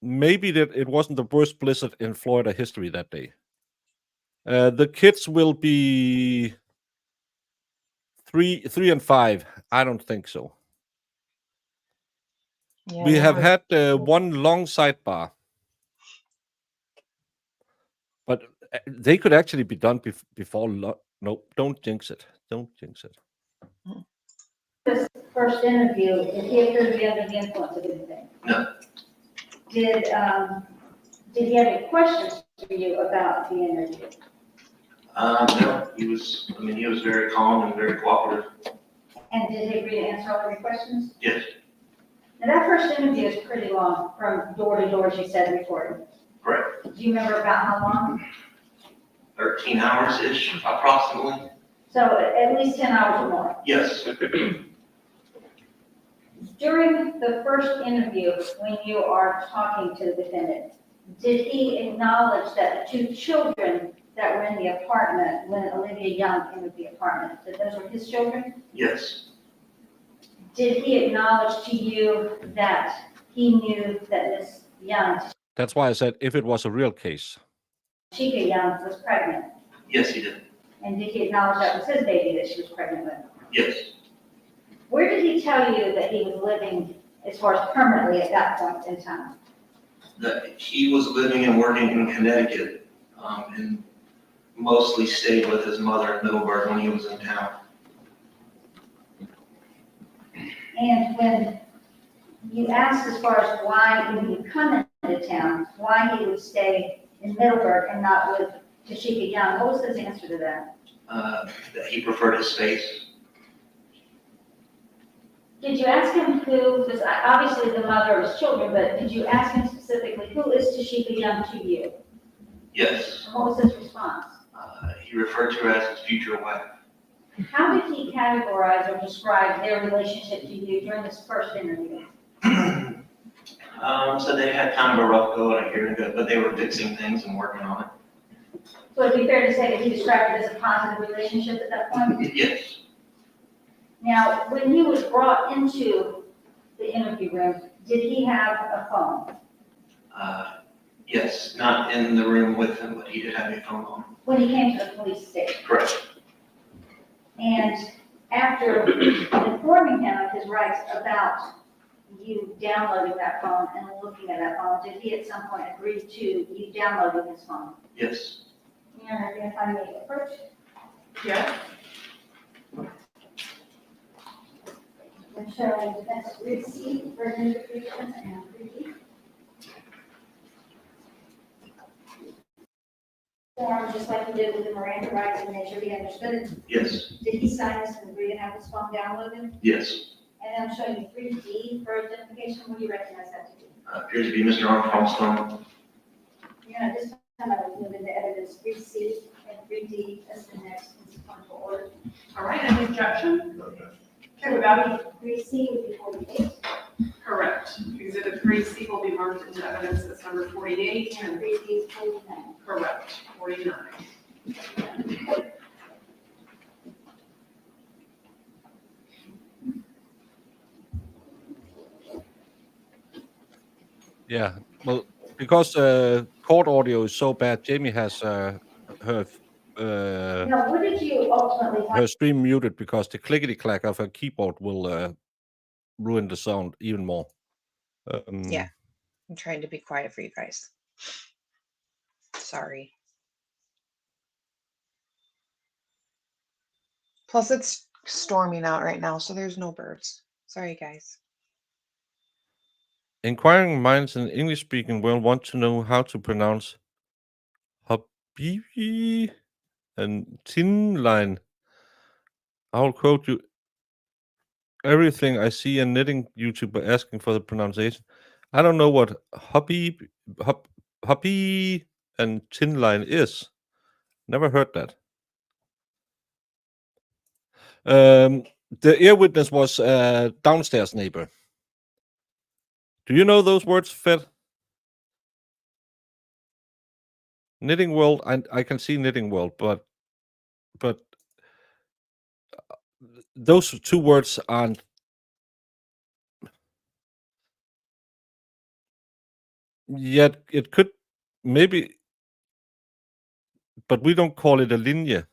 maybe that it wasn't the worst blizzard in Florida history that day. The kids will be 3 and 5. I don't think so. Yeah, We they have were- had one long sidebar, but they could actually be done before. No, don't jinx it. Don't jinx it. This first interview, did he appear to be under the influence of anything? No. Did he have any questions for you about the interview? No, he was very calm and very cooperative. And did he agree to answer all of your questions? Yes. Now, that first interview is pretty long, from door to door, as you said before. Correct. Do you remember about how long? 13 hours-ish approximately. So at least 10 hours or more. Yes. During the first interview, when you are talking to the defendant, did he acknowledge that the two children that were in the apartment when Olivia Young entered the apartment, that those were his children? Yes. Did he acknowledge to you that he knew that Miss Young, That's why I said if it was a real case. Tasheka Young, was pregnant? Yes, he did. And did he acknowledge that was his baby that she was pregnant with? Yes. Where did he tell you that he was living as far as permanently at that point in time? That he was living and working in Connecticut, and mostly stayed with his mother in Middleburg when he was in town. And when you asked as far as why he would come into town, why he would stay in Middleburg and not with Tasheka Young, what was his answer to that? That he preferred his space. Did you ask him who, because obviously the mother of his children, but did you ask him specifically, who is Tasheka Young to you? Yes. And what was his response? He referred to her as his future wife. How did he categorize or describe their relationship to you during this first interview? So they had kind of a rough go and a year ago, but they were fixing things and working on it. So it'd be fair to say that he described it as a positive relationship at that point? Yes. Now, when he was brought into the interview room, did he have a phone? Yes, not in the room with him, but he did have a phone on. When he came to the police station? Correct. And after informing him of his rights about you downloading that phone and looking at that phone, did he at some point agree to you downloading his phone? Yes. You know, identify me approach? Yes. And showing defense receipt for identification and receipt. Form just like you did with the Miranda rights and make sure he understood it. Yes. Did he sign this and agree to have his phone downloaded? Yes. And I'm showing you 3D for identification. What do you recognize that to be? Appears to be Mr. Armstrong's phone. You're gonna just come out and move into evidence 3C and 3D as the next in sequential order. All right, any objection? Okay, without 3C would be 48. Correct. Exhibit 3C will be marked into evidence as number 48 and 3D is 49. correct, 49. Yeah, well, because court audio is so bad, Jamie has her Now, what did you ultimately her stream muted because the clickety clack of her keyboard will ruin the sound even more. Yeah, I'm trying to be quiet for you guys. Sorry. Plus, it's storming out right now, so there's no birds. Sorry, guys. Inquiring minds in English-speaking world want to know how to pronounce Habibi and Tin line. I'll quote you. everything I see a knitting YouTuber asking for the pronunciation. I don't know what hobby and tin line is. Never heard that. The ear witness was a downstairs neighbor. Do you know those words, Fed? Knitting world, I can see knitting world, but those two words aren't. Yet it could maybe, but we don't call it a linear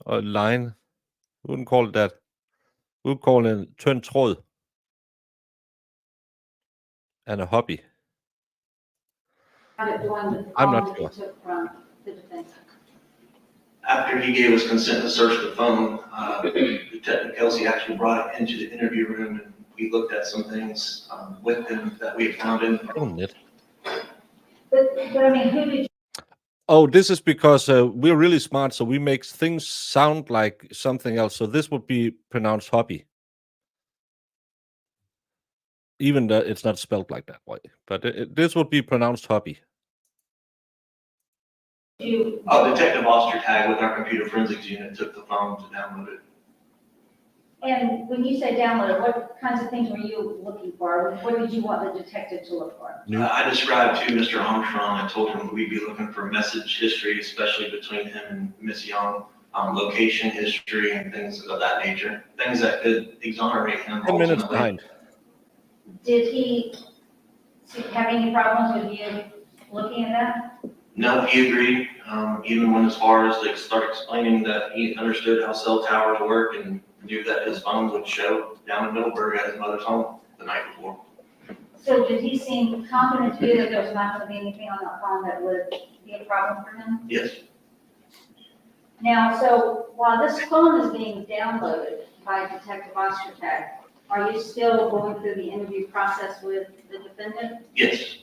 or a line. We wouldn't call it that. We would call it a tynd tråd and a hobby. Kind of doing with the I'm phone not that sure. you took from the defense. After he gave us consent to search the phone, Detective Kelsey actually brought it into the interview room, and we looked at some things with him that we had found in the Oh, phone. knit. But I mean, who did Oh, this is because we're really smart, so we make things sound like something else. So this would be pronounced hobby, even though it's not spelled like that way. But this would be pronounced hobby. you? Detective Ostertag with our computer forensics unit took the phone to download it. And when you say download, what kinds of things were you looking for? What did you want the detective to look for? I described to Mr. Armstrong, I told him we'd be looking for message history, especially between him and Miss Young, location history and things of that nature, things that could exonerate him 10 minutes ultimately. behind. Did he have any problems with you looking at that? No, he agreed, even when as far as they start explaining that he understood how cell towers work and knew that his phone would show down in Middleburg at his mother's home the night before. So did he seem confident to you that there was not going to be anything on that phone that would be a problem for him? Yes. Now, so while this phone is being downloaded by Detective Ostertag, are you still going through the interview process with the defendant? Yes.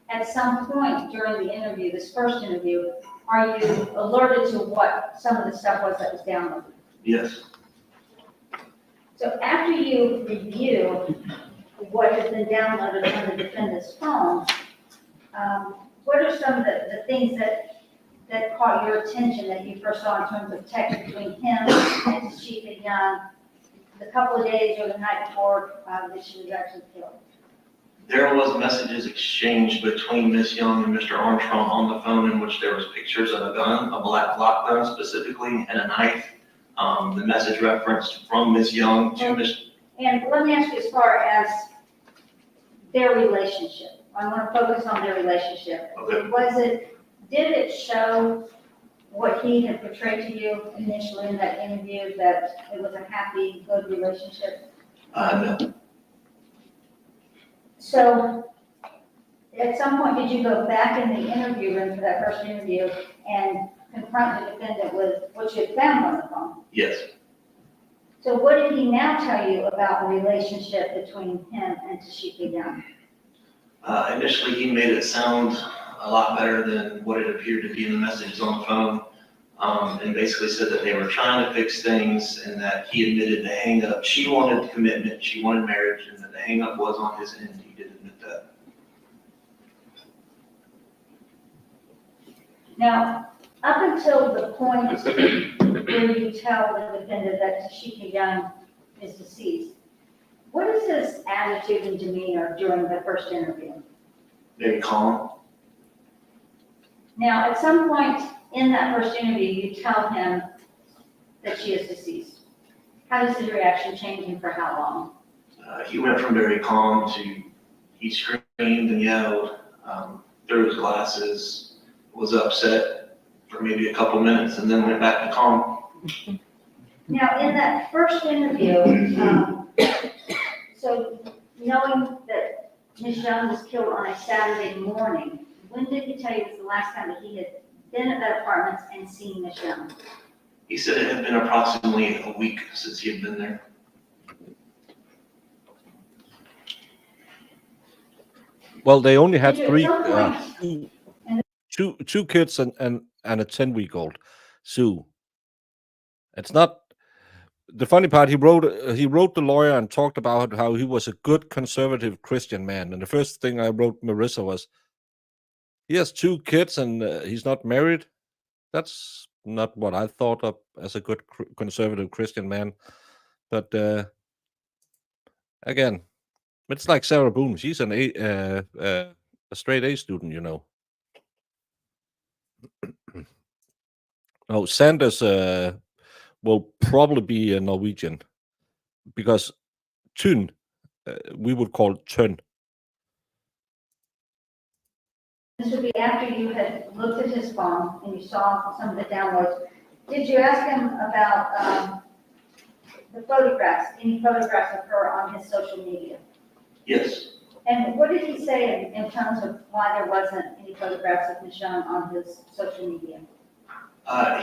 At some point during the interview, this first interview, are you alerted to what some of the stuff was that was downloaded? Yes. So after you review what has been downloaded on the defendant's phone, what are some of the things that caught your attention that you first saw in terms of text between him and Tasheka Young the couple of days or the night before that she was actually killed? There was messages exchanged between Miss Young and Mr. Armstrong on the phone in which there was pictures of a gun, a black Glock gun specifically, and a knife. The message referenced from Miss Young to Miss. And let me ask you as far as their relationship. I want to focus on their relationship. Okay. Did it show what he had portrayed to you initially in that interview, that it was a happy, good relationship? No. So at some point, did you go back in the interview room for that first interview and confront the defendant with what you had found on the phone? Yes. So what did he now tell you about the relationship between him and Tasheka Young? Initially, he made it sound a lot better than what it appeared to be in the messages on the phone, and basically said that they were trying to fix things and that he admitted the hang-up. She wanted commitment, she wanted marriage, and that the hang-up was on his end. He did admit that. Now, up until the point where you tell the defendant that Tasheka Young is deceased, what is his attitude and demeanor during the first interview? Very calm. Now, at some point in that first interview, you tell him that she is deceased. How does his reaction change and for how long? He went from very calm to, he screamed and yelled, threw his glasses, was upset for maybe a couple minutes, and then went back to calm. Now, in that first interview, so knowing that Ms. Young was killed on a Saturday morning, when did he tell you was the last time that he had been at that apartment and seen Ms. Young? He said it had been approximately a week since he had been there. Well, they only had Did you at some point- two kids and a 10-week-old. Sue. It's not the funny part, he wrote the lawyer and talked about how he was a good conservative Christian man. And the first thing I wrote Marissa was, he has 2 kids and he's not married. That's not what I thought of as a good conservative Christian man. But again, it's like Sarah Boone. She's a straight A student, you know. Oh, Sanders will probably be a Norwegian because Tyn, we would call Tyn. This would be after you had looked at his phone and you saw some of the downloads. Did you ask him about the photographs, any photographs of her on his social media? Yes. And what did he say in terms of why there wasn't any photographs of Michonne on his social media?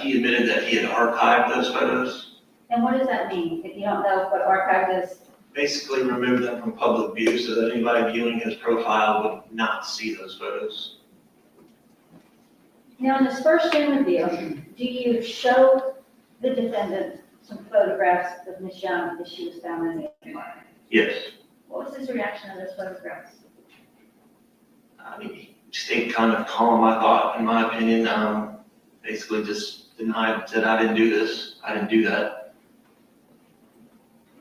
He admitted that he had archived those photos, And what does that mean, if you don't know what archive is? basically removed them from public view so that anybody viewing his profile would not see those photos. Now, in this first interview, do you show the defendant some photographs of Michonne as she was found in the apartment? Yes. What was his reaction to those photographs? I mean, he stayed kind of calm, I thought, in my opinion. Basically just denied, said, I didn't do this, I didn't do that.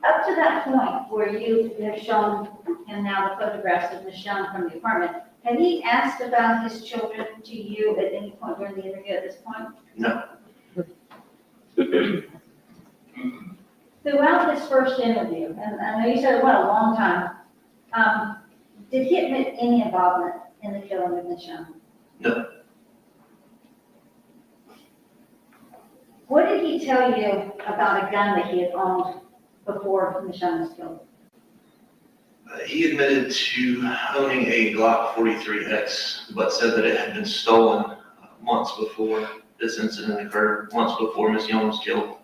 Up to that point where you have shown him now the photographs of Michonne from the apartment, have he asked about his children to you at any point during the interview at this point? No. Throughout this first interview, and I know you said it went a long time, did he admit any involvement in the killing of Michonne? No. What did he tell you about a gun that he had owned before Michonne was killed? He admitted to owning a Glock 43X, but said that it had been stolen months before this incident occurred, months before Miss Young was killed.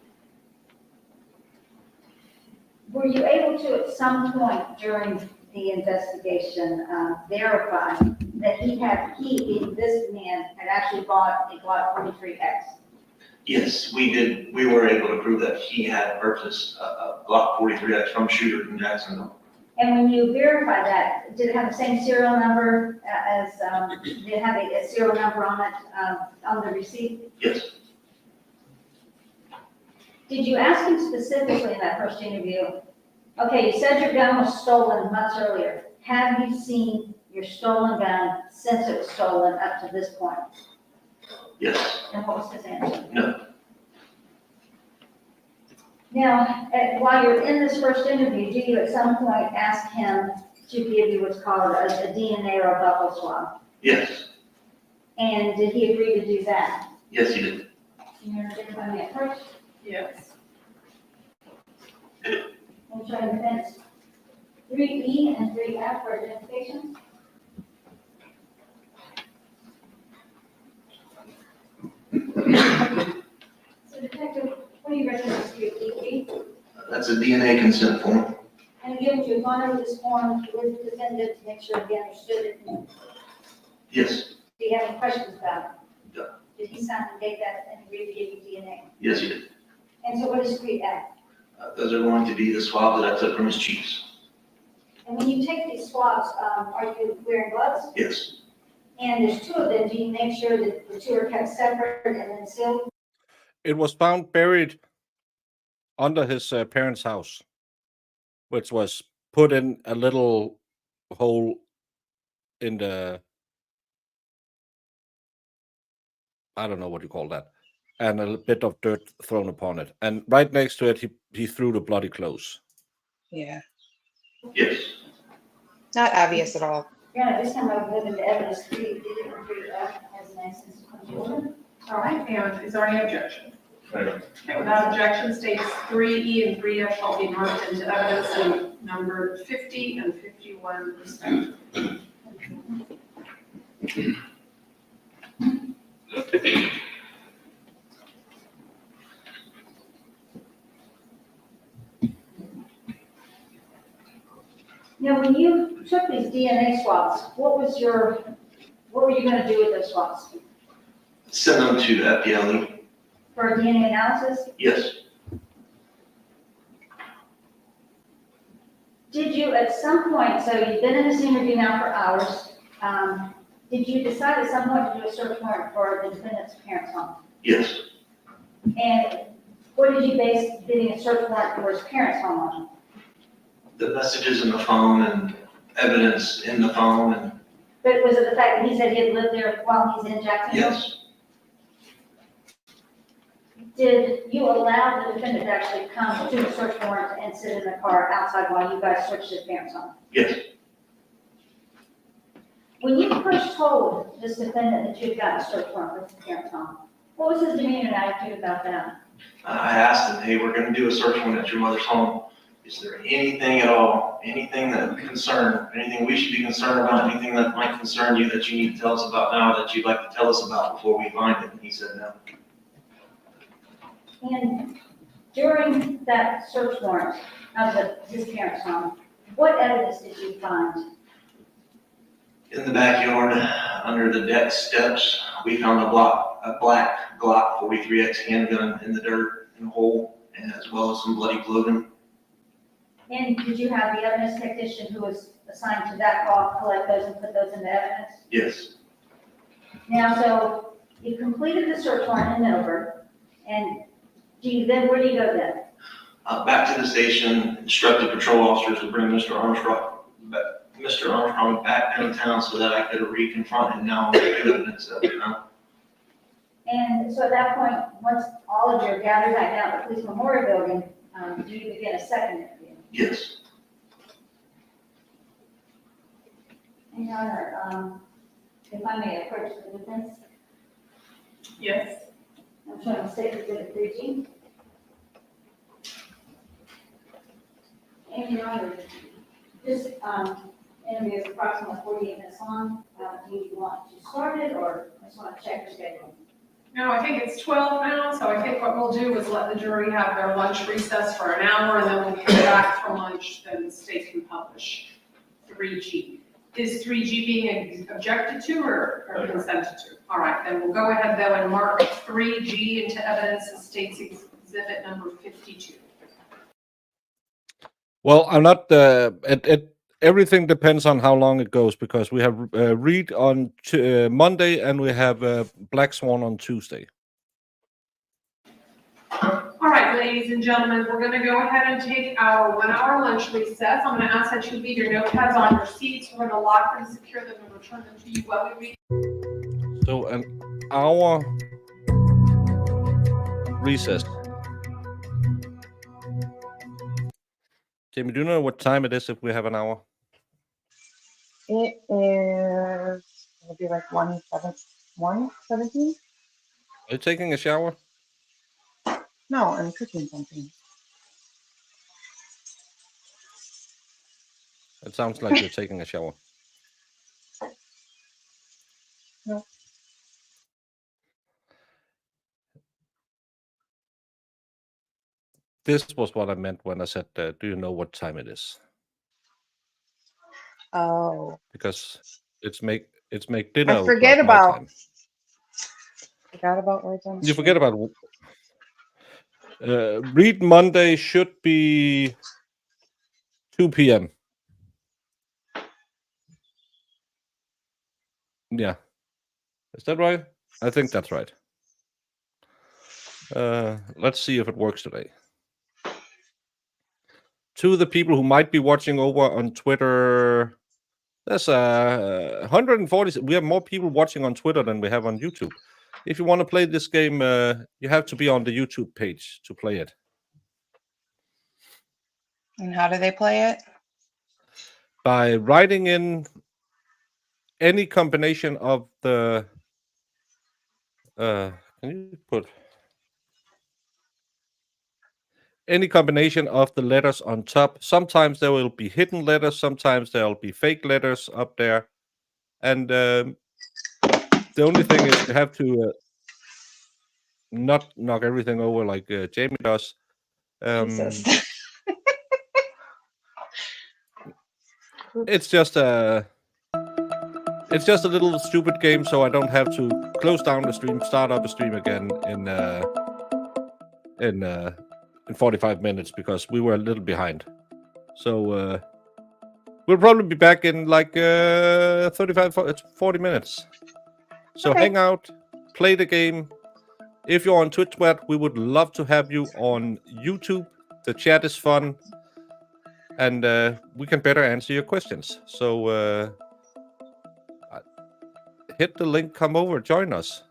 Were you able to, at some point during the investigation, verify that this man had actually bought a Glock 43X? Yes, we did. We were able to prove that he had purchased a Glock 43X from shooter in Jacksonville. And when you verify that, did it have the same serial number as, did it have a serial number on it, on the receipt? Yes. Did you ask him specifically in that first interview, okay, you said your gun was stolen months earlier. Have you seen your stolen gun since it was stolen up to this point? Yes. And what was his answer? No. Now, while you're in this first interview, do you at some point ask him to give you what's called a DNA or a buccal swab? Yes. And did he agree to do that? Yes, he did. Can you identify me at first? Yes. And show him the fence. 3E and 3F for identification. So Detective, what do you recommend to do, EP? That's a DNA consent form. And again, you've gone over this form with the defendant to make sure he understood it. Do Yes. you have any questions about it? No. Did he sign and date that and agree to give you DNA? Yes, he did. And so what is 3F? Those are going to be the swabs that I took from his cheeks. And when you take these swabs, are you wearing gloves? Yes. And there's 2 of them. Do you make sure that the 2 are kept separate and then sealed? It was found buried under his parents' house, which was put in a little hole in the, I don't know what you call that, and a bit of dirt thrown upon it. And right next to it, he threw the bloody clothes. Yeah, Yes. not obvious at all. Yeah, this time I've given the evidence 3F as an instance of order. All right, and is there any objection? Right. Okay, without objection, states 3E and 3F shall be marked into evidence in number 50 and 51 respectively. Now, when you took these DNA swabs, what were you going to do with those swabs? Send them to FDLE. For DNA analysis? Yes. Did you at some point, so you've been in this interview now for hours, did you decide at some point to do a search warrant for the defendant's parents' home? Yes. And what did you base getting a search warrant for his parents' home on? The messages in the phone and evidence in the phone and But was it the fact that he said he had lived there while he's in Jacksonville? yes, Did you allow the defendant to actually come to the search warrant and sit in the car outside while you guys searched his parents' home? yes. When you first told this defendant that you'd gotten a search warrant for his parents' home, what was his demeanor and attitude about that? I asked him, hey, we're gonna do a search warrant at your mother's home. Is there anything at all, anything anything we should be concerned about, anything that might concern you that you need to tell us about now that you'd like to tell us about before we find it? And he said no. And during that search warrant of his parents' home, what evidence did you find? In the backyard, under the deck steps, we found a black Glock 43X handgun in the dirt in a hole, and as well as some bloody clothing. And did you have the evidence technician who was assigned to that call collect those and put those into evidence? Yes. Now, so you completed the search warrant in Middleburg, and where do you go then? Back to the station, instructed patrol officers to bring Mr. Armstrong back downtown so that I could reconfront him now with the evidence that we found. And so at that point, once all of you are gathered back down at the police memorial building, do you begin a second interview? Yes. And Your Honor, if I may approach the defense, Yes. I'm showing a State Exhibit 3G. And Your Honor, this interview is approximately 48 minutes long. Do you want to start it, or I just want to check your schedule? No, I think it's 12 now, so I think what we'll do is let the jury have their lunch recess for an hour, and then when we come back from lunch, then the state can publish 3G. Is 3G being objected to or consented to? All right, then we'll go ahead though and mark 3G into evidence as state's exhibit number 52. Well, I'm not. Everything depends on how long it goes because we have Reed on Monday and we have Black Swan on Tuesday. All right, ladies and gentlemen, we're going to go ahead and take our 1 hour lunch recess. I'm going to ask that you leave your notepads on your seats. We're going to lock them, secure them, and return them to you while we read. So an hour recess. Jamie, do you know what time it is if we have an hour? It is, it'll be like 1:17. Are you taking a shower? No, I'm cooking something. It sounds like you're taking a shower. No. This was what I meant when I said, do you know what time it is? Oh. Because it's make dinner. I forget o'clock my about. time. Forgot about where it's on. You forget about. Read Monday should be 2 p.m. Yeah. Is that right? I think that's right. Let's see if it works today. To the people who might be watching over on Twitter, there's 140. We have more people watching on Twitter than we have on YouTube. If you want to play this game, you have to be on the YouTube page to play it. And how do they play it? By writing in any combination of the. Can you put any combination of the letters on top? Sometimes there will be hidden letters. Sometimes there will be fake letters up there, and the only thing is you have to not knock everything over like Jamie does. It's just a little stupid game, so I don't have to close down the stream, start up the stream again in 45 minutes because we were a little behind. So We'll probably be back in like 35, 40 minutes. So Okay. hang out, play the game. If you're on Twitch, we would love to have you on YouTube. The chat is fun. And we can better answer your questions. So hit the link, come over, join us.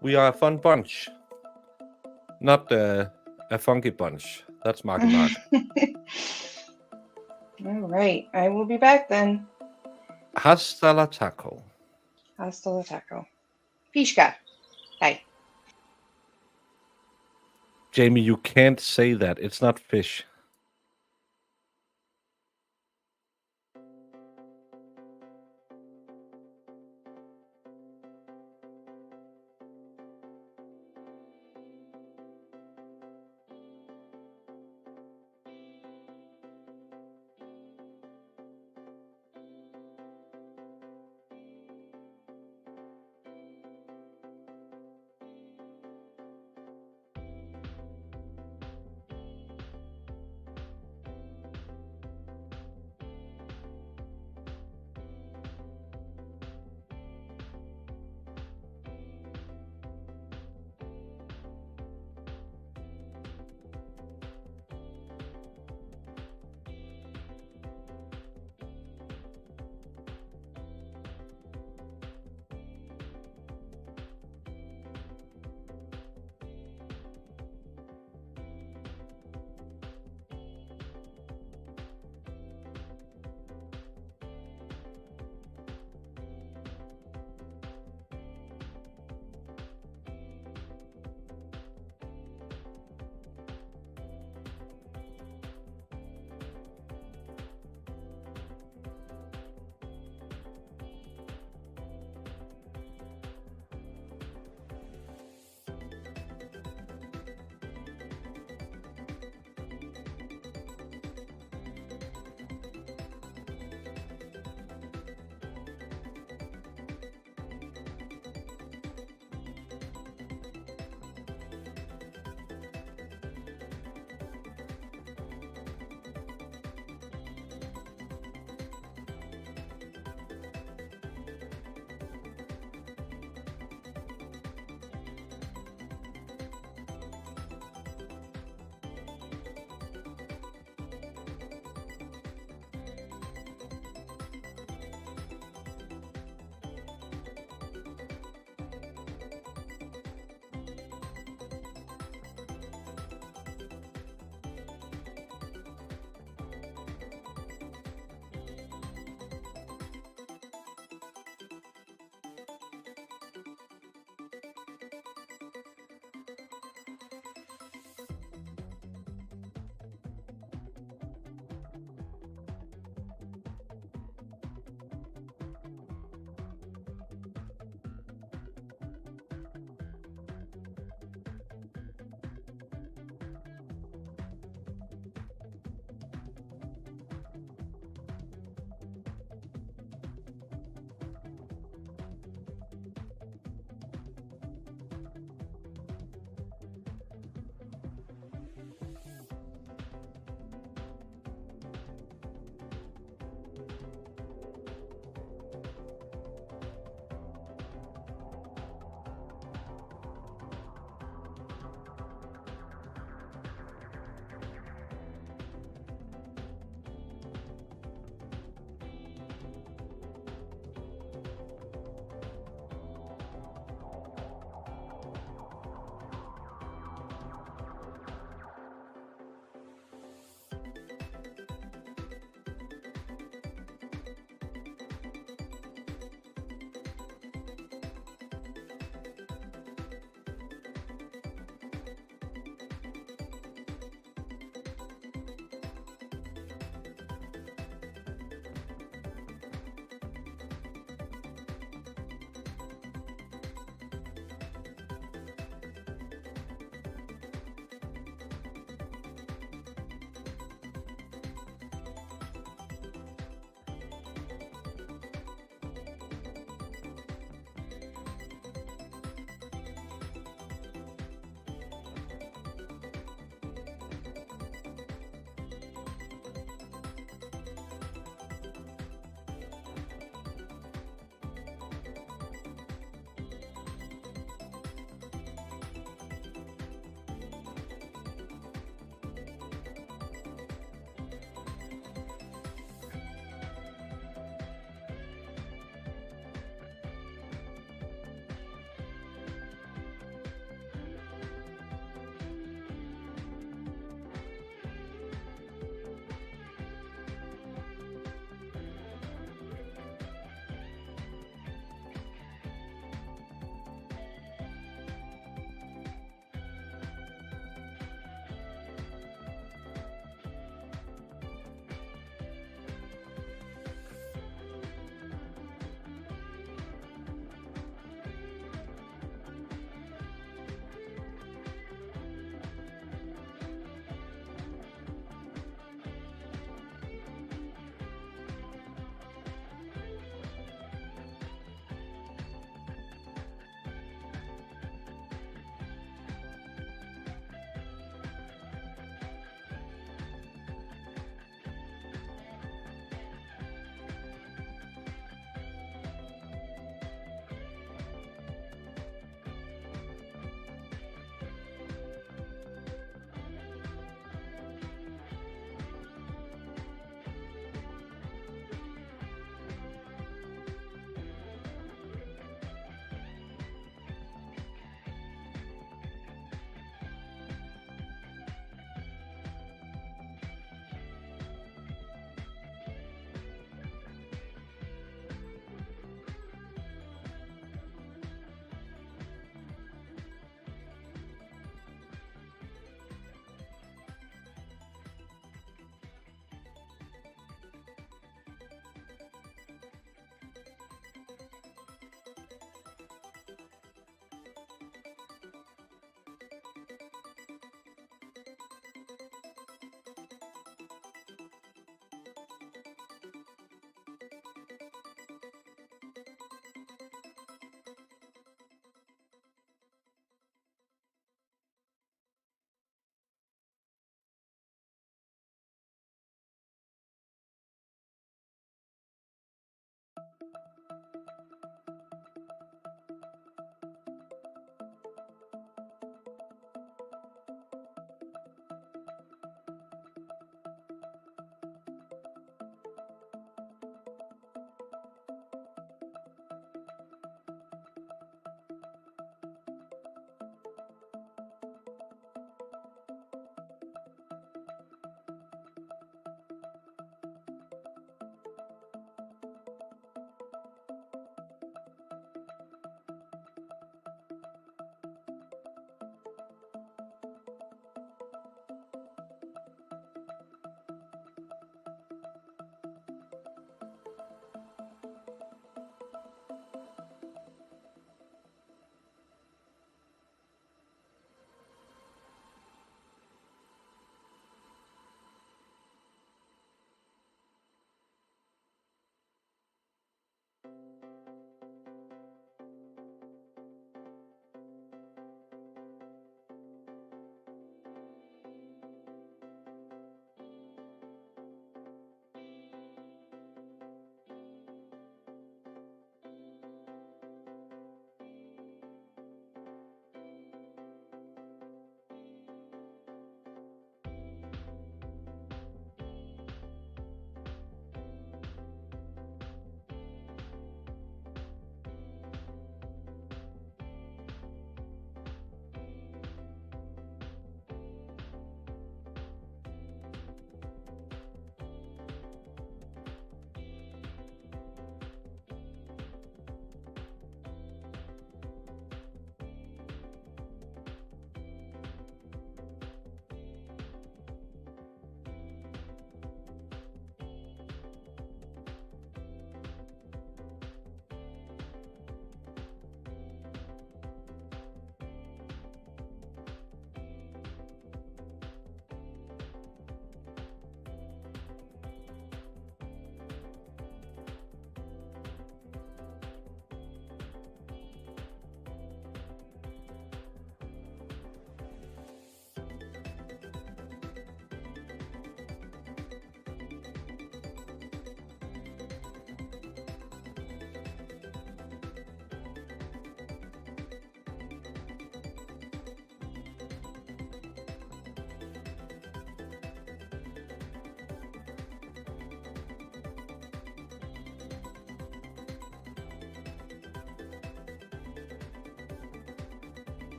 We are a fun bunch. Not a funky bunch. That's Marky Mark. All right. I will be back then. Hasta la taco. Hasta la taco. Pishka. Bye. Jamie, you can't say that. It's not fish.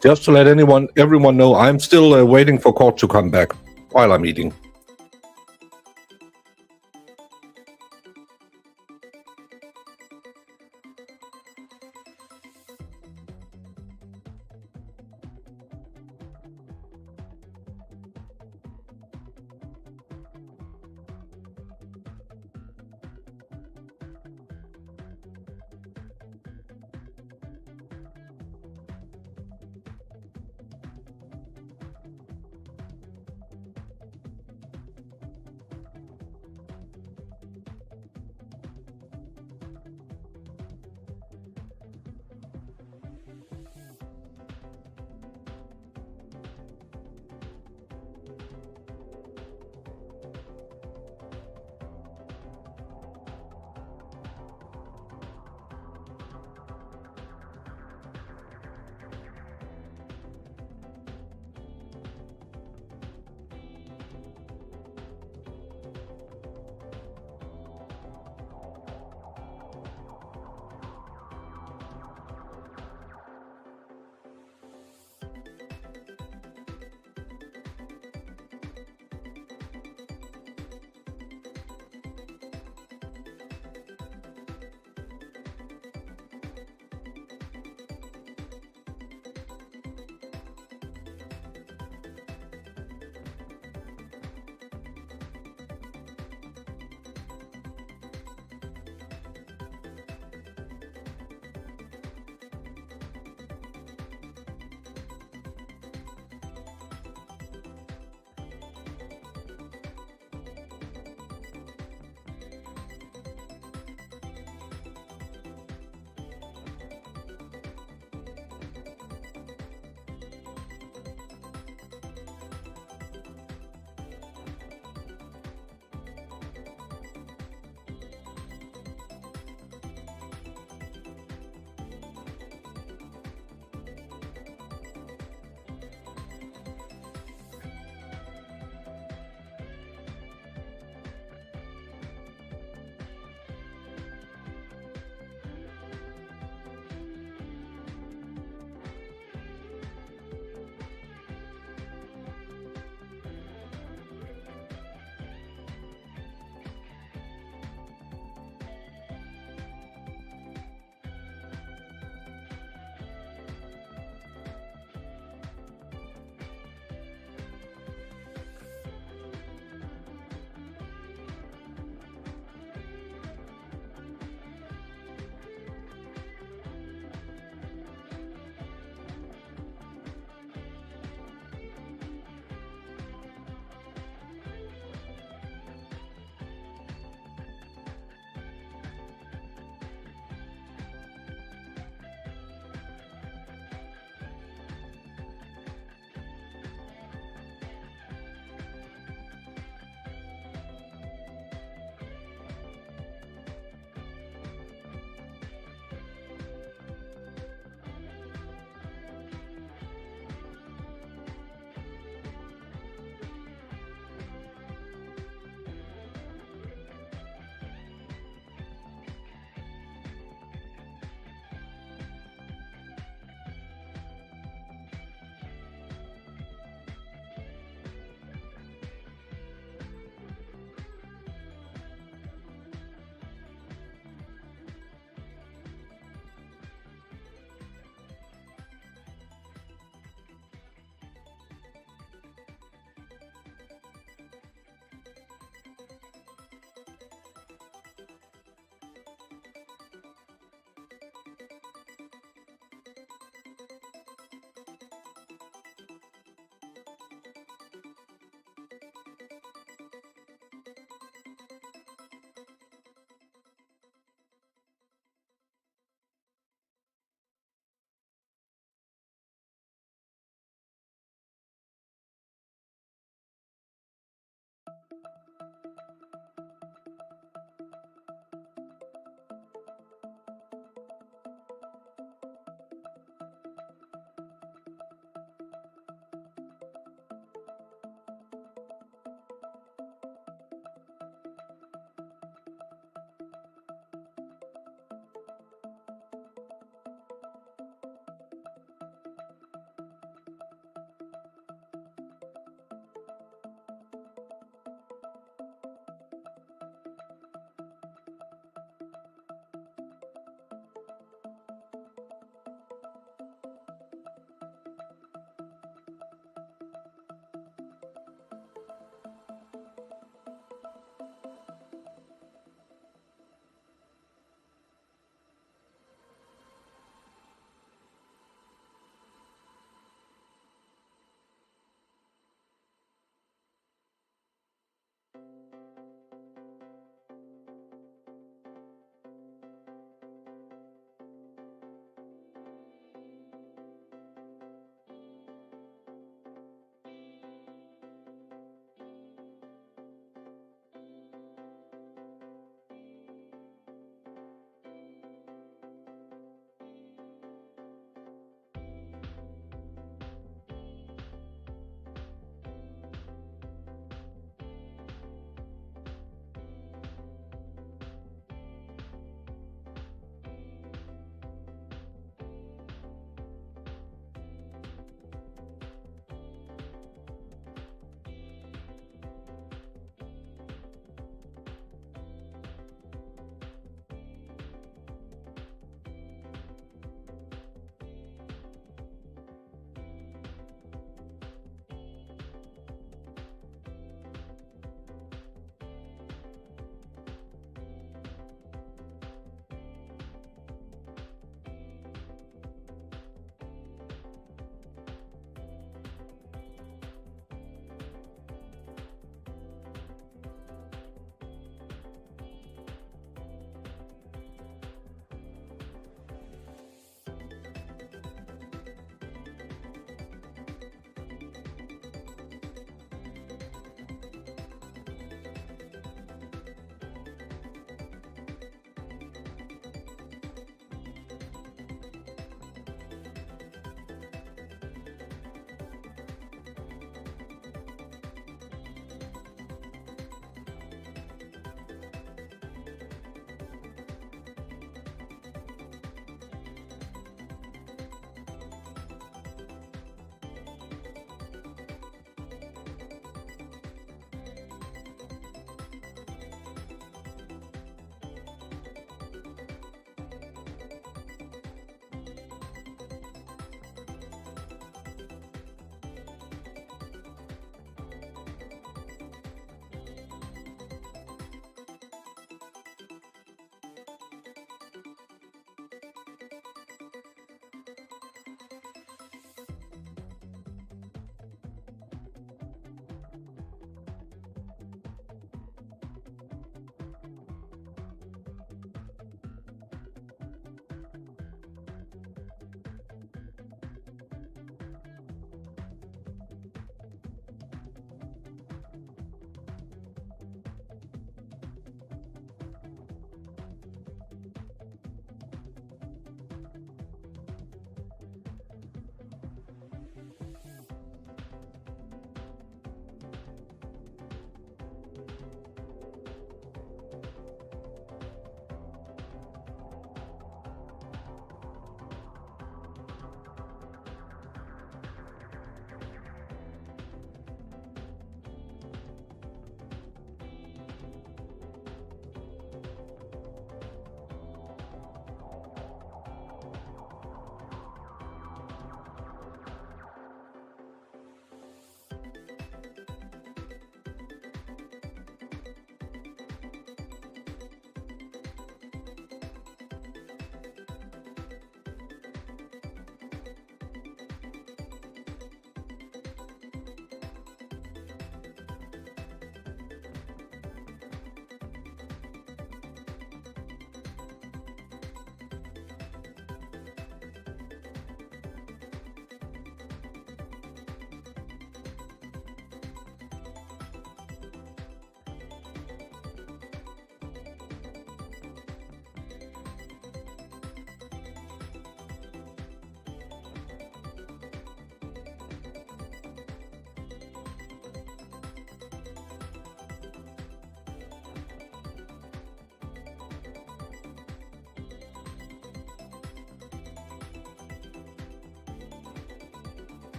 Just to let everyone know, I'm still waiting for court to come back while I'm eating.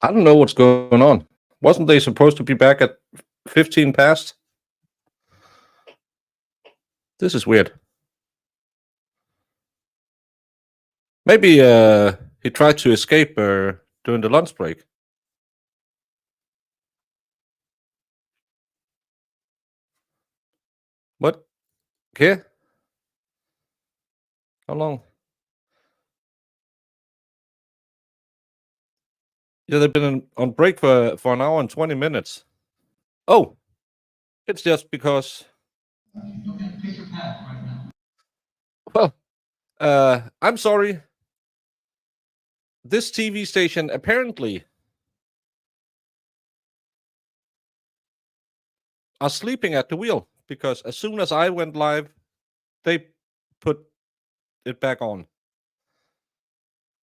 I don't know what's going on. Wasn't they supposed to be back at 15 past? This is weird. Maybe he tried to escape during the lunch break. What? Okay. How long? Yeah, they've been on break for an hour and 20 minutes. Oh, it's just because. Okay, pick your path right now. Well, I'm sorry. This TV station apparently are sleeping at the wheel because as soon as I went live, they put it back on.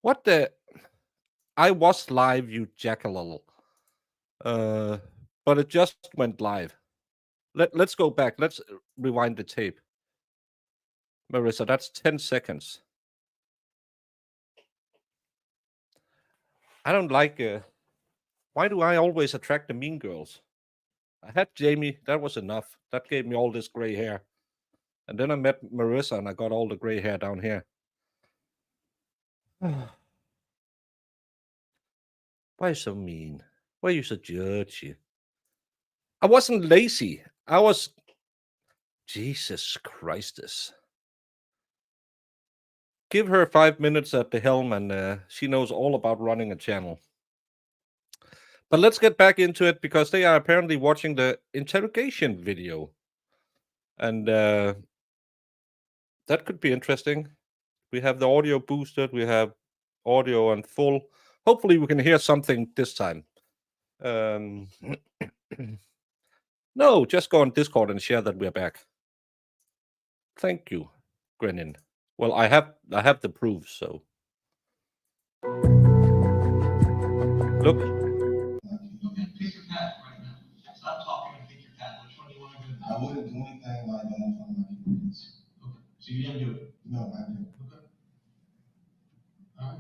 What the? I was live, you jackal. But it just went live. Let's go back. Let's rewind the tape. Marissa, that's 10 seconds. I don't like. Why do I always attract the mean girls? I had Jamie. That was enough. That gave me all this gray hair. And then I met Marissa and I got all the gray hair down here. Why so mean? Why are you so judgy? I wasn't lazy. I was. Jesus Christus. Give her 5 minutes at the helm and she knows all about running a channel. But let's get back into it because they are apparently watching the interrogation video. And that could be interesting. We have the audio boosted. We have audio on full. Hopefully we can hear something this time. No, just go on Discord and share that we're back. Thank you, Grenin. Well, I have the proof, so. Look. Okay, pick your path right now. Stop talking and pick your path. Which one do you want to do? I wouldn't do anything like that in front of my kids. Okay, so you didn't do it? No, I didn't. Okay. All right.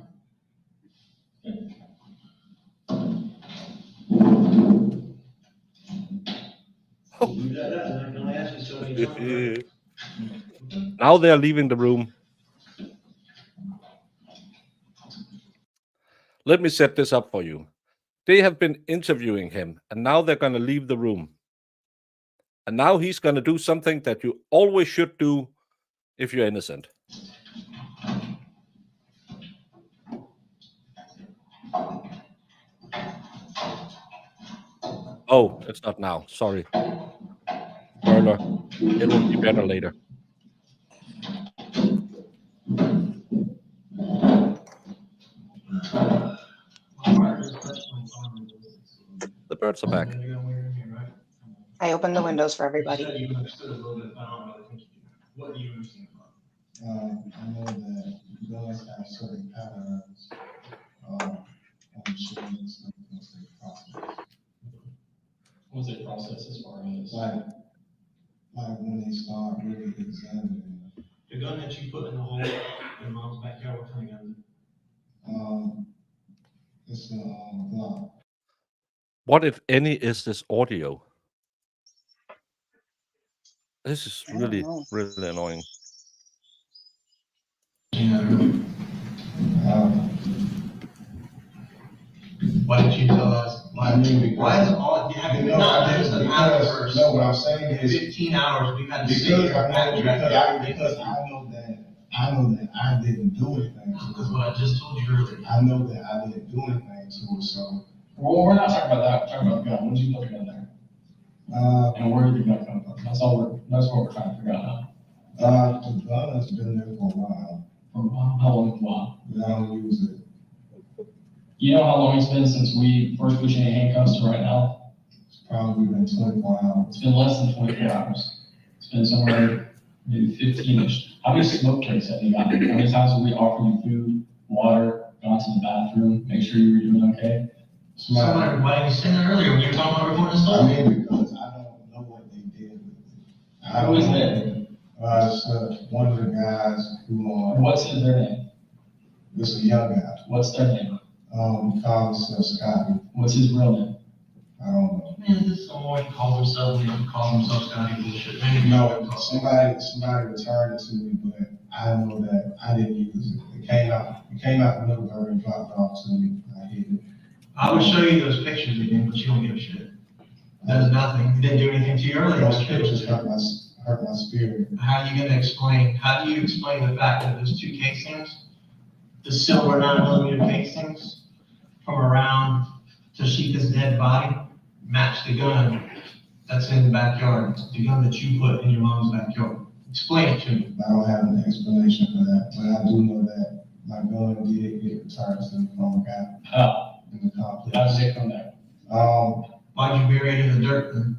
Now they're leaving the room. Let me set this up for you. They have been interviewing him, and now they're going to leave the room. And now he's going to do something that you always should do if you're innocent. Oh, it's not now. Sorry. Spoiler. It will be better later. The birds are back. I opened the windows for everybody. What do you understand? I know that guns have certain patterns on machines once they process. Once they process as far as? Like when they start really examining. The gun that you put in the hole in your mom's backyard, what kind of gun? It's a Glock. What, if any, is this audio? This is really, really annoying. Why did you tell us? Why is it all? You have because no, what I'm saying is 15 hours. We've had to because I know that I didn't do anything. Because what I just told you earlier. I know that I didn't do anything to it. So. Well, we're not talking about that. We're talking about the gun. When did you put the gun there? And where did the gun come from? That's what we're trying to figure out now. The gun has been there for a while. For a while? How long is a while? I don't use it. You know how long it's been since we first put you in handcuffs to right now? It's probably been 24 hours. It's been less than 24 hours. It's been somewhere maybe 15-ish. How many smoke breaks have you gotten? How many times have we offered you food, water, gone to the bathroom, make sure you were doing okay? So why did you say that earlier when you were talking about recording stuff? I mean, because I don't know what they did with it. Who is that? It's one of the guys who are. What's their name? It's a young guy. What's their name? He calls himself Scotty. What's his real name? I don't know. Man, this is someone who calls himself Scotty bullshit. Man, No, somebody returned it to me, but I know that I didn't use it. It came out the Middleburg and dropped off to me. I hid it. I would show you those pictures again, but you don't give a shit. Does nothing. It didn't do anything to you earlier. Those pictures hurt my spirit. How do you explain the fact that those two casings, the silver 9mm casings from around Tasheka's dead body, match the gun that's in the backyard, the gun that you put in your mom's backyard? Explain it to me. I don't have an explanation for that, but I do know that my gun did get returned to the phone guy in the complex. How did it come there? Why'd you bury it in the dirt then?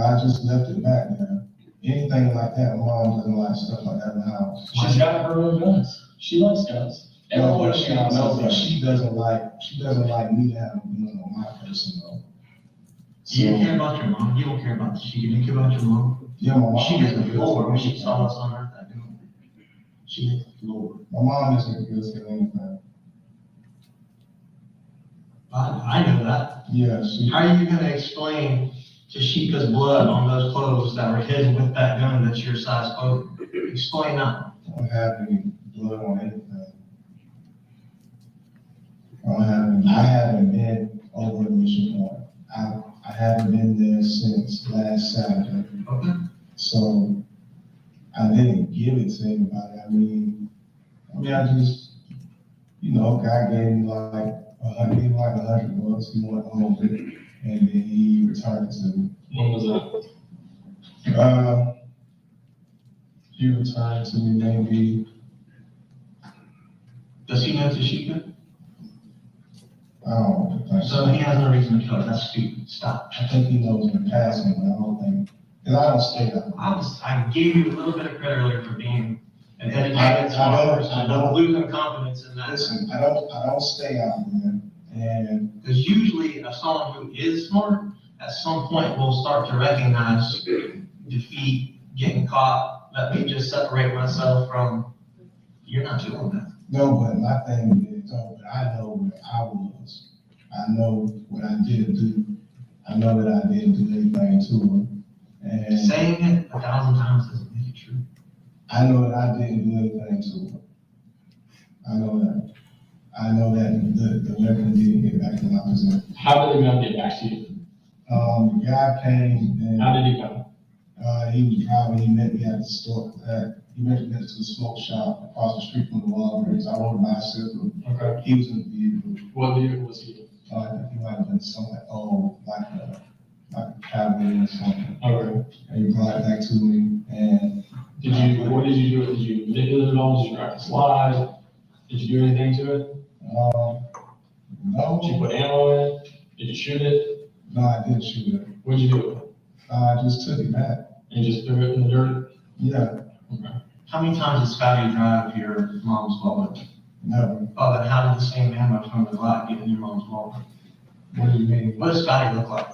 I just left it back there. Anything like that, my mom doesn't like stuff like that in the house. She's got her own guns. She likes guns. No, Everyone but she knows knows that that. she doesn't like me to have a gun on my person though. You don't care about your mom. You don't care about Tasheka. You care about your mom. Yeah, my mom She hit isn't the floor when she guilty. saw us on Earth that doing. She hit the floor. My mom isn't guilty of anything. I know that. Yeah, How are you gonna explain Tasheka's blood on those clothes that were hidden with that gun that's your size clothing? Explain that. I don't have any blood on anything. I haven't been over at Mission Point. I haven't been there since last Saturday. Okay. So I didn't give it to anybody. I mean, I just, God gave me like $100 $100. He went home with it, and then he returned it to me. When was that? He returned it to me maybe. Does he know Tasheka? I don't think So he has no reason to kill her. That's stupid. Stop. I think he knows in passing, but I don't think, because I don't stay that. I gave you a little bit of credit earlier for being an educated, smart person. Don't lose confidence in that. Listen, I don't stay out there, and because usually someone who is smart at some point will start to recognize defeat, getting caught. Let me just separate myself from. You're not doing that. no, but my thing is, but I know where I was. I know what I did do. I know that I didn't do anything to her. And saying it 1,000 times doesn't make it true. I know that I didn't do anything to her. I know that the weapon didn't get back in my possession. How did the gun get back to you? The guy came and. How did he come? He was driving, he met me at the store, he met me next to the smoke shop across the street from the Walgreens. I rode a bicycle. Okay. He was in the vehicle. What vehicle was he in? I think he might have been something, like a Cavalier or something. Okay. And he brought it back to me, and. What did you do? Did you manipulate it all? Did you crack the slide? Did you do anything to it? No. Did you put ammo in it? Did you shoot it? No, I didn't shoot it. What'd you do with it? I just took it back. And just threw it in the dirt? Yeah. Okay. How many times did Scotty drive your mom's wallet? Never. Oh, then how did the same ammo from the Glock get in your mom's wallet? What do you mean? What does Scotty look like?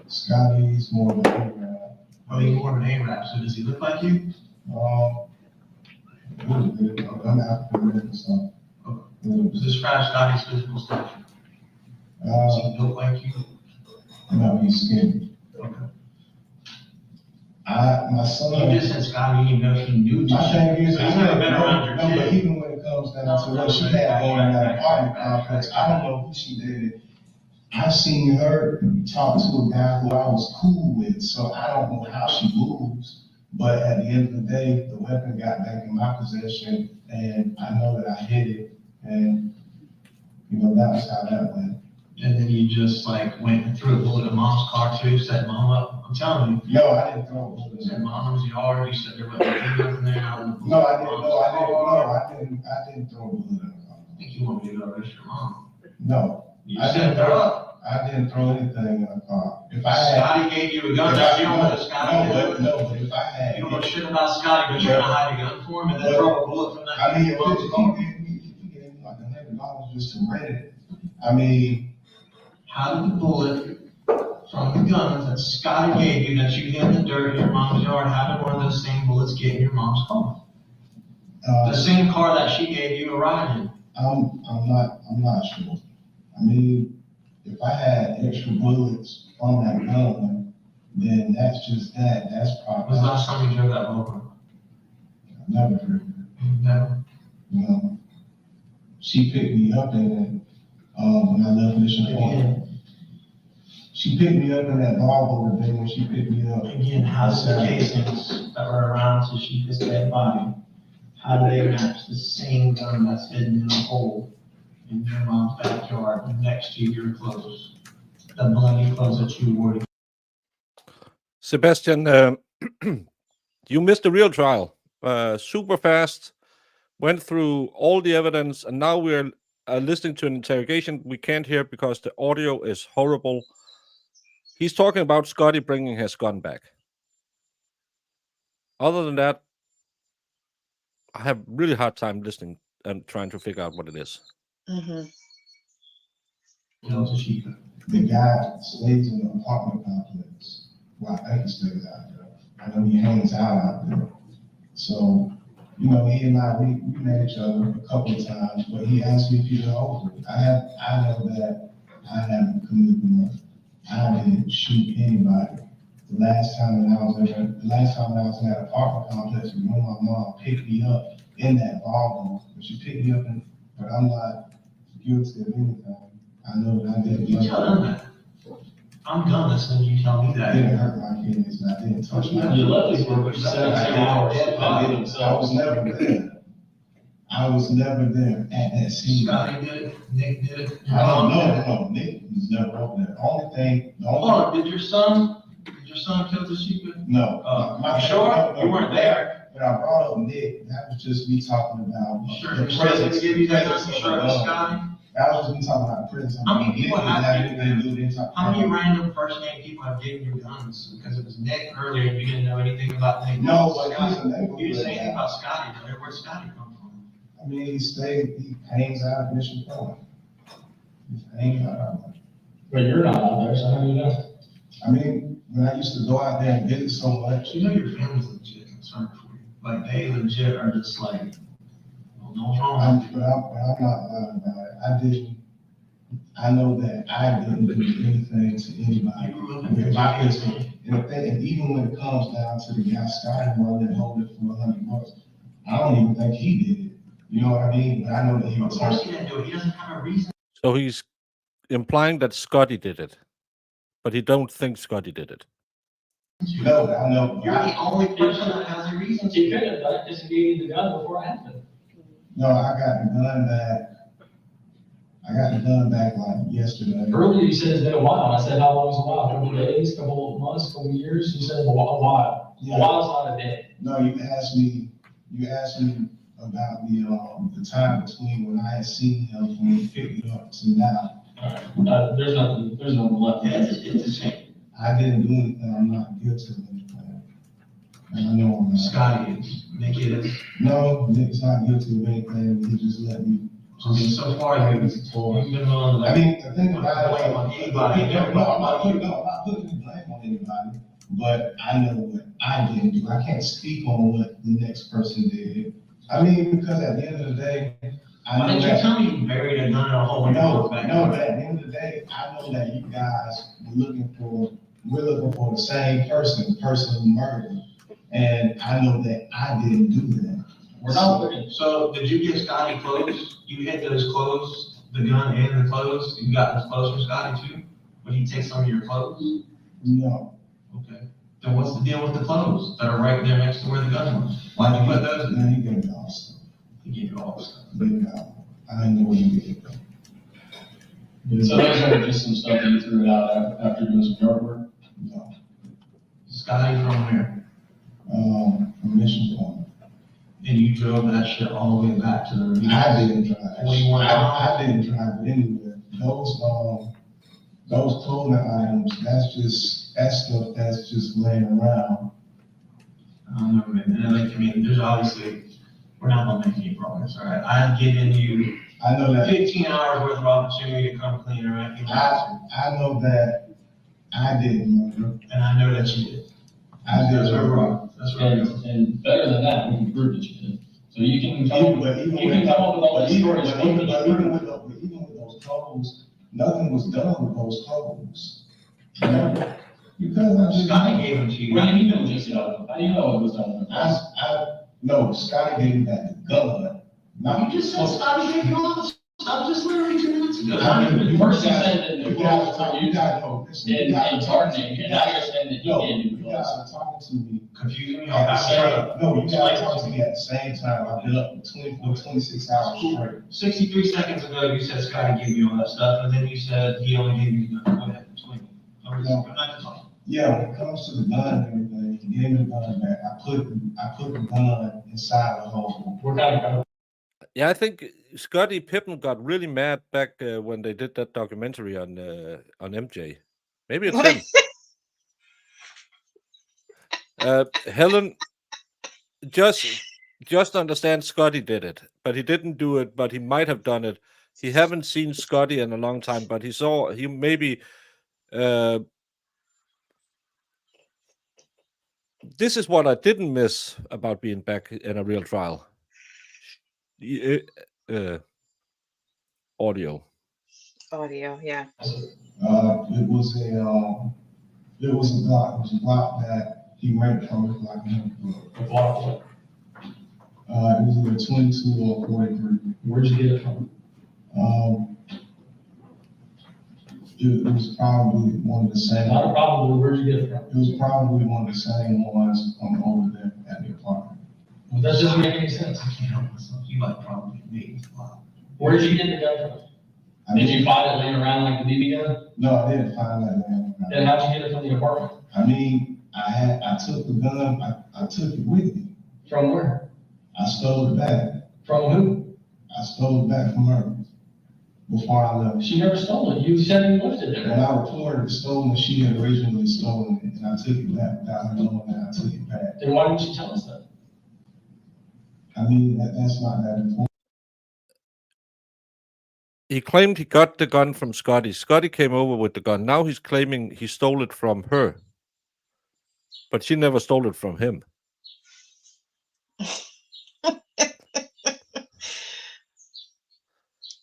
Scotty's more of an A-Rap. Oh, he's more of an A-Rap, so does he look like you? I'm African American, so. Describe Scotty's physical stature. Does he look like you? No, he's skinny. Okay. My son. You just said Scotty, you know he knew you. My thing is, He's never been around your no, but kid. even when it comes down to what she had going in that apartment complex, I don't know who she did. I seen her talk to a guy who I was cool with, so I don't know how she moves. But at the end of the day, the weapon got back in my possession, and I know that I hid it, and that was how that went. And then you just went and threw a bullet at mom's car too, set mom up. I'm telling you. No, I didn't throw a bullet. Set mom's yard, you said there wasn't nothing there. No, I didn't throw a bullet at her. I think you want me to go arrest your mom. No. You set her up. I didn't throw anything in her car. If I had. Scotty gave you a gun, you don't know what Scotty did. No, but if I had. You don't know shit about Scotty, but you're gonna hide a gun for him and then throw a bullet from that. I mean, if he gave me like $100 just to rent it, I mean. How did the bullet from the gun that Scotty gave you that you hid in the dirt in your mom's yard, how did one of those same bullets get in your mom's car? The same car that she gave you a ride in. I'm not sure. I mean, if I had extra bullets on that gun, then that's just that. That's probably. When's the last time you drove that Volvo? I never heard of it. Never. You know, she picked me up in it when I left Mission Point. She picked me up in that Volvo the day when she picked me up. Again, how does the casings that were around Tasheka's dead body, how do they match the same gun that's hidden in a hole in your mom's backyard next to your clothes? The bloody clothes that you wore. Sebastian, you missed the real trial. Super fast, went through all the evidence, and now we're listening to an interrogation we can't hear because the audio is horrible. He's talking about Scotty bringing his gun back. Other than that, I have really hard time listening and trying to figure out what it is. The guy stays in the apartment complex. Well, I think he stays out there. I know he hangs out there. So, you know, he and I, we met each other a couple of times, but he asked me if he was over. I know that I haven't committed murder. I didn't shoot anybody. The last time when I was in that apartment complex, when my mom picked me up in that Volvo, she picked me up, but I'm not guilty of anything. I know that I didn't. You tell them that. I'm done listening. You tell me that. I didn't hurt my feelings, and I didn't touch my. You left us for 17 hours. I was never there. I was never there at that scene. Scotty did it. Nick did it. I don't know. No, Nick was never over there. Did your son kill Tasheka? No. I'm sure you weren't there. But I brought up Nick. That was just me talking about the prison. To give you that gun, sure, Scotty. That was just me talking about the prison. How many people how many random first name people have given you guns? Because it was Nick earlier, you didn't know anything about Nick. No, but he's a neighborhood. You didn't say anything about Scotty, but where'd Scotty come from? I mean, he hangs out at Mission Point. He's hanging out. But you're not out there, so how do you know? I mean, when I used to go out there and visit so much. You know your family's legit concerned for you. Like, they legit are just like, no wrong. But I'm not lying about it. I know that I didn't do anything to anybody. And even when it comes down to the guy Scotty wanted to hold it for $100, I don't even think he did it. You know what I mean? But I know that he was. Of course he didn't do it. He doesn't have a reason. So he's implying that Scotty did it, but he don't think Scotty did it. No, I know. You're the only person that has a reason to. He could have done it, just gave you the gun before it happened. No, I got the gun back. I got the gun back like yesterday. Earlier you said it's been a while. I said, how long is a while? A couple of days, couple of months, couple of years? You said a while. Yeah. A while's not a day. No, you asked me about the time between when I had seen him when he picked me up to now. There's nothing left. Yeah, it's a shame. I didn't do anything. I'm not guilty of anything. And I know I'm not. Scotty is. Nick is. No, Nick's not guilty of anything. He just let me. So far, you've been willing to. I mean, the thing about it, blame on anybody. I'm not putting the blame on anybody, but I know what I didn't do. I can't speak on what the next person did. I mean, because at the end of the day, I know Why didn't that. you tell me you buried a gun in a hole? No, but at the end of the day, I know that you guys we're looking for the same person, the person who murdered. And I know that I didn't do that. We're not looking. So did you give Scotty clothes? You hid those clothes, the gun and the clothes? You got those clothes from Scotty too? Would he take some of your clothes? No. Okay. Then what's the deal with the clothes that are right there next to where the gun was? Why'd you put those in? No, he gave me all stuff. He gave you all the stuff. I didn't know what he did. So those are just some stuff that you threw out after doing some yard work? No. Scotty from where? From Mission Point. And you drove that shit all the way back to the ravine? I didn't drive. I didn't drive it anywhere. Those clothing items, that's stuff that's just laying around. I don't know, man. And like, I mean, there's obviously, we're not gonna make any progress, all right? I've given you I know that 15 hours worth of opportunity to come clean, all right? I know that I didn't murder. And I know that you did. I did. That's where we're wrong. That's where we're going. And better than that, we can prove that you did. So you can come up with all these stories. Even with those clothes, Nothing was done with those clothes. Never. Because I just. Scotty gave them to you. How do you know it was done? How do you know it was done? No, Scotty gave me back the gun. Not You just said Scotty gave you all the stuff just literally 2 minutes ago. You first said that the you girl guys was are, you guys know, listen, you in guys are targeting, and now you're saying that No, you didn't do you it. guys are talking to me. Confusing me. At the same, no, you guys are talking to me at the same time. I've been up for 26 hours straight. 63 seconds ago, you said Scotty gave you all that stuff, and then you said he only gave you the gun. Go ahead, explain. I'm not talking. Yeah, when it comes to the gun and everything, he gave me the gun back. I put the gun inside the hole. What kind of gun? Yeah, I think Scottie Pippen got really mad back when they did that documentary on MJ. Maybe it's him. Helen, just understand Scotty did it, but he didn't do it, but he might have done it. He haven't seen Scotty in a long time, but he maybe this is what I didn't miss about being back in a real trial. Audio. Audio, yeah. It was a block. It was a block that he rented from the block. A block? It was either 22 or 43. Where'd you get it from? It was probably one of the same. Not probably, where'd you get it from? It was probably one of the same ones from over there at the apartment. Well, that doesn't make any sense. I can't help myself. You like probably me. Where'd you get the gun from? Did you find it laying around like the BB gun? No, I didn't find that laying around. Then how'd you get it from the apartment? I mean, I took the gun, I took it with me. From where? I stole it back. From who? I stole it back from her before I left. She never stole it. You said you left it there. When I reported it stolen, she had originally stolen it, and I took it back without her knowing that I took it back. Then why didn't you tell us that? I mean, that's not that important. He claimed he got the gun from Scotty. Scotty came over with the gun. Now he's claiming he stole it from her. But she never stole it from him.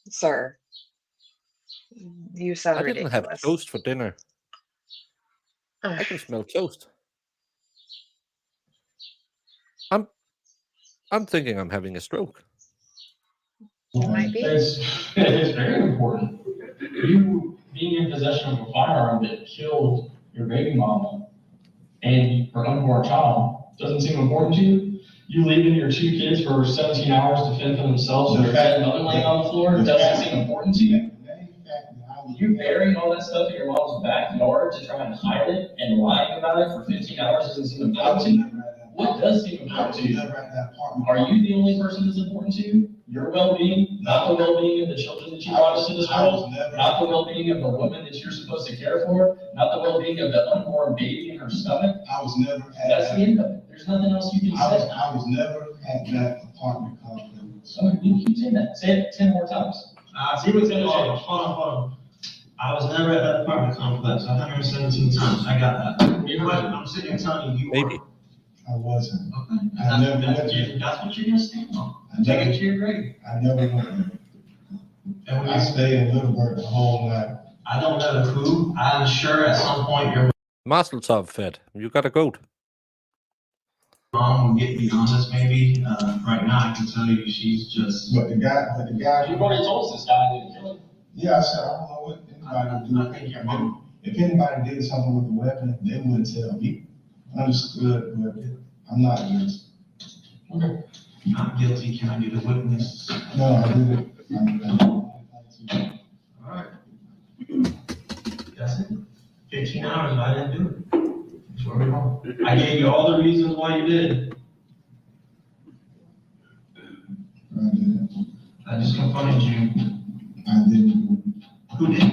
Sir, you sound I didn't ridiculous. have toast for dinner. I can smell toast. I'm thinking I'm having a stroke. You might be. It's very important. You being in possession of a firearm that killed your baby mama and your unborn child doesn't seem important to you? You leaving your 2 kids for 17 hours to fend for themselves and their dead mother laying on the floor doesn't seem important to you? You burying all that stuff in your mom's backyard to try and hide it and lying about it for 15 hours doesn't seem important to you? What does seem important to you? Are you the only person that's important to you? Your well-being, not the well-being of the children that you brought into this world, not the well-being of the woman that you're supposed to care for, not the well-being of the unborn baby in her stomach? I was never at That's the end of it. There's nothing else you can say. I was never at that apartment complex. So you keep saying that. Say it 10 more times. See what's gonna change. Hold on. I was never at that apartment complex 117 times. I got that. I'm sitting here telling you Maybe. were. I wasn't. Okay. I never went That's there. what you're gonna stand on. Take it to your grave. I never went there. I stayed in Littleburg the whole night. I don't know who. I'm sure at some point your Mazel tov, Fed. You got a goat. mom will get beyond this maybe. Right now, I can tell you she's just. But the guy. You've already told us this guy didn't kill him. Yeah, I said, I don't know what anybody would do. I think your mom. If anybody did something with the weapon, they wouldn't tell me. Understood, but I'm not guilty. Okay. Not guilty. Can I get a witness? No, I didn't. All right. That's it. 15 hours, I didn't do it. That's where we're going. I gave you all the reasons why you did. I didn't. I just confronted you. I didn't. Who did?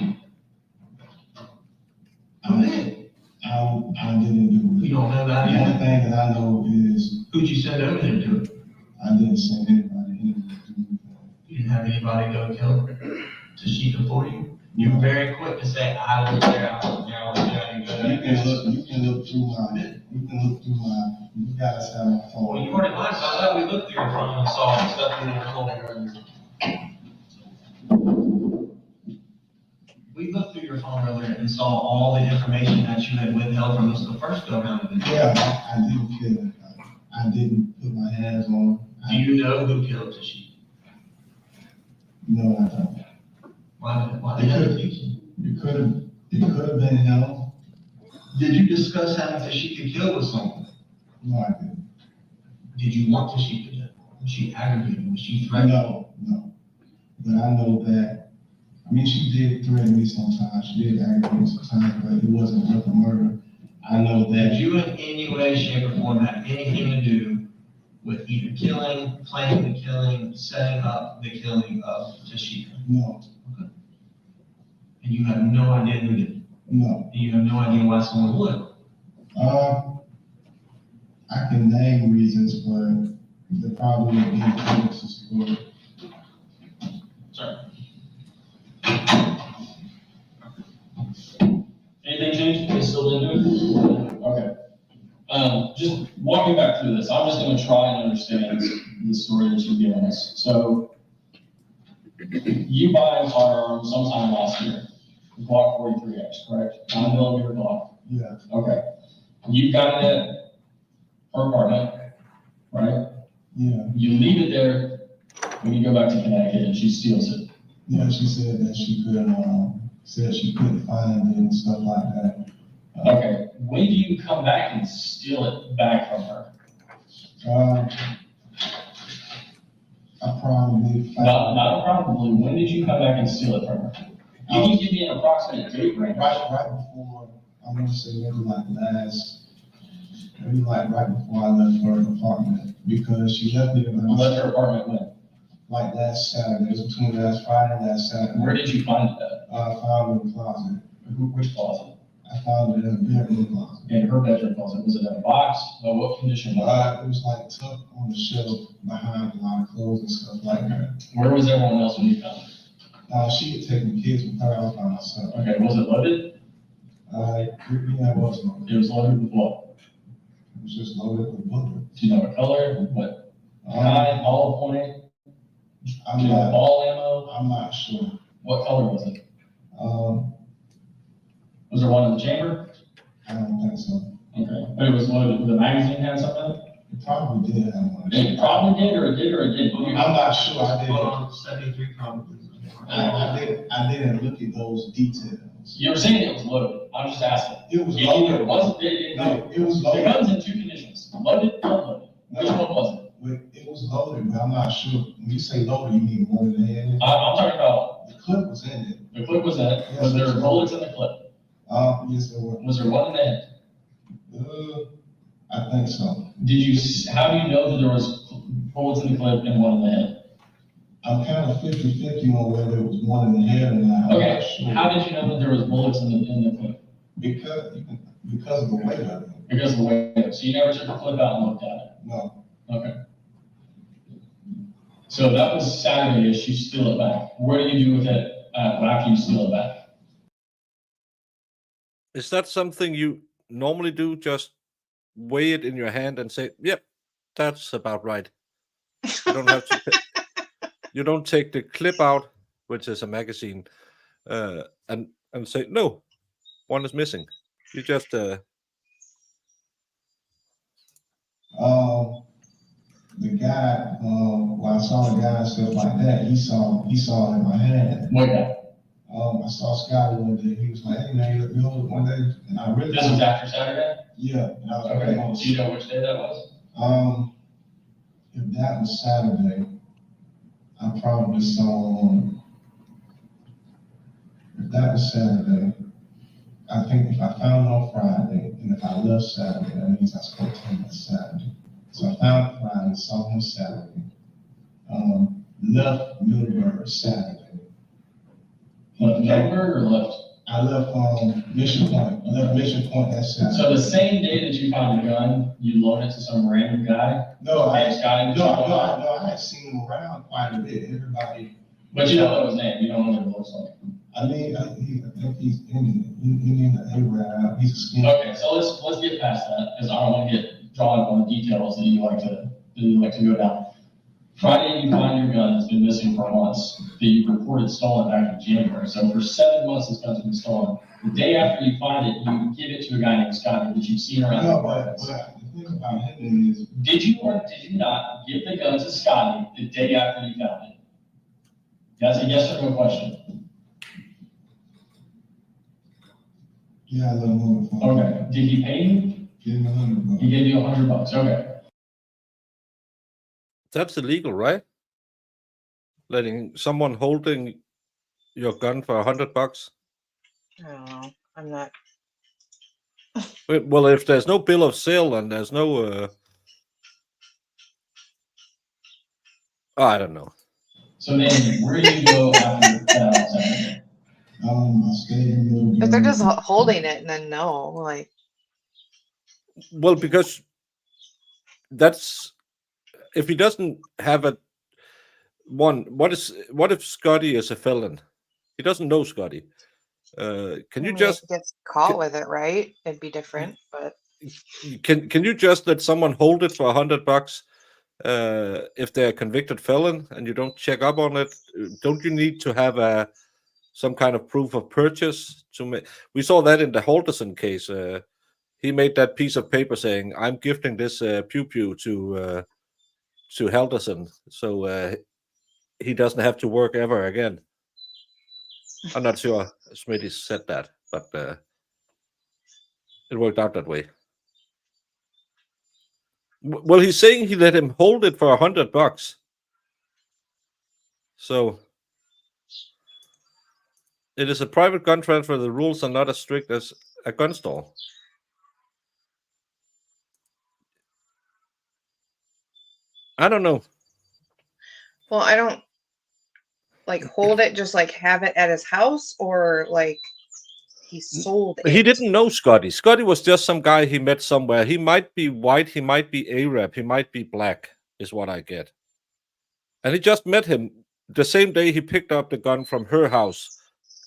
Who did? I didn't do it. You don't know that? The only thing that I know is. Who'd you send over there to do it? I didn't send anybody in to do it. You didn't have anybody go kill Tasheka for you? You were very quick to say, I was there, I was there, I was there. You can look through my, you guys have my phone. Well, you already lied about that. We looked through your phone and saw stuff in your phone. your phone earlier and saw all the information that you had withheld from us the first go around of it. Yeah, I didn't kill him. I didn't put my hands on him. Do you know who killed Tasheka? No, I don't. Why did you teach him? It could have been him. Did you discuss having Tasheka killed with someone? No, I didn't. Did you want Tasheka dead? Was she aggravated? Was she threatened? No. But I know that, I mean, she did threaten me sometimes. She did aggravate me sometimes, but it wasn't worth a murder. I know that. Did you in any way, shape, or form have anything to do with either killing, planning the killing, setting up the killing of Tasheka? No. Okay. And you have no idea who did it? No. And you have no idea why someone would? I can name reasons, but there probably would be witnesses for it. Sorry. Anything changed? They still didn't do it? Okay. Just walking back through this, I'm just going to try and understand the story that you've given us. So, you buy a firearm sometime last year, Glock 43X, correct? 9mm Glock. Yeah. Okay. You got it at her apartment, right? Yeah. You leave it there when you go back to Connecticut and she steals it. Yeah, she said that she couldn't find it and stuff like that. Okay, when do you come back and steal it back from her? I probably. Not probably, when did you come back and steal it from her? You can give me an approximate date range. Right before, I want to say maybe right before I left her apartment, because she left me. Left her apartment when? Like last Saturday, it was between last Friday and last Saturday. Where did you find it at? I found it in the closet. Which closet? I found it in a bedroom closet. In her bedroom closet, was it in a box? What condition was it? It was like tucked on the shelf behind a lot of clothes and stuff like that. Where was everyone else when you found it? She had taken the kids with her, I was by myself. Okay, was it loaded? Yeah, it was loaded. It was loaded with what? It was just loaded with bullets. Do you know what color? What kind? Ball point? Ball ammo? I'm not sure. What color was it? Was there one in the chamber? I don't think so. Okay, but it was loaded with a magazine had something in it? It probably did have one. It probably did, or it did, or it didn't. I'm not sure. I didn't. 73 probably. I didn't look at those details. You were saying it was loaded. I'm just asking. It was It loaded. either wasn't, it was loaded. The gun's in two conditions, loaded, unloaded. Which one was it? It was loaded, but I'm not sure. When you say loaded, you mean more than that? I'm talking about. The clip was in it. The clip was in it. Was there bullets in the clip? Yes, there were. Was there one in the head? I think so. How do you know that there was bullets in the clip and one in the head? I'm kind of 50-50 on whether it was one in the head or not. Okay, how did you know that there was bullets in the clip? Because of the weight of it. Because of the weight of it. So you never took the clip out and looked at it? No. Okay. So that was Saturday-ish, you steal it back. What do you do with it after you steal it back? Is that something you normally do? Just weigh it in your hand and say, yep, that's about right. You don't have to. You don't take the clip out, which is a magazine, and say, no, one is missing. You just. The guy, I saw the guy and stuff like that. He saw it in my hand. What guy? I saw Scotty one day. He was like, "Hey man, you look good one day," and I really. This was after Saturday? Yeah. And I was okay. Do you know which day that was? If that was Saturday, I probably saw. If that was Saturday, I think if I found it on Friday, and if I left Saturday, that means I spoke to him on Saturday. So I found it Friday, saw him Saturday. Left Middleburg Saturday. Left Middleburg or left? I left Mission Point. I left Mission Point that Saturday. So the same day that you found the gun, you loaned it to some random guy? No, I had seen him around quite a bit. Everybody. But you don't know his name. You don't know what he looks like. I mean, I think he's Indian Arab. He's a skin. Okay, so let's get past that because I don't want to get drawn up on the details that you like to go down. Friday, you find your gun. It's been missing for months. That you reported stolen back in January. So for 7 months, this gun's been stolen. The day after you find it, you give it to a guy named Scotty that you've seen around the apartments. The thing about him is, Did you or did you not give the gun to Scotty the day after you found it? That's a yes or no question. yeah, I love him. Okay. Did he pay you? Give him $100. He gave you $100. Okay. That's illegal, right? Letting someone holding your gun for $100. I don't know. I'm not. Well, if there's no bill of sale and there's no, I don't know. So then, where do you go after that on Saturday? I stayed in the If they're just holding it, then no, like. Well, because that's if he doesn't have a one. What if Scotty is a felon? He doesn't know Scotty. Can I you mean, just if he gets caught with it, right? It'd be different, but can you just let someone hold it for $100? If they're a convicted felon and you don't check up on it, don't you need to have some kind of proof of purchase to make? We saw that in the Halderson case. He made that piece of paper saying, "I'm gifting this pew pew to Halderson, so he doesn't have to work ever again." I'm not sure Smitty said that, but it worked out that way. Well, he's saying he let him hold it for $100. So it is a private gun transfer. The rules are not as strict as a gun store. I don't know. well, I don't like hold it, just like have it at his house, or like he sold it. He didn't know Scotty. Scotty was just some guy he met somewhere. He might be white, he might be Arab, he might be black, is what I get. And he just met him the same day he picked up the gun from her house.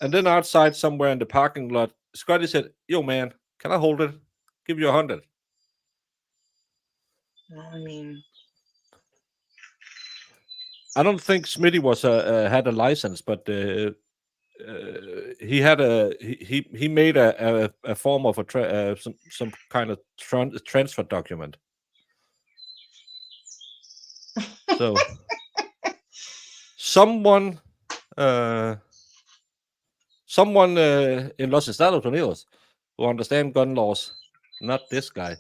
And then outside somewhere in the parking lot, Scotty said, "Yo, man, can I hold it? Give you 100." I mean, I don't think Smitty was had a license, but he had he made a form of some kind of transfer document. So someone in Los Estados Unidos who understand gun laws, not this guy,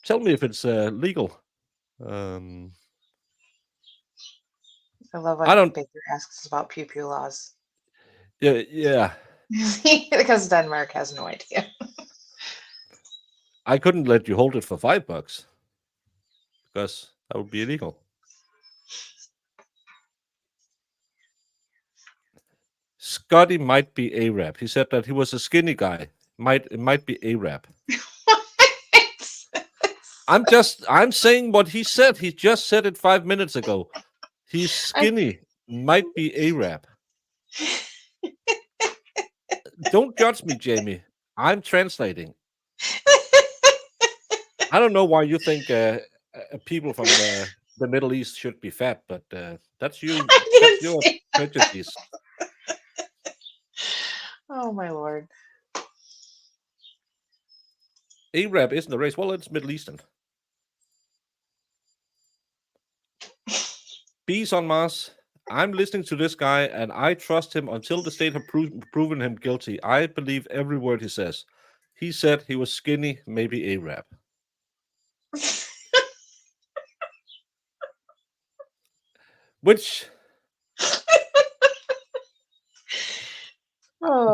tell me if it's legal. I love I don't. Baker asks about pew pew laws. Yeah. Because Denmark has no idea. I couldn't let you hold it for $5 because that would be illegal. Scotty might be Arab. He said that he was a skinny guy. It might be Arab. I'm saying what he said. He just said it 5 minutes ago. He's skinny. Might be Arab. Don't judge me, Jamie. I'm translating. I don't know why you think people from the Middle East should be fat, but that's you. That's your prejudice. Oh my lord. Arab isn't a race. Well, it's Middle Eastern. Bees on Mars. I'm listening to this guy, and I trust him until the state have proven him guilty. I believe every word he says. He said he was skinny, maybe Arab. Which,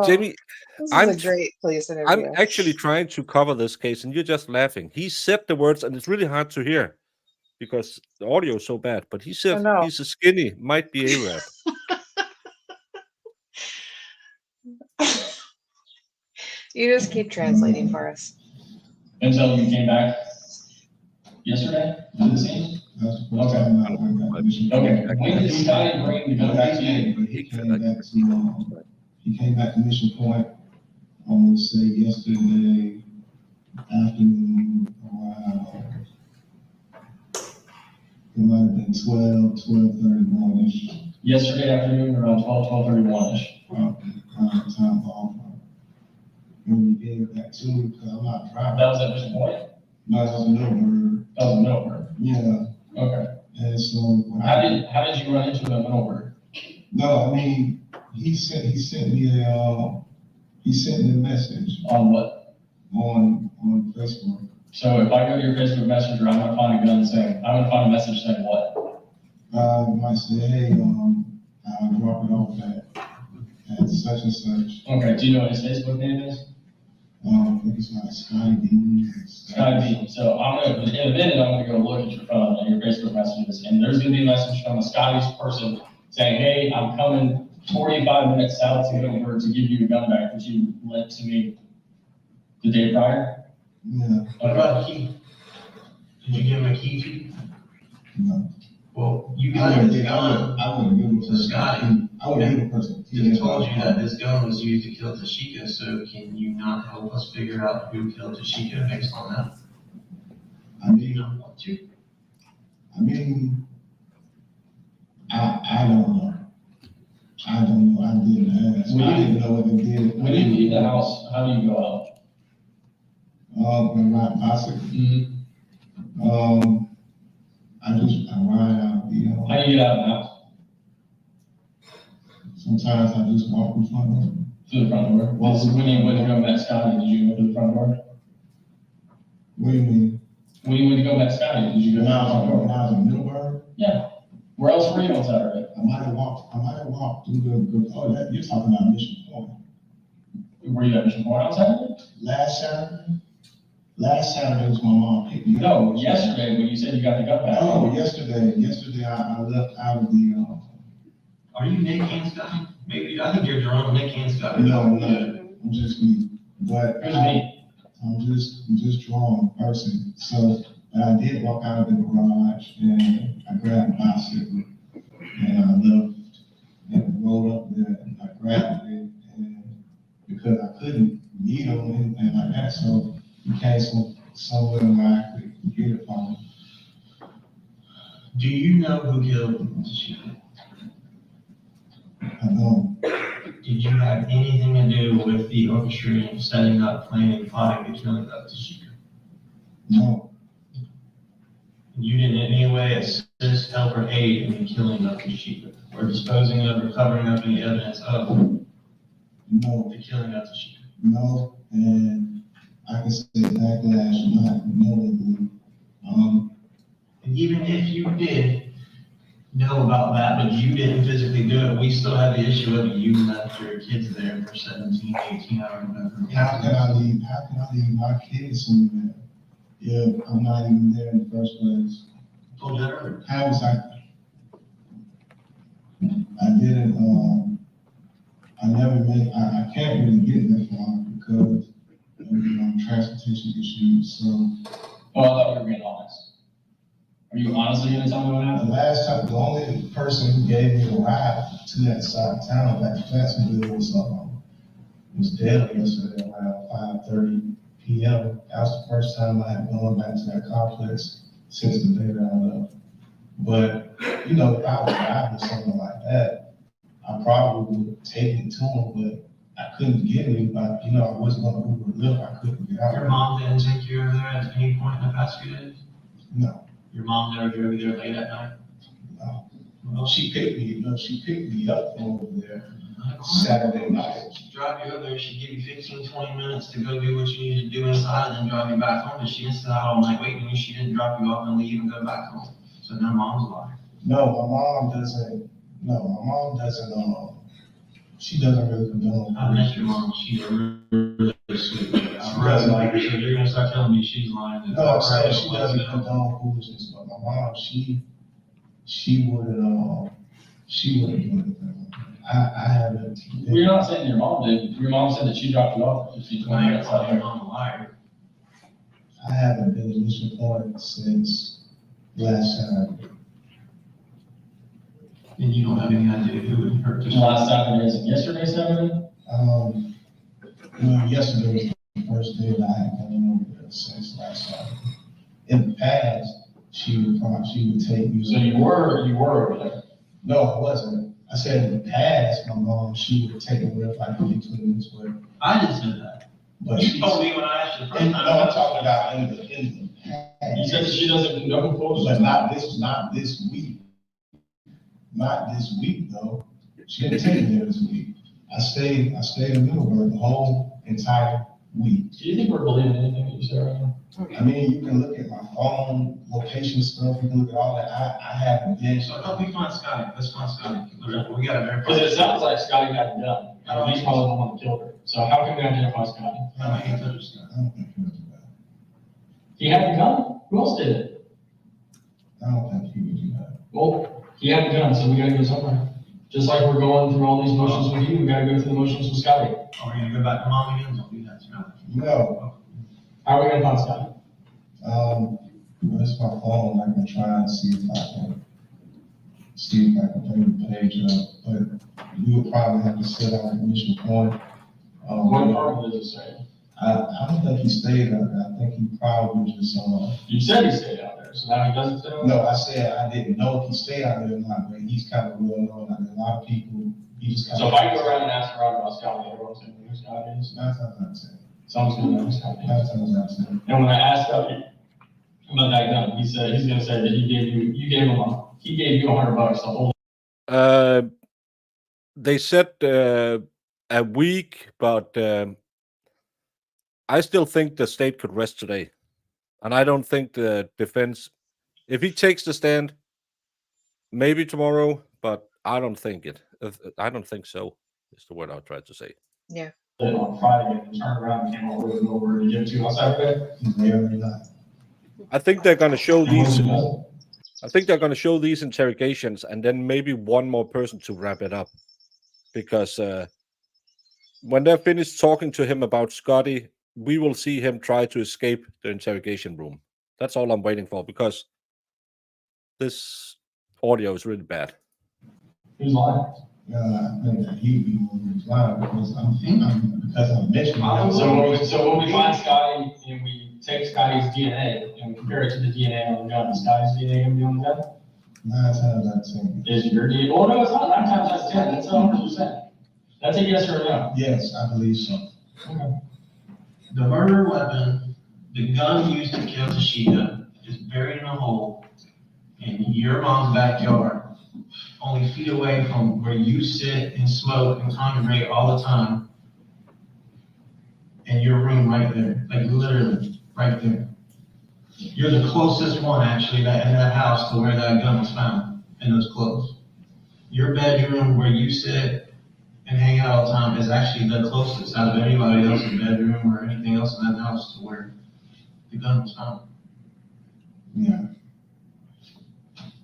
Jamie, this is a great place to I'm interview. actually trying to cover this case, and you're just laughing. He said the words, and it's really hard to hear because the audio is so bad. But he said he's a skinny, might be Arab. You just keep translating for us. Until you came back yesterday to the scene? Okay. When did Scotty bring the gun back to you? He came back to Mission Point, I would say yesterday afternoon around It might have been 12:31-ish. Yesterday afternoon around 12:31-ish. Time off. When we gave it back to me, because I'm not driving. That was at which point? No, that was a Middleburg. That was a Middleburg. Yeah. Okay. And so. How did you run into a Middleburg? No, I mean, he sent me a message. On what? On Facebook. So if I go to your Facebook Messenger, I'm gonna find a find a message saying what? Might say, hey, I'll drop it off at such and such. Okay, do you know what his Facebook name is? I think it's like Scotty Bean. Scotty Bean. So in a minute, I'm gonna go look at your phone and your Facebook messages, and there's gonna be a message from a Scottish person saying, hey, I'm coming 45 minutes south to Middleburg to give you a gun back that you lent to me the day prior. Yeah. What about a key? Did you give him a key fee? No. Well, you got his gun. I wouldn't give him to Scotty. I wouldn't give him a person. He told you that this gun was used to kill Tasheka, so can you not help us figure out who killed Tasheka based on that? I mean, Do you not want to? I mean, I don't know. I don't know. I didn't ask. I didn't know what they did. When you leave the house, how do you go out? And ride bicycle. I ride out the. How do you get out of the house? Sometimes I just walk in front of them. To the front door. Well, when you went to go met Scotty, did you go to the front door? What do you mean? When you went to go met Scotty, did you go to the front door? When I was in Middleburg? Yeah. Where else were you on Saturday? I might have walked through the you're talking about Mission Point. Were you at Mission Point on Saturday? Last Saturday was my mom picked me up. No, yesterday when you said you got the gun back. Oh, yesterday I left out of the, Are you Nick and Scotty? Maybe, I think you're Jerome, Nick and Scotty. No, I'm not. I'm just me. But Who's me? I'm just drawing a person. So I did walk out of the garage and I grabbed a bicycle and I left and rolled up there and I grabbed it and because I couldn't meet him or anything like that, so he came somewhere where I could get it from him. Do you know who killed Tasheka? I don't. Did you have anything to do with the orchestrating, setting up, planning, plotting the killing of Tasheka? No. You didn't in any way assist, help, or aid in the killing of Tasheka, or disposing of, or covering up any evidence of No. the killing of Tasheka? No, and I can say backlash, not knowingly. And even if you did know about that, but you didn't physically do it, we still have the issue of you left your kids there for 17, 18 hours. How can I leave my kids somewhere if I'm not even there in the first place? Told you that earlier. How was I didn't, I never made, I can't really get that far because of transportation issues, so. Oh, I thought you were being honest. Are you honestly gonna tell me what happened? The last time, the only person who gave me a ride to that side of town back to Jacksonville was Dale yesterday around 5:30 p.m. That was the first time I had gone back to that complex since the day that I left. But, if I was driving or something like that, I probably would have taken it to him, but I couldn't get him, but, I wasn't gonna Uber Lyft, I couldn't get out. Your mom didn't take you over there at any point in the past few days? No. Your mom never drove you there late at night? No. Well, she picked me up over there Saturday night. She'd drive you over there, she'd give you 15, 20 minutes to go do what you needed to do inside and then drive you back home. But she didn't sit out all night waiting on you. She didn't drop you off and leave and go back home. So now mom's lying. No, my mom doesn't, she doesn't really condone. I met your mom, she's a really sweet lady. I really like her, so you're gonna start telling me she's lying. No, I'm saying she doesn't condone foolishness, but my mom, she wouldn't do anything. I haven't. Well, you're not saying your mom did. Your mom said that she dropped you off 15, 20 minutes out Your there. mom a liar. I haven't been in Mission Point since last Saturday. And you don't have any idea who would hurt this. Last Saturday, is it yesterday Saturday? Yesterday was the first day that I had gone over there since last Saturday. In the past, she would take me. So you were over there? No, I wasn't. I said in the past, my mom, she would take me if I could be 20 minutes away. I just said that. But You told me when I asked you the first time. No, I'm talking about in the past. You said she doesn't condone posts? But not this week. Not this week, though. She didn't take me there this week. I stayed in Middleburg the whole entire week. Do you think we're believing anything that you say right now? I mean, you can look at my phone, location stuff, you can look at all that. I haven't been. So help me find Scotty. Let's find Scotty. We gotta verify. Because it sounds like Scotty got it done. He's probably the one that killed her. So how can we identify Scotty? I don't think he touched Scotty. I don't think he was that. He had the gun? Who else did it? I don't think he would do that. Well, he had the gun, so we gotta go somewhere. Just like we're going through all these motions with you, we gotta go through the motions with Scotty. Are we gonna go back to mom again? Don't do that, Scotty. No. How are we gonna find Scotty? That's my phone. I can try and see if I can bring the page up. But we would probably have to set our initial point. What part does it say? I don't think he stayed out there. I think he probably just, You said he stayed out there, so now he doesn't stay out there? No, I said I didn't know if he stayed out there or not, but he's kind of well known. I mean, a lot of people, he just kind So of. if I go around and ask around about Scotty, everyone's gonna know who Scotty is? 9 times out of 10. Someone's gonna know who Scotty 9 is. times out of 10. And when I asked Scotty about that gun, he said, he's gonna say that he gave you $100 to hold. They said a week, but I still think the state could rest today. And I don't think the defense, if he takes the stand, maybe tomorrow, but I don't think it. I don't think so, is the word I tried to say. Yeah. On Friday and turned around and came all the way over to give it to you on Saturday. I think they're going to show these. I think they're going to show these interrogations and then maybe one more person to wrap it up, because when they're finished talking to him about Scotty, we will see him try to escape the interrogation room. That's all I'm waiting for, because this audio is really bad. Who's lying? I think that he'd be more than lying because I'm mentioning. So when we find Scotty and we take Scotty's DNA and we compare it to the DNA on the gun, is Scotty's DNA gonna be on the gun? 9 times out of 10. Is your DNA? Oh no, it's not 9 times out of 10. That's 100%. That's a yes or a no. Yes, I believe so. Okay. The murder weapon, the gun used to kill Tasheka, is buried in a hole in your mom's backyard, only feet away from where you sit and smoke and congregate all the time, in your room right there, like literally right there. You're the closest one actually that in that house to where that gun was found, in those clothes. Your bedroom where you sit and hang out all the time is actually the closest out of anybody else's bedroom or anything else in that house to where the gun was found. Yeah.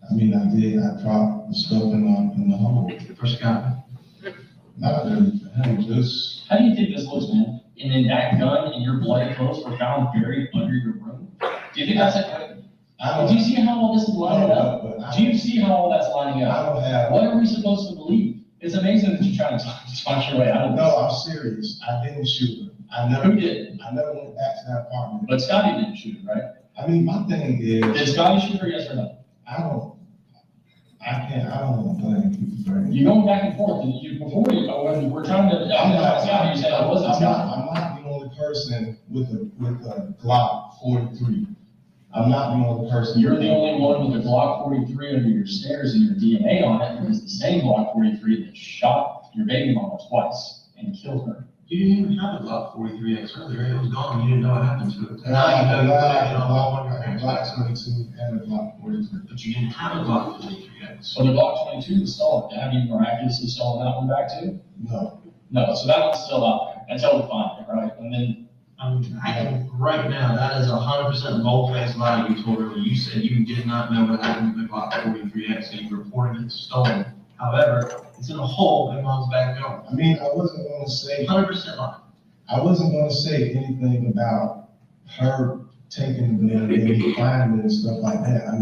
I mean, I dropped the stuff in the hole. For Scott. Not really for him, just. How do you think this looks, man? And then that gun and your bloody clothes were found buried under your room? Do you think that's it? Do you see how all this is lining up? Do you see how all that's lining up? I don't have. What are we supposed to believe? It's amazing that you're trying to talk your way out of this. No, I'm serious. I didn't shoot her. Who did? I never went back to that apartment. But Scotty didn't shoot her, right? I mean, my thing is. Did Scotty shoot her, yes or no? I don't want to blame people for it. You're going back and forth, and when we're trying to, you said I wasn't Scotty. I'm not the only person with a Glock 43. I'm not the only person. You're the only one with a Glock 43 under your stairs and your DNA on it, and it's the same Glock 43 that shot your baby mama twice and killed her. You didn't even have a Glock 43X earlier. It was gone. You didn't know what happened to it. Now you know that it all on your hands. Glock 22 and a Glock 43. But you didn't have a Glock 43X. So the Glock 22 is stolen. Have you miraculously stolen that one back too? No. No, so that one's still out there until we find it, right? And then. Right now, that is 100% bold-faced lie you told her. You said you did not know what happened to the Glock 43X and you reported it stolen. However, it's in a hole in mom's backyard. I mean, I wasn't going to say. 100% lie. I wasn't going to say anything about her taking the gun and me finding it and stuff like that. I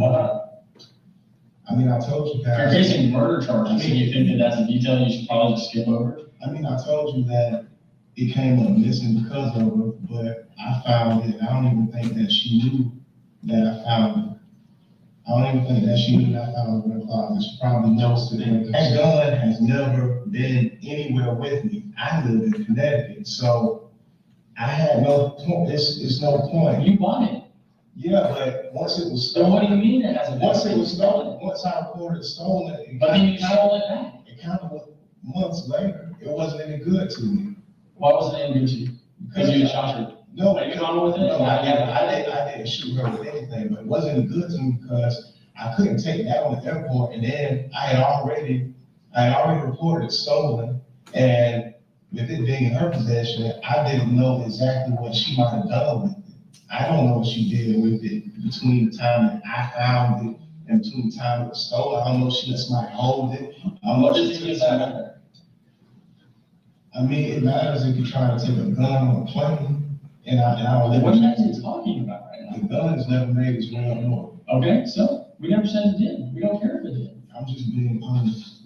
mean, I told you guys. If you're facing murder charges, and you think that that's a detail you should probably just skip over? I mean, I told you that it came up missing because of her, but I found it. I don't even think that she knew that I found it. I don't even think that she knew that I found it in the closet. She probably knows it. That gun has never been anywhere with me. I live in Connecticut, so I had no point. It's no point. You bought it. Yeah, but once it was So stolen. what do you mean it hasn't been? Once it was stolen, once I reported it stolen. But then you stole it back. It kind of was months later. It wasn't any good to me. Why wasn't it any good to you? Because you shot her. No, Are you comfortable with it? No, I didn't shoot her with anything, but it wasn't any good to me because I couldn't take that on the airport, and then I had already reported it stolen, and with it being in her possession, I didn't know exactly what she might have done with it. I don't know what she did with it between the time that I found it and between the time it was stolen. I don't know if she just might hold it. What does it mean that? I mean, it matters if you're trying to take a gun on a plane, and I don't live. What are you talking about right now? The gun has never made its way up north. Okay, so we never said it did. We don't care if it did. I'm just being honest.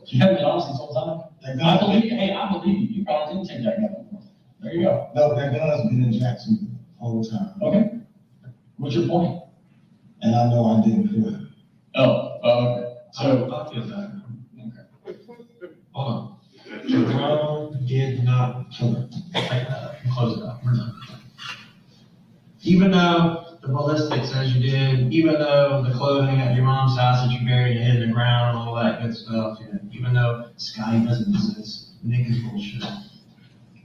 You haven't been honest this whole time. I believe you. You probably didn't take that gun. There you go. No, that gun's been in Jacksonville the whole time. Okay. What's your point? And I know I didn't do it. Okay. So I feel bad. Okay. Hold on. Jerome did not kill her. Close it up. We're done. Even though the ballistics says you did, even though the clothing at your mom's house that you buried and hid in the ground and all that good stuff, even though Scotty doesn't exist, Nick is bullshit.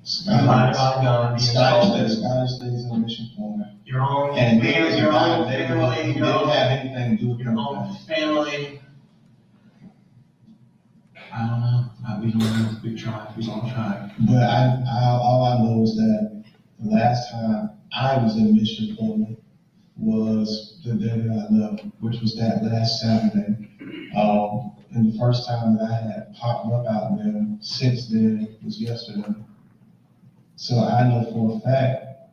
Scotty stays in the mission corner. Your own family, your own family, didn't have anything to do with your own family. I don't know. We don't know. We've tried. We've all tried. But all I know is that the last time I was in mission corner was the day that I left, which was that last Saturday. And the first time that I had popped up out there since then was yesterday. So I know for a fact,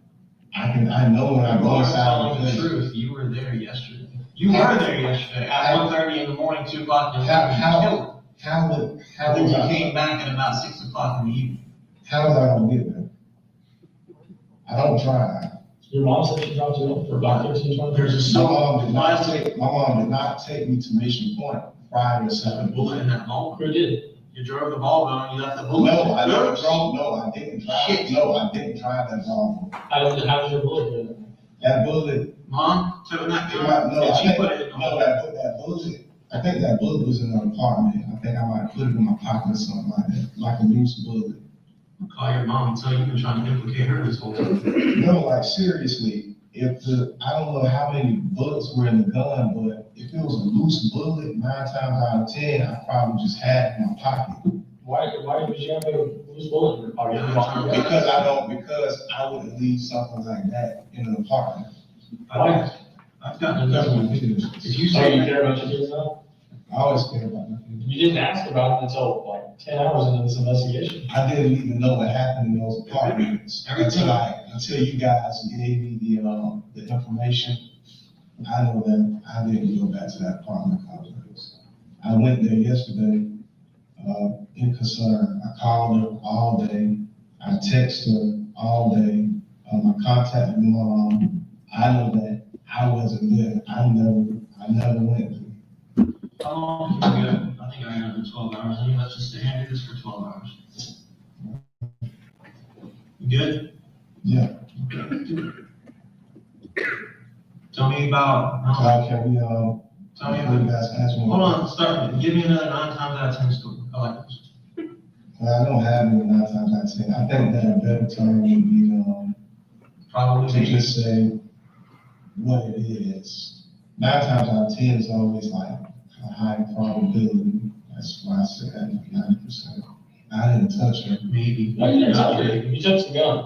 I know when I go inside the truth. You were there yesterday. You were there yesterday at 1:30 in the morning, 2 o'clock in the morning. How would you came back at about 6 o'clock in the evening? How was I gonna get there? I don't drive. your mom said she dropped you off for about 13, 20 minutes. My mom did not take me to Mission Point prior to 7. Bullet in that ball. Who did? You drove the ball gun, you left the bullet. No, I didn't drive that ball. How did your bullet get in? That bullet. Mom took that gun. I think that bullet was in the apartment. I think I might have put it in my pocket or something like that, like a loose bullet. I'll call your mom and tell you've been trying to implicate her this whole time. No, like seriously, I don't know how many bullets were in the gun, but if it was a loose bullet, 9 times out of 10, I probably just had it in my pocket. Why did you have a loose bullet in your pocket? Because I wouldn't leave something like that in an apartment. Why? I've gotten enough of my kids. If you say you care about your kids now? I always care about my kids. You didn't ask about it until like 10 hours into this investigation. I didn't even know what happened in those apartments until you guys gave me the information. I know that I didn't go back to that apartment complex. I went there yesterday in concern. I called her all day. I texted her all day. I contacted my mom. I know that I wasn't there. I never went there. How long can you go? I think I got 12 hours. I mean, let's just stay and do this for 12 hours. You good? Yeah. Tell me about. Can we tell me about you guys ask me. Hold on, start. Give me another 9 times out of 10 story. I like this. Well, I don't have any 9 times out of 10. I think that a better term would be probably to just say what it is. 9 times out of 10 is always like a high probability. That's why I said 90%. I didn't touch her. Maybe. No, you didn't touch her. You touched the gun.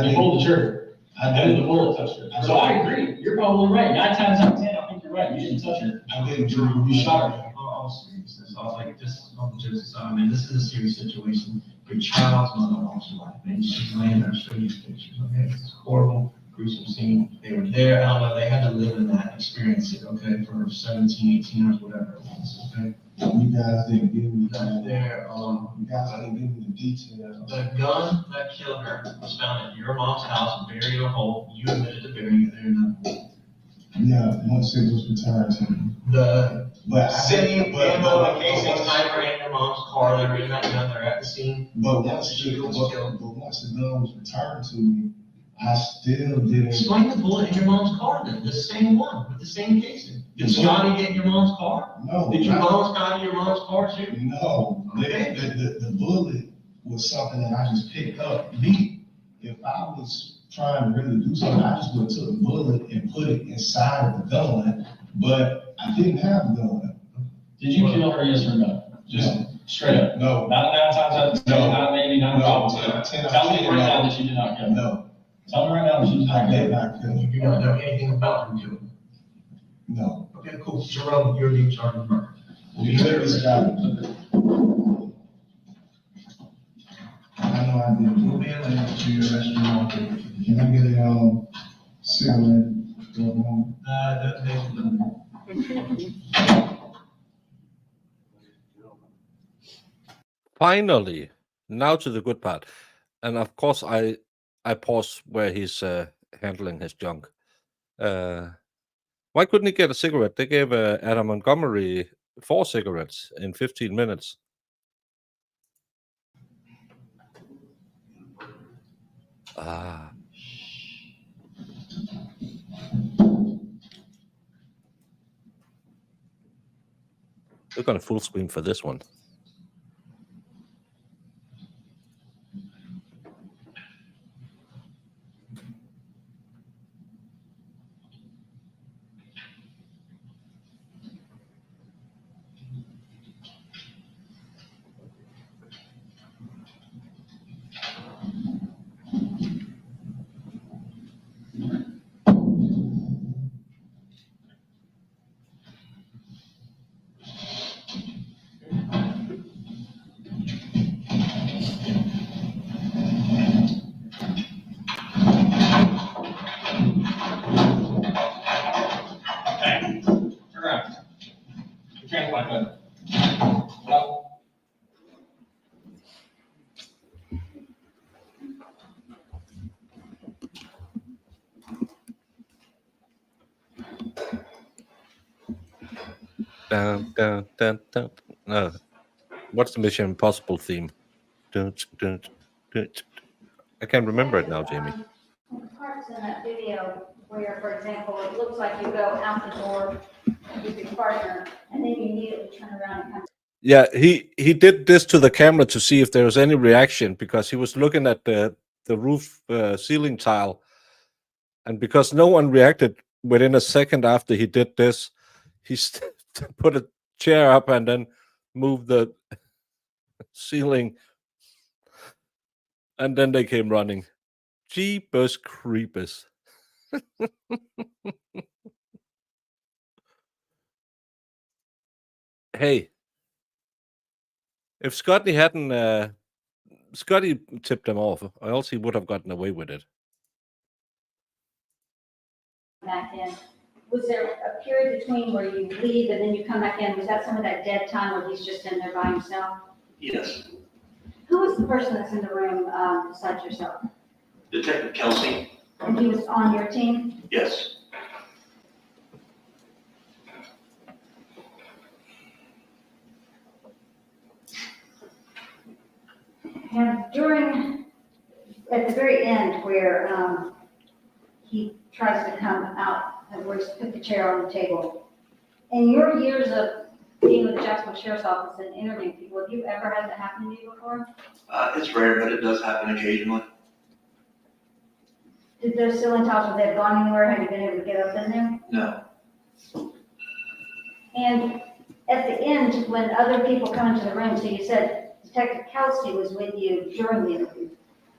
You pulled the trigger. And the bullet touched her. So I agree. You're probably right. 9 times out of 10, I think you're right. You didn't touch her. I didn't. You shot her. All seriousness. I was like, just on the justice side, man, this is a serious situation. Your child's mother lost her life, man. She's laying there, show you pictures, okay? It's horrible, gruesome scene. They were there, I don't know, they had to live in that, experience it, okay, for 17, 18 hours, whatever it was, okay? You guys didn't give me that. You guys didn't give me the details. The gun that killed her was found at your mom's house, buried in a hole. You admitted to burying it there in that hole. Yeah, once it was returned to me. The But same ammo and casings timer in your mom's car that are in that gun, they're at the scene. But once the gun was returned to me, I still didn't. Explain the bullet in your mom's car then, the same one, with the same casing. Did Johnny get in your mom's car? No. Did your bones got in your mom's car too? No. Okay. The bullet was something that I just picked up. Me, if I was trying to really do something, I just would have took the bullet and put it inside of the gun, but I didn't have the gun. Did you kill her, yes or no? Just straight up. No. Not 9 times out of 10, not maybe, not probably. Tell me right now that you did not kill her. No. Tell me right now that you did not kill her. I did not kill her. You don't know anything about him killing? No. Okay, cool. Jerome, you're being charged with murder. We literally got it. I know I did. We'll be able to answer your restroom. Can I get a cigarette? Finally, now to the good part. And of course, I pause where he's handling his junk. Why couldn't he get a cigarette? They gave Adam Montgomery 4 cigarettes in 15 minutes. Ah. We're going to full screen for this one. Dun, dun, dun, dun. What's the Mission Impossible theme? Dun, dun, dun, dun. I can't remember it now, Jamie. Parts in that video where, for example, it looks like you go out the door with your partner and then you immediately turn around and come. Yeah, he did this to the camera to see if there was any reaction because he was looking at the roof ceiling tile, and because no one reacted within a second after he did this, he put a chair up and then moved the ceiling, and then they came running. Jeepers creepers. Hey, if Scotty hadn't Scotty tipped him off, or else he would have gotten away with it. Back in. Was there a period between where you leave and then you come back in? Was that some of that dead time where he's just in there by himself? Yes. Who was the person that's in the room besides yourself? Detective Kelsey? And he was on your team? Yes. And at the very end where he tries to come out and where he's put the chair on the table, in your years of being with the Jacksonville Sheriff's Office and interviewing people, have you ever had that happen to you before? It's rare, but it does happen occasionally. Did those ceiling tiles, have they gone anywhere? Have you been able to get up in there? No. And at the end, when other people come into the room, so you said Detective Kelsey was with you during the interview.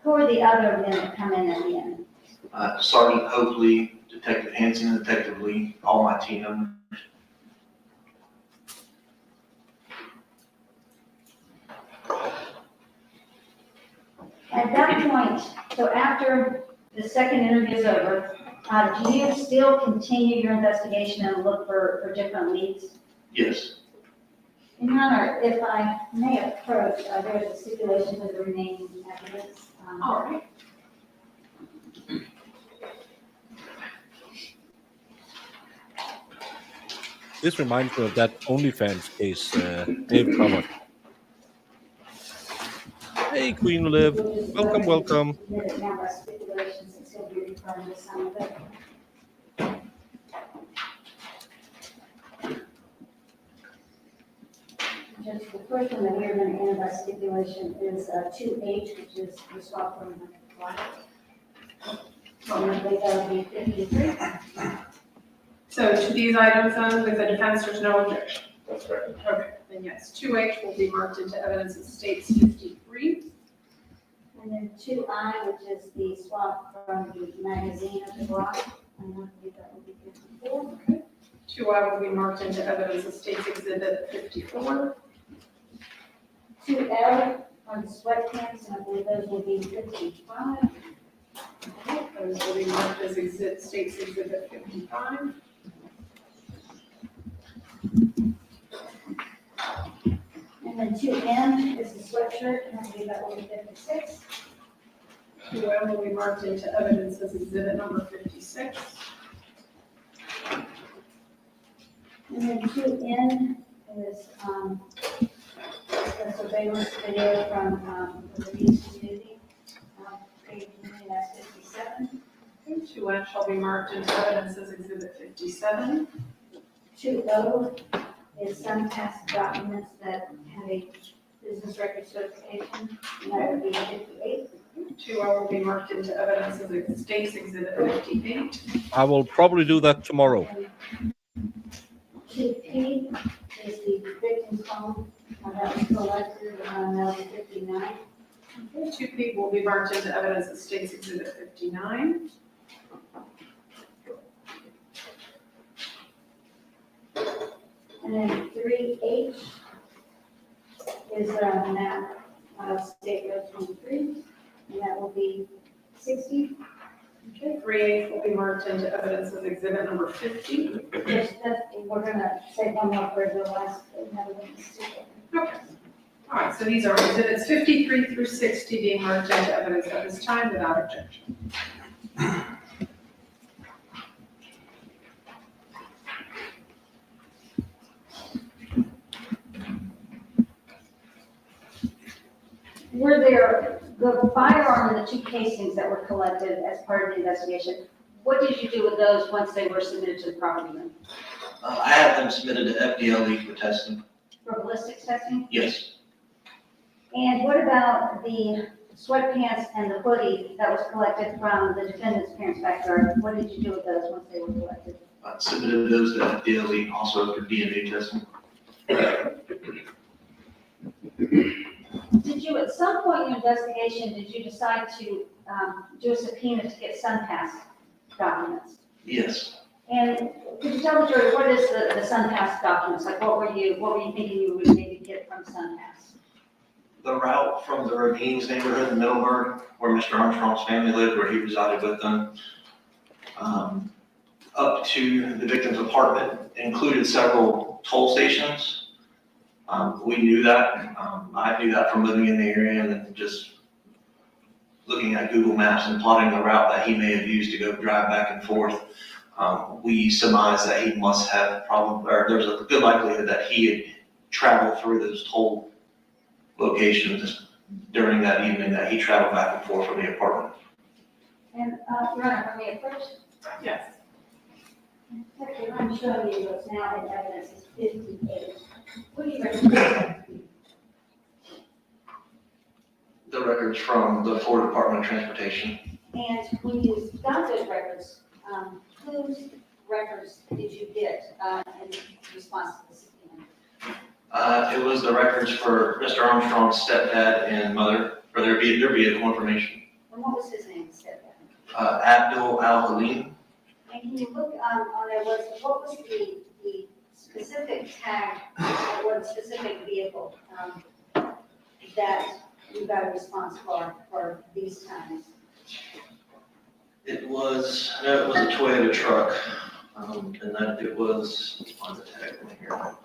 Who are the other men that come in at the end? Sergeant Hopley, Detective Hanson, Detective Lee, all my team members. At that point, so after the second interview is over, do you still continue your investigation and look for different leads? Yes. Your Honor, if I may approach, there's a stipulation of the remaining evidence. All right. This reminds me of that OnlyFans case Dave covered. Hey, Queen Liv. We'll just go Welcome, ahead welcome. and submit it now by stipulations, and still be referring to some of it. Just the first one that we're going to enter by stipulation is 2H, which is the swap from the black. So that would be 53. So to these items, then, with the defense, there's no objection. That's correct. Okay, then yes, 2H will be marked into evidence of states 53. And then 2I, which is the swap from the magazine of the block. And I believe that would be 54. Okay. 2I will be marked into evidence of states exhibit 54. 2L are the sweatpants, and I believe those will be 55. Those will be marked as states exhibit 55. And then 2M is the sweatshirt, and I believe that will be 56. 2M will be marked into evidence as exhibit number 56. And then 2N is the surveillance video from the Beach community. That's 57. 2N shall be marked into evidence as exhibit 57. 2O is some past documents that have a business record certification, and that would be 58. 2O will be marked into evidence as states exhibit 58. I will probably do that tomorrow. 2P is the victim's phone, that was collected, that was 59. 2P will be marked into evidence as states exhibit 59. And then 3H is a map of State Road 23, and that will be 60. Okay, 3H will be marked into evidence as exhibit number 50. Yes, we're gonna say one more for the last, another one. Okay. All right, so these are exhibits 53 through 60 being marked into evidence at this time without objection. Were there, the firearm and the 2 casings that were collected as part of the investigation, what did you do with those once they were submitted to the property man? I have them submitted to FDLE for testing. For ballistics testing? Yes. And what about the sweatpants and the hoodie that was collected from the defendant's parents' backyard? What did you do with those once they were collected? I submitted those to FDLE also for DNA testing. Did you, at some point in your investigation, did you decide to do a subpoena to get SunPass documents? Yes. And could you tell the jury, what is the SunPass documents? Like, what were you thinking you would maybe get from SunPass? The route from the Ravines neighborhood in Middleburg, where Mr. Armstrong's family lived, where he resided with them, up to the victim's apartment included several toll stations. We knew that. I knew that from living in the area and then just looking at Google Maps and plotting the route that he may have used to go drive back and forth. We surmised that he must have there's a good likelihood that he had traveled through those toll locations during that evening, that he traveled back and forth from the apartment. And, Your Honor, for me at first? Yes. Okay, I'm showing you those now in evidence is 58. What do you recommend? The records from the Florida Department of Transportation. And when you got those records, whose records did you get in response to the subpoena? It was the records for Mr. Armstrong's stepdad and mother, for their vehicle information. And what was his name, stepdad? Abdul Al-Halim. And can you look on there, what was the specific tag or the specific vehicle that you got a response for these times? It was a Toyota truck, and that it was on the tag right here.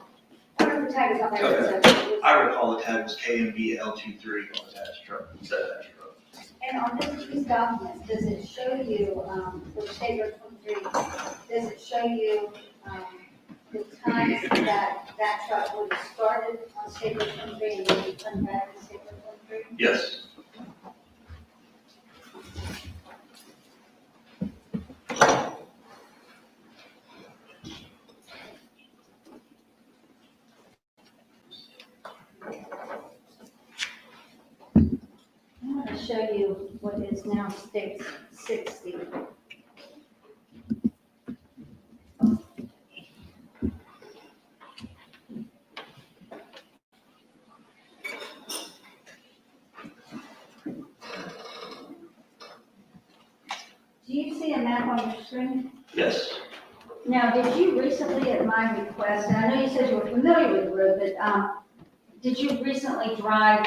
Whatever the tag is on there. Okay. I recall the tag was KMB L23 on the attached truck. And on these documents, does it show you, for State Road 23, does it show you the times that truck would have started on State Road 23 and then come back to State Road 23? Yes. I'm going to show you what is now State 60. Do you see a map on your screen? Yes. Now, did you recently, at my request, and I know you said you were familiar with the road, but did you recently drive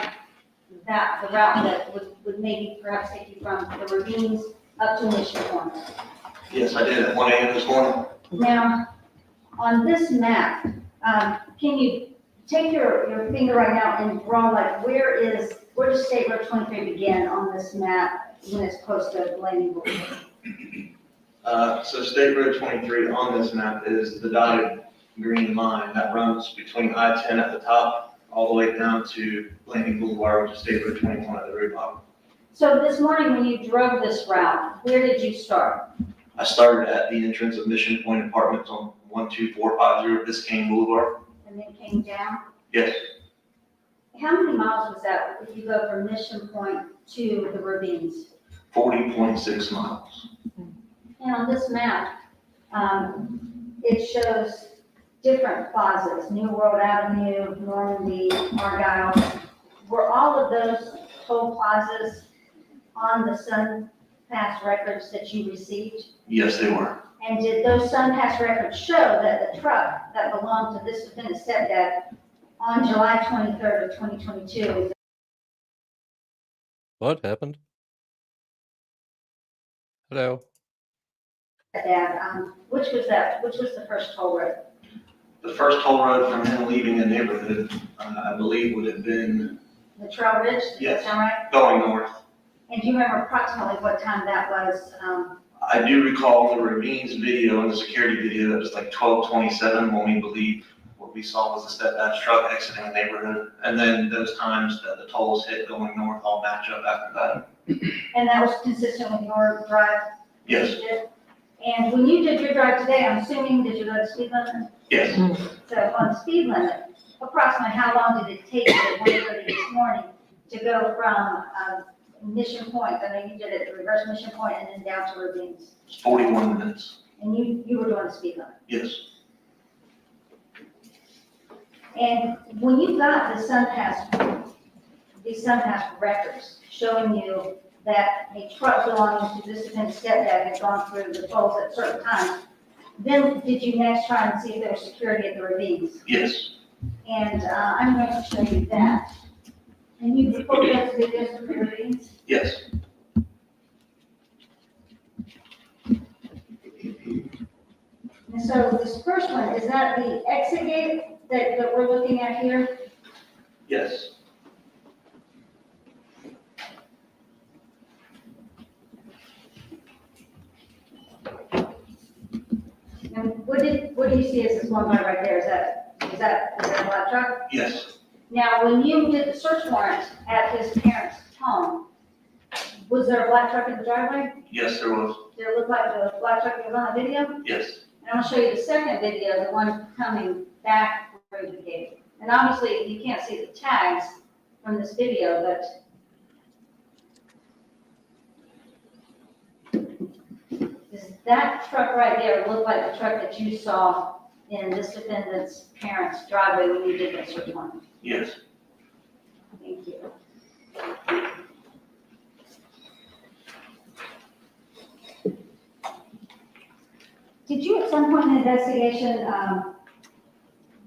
the route that would maybe perhaps take you from the ravines up to Mission Point? Yes, I did at 1 a.m. this morning. Now, on this map, can you take your finger right now and draw, like, where does State Road 23 begin on this map when it's close to Blaney Boulevard? So State Road 23 on this map is the dotted green line that runs between I-10 at the top all the way down to Blaney Boulevard, which is State Road 21 at the very bottom. So this morning when you drove this route, where did you start? I started at the entrance of Mission Point Apartments on 12450 Biscayne Boulevard. And then came down? Yes, How many miles was that if you go from Mission Point to the ravines? 40.6 miles. And on this map, it shows different plazas, New World Avenue, Normandy, Argyle. Were all of those toll plazas on the Sun Pass records that you received? Yes, they were. And did those Sun Pass records show that the truck that belonged to this defendant's stepdad on July 23rd of 2022? What happened? Hello. Dad, which was that? Which was the first toll road? The first toll road from him leaving the neighborhood, I believe, would have been The Trail Ridge? Does that Yes. sound right? going north. And do you remember approximately what time that was? I do recall in the ravines video and the security video, it was like 12:27 when we believe what we saw was the stepdad's truck exiting the neighborhood. And then those times that the tolls hit going north all match up after that. And that was consistent with your drive? Yes. You did? And when you did your drive today, I'm assuming, did you go to speed limit? Yes. So on the speed limit, approximately how long did it take you at 1:30 this morning to go from Mission Point? I know you did it, reverse Mission Point and then down to Ravines. 41 minutes. And you were doing the speed limit. Yes. And when you got the Sun Pass records showing you that a truck belonging to this defendant's stepdad had gone through the tolls at certain times, then did you next try and see if there was security at the ravines? Yes. And I'm going to show you that. And you recorded those videos of the ravines? Yes. And so this first one, is that the exit gate that we're looking at here? Yes. And what do you see as this one line right there? Is that a black truck? Yes. Now, when you did the search warrant at his parents' home, was there a black truck in the driveway? Yes, there was. Did it look like the black truck that was on the video? Yes. And I'm gonna show you the second video, the one coming back through the gate. And obviously, you can't see the tags from this video, but does that truck right there look like the truck that you saw in this defendant's parents' driveway when you did the search warrant? Yes. Thank you. Did you at some point in the investigation,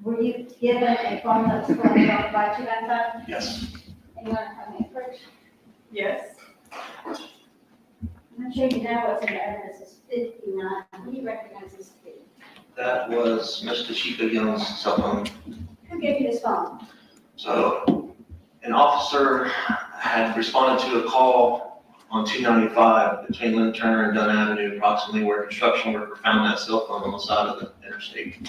were you given a phone that was going off by 295? Yes. Anyone have any first? Yes. I'm going to show you now what's in the evidence is 59. Who do you recognize this to be? That was Miss Tasheka Young's cell phone. Who gave you this phone? So an officer had responded to a call on 295 between Lynn Turner and Dunn Avenue, approximately where a construction worker found that cell phone on the side of the interstate.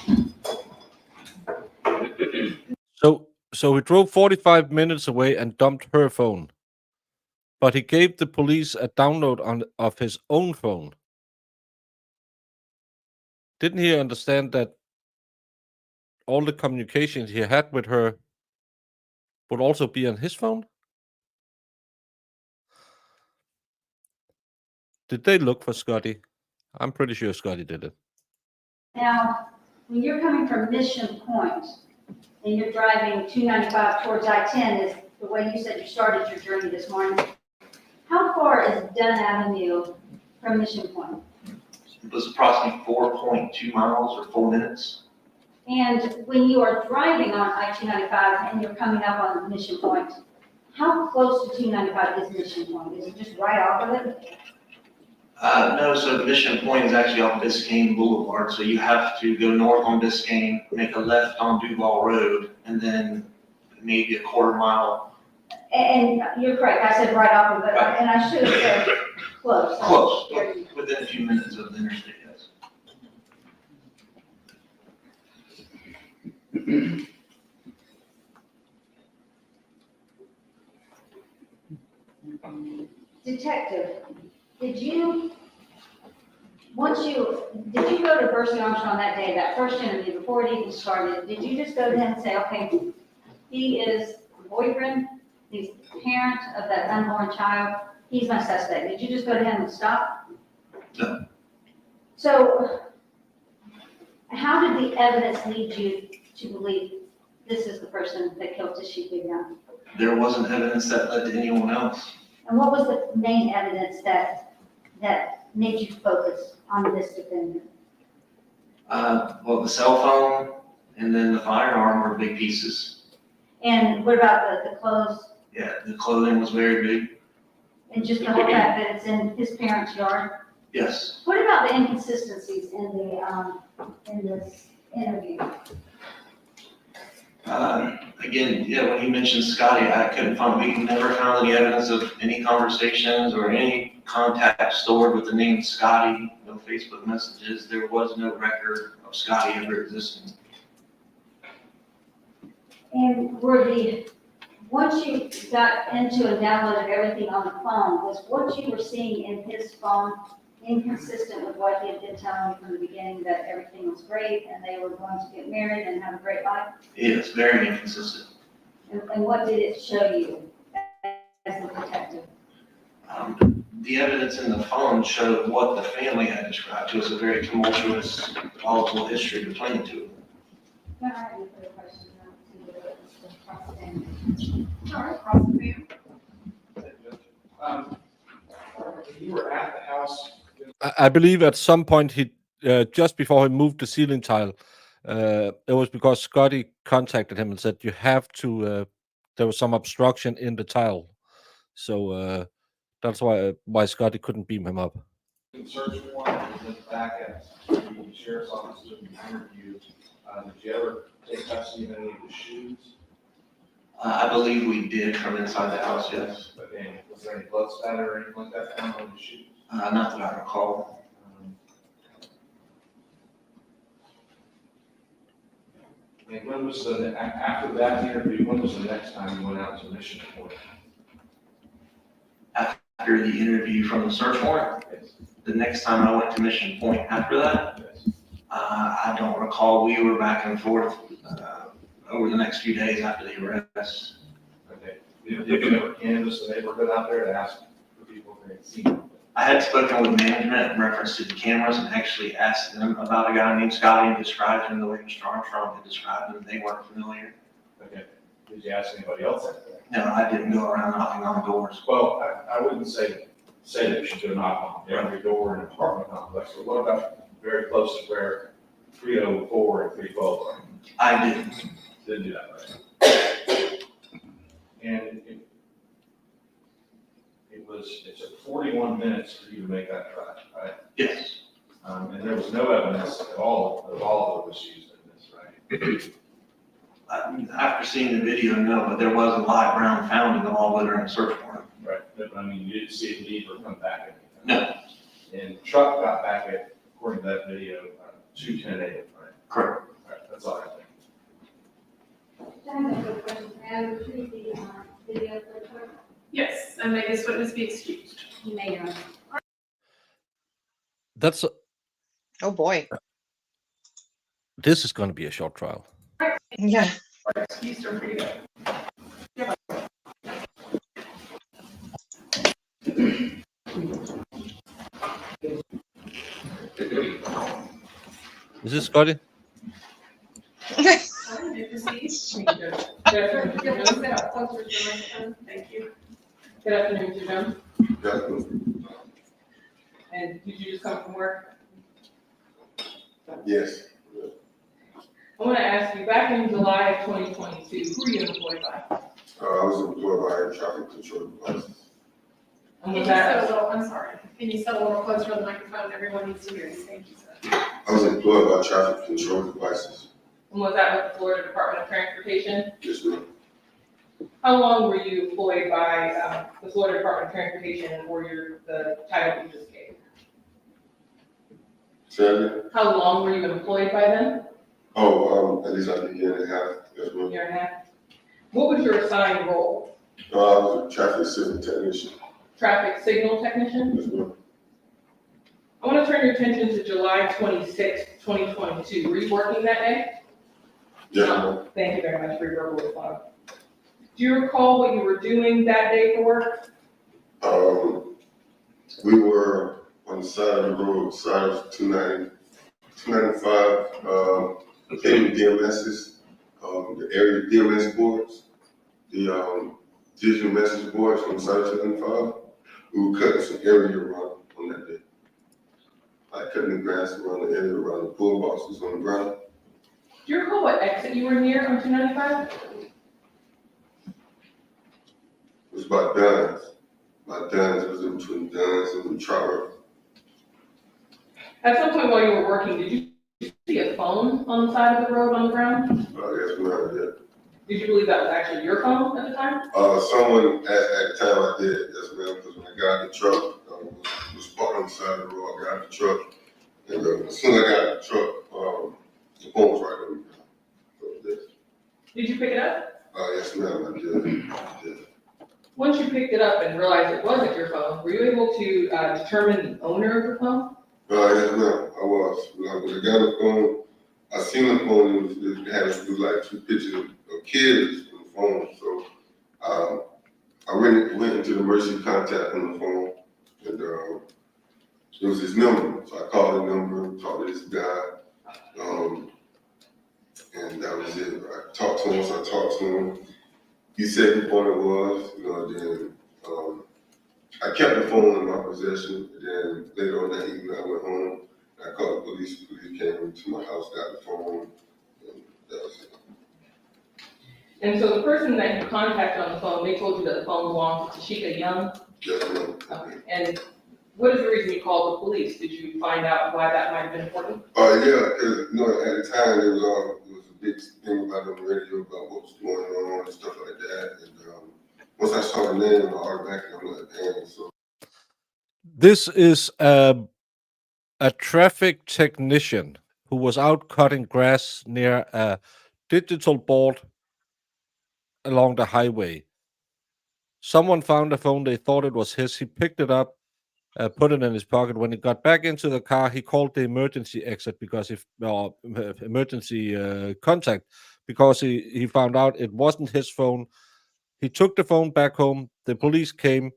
So he drove 45 minutes away and dumped her phone, but he gave the police a download of his own phone. Didn't he understand that all the communications he had with her would also be on his phone? Did they look for Scotty? I'm pretty sure Scotty did it. Now, when you're coming from Mission Point and you're driving 295 towards I-10, is the way you said you started your journey this morning. How far is Dunn Avenue from Mission Point? It was approximately 4.2 miles or 4 minutes. And when you are driving on I-295 and you're coming up on Mission Point, how close to 295 is Mission Point? Is it just right off of it? No, so Mission Point is actually off Biscayne Boulevard, so you have to go north on Biscayne, make a left on Duval Road, and then maybe a quarter mile. And you're correct, I said right off of it, and I should have said close. Close, within a few minutes of the interstate, yes. Detective, did you go to Bursey Armstrong that day, that first interview, before it even started, did you just go to him and say, okay, he is the boyfriend, he's the parent of that unborn child, he's my suspect? Did you just go to him and stop? No. So how did the evidence lead you to believe this is the person that killed Tasheka Young? There wasn't evidence that led to anyone else. And what was the main evidence that made you focus on this defendant? Well, the cell phone and then the firearm were big pieces. And what about the clothes? Yeah, the clothing was very big. And just the whole fact that it's in his parents' yard? Yes. What about the inconsistencies in this interview? Again, yeah, when he mentioned Scotty, we never found any evidence of any conversations or any contact stored with the name Scotty, no Facebook messages. There was no record of Scotty ever existing. And once you got into and downloaded everything on the phone, was what you were seeing in his phone inconsistent with what he had been telling you from the beginning, that everything was great and they were going to get married and have a great life? Yes, very inconsistent. And what did it show you as a detective? The evidence in the phone showed what the family had described to us, a very tumultuous, volatile history between the two. No, I have no further questions. All right, cross-examine. You were at the house. I believe at some point he, just before he moved the ceiling tile, it was because Scotty contacted him and said, you have to, there was some obstruction in the tile. So that's why Scotty couldn't beam him up. Search warrant was back at the sheriff's office doing the interview. Did you ever take custody of any of the shoes? I believe we did from inside the house, yes. And was there any blood spatter or anything like that found on the shoes? Not that I recall. And when was after that interview, when was the next time you went out to Mission Point? After the interview from the search warrant? Yes. The next time I went to Mission Point after that? Yes. I don't recall. We were back and forth over the next few days after the arrest. Okay. Did you ever canvass the neighborhood out there to ask for people if they had seen them? I had spoken with management in reference to the cameras and actually asked them about a guy named Scotty and described him the way Mr. Armstrong had described him. They weren't familiar. Okay. Did you ask anybody else out there? No, I didn't go around knocking on doors. Well, I wouldn't say that you should go knock on every door in an apartment complex, but what about very close to where 304 and 312 are? I didn't. Didn't do that, right? And it took 41 minutes for you to make that drive, right? Yes. And there was no evidence at all of that was used in this, right? After seeing the video, no, but there was a live round found in the wall during a search warrant. Right, but I mean, you didn't see it leave or come back. No. And the truck got back at according to that video, 2:10 a.m., right? Correct. All right, that's all I think. I have a quick question. May I retrieve the video for the clerk? Yes, and may this witness be excused? You may, Your Honor. That's Oh, boy. this is going to be a short trial. Yeah. Excused or free to go. Is this Scotty? Thank you. Good afternoon, Mr. Jones. Good afternoon. And did you just come from work? Yes. I want to ask you, back in July of 2022, who were you employed by? I was employed by traffic control devices. And Can was you that? sit a little, I'm sorry, can you sit a little closer to the microphone? Everyone needs to hear you. Thank you, sir. I was employed by traffic control devices. And was that with the Florida Department of Transportation? Yes, ma'am. How long were you employed by the Florida Department of Transportation or the title you just gave? Saturday? How long were you employed by them? Oh, at least like a year and a half. Yes, ma'am. Year and a half. What was your assigned role? I was a traffic signal technician. Traffic signal technician? Yes, ma'am. I want to turn your attention to July 26, 2022. Were you working that day? Yes, ma'am. Thank you very much for your verbal response. Do you recall what you were doing that day for work? We were on the side of the road, side of 295, getting DMSs, the area DMS boards, the digital message boards on the side of 295. We were cutting some area around on that day. Like cutting the grass around the area, around the pool boxes on the ground. Do you recall what exit you were near on 295? It was about Dunn's. It was in between Dunn's and Trower. At some point while you were working, did you see a phone on the side of the road on the ground? Yes, ma'am, yeah. Did you believe that was actually your phone at the time? Someone at the time I did, yes, ma'am, because when I got in the truck, was parked on the side of the road. I got in the truck, and as soon as I got in the truck, the phone was right on me. So, yes. Did you pick it up? Yes, ma'am, I did. Once you picked it up and realized it wasn't your phone, were you able to determine the owner of the phone? Yes, ma'am, I was. When I got the phone, I seen the phone, it had like two pictures of kids on the phone. So I went into the emergency contact on the phone, and it was his number. So I called the number, talked to this guy, and that was it. I talked to him, so I talked to him. He said who phone it was, then I kept the phone in my possession. And then later on that evening, I went home. I called the police. The police came into my house, got the phone, and that was it. And so the person that you contacted on the phone, they told you that the phone belonged to Tasheka Young? Yes, ma'am. Okay. And what is the reason you called the police? Did you find out why that might have been important? Yeah, because at the time there was a big thing about on the radio about what was going on and stuff like that. And once I saw the name, I automatically I'm like, damn. So This is a traffic technician who was out cutting grass near a digital board along the highway. Someone found the phone. They thought it was his. He picked it up, put it in his pocket. When he got back into the car, he called the emergency exit because emergency contact because he found out it wasn't his phone. He took the phone back home. The police came.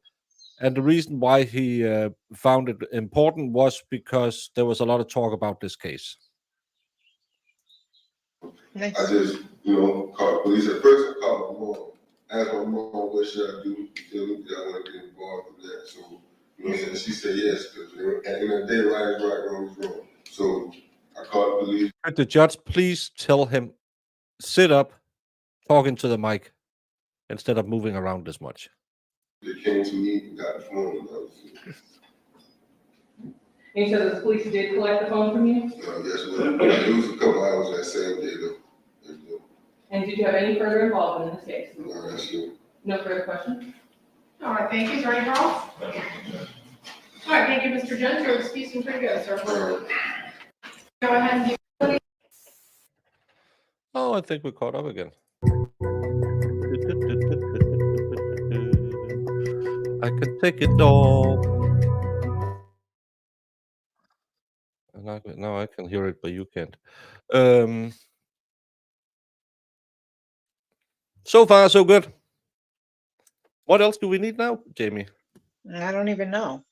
And the reason why he found it important was because there was a lot of talk about this case. Nice. I just, called the police. At first, I called my mom. Asked my mom, what should I do? I want to get involved with that. So, and she said yes, because at the end of the day, right is right, wrong is wrong. So I called the police. Could the judge please tell him, sit up, talking to the mic, instead of moving around this much? They came to me and got the phone. And that was it. And so the police did collect the phone from you? Yes, ma'am. It was a couple hours that same day, though. And did you have any further involvement in this case? No, that's it. No further questions? All right, thank you. Is there anything else? All right, thank you, Mr. Jones. Your excuse and free to go, sir. Go ahead and do. Oh, I think we're caught up again. I can take it all. And now I can hear it, but you can't. So far, so good. What else do we need now, Jamie? I don't even know.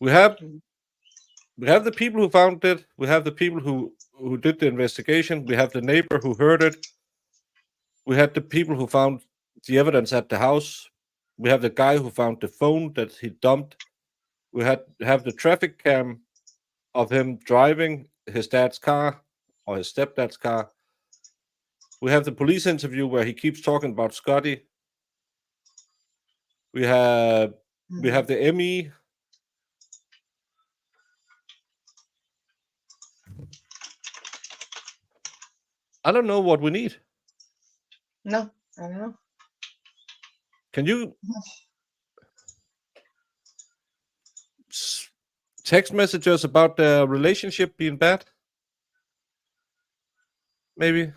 We have the people who found it. We have the people who did the investigation. We have the neighbor who heard it. We had the people who found the evidence at the house. We have the guy who found the phone that he dumped. We have the traffic cam of him driving his dad's car or his stepdad's car. We have the police interview where he keeps talking about Scotty. We have the ME. I don't know what we need. No, I don't know. Can you text messages about the relationship being bad? Maybe.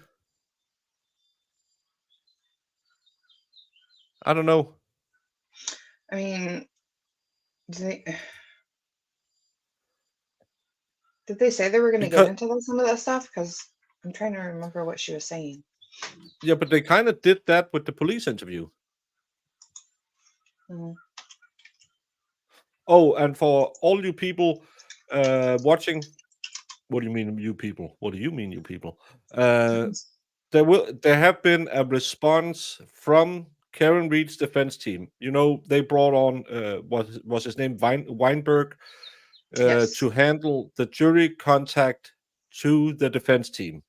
I don't know. I mean, did they say they were going to get into some of that stuff? Because I'm trying to remember what she was saying. Yeah, but they kind of did that with the police interview. Mm. Oh, and for all you people watching, what do you mean, you people? What do you mean, you people? There have been a response from Karen Reed's defense team. You know, they brought on what was his name, Weinberg, Yes. to handle the jury contact to the defense team.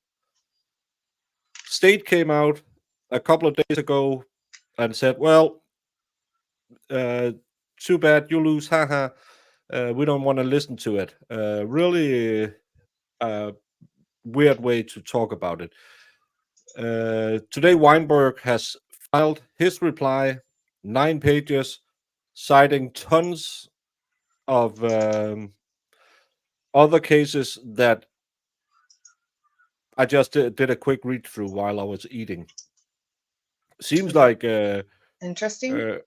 State came out a couple of days ago and said, well, too bad, you lose, haha. We don't want to listen to it. Really weird way to talk about it. Today, Weinberg has filed his reply, 9 pages, citing tons of other cases that I just did a quick read through while I was eating. Seems like interesting.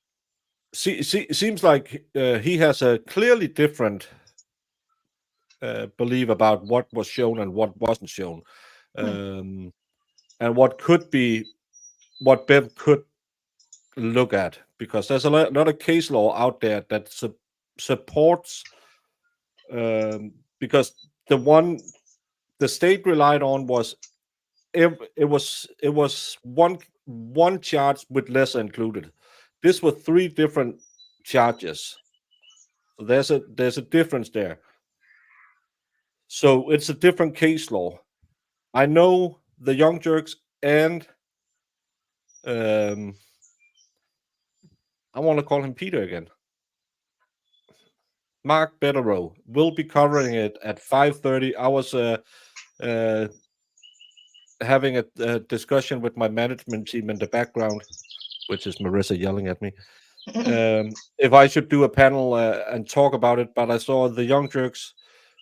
Seems like he has a clearly different belief about what was shown and what wasn't shown, and what could be, what Bev could look at, because there's a lot of case law out there that supports, because the state relied on was it was one charge with lesser included. This were 3 different charges. So there's a difference there. So it's a different case law. I know the Young Jerks and I want to call him Peter again. Mark Betterow will be covering it at 5:30. I was having a discussion with my management team in the background, which is Marissa yelling at me, if I should do a panel and talk about it. But I saw the Young Jerks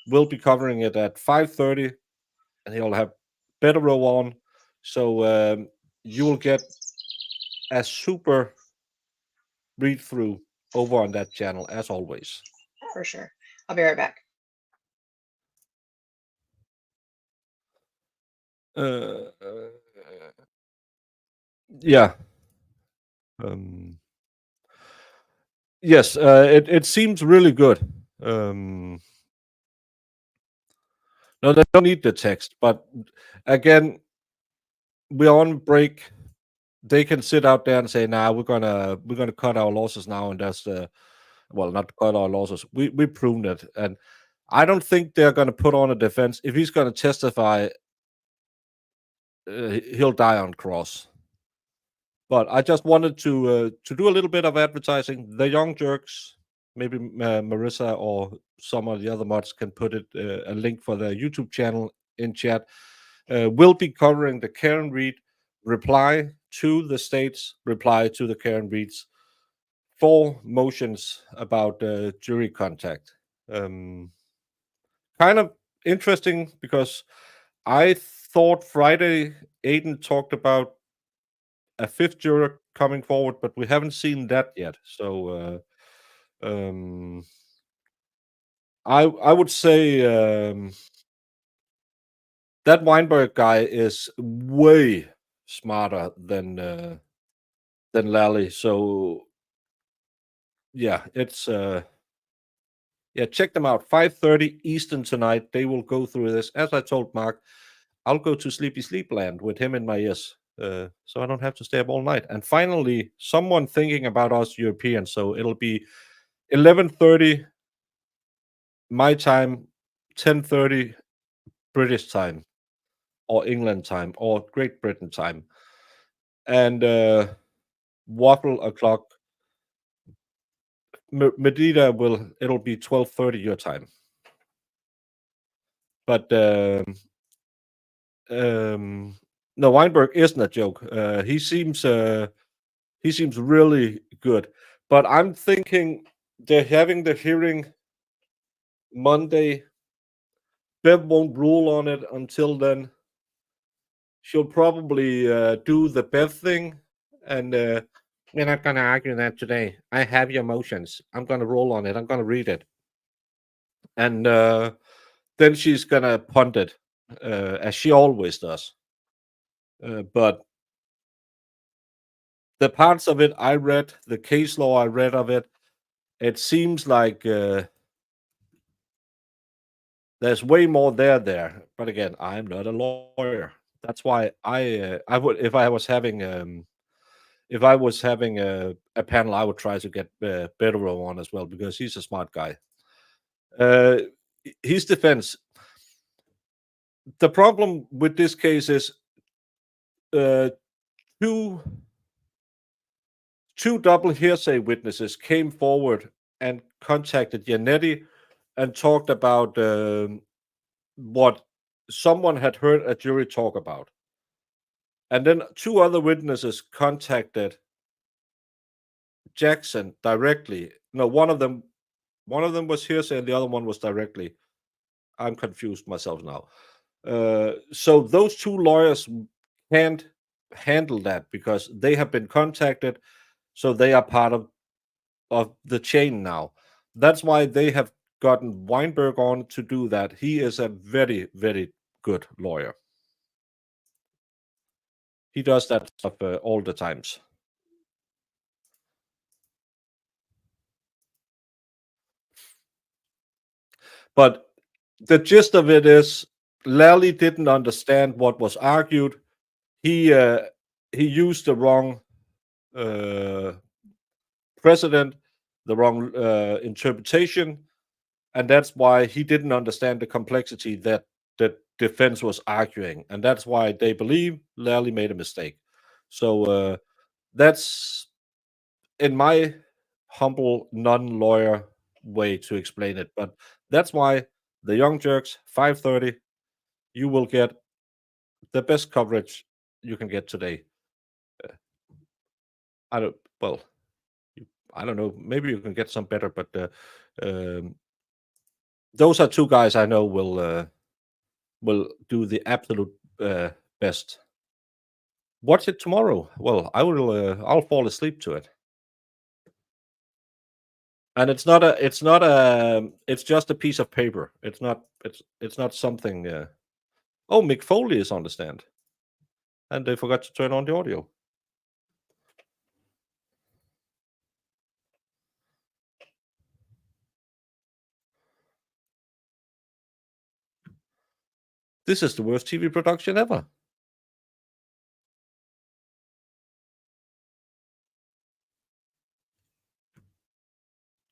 will be covering it at 5:30, and he'll have Betterow on. So you will get a super read through over on that channel as always. For sure. I'll be right back. Yeah. Yes, it seems really good. No, they don't need the text, but again, we're on break. They can sit out there and say, "Nah, we're gonna cut our losses now," and that's well, not cut our losses. We proved it, and I don't think they're gonna put on a defense. If he's gonna testify, he'll die on cross. But I just wanted to do a little bit of advertising. The Young Jerks, maybe Marissa or some of the other mods can put it a link for their YouTube channel in chat. We'll be covering the Karen Reed reply to the state's reply to the Karen Reed's 4 motions about jury contact. Kind of interesting because I thought Friday Aiden talked about a 5th juror coming forward, but we haven't seen that yet. So I would say that Weinberg guy is way smarter than Lally. So yeah, it's yeah, check them out. 5:30 Eastern tonight. They will go through this. As I told Mark, I'll go to Sleepy Sleepland with him in my ears, so I don't have to stay up all night. And finally, someone thinking about us Europeans. So it'll be 11:30 my time, 10:30 British time, or England time, or Great Britain time, and waffle o'clock. Medina it'll be 12:30 your time. But no, Weinberg isn't a joke. He seems really good. But I'm thinking they're having the hearing Monday. Bev won't rule on it until then. She'll probably do the Bev thing, and we're not going to argue that today. I have your motions. I'm going to roll on it. I'm going to read it. And then she's going to punt it, as she always does. But the parts of it I read, the case law I read of it, it seems like there's way more there. But again, I'm not a lawyer. That's why I would, if I was having a panel, I would try to get Bedro on as well, because he's a smart guy. His defense. The problem with this case is two double hearsay witnesses came forward and contacted Janetti and talked about what someone had heard a jury talk about. And then 2 other witnesses contacted Jackson directly. No, one of them was hearsay and the other one was directly. I'm confused myself now. So those 2 lawyers can't handle that because they have been contacted, so they are part of the chain now. That's why they have gotten Weinberg on to do that. He is a very, very good lawyer. He does that stuff all the times. But the gist of it is, Lally didn't understand what was argued. He used the wrong precedent, the wrong interpretation, and that's why he didn't understand the complexity that the defense was arguing, and that's why they believe Lally made a mistake. So that's, in my humble non-lawyer way to explain it, but that's why the Young Jerks 5:30, you will get the best coverage you can get today. I don't know, maybe you can get some better, but those are 2 guys I know will do the absolute best. Watch it tomorrow. Well, I'll fall asleep to it. And it's just a piece of paper. It's not something. Oh, Mick Foley is on the stand, and they forgot to turn on the audio. This is the worst TV production ever.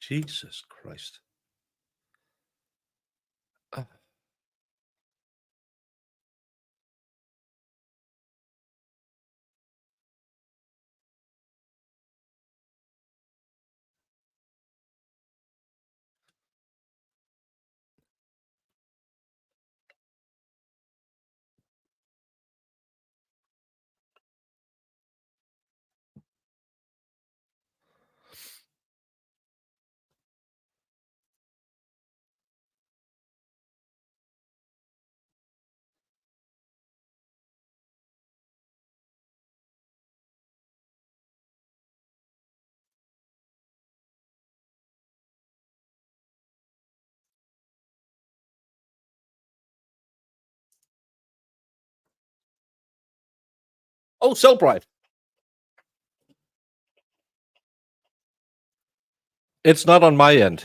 Jesus Christ. Oh, Cellbrite. It's not on my end.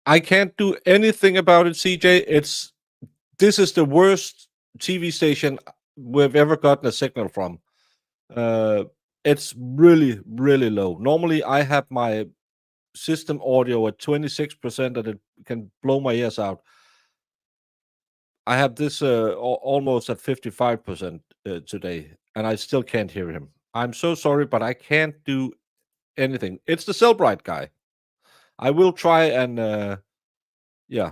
I can't do anything about it, CJ. This is the worst TV station we've ever gotten a signal from. It's really, really low. Normally, I have my system audio at 26%, and it can blow my ears out. I have this almost at 55% today, and I still can't hear him. I'm so sorry, but I can't do anything. It's the Cellbrite guy. I will try and yeah.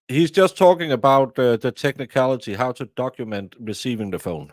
He's just talking about the technicality, how to document receiving the phone.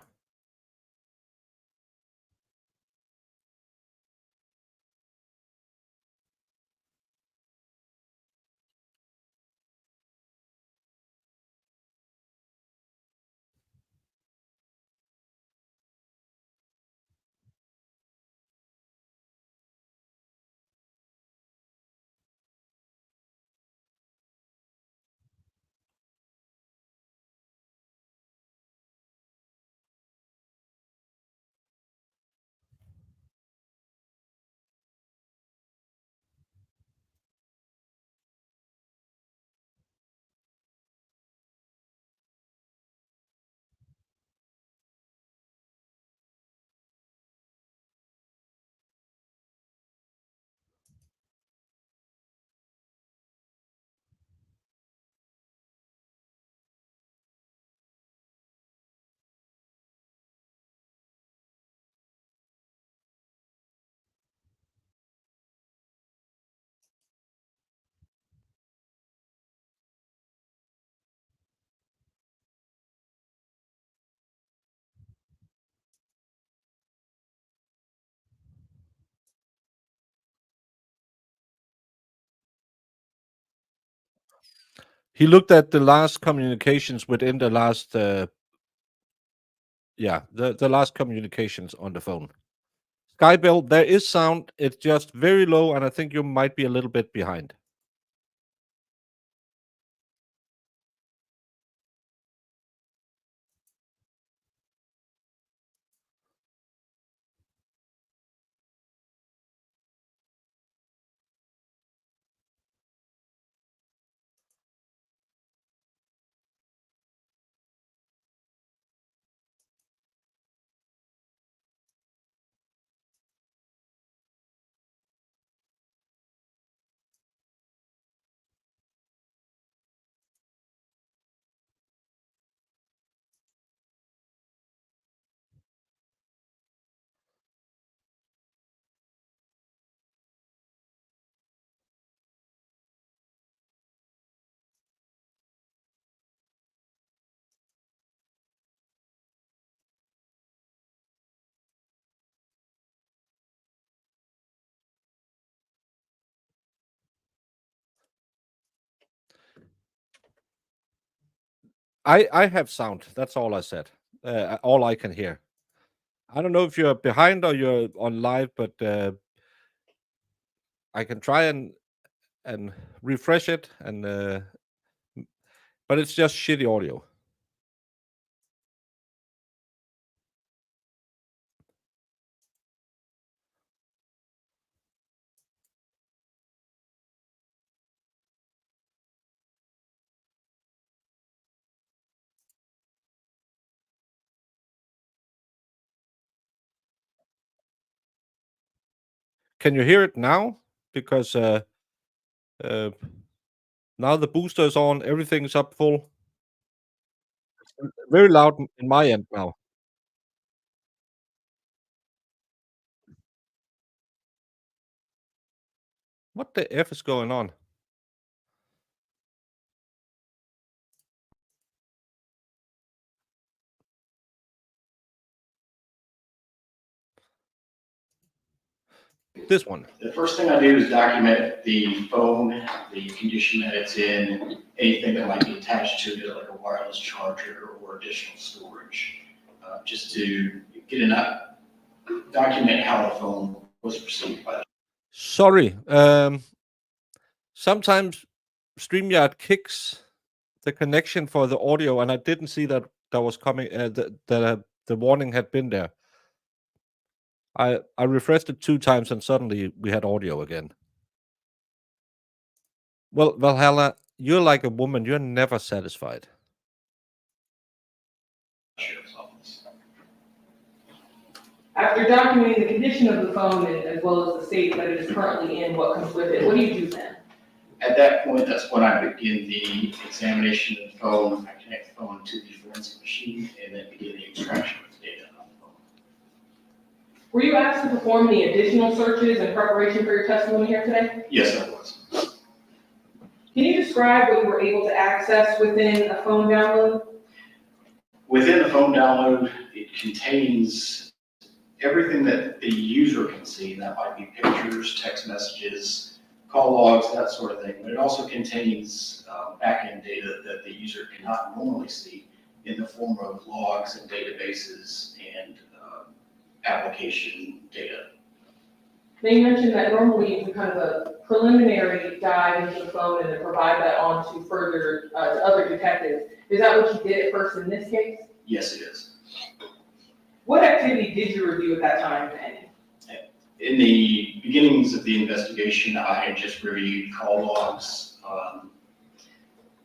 He looked at the last communications within the last the last communications on the phone. Skybell, there is sound. It's just very low, and I think you might be a little bit behind. I have sound. That's all I said. All I can hear. I don't know if you're behind or you're on live, but I can try and refresh it, and but it's just shitty audio. Can you hear it now? Because uh, now the booster is on, everything's up full. Very loud in my end now. What the F is going on? This one. The first thing I do is document the phone, the condition that it's in, anything that might be attached to it, like a wireless charger or additional storage, just to get enough, document how the phone was received by the. Sorry. Sometimes StreamYard kicks the connection for the audio, and I didn't see that was coming. The warning had been there. I refreshed it 2 times, and suddenly we had audio again. Well, Valhalla, you're like a woman. You're never satisfied. After documenting the condition of the phone as well as the state that it is currently in, what comes with it, what do you do then? At that point, that's when I begin the examination of the phone. I connect the phone to the forensic machine and then begin the extraction of the data on the phone. Were you asked to perform any additional searches in preparation for your testimony here today? Yes, I was. Can you describe what you were able to access within a phone download? Within the phone download, it contains everything that the user can see. That might be pictures, text messages, call logs, that sort of thing. But it also contains backend data that the user cannot normally see in the form of logs and databases and application data. Now you mentioned that normally you do kind of a preliminary dive into the phone and then provide that on to further to other detectives. Is that what you did at first in this case? Yes, it is. What activity did you review at that time, if any? In the beginnings of the investigation, I had just reviewed call logs,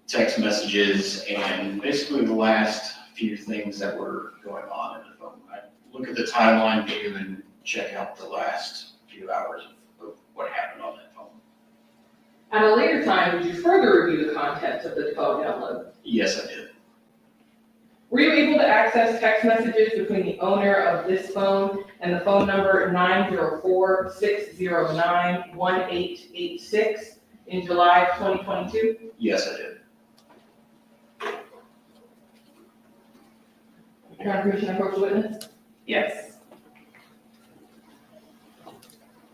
text messages, and basically the last few things that were going on in the phone. I look at the timeline view and check out the last few hours of what happened on that phone. At a later time, did you further review the contents of the phone download? Yes, I did. Were you able to access text messages between the owner of this phone and the phone number 904-609-1886 in July of 2022? Yes, I did. Can I have permission to approach the witness? Yes.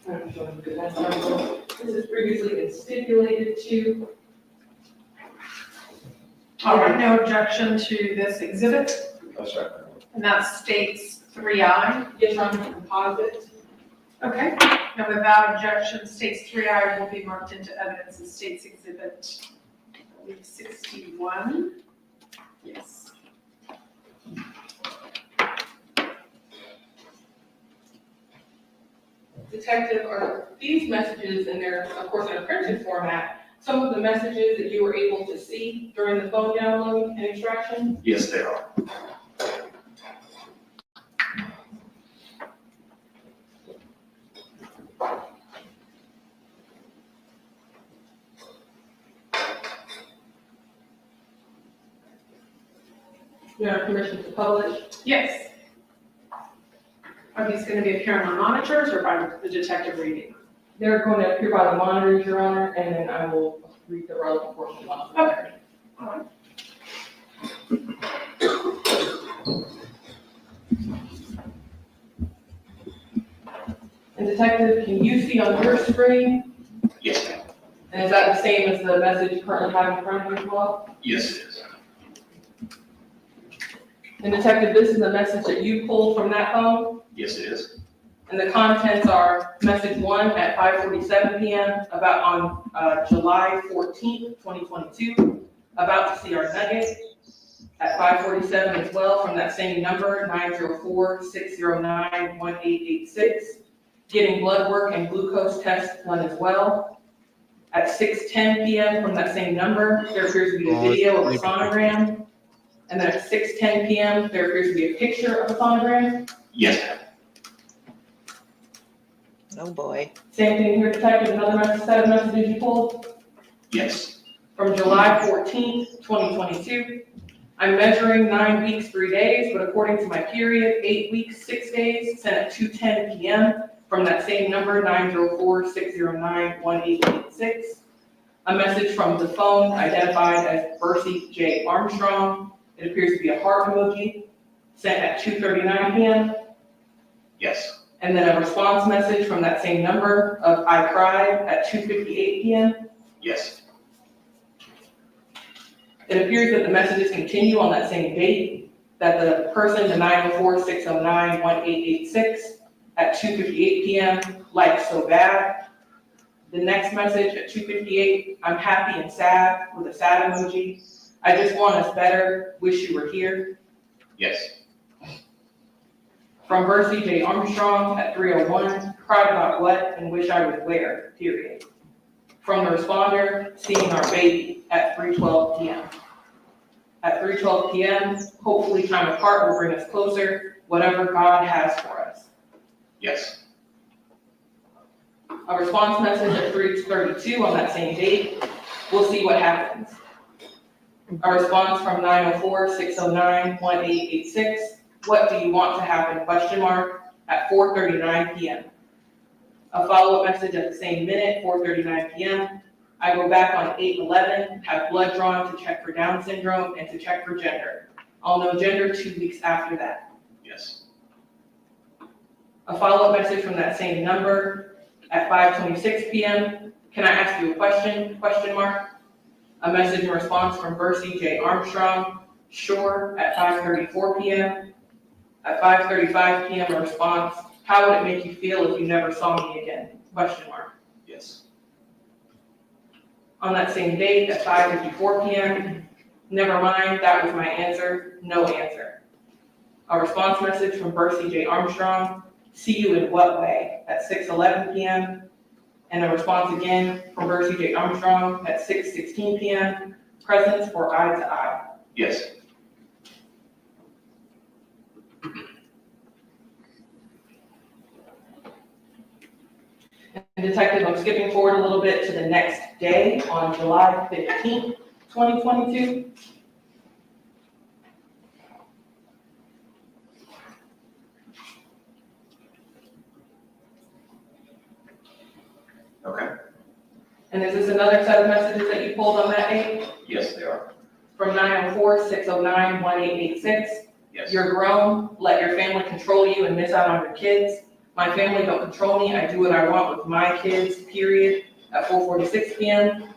This has previously been stipulated to. All right, no objection to this exhibit, That's right. and that states 3I. Yes, I'm composite. Okay, and without objection, states 3I will be marked into evidence as states exhibit, I believe, 61. Yes. Detective, are these messages, and they're of course in a printed format, some of the messages that you were able to see during the phone download and extraction? Yes, they are. You have permission to publish? Yes. Are these going to be appearing on monitors or by the detective reading? They're going to appear by the monitors, Your Honor, and then I will read the relevant portion of the record. All right. And Detective, can you see on your screen? Yes, ma'am. And is that the same as the message you currently have in front of you as well? Yes, it is. And Detective, this is a message that you pulled from that phone, Yes, it is. and the contents are message 1 at 5:47 PM about on July 14th, 2022, about to see our nugget. At 5:47 as well, from that same number, 904-609-1886. Getting blood work and glucose tests done as well. At 6:10 PM from that same number, there appears to be a video of a sonogram. And then at 6:10 PM, there appears to be a picture of a sonogram. Yes, ma'am. Oh, boy. Same thing here, Detective, another set of messages you pulled. Yes. From July 14th, 2022. I'm measuring 9 weeks, 3 days, but according to my period, 8 weeks, 6 days, sent at 2:10 PM from that same number, 904-609-1886. A message from the phone identified as Bursey J. Armstrong. It appears to be a heart emoji, sent at 2:39 PM. Yes. And then a response message from that same number of I cried at 2:58 PM. Yes. It appears that the messages continue on that same date, that the person, the 904-609-1886 at 2:58 PM, like so bad. The next message at 2:58, I'm happy and sad with a sad emoji. I just want us better, wish you were here. Yes. From Bursey J. Armstrong at 3:01, cried about what and wish I was where, period. From the responder, seeing our baby at 3:12 PM. At 3:12 PM, hopefully time apart will bring us closer, whatever God has for us. Yes. A response message at 3:32 on that same date, we'll see what happens. A response from 904-609-1886, what do you want to happen, question mark, at 4:39 PM. A follow-up message at the same minute, 4:39 PM. I go back on 8/11, have blood drawn to check for Down syndrome and to check for gender. I'll know gender 2 weeks after that. Yes. A follow-up message from that same number at 5:26 PM. Can I ask you a question, question mark? A message in response from Bursey J. Armstrong, sure, at 5:34 PM. At 5:35 PM, a response, how would it make you feel if you never saw me again, question mark. Yes. On that same date at 5:54 PM, never mind, that was my answer, no answer. A response message from Bursey J. Armstrong, see you in what way, at 6:11 PM. And a response again from Bursey J. Armstrong at 6:16 PM, presence or eye to eye. Yes. And Detective, I'm skipping forward a little bit to the next day on July 15th, 2022. Okay. And is this another set of messages that you pulled on that date? Yes, they are. From 904-609-1886. Yes. You're grown, let your family control you and miss out on your kids. My family don't control me, I do what I want with my kids, period, at 4:46 PM.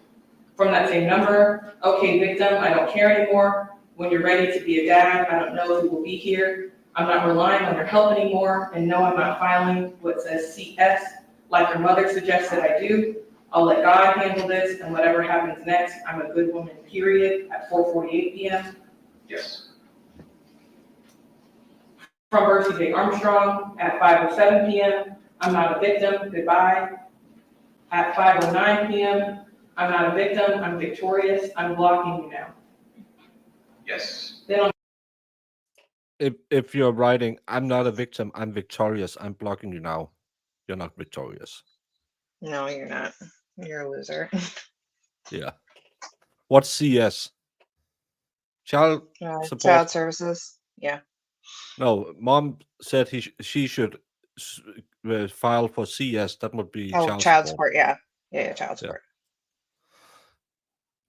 From that same number, okay, victim, I don't care anymore. When you're ready to be a dad, I don't know who will be here. I'm not relying on your help anymore, and no, I'm not filing what says CS, like your mother suggested I do. I'll let God handle this, and whatever happens next, I'm a good woman, period, at 4:48 PM. Yes. From Bursey J. Armstrong at 5:07 PM, I'm not a victim, goodbye. At 5:09 PM, I'm not a victim, I'm victorious, I'm blocking you now. Yes. Then on If you're writing, I'm not a victim, I'm victorious, I'm blocking you now, you're not victorious. No, you're not. You're a loser. Yeah. What's CS? Child support? Child services. Yeah. No, mom said she should file for CS. That would be Oh, child child support. support. Yeah. Yeah, child support.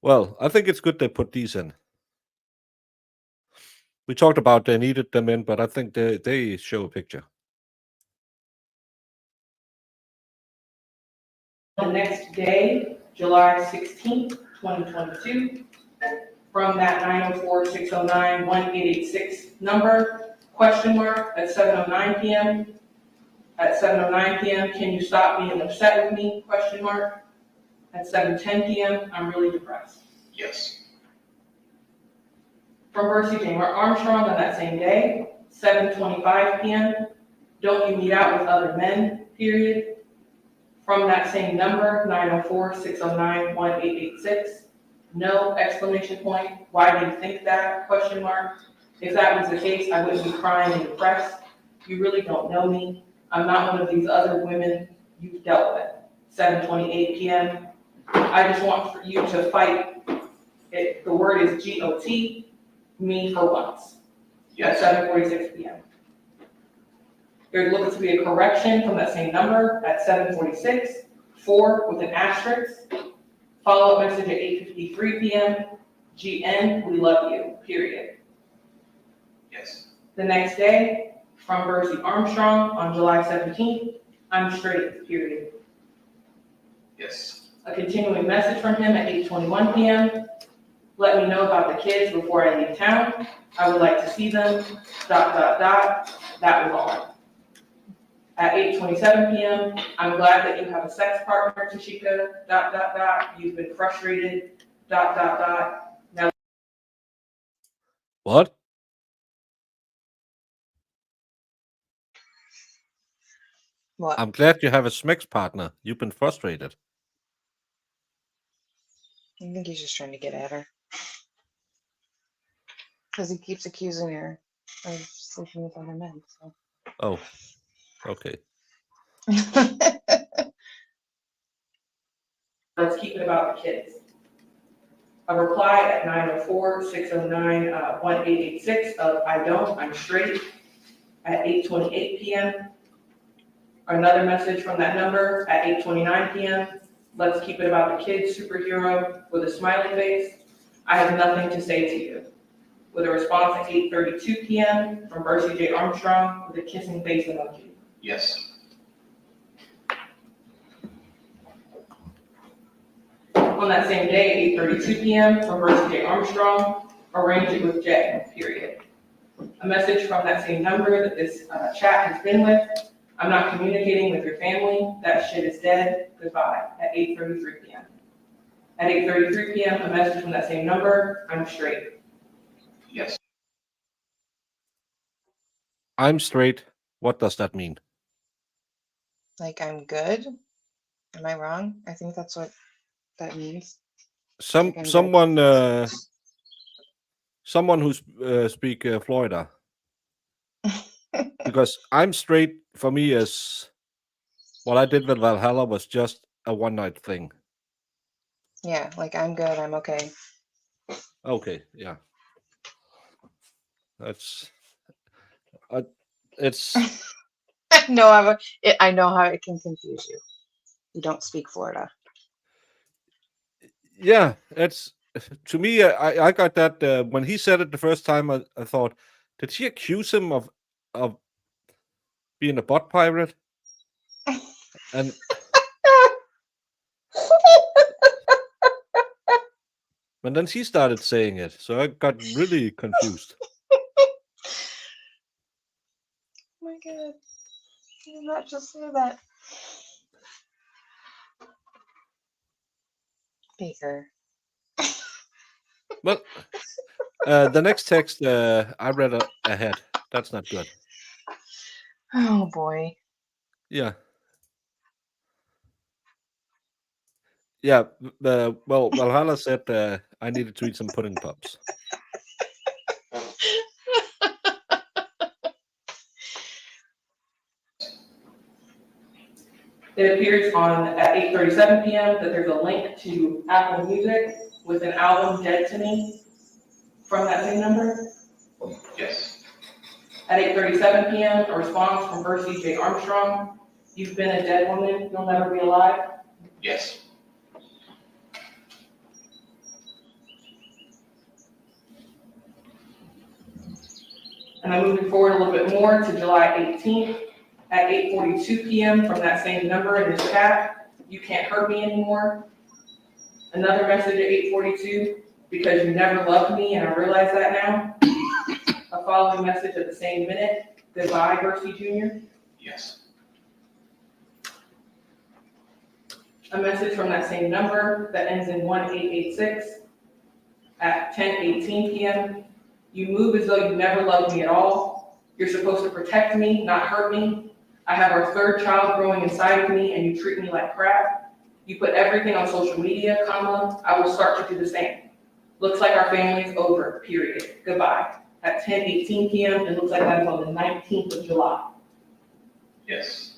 Well, I think it's good they put these in. We talked about they needed them in, but I think they show a picture. the next day, July 16th, 2022, from that 904-609-1886 number, question mark, at 7:09 p.m. At 7:09 p.m., can you stop being upset with me, question mark. At 7:10 p.m., I'm really depressed. Yes. From Bursey J. Armstrong on that same day, 7:25 p.m., don't you meet out with other men, period. From that same number, 904-609-1886, no, exclamation point, why do you think that, question mark. If that was the case, I wouldn't be crying and depressed. You really don't know me. I'm not one of these other women you've dealt with. 7:28 p.m., I just want for you to fight, the word is GOT, me for once. Yes. At 7:46 p.m. There's looking to be a correction from that same number at 7:46, 4 with an asterisk. Follow-up message at 8:53 p.m. GN, we love you, period. Yes. The next day, from Bursey Armstrong on July 17th, I'm straight, period. Yes. A continuing message from him at 8:21 p.m. Let me know about the kids before I leave town. I would like to see them, ... That was all. At 8:27 p.m., I'm glad that you have a sex partner, Tasheka, ... You've been frustrated, ... Now. What? What? I'm glad you have a sex partner. You've been frustrated. I think he's just trying to get at her. Because he keeps accusing her of sleeping with other men, so. Oh, okay. Let's keep it about the kids. A reply at 904-609-1886 of I don't, I'm straight at 8:28 p.m. Another message from that number at 8:29 p.m. Let's keep it about the kids, superhero, with a smiley face. I have nothing to say to you. With a response at 8:32 p.m. from Bursey J. Armstrong with a kissing face emoji. Yes. On that same day, 8:32 p.m. from Bursey J. Armstrong, arrange it with Jay, period. A message from that same number that this chat has been with. I'm not communicating with your family. That shit is dead. Goodbye. At 8:33 p.m. At 8:33 p.m., a message from that same number. I'm straight. Yes. I'm straight. What does that mean? Like, I'm good? Am I wrong? I think that's what that means. Someone who speak Florida. Because I'm straight for me is what I did with Valhalla was just a one-night thing. Yeah, like, I'm good, I'm okay. Okay, yeah. It's. I know how it can confuse you. You don't speak Florida. Yeah, it's to me. I got that when he said it the first time. I thought, did she accuse him of being a butt pirate? And then she started saying it, so I got really confused. Oh my god. You did not just say that. Baker. Well, the next text I read ahead. That's not good. Oh boy. Yeah. Yeah. Well, Valhalla said I needed to eat some pudding pops. It appears at 8:37 p.m. that there's a link to Apple Music with an album Dead to Me from that same number. Yes. At 8:37 p.m., a response from Bursey J. Armstrong. You've been a dead woman, you'll never be alive. Yes. And I'm moving forward a little bit more to July 18th at 8:42 p.m. from that same number in his chat. You can't hurt me anymore. Another message at 8:42. because you never loved me and I realize that now. A following message at the same minute, goodbye, Bursey Jr. Yes. A message from that same number that ends in 1886 at 10:18 p.m. You move as though you never loved me at all. You're supposed to protect me, not hurt me. I have our third child growing inside of me and you treat me like crap. You put everything on social media, comma, I will start to do the same. Looks like our family's over, period. Goodbye. At 10:18 p.m., it looks like that is on the 19th of July. Yes.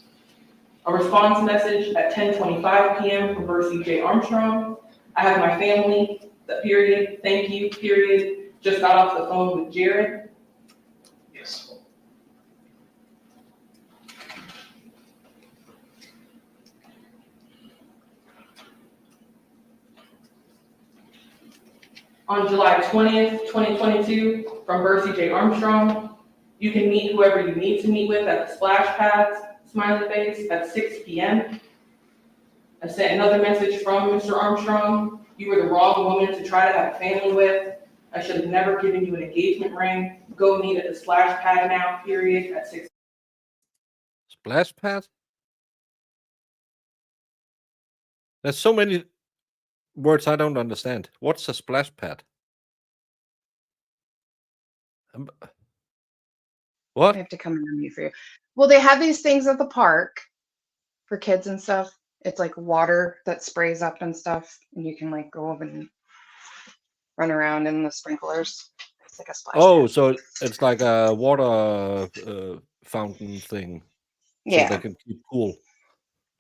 A response message at 10:25 p.m. from Bursey J. Armstrong. I have my family, the period, thank you, period. Just got off the phone with Jared. Yes. On July 20th, 2022, from Bursey J. Armstrong. You can meet whoever you need to meet with at the splash pads, smiley face, at 6 p.m. I sent another message from Mr. Armstrong. You were the wrong woman to try to have a family with. I should have never given you an engagement ring. Go meet at the splash pad now, period, at 6. Splash pad? There's so many words I don't understand. What's a splash pad? What? I have to come and mute for you. Well, they have these things at the park for kids and stuff. It's like water that sprays up and stuff, and you can like go over and run around in the sprinklers. It's like a splash Oh, pad. so it's like a water fountain thing. So Yeah. they can keep cool.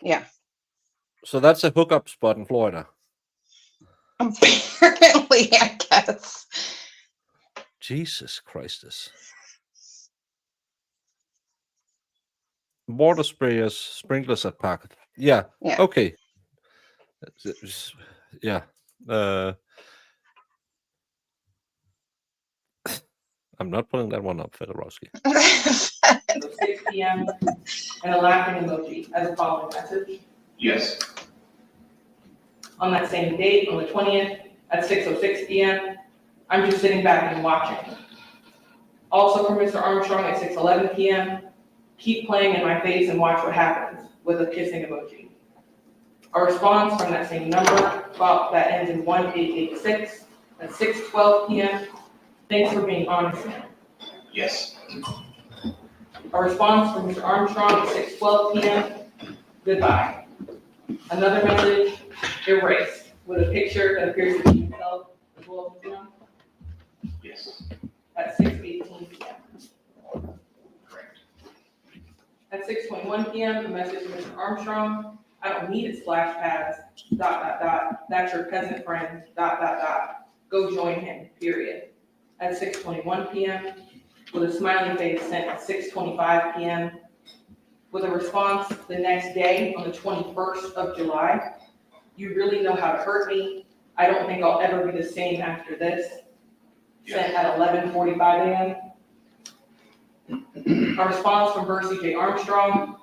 Yeah. So that's a hookup spot in Florida. Apparently, I guess. Jesus Christus. Water sprayers, sprinklers at park. Yeah. Yeah. Okay. Yeah. I'm not putting that one up, Fedorowski. So 6 p.m. and a laughing emoji as a following message. Yes. On that same date, on the 20th, at 6:06 p.m., I'm just sitting back and watching. Also from Mr. Armstrong at 6:11 p.m., keep playing in my face and watch what happens, with a kissing emoji. A response from that same number, that ends in 1886 at 6:12 p.m., thanks for being honest. Yes. A response from Mr. Armstrong at 6:12 p.m., goodbye. Another message, erased, with a picture that appears to be himself as well as him. Yes. At 6:18 p.m. Correct. At 6:21 p.m., a message from Mr. Armstrong, I don't need it splash pads, ... That's your peasant friend, ... Go join him, period. At 6:21 p.m., with a smiley face sent at 6:25 p.m., with a response the next day on the 21st of July. You really know how to hurt me. I don't think I'll ever be the same after this. Sent at 11:45 a.m. A response from Bursey J. Armstrong.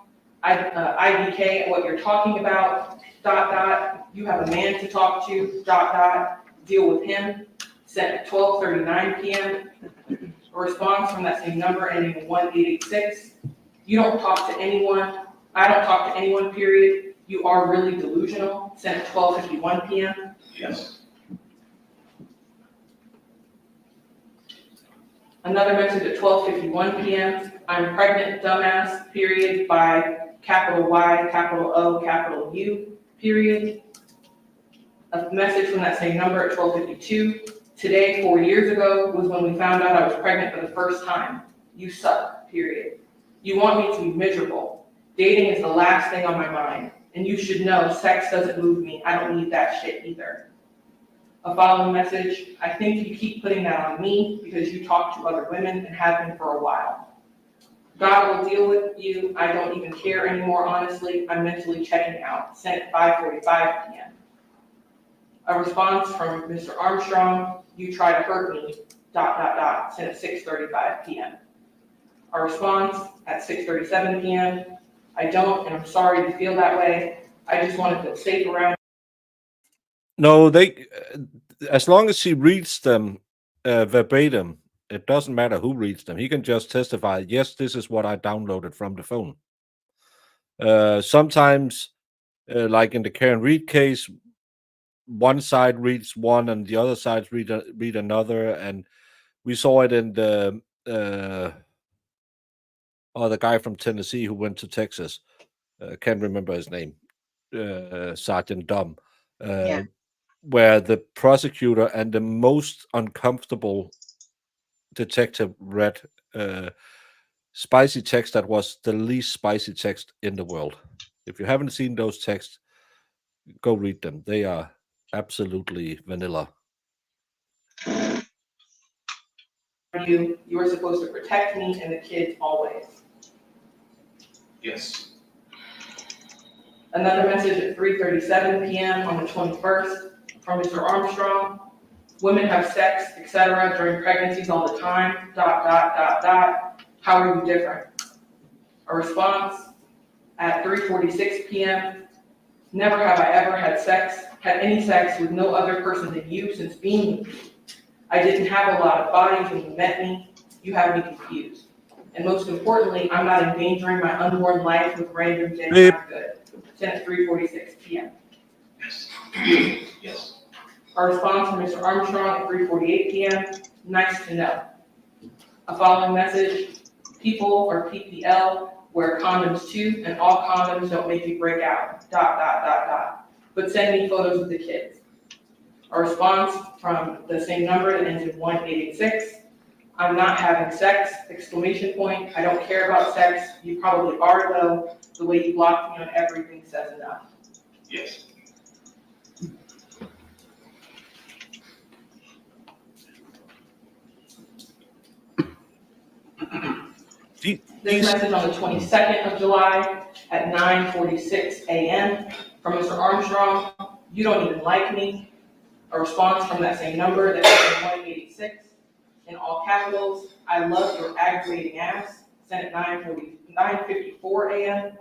IDK, what you're talking about, ... You have a man to talk to, ... Deal with him. Sent at 12:39 p.m. A response from that same number ending in 1886. You don't talk to anyone. I don't talk to anyone, period. You are really delusional. Sent at 12:51 p.m. Yes. Another message at 12:51 p.m. I'm pregnant, dumbass, period, by capital Y, capital O, capital U, period. A message from that same number at 12:52. Today, 4 years ago, was when we found out I was pregnant for the first time. You suck, period. You want me to be miserable. Dating is the last thing on my mind. And you should know sex doesn't move me. I don't need that shit either. A following message, I think you keep putting that on me because you talk to other women and have been for a while. God will deal with you. I don't even care anymore, honestly. I'm mentally checking out. Sent at 5:45 p.m. A response from Mr. Armstrong, you try to hurt me, ... Sent at 6:35 p.m. A response at 6:37 p.m. I don't, and I'm sorry you feel that way. I just want to feel safe around No, they, as long as she reads them verbatim, it doesn't matter who reads them. He can just testify, yes, this is what I downloaded from the phone. Sometimes, like in the Karen Reed case, one side reads one and the other side read another, and we saw it in the the guy from Tennessee who went to Texas. Can't remember his name, Sergeant Dumb, Yeah. where the prosecutor and the most uncomfortable detective read spicy text that was the least spicy text in the world. If you haven't seen those texts, go read them. They are absolutely vanilla. You are supposed to protect me and the kids always. Yes. Another message at 3:37 p.m. on the 21st from Mr. Armstrong. Women have sex, etc. during pregnancies all the time, ... How are you different? A response at 3:46 p.m. Never have I ever had any sex with no other person than you since being with you. I didn't have a lot of bodies when you met me. You have me confused. And most importantly, I'm not endangering my unborn life with random things not good. Sent at 3:46 p.m. Yes. Yes. Our response from Mr. Armstrong at 3:48 p.m. Nice to know. A following message: people or PPL wear condoms too, and all condoms don't make you break out. ... But send me photos of the kids. A response from the same number that ends in 1886. I'm not having sex! ! I don't care about sex. You probably are though. The way you blocked me on everything says enough. Yes. This message on the 22nd of July at 9:46 a.m. from Mr. Armstrong. You don't even like me. A response from that same number that ends in 186 in all capitals. I love your aggravating ass. Sent at 9:54 a.m.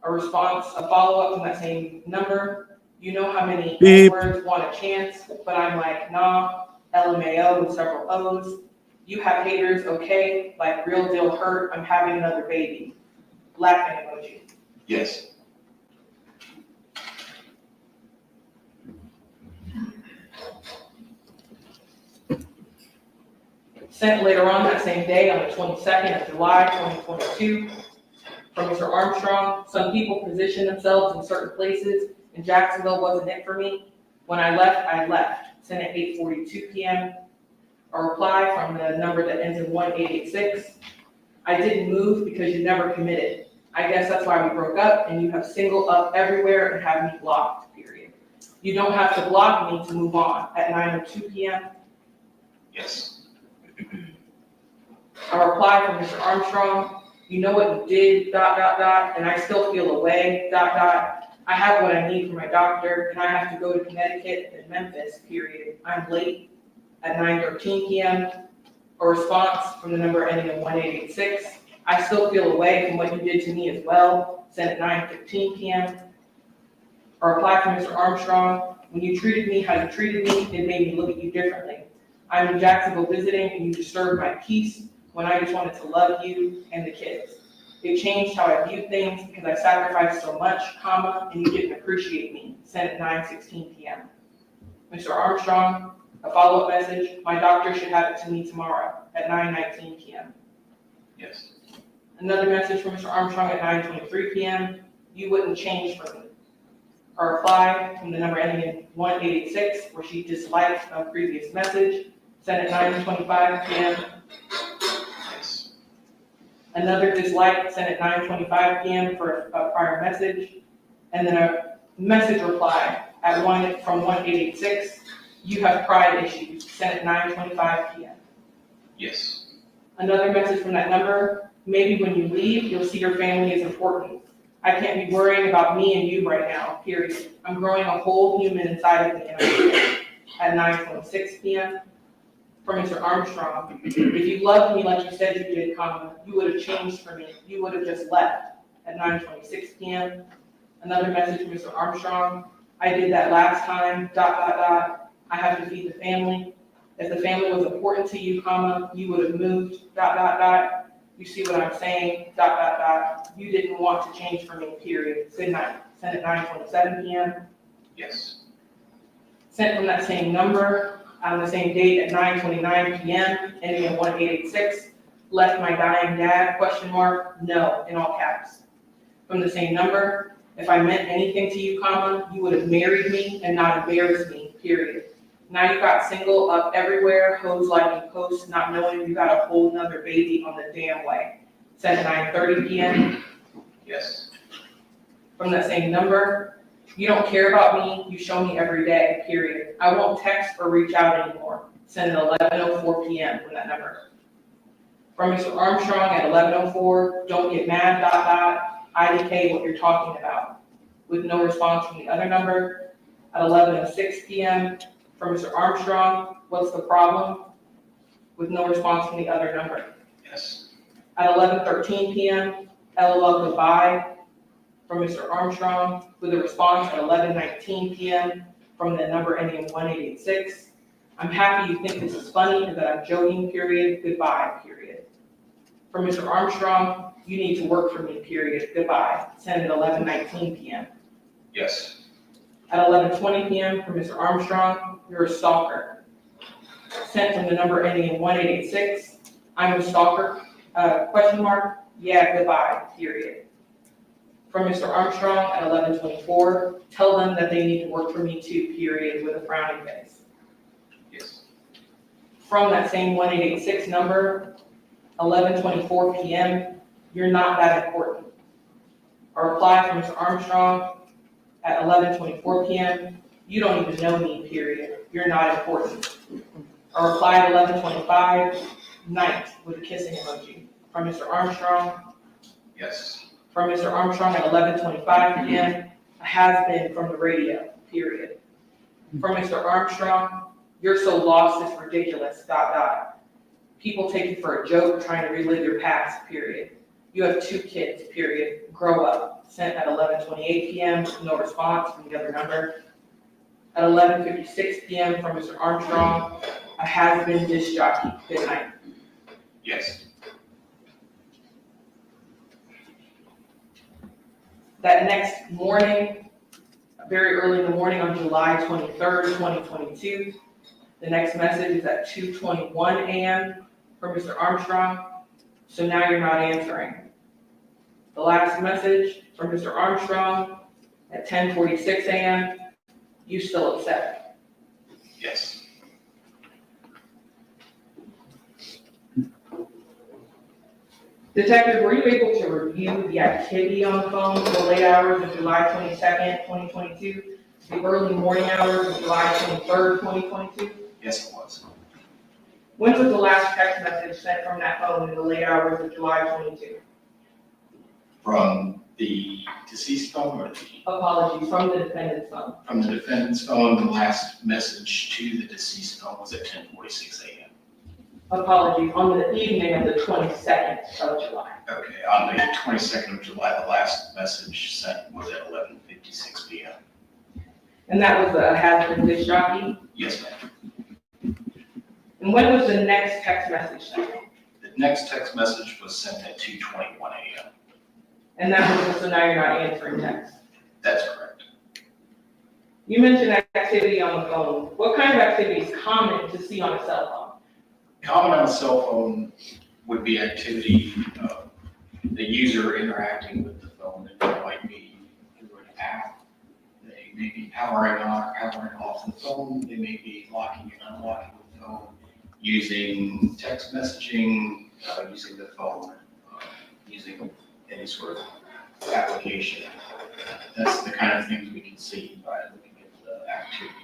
A response, a follow-up from that same number. You know how many words want a chance, but I'm like, nah, LMAO with several O's. You have haters, okay, like real deal hurt, I'm having another baby. Laughing emoji. Yes. Sent later on that same day on the 22nd of July, 2022, from Mr. Armstrong. Some people position themselves in certain places, and Jacksonville wasn't it for me. When I left, I left. Sent at 8:42 p.m. A reply from the number that ends in 1886. I didn't move because you never committed. I guess that's why we broke up, and you have singled up everywhere and have me blocked, period. You don't have to block me to move on. At 9:02 p.m. Yes. A reply from Mr. Armstrong. You know what you did, ... and I still feel away, ... I have what I need from my doctor, and I have to go to Connecticut and Memphis, period. I'm late. At 9:13 p.m. A response from the number ending in 1886. I still feel away from what you did to me as well. Sent at 9:15 p.m. A reply from Mr. Armstrong. When you treated me how you treated me, it made me look at you differently. I'm in Jacksonville visiting, and you disturbed my peace when I just wanted to love you and the kids. It changed how I viewed things because I sacrificed so much, and you didn't appreciate me. Sent at 9:16 p.m. Mr. Armstrong, a follow-up message. My doctor should have it to me tomorrow at 9:19 p.m. Yes. Another message from Mr. Armstrong at 9:23 p.m. You wouldn't change for me. A reply from the number ending in 1886, where she disliked a previous message. Sent at 9:25 p.m. Yes. Another dislike sent at 9:25 p.m. for a prior message. And then a message reply at from 1886. You have pride issues. Sent at 9:25 p.m. Yes. Another message from that number. Maybe when you leave, you'll see your family is important. I can't be worrying about me and you right now, period. I'm growing a whole human inside of me at 9:26 p.m. From Mr. Armstrong. If you loved me like you said you did, you would have changed for me. You would have just left at 9:26 p.m. Another message from Mr. Armstrong. I did that last time, ... I have to feed the family. If the family was important to you, comma, you would have moved, ... You see what I'm saying, ... You didn't want to change for me, period. Good night. Sent at 9:27 p.m. Yes. Sent from that same number on the same date at 9:29 p.m., ending in 1886. Left my dying dad, ? No, in all caps. From the same number, if I meant anything to you, comma, you would have married me and not embarrassed me, period. Now you got single up everywhere, hoes liking posts, not knowing you got a whole nother baby on the damn way. Sent at 9:30 p.m. Yes. From that same number, you don't care about me, you show me every day, period. I won't text or reach out anymore. Send at 11:04 p.m. from that number. From Mr. Armstrong at 11:04, don't get mad, ... IDK what you're talking about. With no response from the other number. At 11:06 p.m. from Mr. Armstrong, what's the problem? With no response from the other number. Yes. At 11:13 p.m., LOL goodbye from Mr. Armstrong, with a response at 11:19 p.m. from the number ending in 1886. I'm happy you think this is funny and that I'm joking, period. Goodbye, period. From Mr. Armstrong, you need to work for me, period. Goodbye. Sent at 11:19 p.m. Yes. At 11:20 p.m. from Mr. Armstrong, you're a stalker. Sent from the number ending in 1886. I'm a stalker, ? Yeah, goodbye, period. From Mr. Armstrong at 11:24, tell them that they need to work for me too, period, with a frowning face. Yes. From that same 1886 number, 11:24 p.m., you're not that important. A reply from Mr. Armstrong at 11:24 p.m., you don't even know me, period. You're not important. A reply at 11:25, night, with a kissing emoji. From Mr. Armstrong. Yes. From Mr. Armstrong at 11:25 p.m., a has-been from the radio, period. From Mr. Armstrong, you're so lost, it's ridiculous, ... People take you for a joke trying to relive your past, period. You have 2 kids, period. Grow up. Sent at 11:28 p.m., no response from the other number. At 11:56 p.m. from Mr. Armstrong, a has-been disc jockey. Good night. Yes. That next morning, very early in the morning on July 23rd, 2022, the next message is at 2:21 a.m. from Mr. Armstrong. So now you're not answering. The last message from Mr. Armstrong at 10:46 a.m. You still upset? Yes. Detective, were you able to review the activity on the phone for the late hours of July 22nd, 2022, the early morning hours of July 23rd, 2022? Yes, it was. When was the last text message sent from that phone in the late hours of July 22? From the deceased phone or the? Apologies, from the defendant's phone. From the defendant's phone, the last message to the deceased phone was at 10:46 a.m. Apologies, on the evening of the 22nd of July. Okay, on the 22nd of July, the last message sent was at 11:56 p.m. And that was a has-been disc jockey? Yes, ma'am. And when was the next text message sent? The next text message was sent at 2:21 a.m. And that was, so now you're not answering text? That's correct. You mentioned activity on the phone. What kind of activity is common to see on a cell phone? Common on a cell phone would be activity of the user interacting with the phone. It might be through an app. They may be powering on or powering off the phone. They may be locking and unlocking the phone, using text messaging, using the phone, using any sort of application. That's the kind of things we can see by looking at the activity.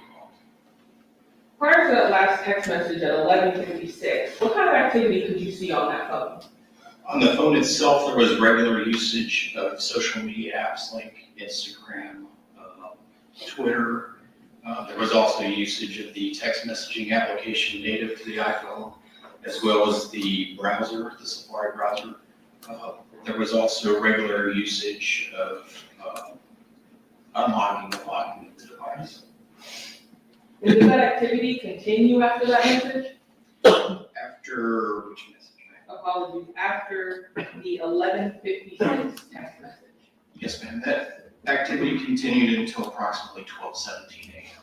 Prior to that last text message at 11:56, what kind of activity could you see on that phone? On the phone itself, there was regular usage of social media apps like Instagram, Twitter. There was also usage of the text messaging application native to the iPhone, as well as the browser, the Safari browser. There was also regular usage of unlocking and locking into the device. And does that activity continue after that message? After which message? Apologies, after the 11:56 text message. Yes, ma'am. That activity continued until approximately 12:17 a.m.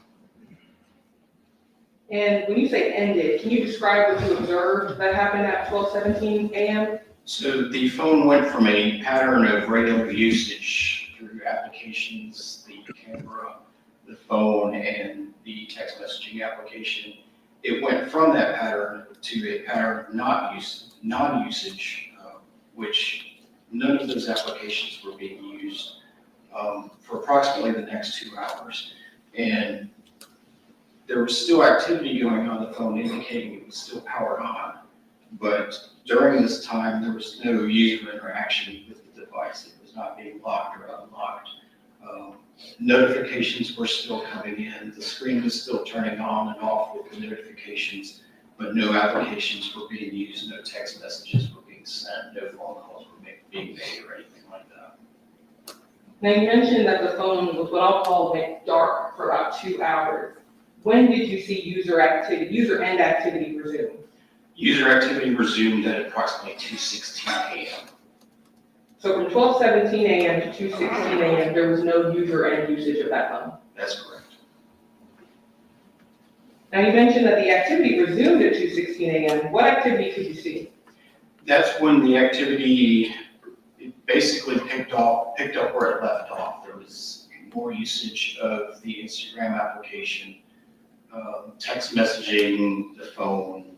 And when you say ended, can you describe what you observed that happened at 12:17 a.m.? So the phone went from a pattern of regular usage through applications, the camera, the phone, and the text messaging application. It went from that pattern to a pattern of non-usage, which none of those applications were being used for approximately the next 2 hours. And there was still activity going on the phone indicating it was still powered on. But during this time, there was no user interaction with the device. It was not being locked or unlocked. Notifications were still coming in. The screen was still turning on and off with the notifications, but no applications were being used, no text messages were being sent, no phone calls were being made or anything like that. Now you mentioned that the phone was what I'll call went dark for about 2 hours. When did you see user end activity resume? User activity resumed at approximately 2:16 a.m. So from 12:17 a.m. to 2:16 a.m., there was no user end usage of that phone. That's correct. Now you mentioned that the activity resumed at 2:16 a.m. What activity could you see? That's when the activity basically picked up where it left off. There was more usage of the Instagram application, text messaging, the phone.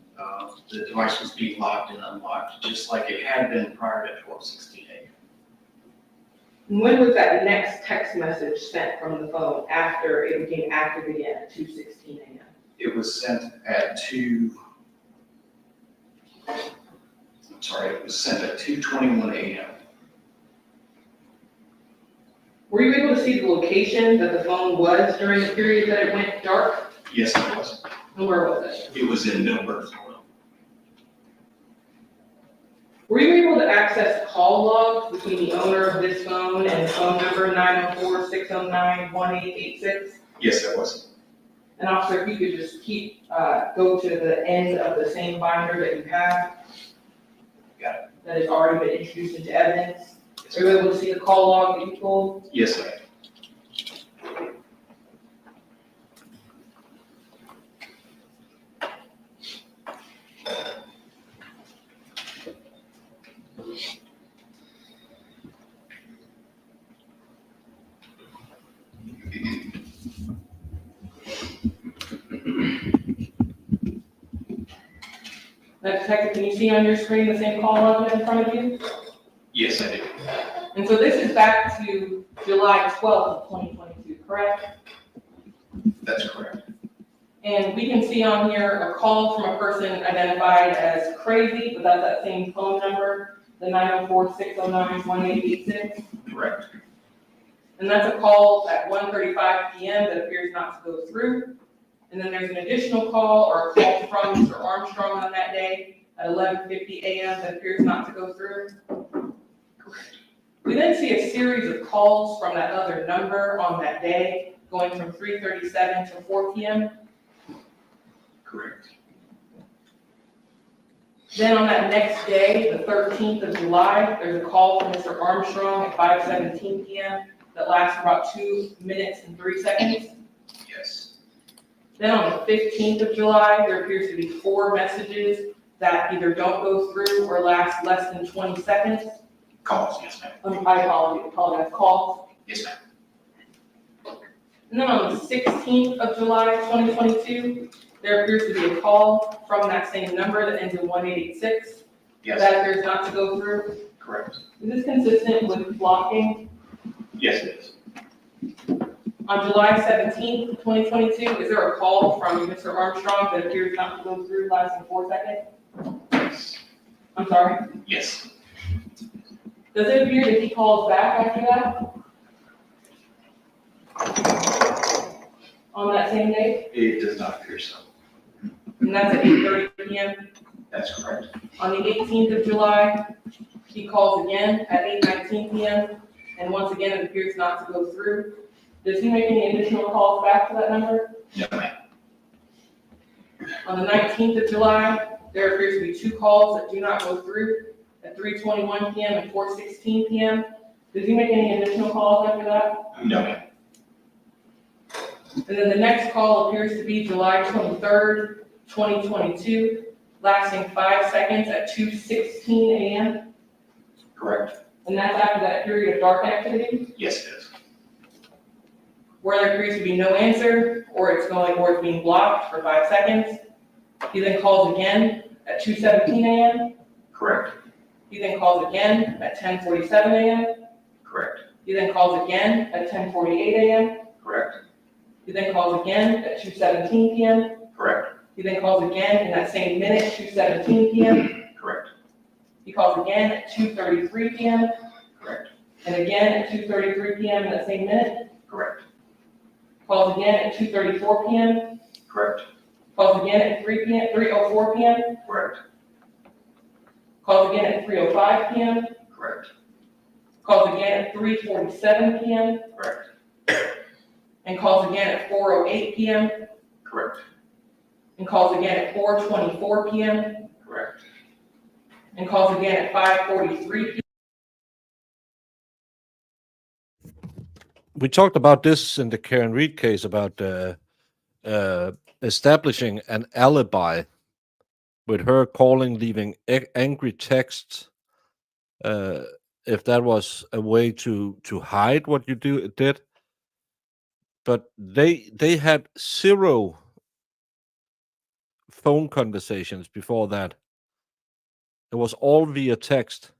The device was being locked and unlocked, just like it had been prior to 12:16 a.m. When was that next text message sent from the phone after it became active again at 2:16 a.m.? It was sent at 2:21 a.m. Were you able to see the location that the phone was during the period that it went dark? Yes, it was. And where was it? It was in Millburn, Florida. Were you able to access call logs between the owner of this phone and the phone number 904-609-1886? Yes, it was. And officer, if you could just go to the end of the same binder that you have. Got it. That has already been introduced into evidence. Are you able to see the call log that you pulled? Yes, ma'am. Now, Detective, can you see on your screen the same call log in front of you? Yes, I do. And so this is back to July 12th of 2022, correct? That's correct. And we can see on here a call from a person identified as Crazy, but that's that same phone number, the 904-609-1886. Correct. And that's a call at 1:35 p.m. that appears not to go through. And then there's an additional call or a call from Mr. Armstrong on that day at 11:50 a.m. that appears not to go through. We then see a series of calls from that other number on that day, going from 3:37 to 4 p.m. Correct. Then on that next day, the 13th of July, there's a call from Mr. Armstrong at 5:17 p.m. that lasts about 2 minutes and 3 seconds. Yes. Then on the 15th of July, there appears to be 4 messages that either don't go through or last less than 20 seconds. Calls, yes, ma'am. I apologize, calls. Yes, ma'am. And then on the 16th of July, 2022, there appears to be a call from that same number that ends in 1886. Yes. That appears not to go through. Correct. Is this consistent with blocking? Yes, it is. On July 17th, 2022, is there a call from Mr. Armstrong that appears not to go through lasting 4 seconds? Yes. I'm sorry? Yes. Does it appear that he calls back after that? On that same day? It does not appear so. And that's at 8:30 p.m.? That's correct. On the 18th of July, he calls again at 8:19 p.m. And once again, it appears not to go through. Does he make any additional calls back to that number? No, ma'am. On the 19th of July, there appears to be 2 calls that do not go through at 3:21 PM and 4:16 PM. Does he make any additional calls after that? No, ma'am. And then the next call appears to be July 23rd, 2022, lasting 5 seconds at 2:16 AM. Correct. And that's after that period of dark activity, Yes, it is. where there appears to be no answer, or it's being blocked for 5 seconds. He then calls again at 2:17 AM. Correct. He then calls again at 10:47 AM. Correct. He then calls again at 10:48 AM. Correct. He then calls again at 2:17 PM. Correct. He then calls again in that same minute, 2:17 PM. Correct. He calls again at 2:33 PM. Correct. And again at 2:33 PM in that same minute. Correct. Calls again at 2:34 PM. Correct. Calls again at 3:04 PM. Correct. Calls again at 3:05 PM. Correct. Calls again at 3:47 PM. Correct. And calls again at 4:08 PM. Correct. And calls again at 4:24 PM. Correct. And calls again at 5:43 PM. We talked about this in the Karen Reed case about establishing an alibi with her calling, leaving angry texts. If that was a way to hide what you did, but they had 0 phone conversations before that. It was all via text,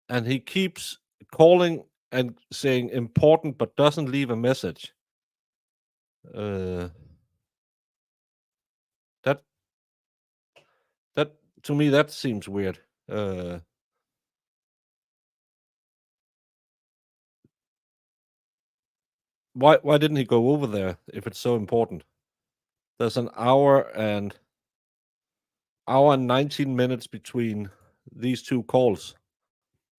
and he keeps calling and saying important, but doesn't leave a message. That to me, that seems weird. Why didn't he go over there if it's so important? There's an hour and 19 minutes between these 2 calls.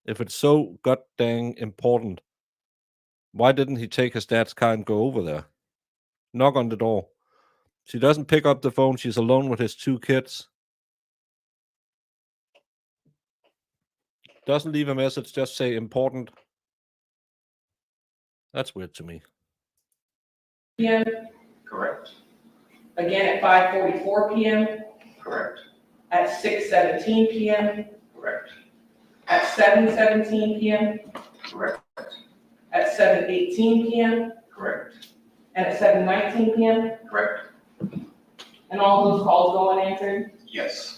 If it's so god dang important, why didn't he take his dad's car and go over there? Knock on the door. She doesn't pick up the phone. She's alone with his 2 kids. Doesn't leave a message, just say important. That's weird to me. PM. Correct. Again at 5:44 PM. Correct. At 6:17 PM. Correct. At 7:17 PM. Correct. At 7:18 PM. Correct. And at 7:19 PM. Correct. And all those calls go unanswered. Yes.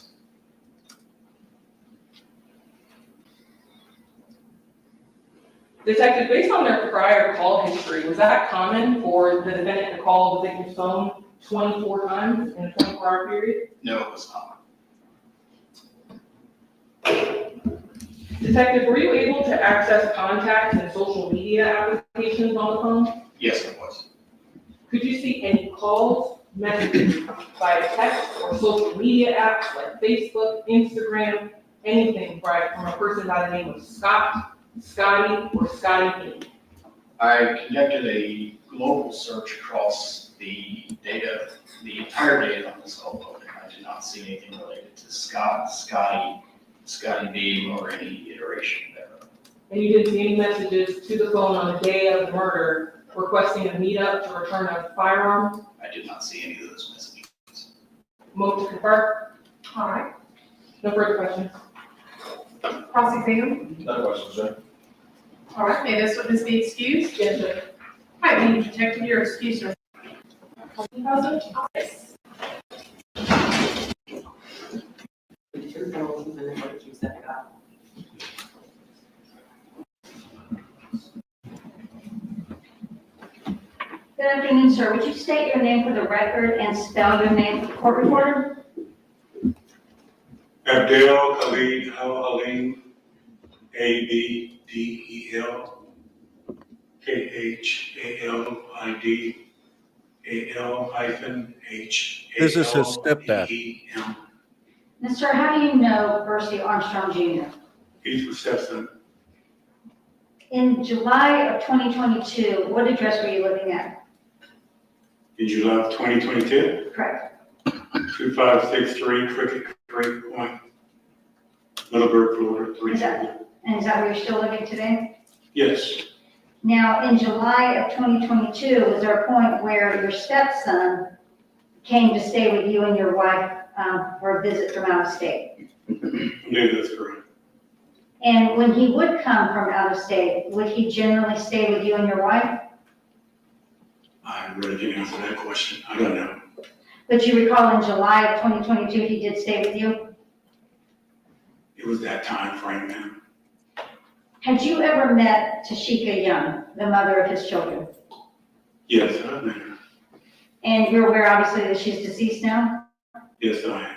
Detective, based on their prior call history, was that common for the defendant to call the victim's phone 24 times in a 24-hour period? No, it was not. Detective, were you able to access contacts and social media applications on the phone? Yes, it was. Could you see any calls, messages via text or social media apps like Facebook, Instagram, anything from a person by the name of Scott, Scotty, or Scotty P? I conducted a global search across the data, the entire data on this cell phone, and I did not see anything related to Scott, Scotty B, or any iteration thereof. And you didn't see any messages to the phone on the day of the murder requesting a meetup to return a firearm? I did not see any of those messages. Move to confirm. All right. No further questions. Cross-exam. No questions, sir. All right, may this witness be excused? Yes, sir. Hi, being detective, you're excused. Sir. Yes. Good afternoon, sir. Would you state your name for the record and spell your name for the court reporter? Abdel Khalid Al-Alim, Abdel Khalid This is his stepdad. Now, sir, how do you know Bursey Armstrong Jr.? He's my stepson. In July of 2022, what address were you living at? In July of 2022, Correct. 2563 Cricket Creek Point, Middleburg, Florida, Is that, and is that where you're still living today? Yes, Now, in July of 2022, was there a point where your stepson came to stay with you and your wife for a visit from out of state? no, that's correct. And when he would come from out of state, would he generally stay with you and your wife? I really can't answer that question. I don't know. But you recall in July of 2022, he did stay with you? It was that time frame, ma'am. Had you ever met Tasheka Young, the mother of his children? Yes, I've met her. And you're aware, obviously, that she's deceased now? Yes, I am.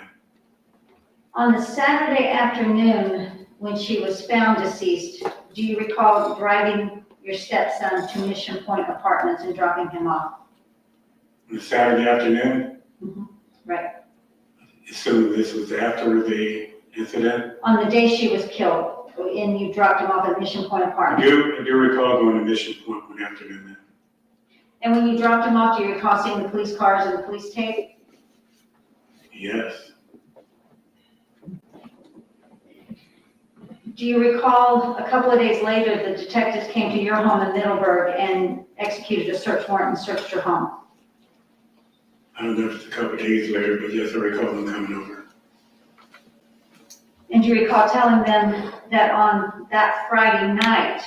On the Saturday afternoon, when she was found deceased, do you recall driving your stepson to Mission Point Apartments and dropping him off? On Saturday afternoon, Right. so this was after the incident. On the day she was killed, and you dropped him off at Mission Point I Apartments? do recall going to Mission Point one afternoon, ma'am. And when you dropped him off, do you recall seeing the police cars and the police tape? Yes, Do you recall a couple of days later, the detectives came to your home in Middleburg and executed a search warrant and searched your home? I don't know if it's a couple of days later, but yes, I recall them coming over. And do you recall telling them that on that Friday night,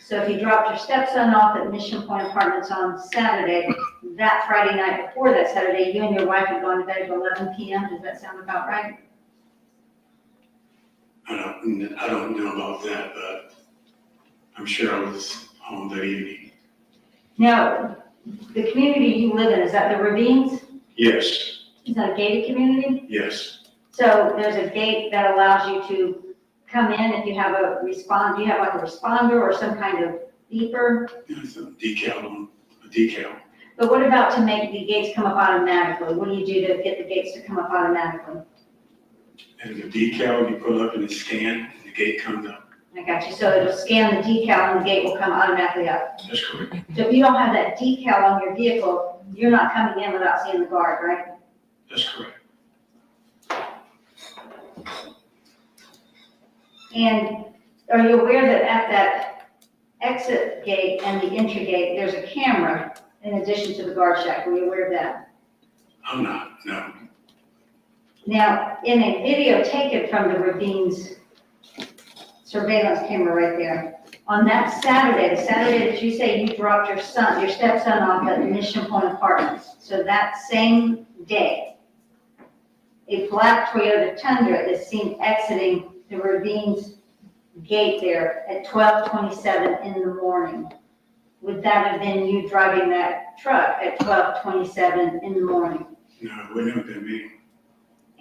so if you dropped your stepson off at Mission Point Apartments on Saturday, that Friday night before that Saturday, you and your wife had gone to bed at 11 p.m., does that sound about right? I don't know about that, but I'm sure I was home that evening. Now, the community you live in, is that the Ravines? Yes, Is that a gated community? yes, So there's a gate that allows you to come in if you have a do you have like a responder or some kind of beeper? there's a decal. But what about to make the gates come up automatically? What do you do to get the gates to come up automatically? And the decal, you pull up and it scan, and the gate comes up. I got you. So it'll scan the decal and the gate will come automatically up. That's correct. So if you don't have that decal on your vehicle, you're not coming in without seeing the guard, right? That's correct. And are you aware that at that exit gate and the entry gate, there's a camera in addition to the guard shack? Were you aware of that? I'm not, no. Now, in a video taken from the Ravines surveillance camera right there, on that Saturday, the Saturday that you say you dropped your stepson off at Mission Point Apartments, so that same day, a black Toyota Tundra is seen exiting the Ravines gate there at 12:27 in the morning. Would that have been you driving that truck at 12:27 in the morning? No, it wouldn't have been me.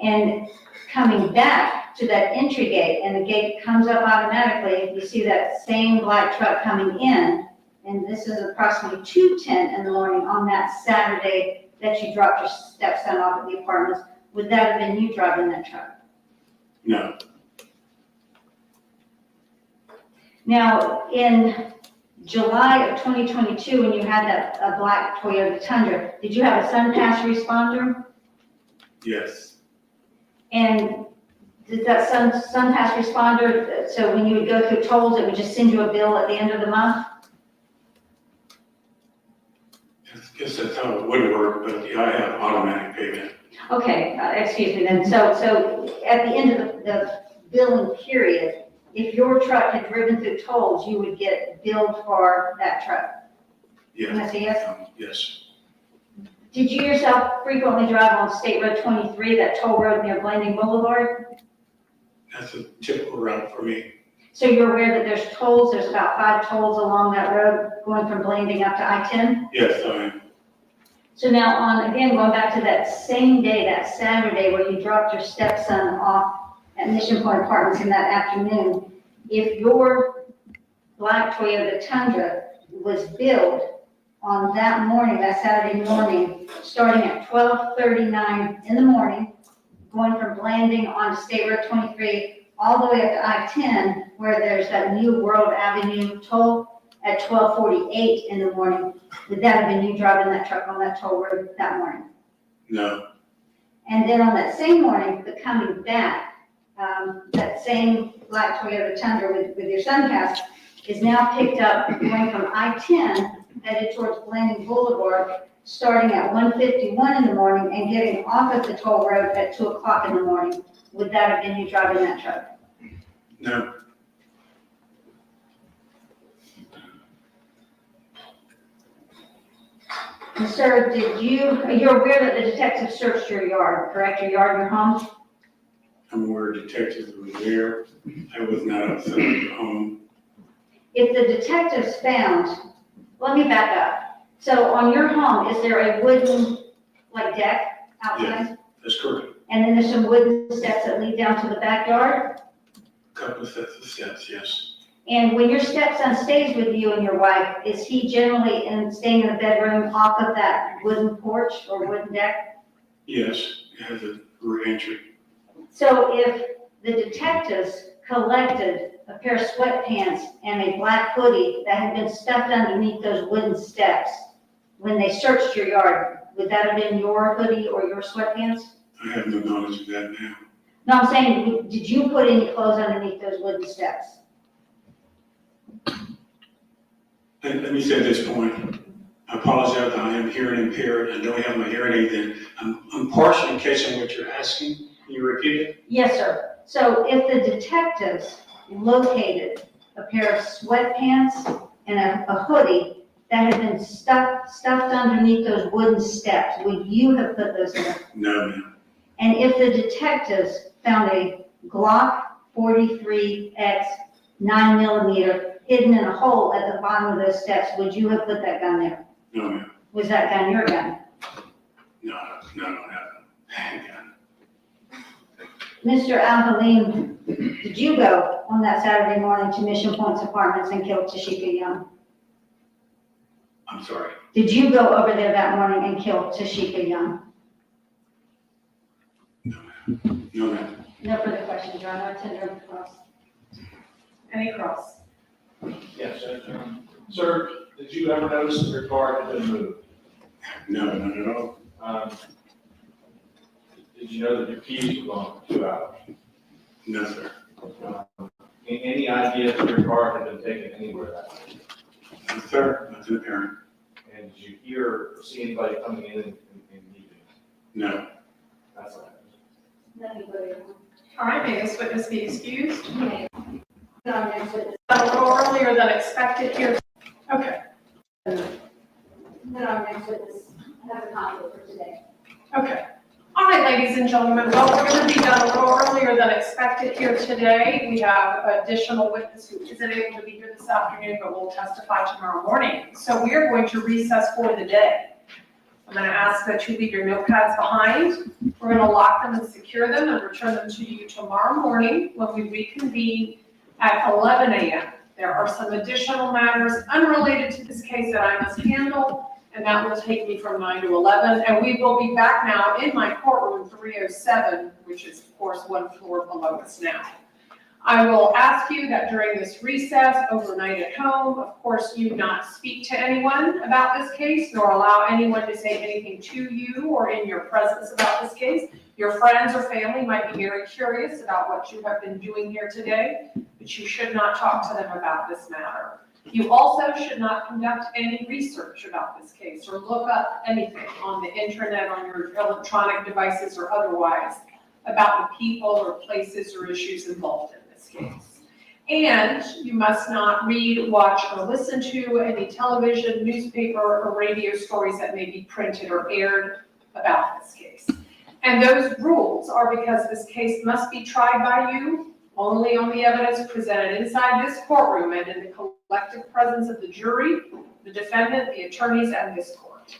And coming back to that entry gate, and the gate comes up automatically, you see that same black truck coming in, and this is approximately 2:10 in the morning on that Saturday that you dropped your stepson off at the apartments. Would that have been you driving that truck? No, Now, in July of 2022, when you had that black Toyota Tundra, did you have a SunPass responder? yes, And did that SunPass responder, so when you would go through tolls, it would just send you a bill at the end of the month? I guess that's how it would work, but yeah, I have automatic payment. Okay, excuse me then. So at the end of the billing period, if your truck had driven through tolls, you would get billed for that truck? Yes. Can I say yes? Yes, Did you yourself frequently drive on State Road 23, that toll road near Blanding Boulevard? that's a typical route for me. So you're aware that there's tolls, there's about 5 tolls along that road going from Blanding up to I-10? Yes, I am. So now again, going back to that same day, that Saturday, where you dropped your stepson off at Mission Point Apartments in that afternoon, if your black Toyota Tundra was billed on that morning, that Saturday morning, starting at 12:39 in the morning, going from Blanding onto State Road 23 all the way up to I-10, where there's that new World Avenue toll at 12:48 in the morning. Would that have been you driving that truck on that toll road that morning? No, And then on that same morning, but coming back, that same black Toyota Tundra with your SunPass is now picked up going from I-10 headed towards Blanding Boulevard, starting at 1:51 in the morning and getting off at the toll road at 2 o'clock in the morning. Would that have been you driving that truck? no, And sir, you're aware that the detective searched your yard, correct? Your yard and your home? I'm aware detectives were there. I was not outside the home. If the detectives found, let me back up. So on your home, is there a wooden, like, deck outside? Yes, that's correct. And then there's some wooden steps that lead down to the backyard? Couple of sets of steps, yes. And when your stepson stays with you and your wife, is he generally staying in a bedroom off of that wooden porch or wooden deck? Yes, it has a re-entry. So if the detectives collected a pair of sweatpants and a black hoodie that had been stuffed underneath those wooden steps when they searched your yard, would that have been your hoodie or your sweatpants? I have no knowledge of that now. No, I'm saying, did you put any clothes underneath those wooden steps? Let me say at this point, I apologize, I am hearing impaired, I don't have my hearing aid in. I'm partially catching what you're asking. Can you repeat it? Yes, sir. So if the detectives located a pair of sweatpants and a hoodie that had been stuffed underneath those wooden steps, would you have put those in? No, ma'am. And if the detectives found a Glock 43X 9mm hidden in a hole at the bottom of those steps, would you have put that gun there? No, ma'am. Was that gun your gun? No, I don't have a handgun. Mr. Al-Halim, did you go on that Saturday morning to Mission Point's apartments and kill Tasheka Young? I'm sorry. Did you go over there that morning and kill Tasheka Young? No, ma'am. No further questions, Your Honor. Tender cross. Any cross? Yes, sir, did you ever notice that your car had been moved? No, not at all. Did you know that your keys were gone for 2 hours? No, sir. Any idea that your car had been taken anywhere that night? No, sir. Nothing apparent. And did you hear or see anybody coming in and leaving? No. That's all right. All right, may this witness be excused? No, next witness. A little earlier than expected here. Okay, No, next witness. I have a conflict for today. okay. All right, ladies and gentlemen, well, we're going to be done a little earlier than expected here today. We have additional witness who isn't able to be here this afternoon, but will testify tomorrow morning. So we are going to recess for the day. I'm going to ask that you leave your notepads behind. We're going to lock them and secure them and return them to you tomorrow morning when we reconvene at 11 a.m. There are some additional matters unrelated to this case that I must handle, and that will take me from 9 to 11. And we will be back now in my courtroom 307, which is, of course, one floor below us now. I will ask you that during this recess, overnight at home, of course, you not speak to anyone about this case, nor allow anyone to say anything to you or in your presence about this case. Your friends or family might be very curious about what you have been doing here today, but you should not talk to them about this matter. You also should not conduct any research about this case or look up anything on the internet, on your electronic devices or otherwise about the people or places or issues involved in this case. And you must not read, watch, or listen to any television, newspaper, or radio stories that may be printed or aired about this case. And those rules are because this case must be tried by you only on the evidence presented inside this courtroom and in the collective presence of the jury, the defendant, the attorneys, and this court.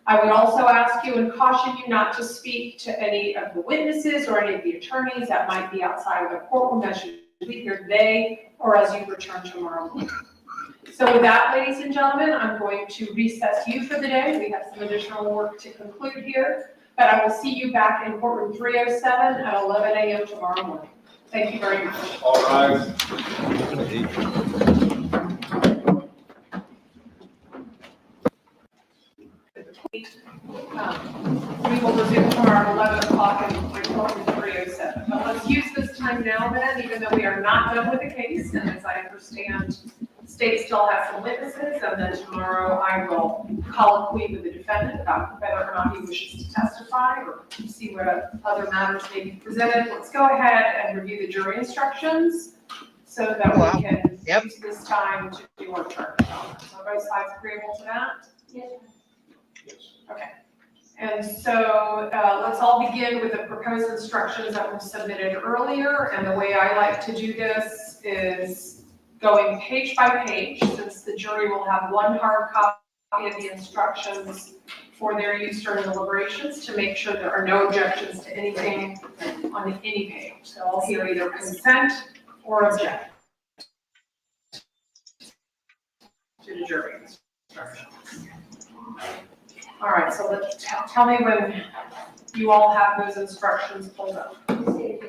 I would also ask you and caution you not to speak to any of the witnesses or any of the attorneys that might be outside of the courtroom as you leave here today or as you return tomorrow morning. So with that, ladies and gentlemen, I'm going to recess you for the day. We have some additional work to conclude here, but I will see you back in courtroom 307 at 11 a.m. tomorrow morning. Thank you very much. All right. We will resume tomorrow at 11 o'clock and report to 3:07. But let's use this time now then, even though we are not done with the case, and as I understand, the state still has some witnesses, and then tomorrow I will colloquy with the defendant about whether or not he wishes to testify or see what other matters may be presented. Let's go ahead and review the jury instructions so that we can use this time to do our charge. So both sides agreeable to that? Yes. Okay. And so let's all begin with the proposed instructions that were submitted earlier. And the way I like to do this is going page by page, since the jury will have one hard copy of the instructions for their use during deliberations to make sure there are no objections to anything on any page. So I'll hear either consent or object to the jury instructions. All right, so tell me when you all have those instructions pulled up. Okay.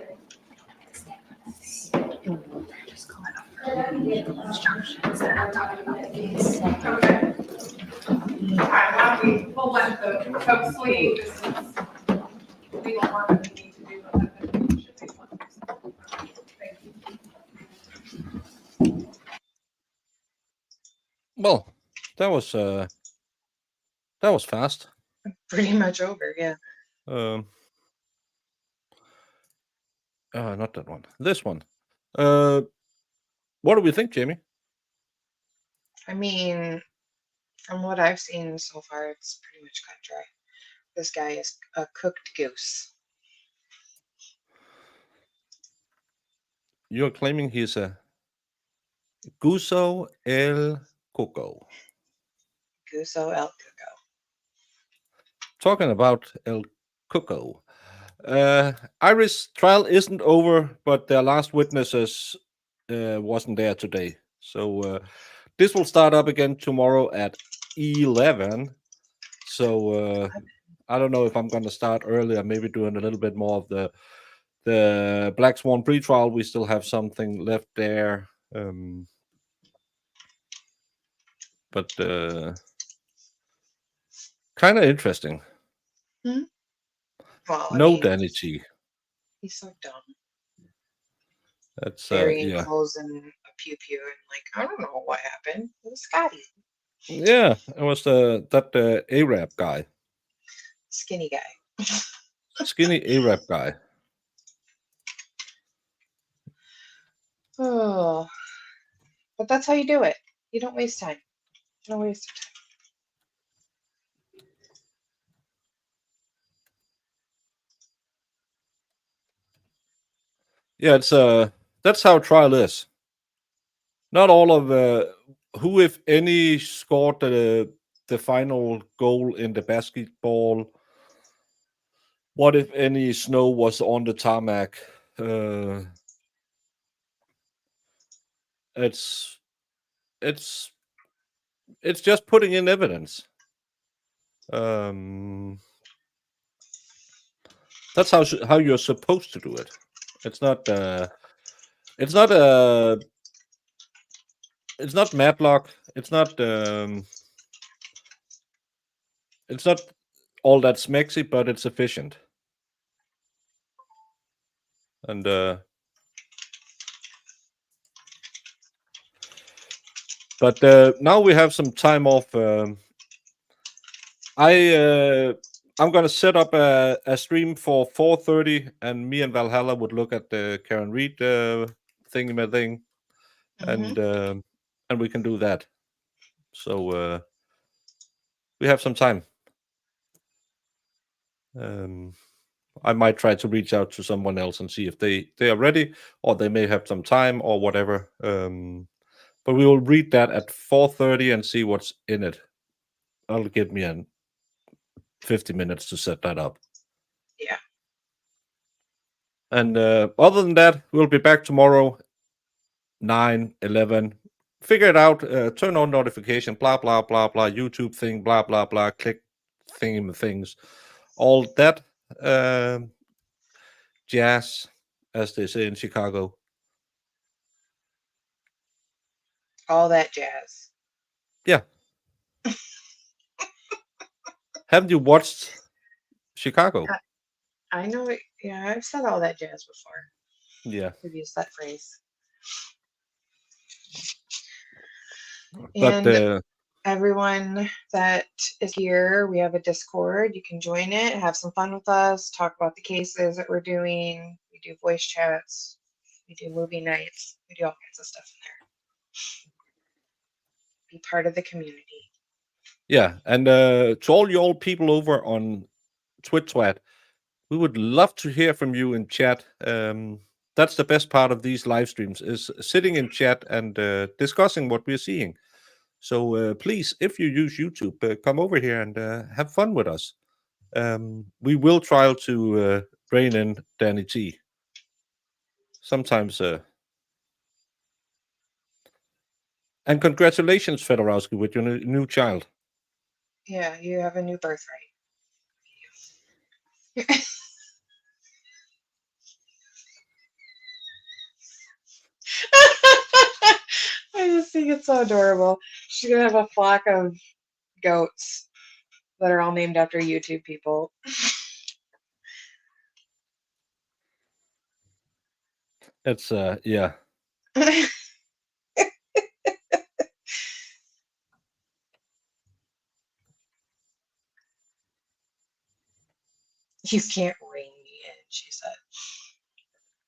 All right, we'll let the folks leave. This is legal work that we need to do. Thank you. Well, that was fast. Pretty much over, yeah. Not that one. This one. What do we think, Jamie? I mean, from what I've seen so far, it's pretty much cut dry. This guy is a cooked goose. You're claiming he's a Guso El Coco. Guso El Coco. Talking about El Coco. Irish trial isn't over, but their last witnesses wasn't there today. So this will start up again tomorrow at 11. So I don't know if I'm going to start earlier, maybe doing a little bit more of the Black Swan pre-trial. We still have something left there. But kind of interesting. Hmm? Well, No Danny G. He's so dumb. That's Burying yeah. clothes in a pew pew and like, I don't know what happened. It was Scotty. Yeah, it was that Arab guy. Skinny guy. Skinny Arab guy. Oh. But that's how you do it. You don't waste time. You don't waste time. Yeah, it's that's how trial is. Not all of who, if any, scored the final goal in the basketball. What, if any, snow was on the tarmac? It's just putting in evidence. That's how you're supposed to do it. It's not Matlock. It's not all that smexy, but it's efficient. And but now we have some time off. I'm gonna set up a stream for 4:30, and me and Valhalla would look at the Karen Reed thing, and we can do that. So we have some time. I might try to reach out to someone else and see if they are ready, or they may have some time or whatever. But we will read that at 4:30 and see what's in it. That'll give me 50 minutes to set that up. Yeah. And other than that, we'll be back tomorrow, 9, 11. Figure it out. Turn on notification, blah, blah, blah, blah, YouTube thing, blah, blah, blah, click things. All that jazz. as they say in Chicago. All that jazz. Yeah. Haven't you watched Chicago? I know it. Yeah, I've said all that jazz before. Yeah. I've used that phrase. But And everyone that is here, we have a Discord. You can join it, have some fun with us, talk about the cases that we're doing. We do voice chats. We do movie nights. We do all kinds of stuff in there. Be part of the community. yeah, and to all you old people over on Twit, we would love to hear from you in chat. That's the best part of these live streams, is sitting in chat and discussing what we're seeing. So please, if you use YouTube, come over here and have fun with us. We will try to rein in Danny T. Sometimes. And congratulations, Fedorowski, with your new child. Yeah, you have a new birthright. I just think it's so adorable. She's gonna have a flock of goats that are all named after YouTube people. It's yeah. You can't ring me in, she said.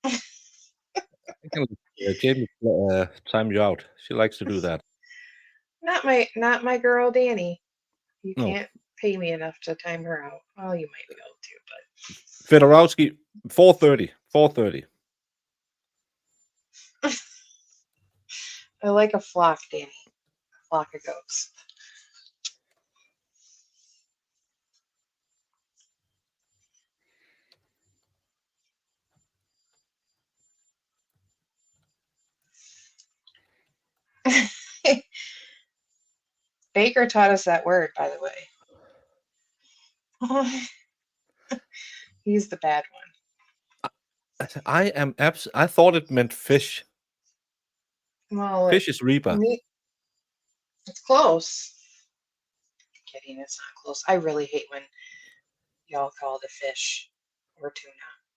I can Jamie time you out. She likes to do that. Not my girl Danny. You No. can't pay me enough to time her out. Well, you might be able to, Fedorowski, 4:30. 4:30. but I like a flock, Danny. A flock of goats. Baker taught us that word, by the way. He's the bad one. I thought it meant fish. Well, Fish is Reba. It's close. Kidding, it's not close. I really hate when y'all call the fish or tuna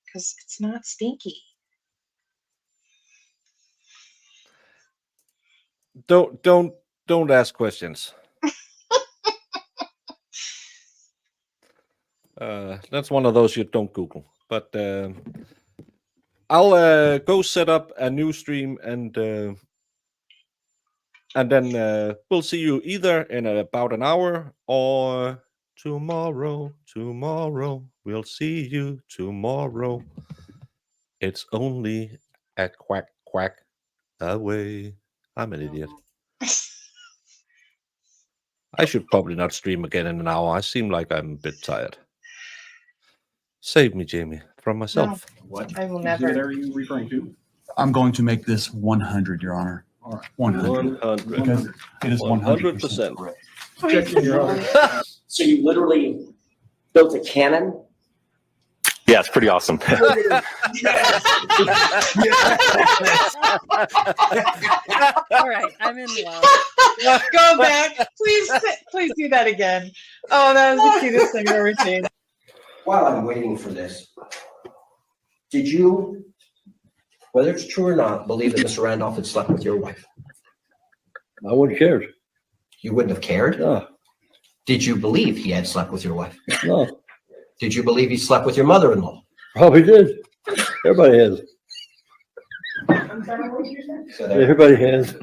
because it's not stinky. Don't ask questions. That's one of those you don't Google. But I'll go set up a new stream and then we'll see you either in about an hour or tomorrow. Tomorrow we'll see you tomorrow. It's only a quack quack away. I'm an idiot. I should probably not stream again in an hour. I seem like I'm a bit tired. Save me, Jamie, from myself. No, What I will never. exhibit are you referring to? I'm going to make this 100, Your Honor. All right. 100. 100. Because it is 100% 100%. correct. Checking your other. So you literally built a cannon? Yeah, it's pretty awesome. Go All right, I'm in love. back. Please do that again. Oh, that was the cutest thing I've ever seen. While I'm waiting for this, did you, whether it's true or not, believe that Mr. Randolph had slept with your wife? I wouldn't have cared. You wouldn't have cared? No. Did you believe he had slept with your wife? No. Did you believe he slept with your mother-in-law? Probably did. Everybody has. So there. Everybody has.